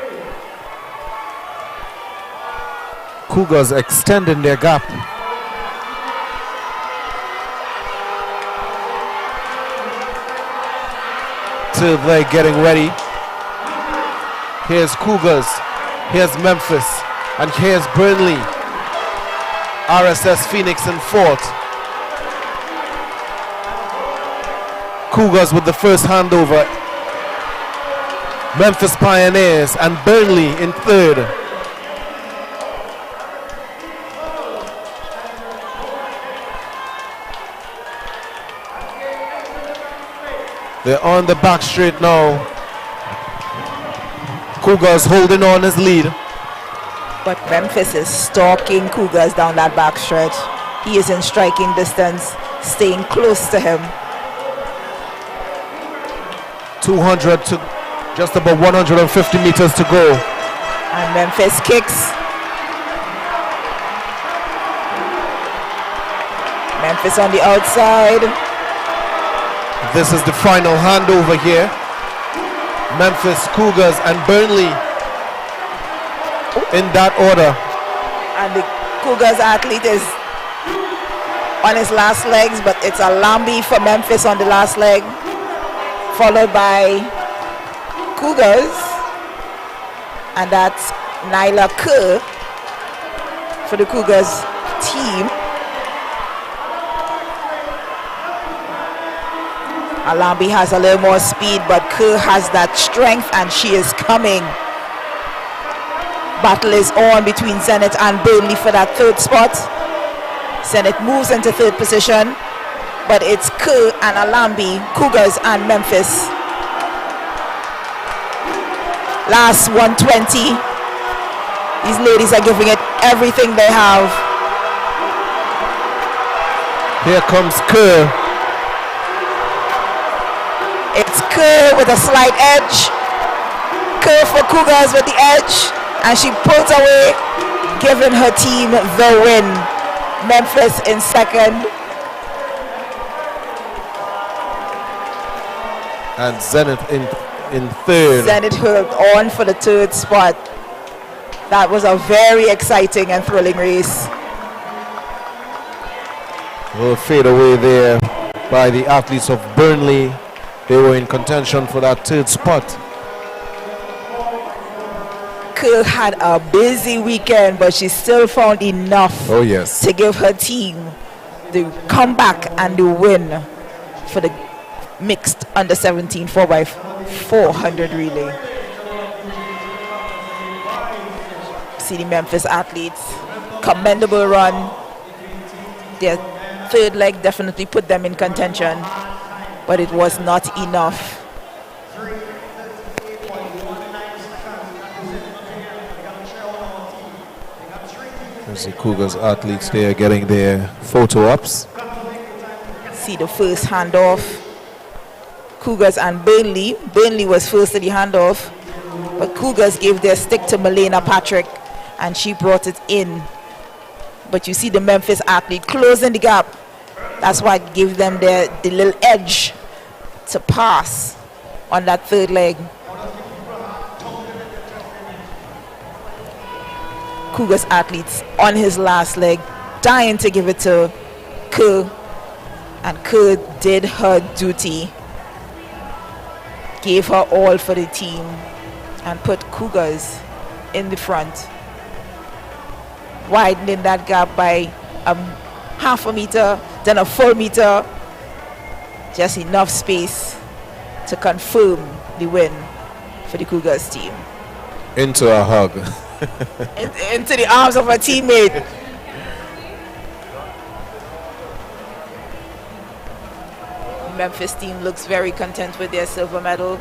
Cougars extending their gap. Till they're getting ready. Here's Cougars, here's Memphis, and here's Burnley. RSS Phoenix in fourth. Cougars with the first handover. Memphis Pioneers and Burnley in third. They're on the back straight now. Cougars holding on his lead. But Memphis is stalking Cougars down that back stretch. He is in striking distance, staying close to him. 200 to just about 150 meters to go. And Memphis kicks. Memphis on the outside. This is the final handover here. Memphis, Cougars and Burnley in that order. And the Cougars athlete is on his last legs, but it's a Lambi for Memphis on the last leg, followed by Cougars, and that's Nyla Kerr for the Cougars team. Alambi has a little more speed, but Kerr has that strength, and she is coming. Battle is on between Zenith and Burnley for that third spot. Zenith moves into third position, but it's Kerr and Alambi, Cougars and Memphis. Last 120. These ladies are giving it everything they have. Here comes Kerr. It's Kerr with a slight edge. Kerr for Cougars with the edge. And she pulls away, giving her team the win. Memphis in second. And Zenith in third. Zenith held on for the third spot. That was a very exciting and thrilling race. A little fade away there by the athletes of Burnley. They were in contention for that third spot. Kerr had a busy weekend, but she still found enough to give her team the comeback and the win for the mixed under 17 4x400 relay. See the Memphis athletes, commendable run. Their third leg definitely put them in contention, but it was not enough. There's the Cougars athletes there getting their photo ops. See the first handoff. Cougars and Burnley. Burnley was first to the handoff, but Cougars gave their stick to Melena Patrick, and she brought it in. But you see the Memphis athlete closing the gap. That's why it gave them the little edge to pass on that third leg. Cougars athletes on his last leg, dying to give it to Kerr, and Kerr did her duty, gave her all for the team, and put Cougars in the front, widening that gap by half a meter, then a full meter, just enough space to confirm the win for the Cougars team. Into a hug. Into the arms of her teammate. Memphis team looks very content with their silver medal.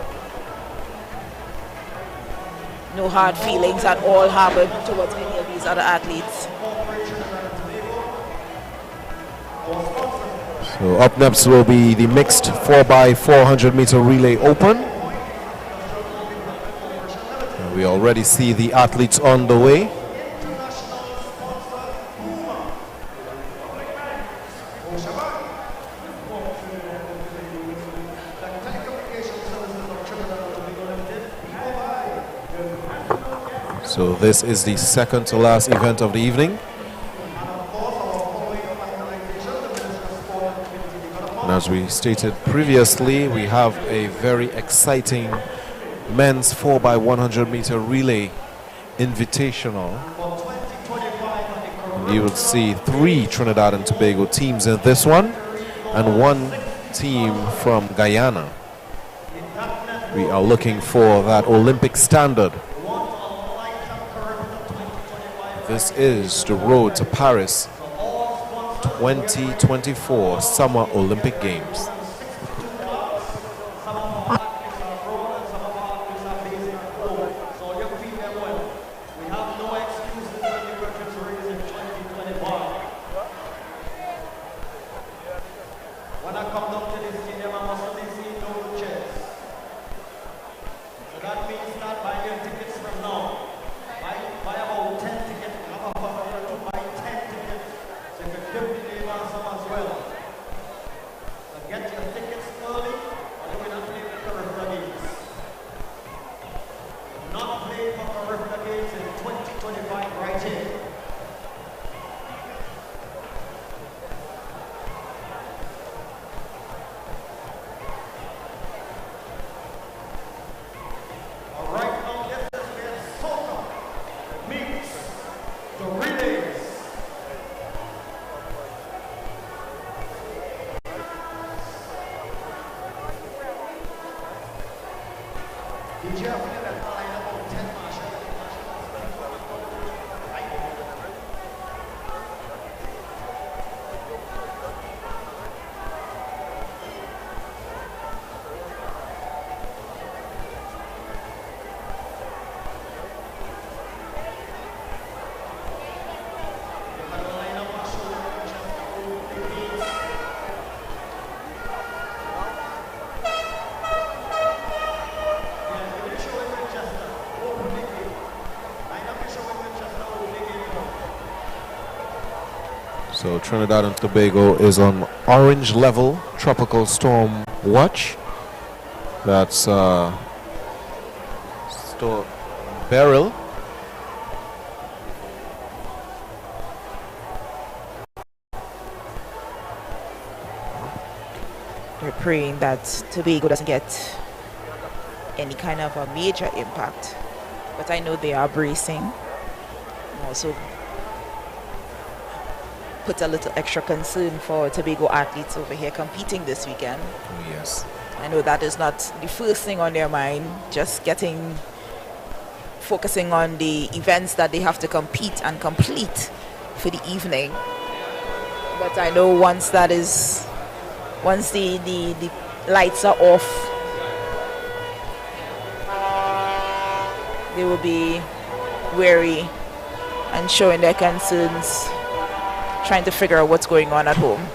No hard feelings at all harbored towards any of these other athletes. So up next will be the mixed 4x400 meter relay open. And we already see the athletes on the way. So this is the second to last event of the evening. And as we stated previously, we have a very exciting men's 4x100 meter relay invitational. And you will see 3 Trinidad and Tobago teams in this one, and 1 team from Guyana. We are looking for that Olympic standard. This is the road to Paris 2024 Summer Olympic Games. So Trinidad and Tobago is on orange level tropical storm watch. That's Beryl. We're praying that Tobago doesn't get any kind of a major impact, but I know they are bracing. Also put a little extra concern for Tobago athletes over here competing this weekend. Yes. I know that is not the first thing on their mind, just focusing on the events that they have to compete and complete for the evening. But I know once the lights are off, they will be wary and showing their concerns, trying to figure out what's going on at home.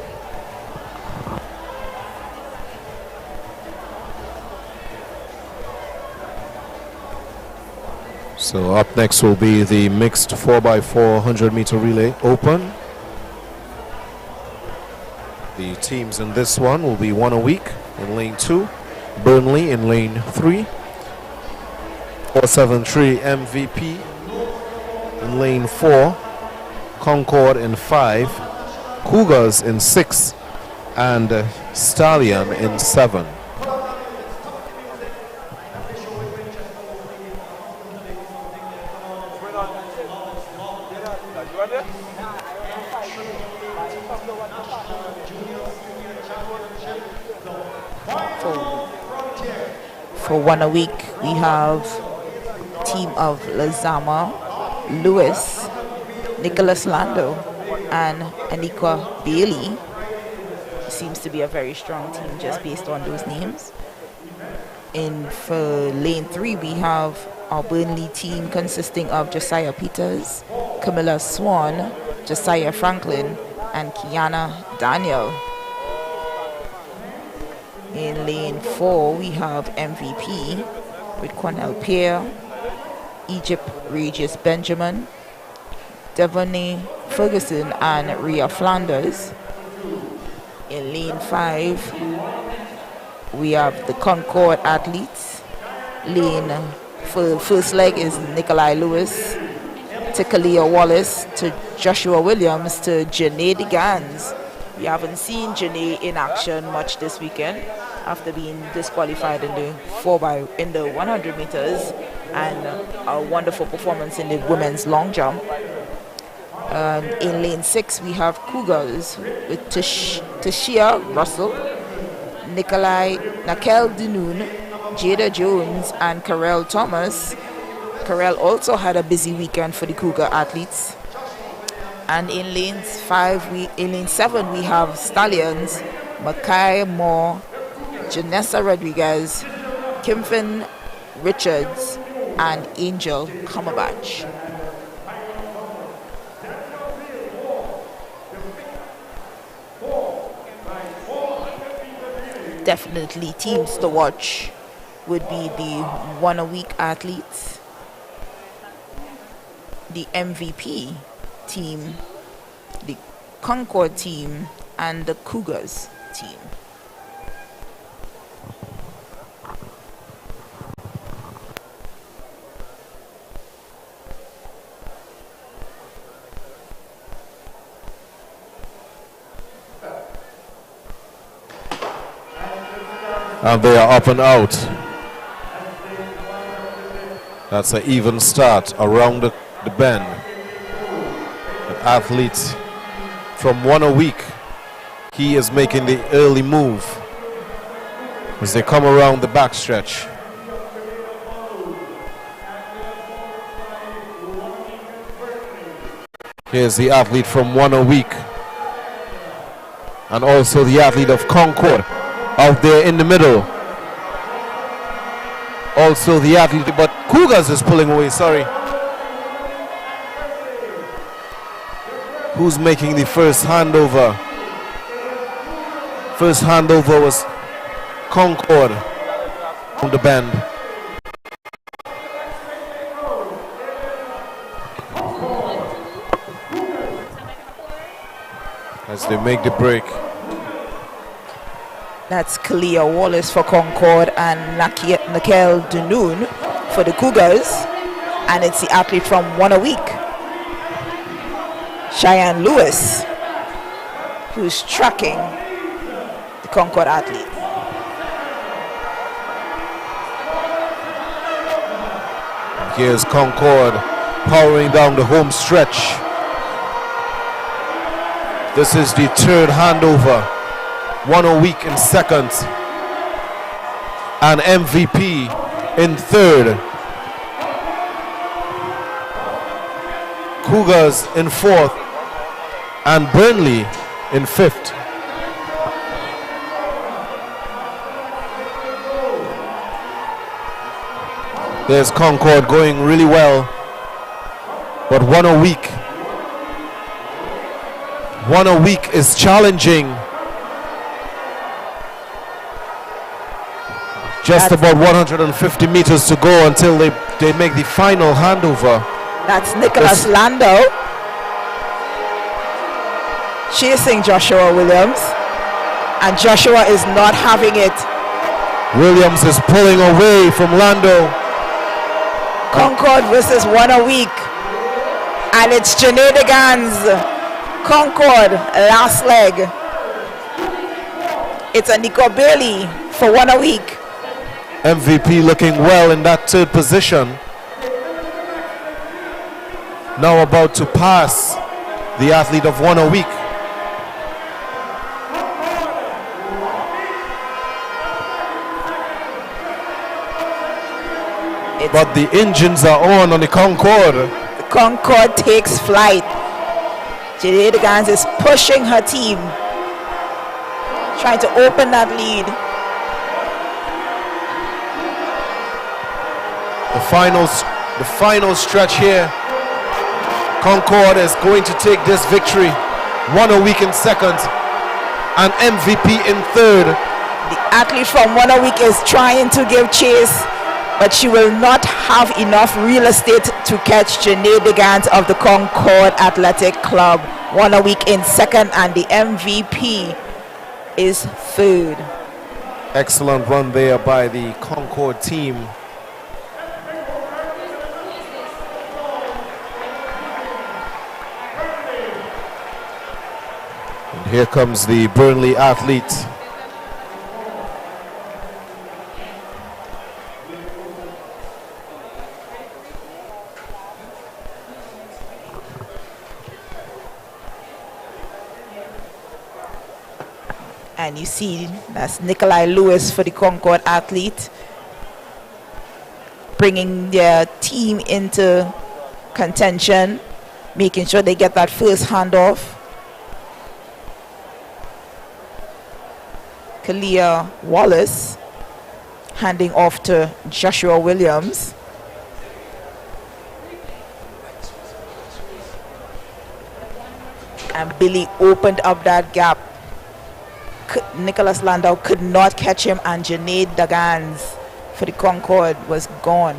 So up next will be the mixed 4x4 100-meter relay open. The teams in this one will be one a week in lane 2, Burnley in lane 3, 473 MVP in lane 4, Concord in 5, Cougars in 6, and Stallion in 7. For one a week, we have team of Lazama, Lewis, Nicholas Lando, and Anika Bailey. Seems to be a very strong team just based on those names. For lane 3, we have our Burnley team consisting of Josiah Peters, Camilla Swan, Josiah Franklin, and Kiana Daniel. In lane 4, we have MVP with Cornell Pierre, Egypt Regis Benjamin, Devonay Ferguson, and Rhea Flanders. In lane 5, we have the Concord athletes. For first leg is Nikolai Lewis, to Kalia Wallace, to Joshua Williams, to Janae DeGans. We haven't seen Janae in action much this weekend after being disqualified in the 100 meters and a wonderful performance in the women's long jump. In lane 6, we have Cougars with Tashia Russell, Nakel Dinoon, Jada Jones, and Karel Thomas. Karel also had a busy weekend for the Cougar athletes. And in lane 7, we have Stallions, Makai Moore, Janessa Rodriguez, Kimfin Richards, and Angel Cumberbatch. Definitely teams to watch would be the 1 a week athletes, the MVP team, the Concord team, and the Cougars team. And they are up and out. That's an even start around the bend. The athletes from 1 a week. He is making the early move as they come around the backstretch. Here's the athlete from 1 a week. And also the athlete of Concord out there in the middle. Also the athlete, but Cougars is pulling away, sorry. Who's making the first handover? First handover was Concord on the bend. As they make the break. That's Kalia Wallace for Concord and Nakel Dunoon for the Cougars. And it's the athlete from 1 a week, Cheyenne Lewis, who's tracking the Concord athlete. Here's Concord powering down the home stretch. This is the third handover. 1 a week in second. And MVP in third. Cougars in fourth. And Burnley in fifth. There's Concord going really well. But 1 a week. 1 a week is challenging. Just about 150 meters to go until they make the final handover. That's Nicholas Lando chasing Joshua Williams, and Joshua is not having it. Williams is pulling away from Lando. Concord versus 1 a week, and it's Janae DeGans. Concord last leg. It's a Nico Bailey for 1 a week. MVP looking well in that third position. Now about to pass the athlete of 1 a week. But the engines are on the Concord. The Concord takes flight. Jade Gans is pushing her team, trying to open that lead. The final stretch here. Concord is going to take this victory. 1 a week in second and MVP in third. The athlete from 1 a week is trying to give chase, but she will not have enough real estate to catch Janae DeGans of the Concord Athletic Club. 1 a week in second, and the MVP is third. Excellent run there by the Concord team. And here comes the Burnley athlete. And you see that's Nikolai Lewis for the Concord athlete, bringing their team into contention, making sure they get that first handoff. Kalia Wallace handing off to Joshua Williams. And Billy opened up that gap. Nicholas Landau could not catch him, and Junaid Dagans for the Concord was gone.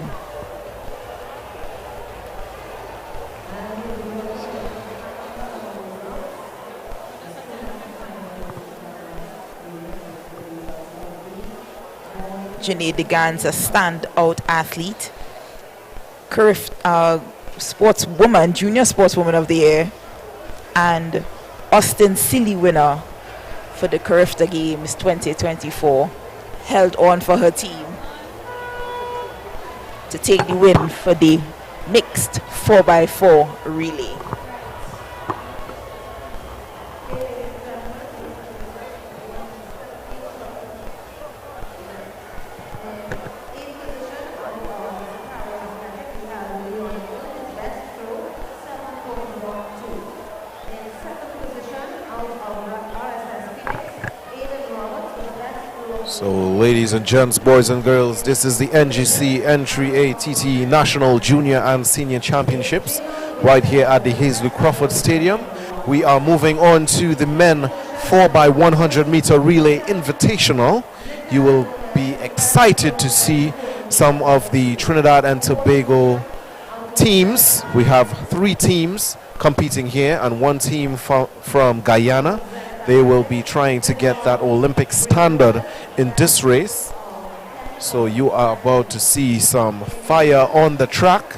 Junaid Dagans, a standout athlete. Sportswoman, Junior Sportswoman of the Year, and Austin Silly winner for the Carifta Games 2024, held on for her team to take the win for the mixed 4x4 relay. So, ladies and gents, boys and girls, this is the NGC Entry ATT National Junior and Senior Championships right here at the Hazley Crawford Stadium. We are moving on to the men 4x100 meter relay invitational. You will be excited to see some of the Trinidad and Tobago teams. We have 3 teams competing here and 1 team from Guyana. They will be trying to get that Olympic standard in this race. So you are about to see some fire on the track.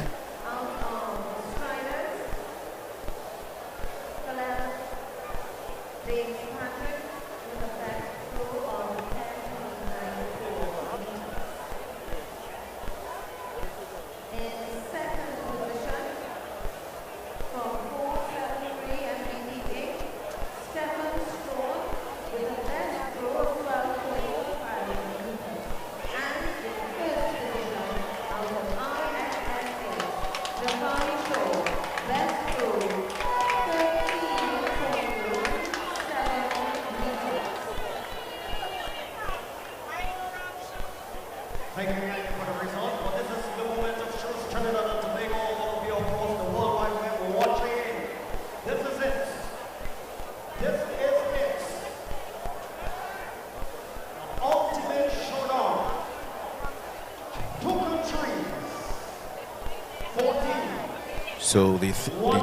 So the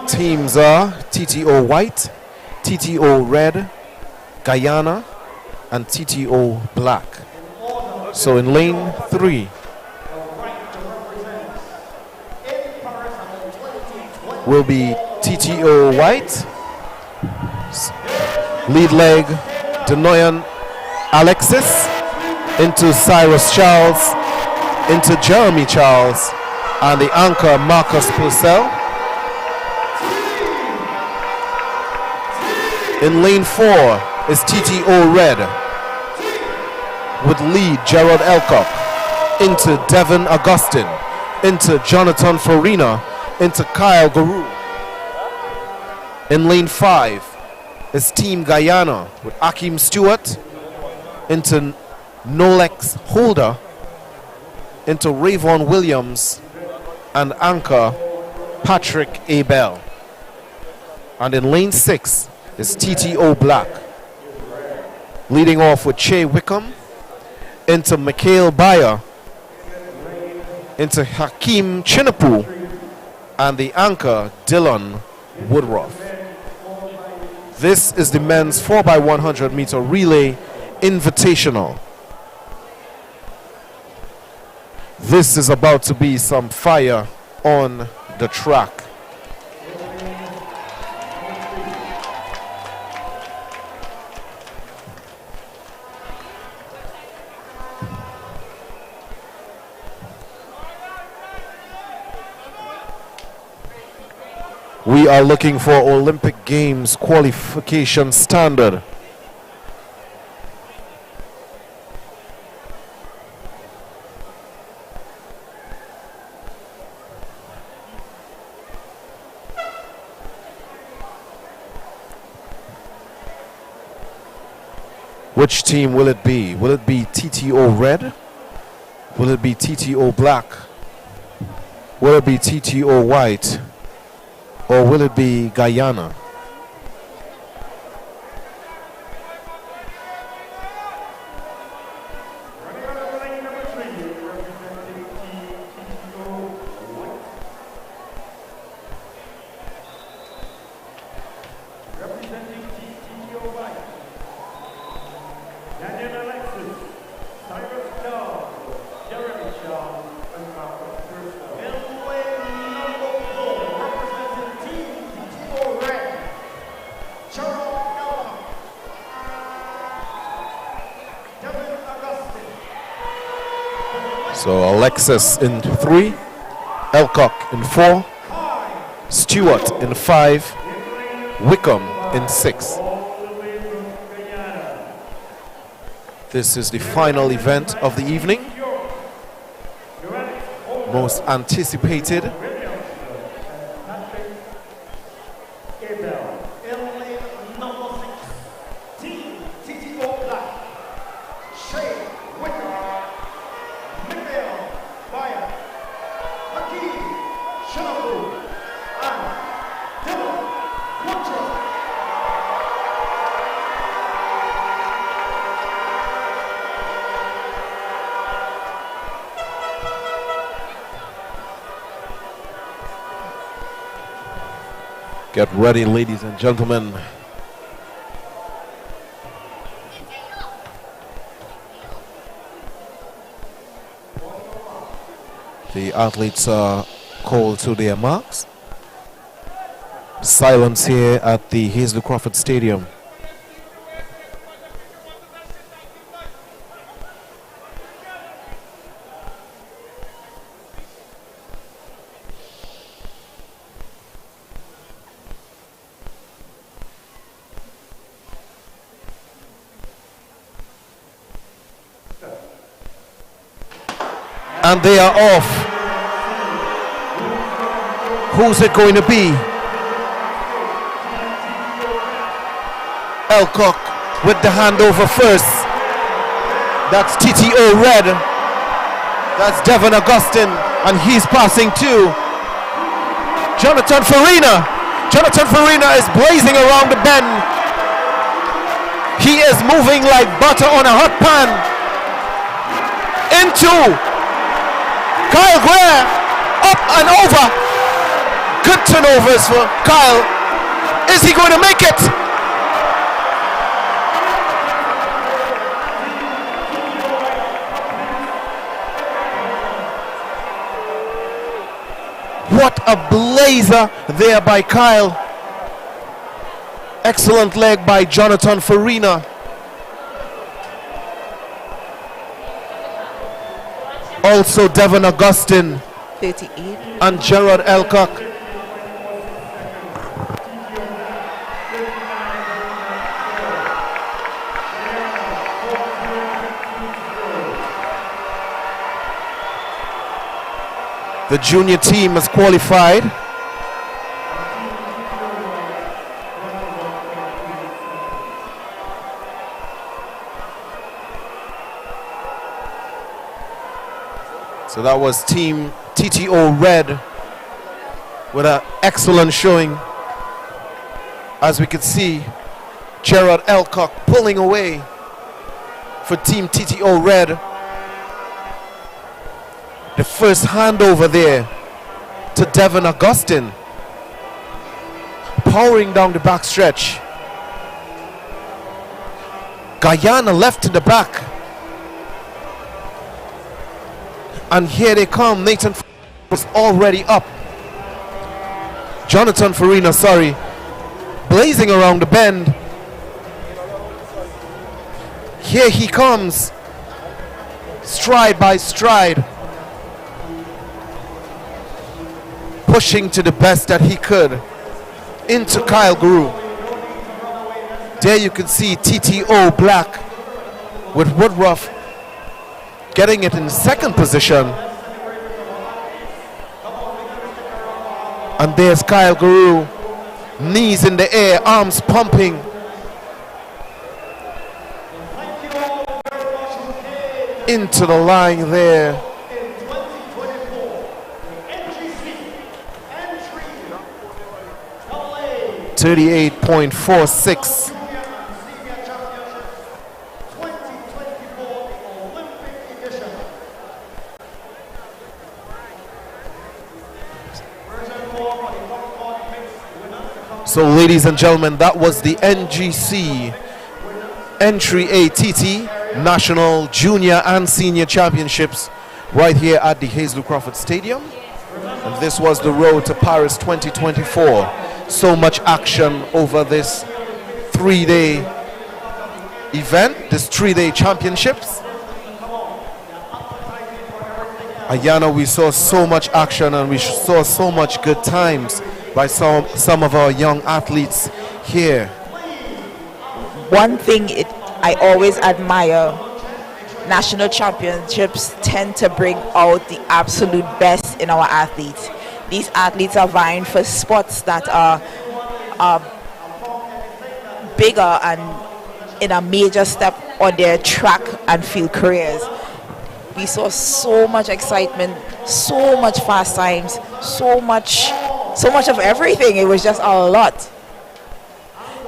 teams are TTO White, TTO Red, Guyana, and TTO Black. So in lane 3, will be TTO White, lead leg Denoyan Alexis, into Cyrus Charles, into Jeremy Charles, and the anchor Marcus Purcell. In lane 4 is TTO Red with lead Gerald Elcock, into Devin Augustine, into Jonathan Farina, into Kyle Guru. In lane 5 is Team Guyana with Akeem Stewart, into Nolex Holder, into Rayvon Williams, and anchor Patrick Abel. And in lane 6 is TTO Black, leading off with Che Wickham, into Mikhail Bayer, into Hakeem Chinapu, and the anchor Dylan Woodruff. This is the men's 4x100 meter relay invitational. This is about to be some fire on the track. We are looking for Olympic Games qualification standard. Which team will it be? Will it be TTO Red? Will it be TTO Black? Will it be TTO White? Or will it be Guyana? So Alexis in 3, Elcock in 4, Stewart in 5, Wickham in 6. This is the final event of the evening. Most anticipated. Get ready, ladies and gentlemen. The athletes are called to their marks. Silence here at the Hazel Crawford Stadium. And they are off. Who's it going to be? Elcock with the handover first. That's TTO Red. That's Devon Augustine, and he's passing to Jonathan Farina. Jonathan Farina is blazing around the bend. He is moving like butter on a hot pan. Into Kyle Greer, up and over. Good turnovers for Kyle. Is he going to make it? What a blazer there by Kyle. Excellent leg by Jonathan Farina. Also Devon Augustine 38 and Gerard Elcock. The junior team has qualified. So that was Team TTO Red with an excellent showing. As we could see, Gerard Elcock pulling away for Team TTO Red. The first handover there to Devon Augustine. Powering down the back stretch. Guyana left in the back. And here they come. Nathan was already up. Jonathan Farina, sorry. Blazing around the bend. Here he comes. Stride by stride. Pushing to the best that he could. Into Kyle Guru. There you can see TTO Black with Woodruff getting it in second position. And there's Kyle Guru, knees in the air, arms pumping. into the line there. 38.46. So ladies and gentlemen, that was the NGC Entry ATT National Junior and Senior Championships right here at the Hazel Crawford Stadium. And this was the road to Paris 2024. So much action over this 3-day event, this 3-day championships. Ayana, we saw so much action and we saw so much good times by some of our young athletes here. One thing I always admire, national championships tend to bring out the absolute best in our athletes. These athletes are vying for spots that are bigger and in a major step on their track and field careers. We saw so much excitement, so much fast times, so much of everything. It was just a lot.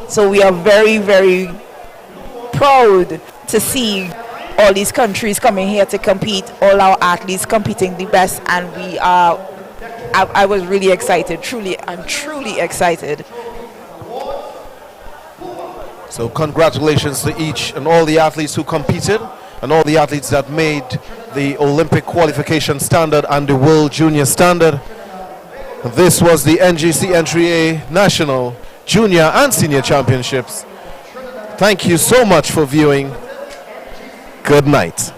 So we are very, very proud to see all these countries coming here to compete, all our athletes competing the best, and I was really excited, truly excited. So congratulations to each and all the athletes who competed and all the athletes that made the Olympic qualification standard and the World Junior standard. This was the NGC Entry A National Junior and Senior Championships. Thank you so much for viewing. Good night.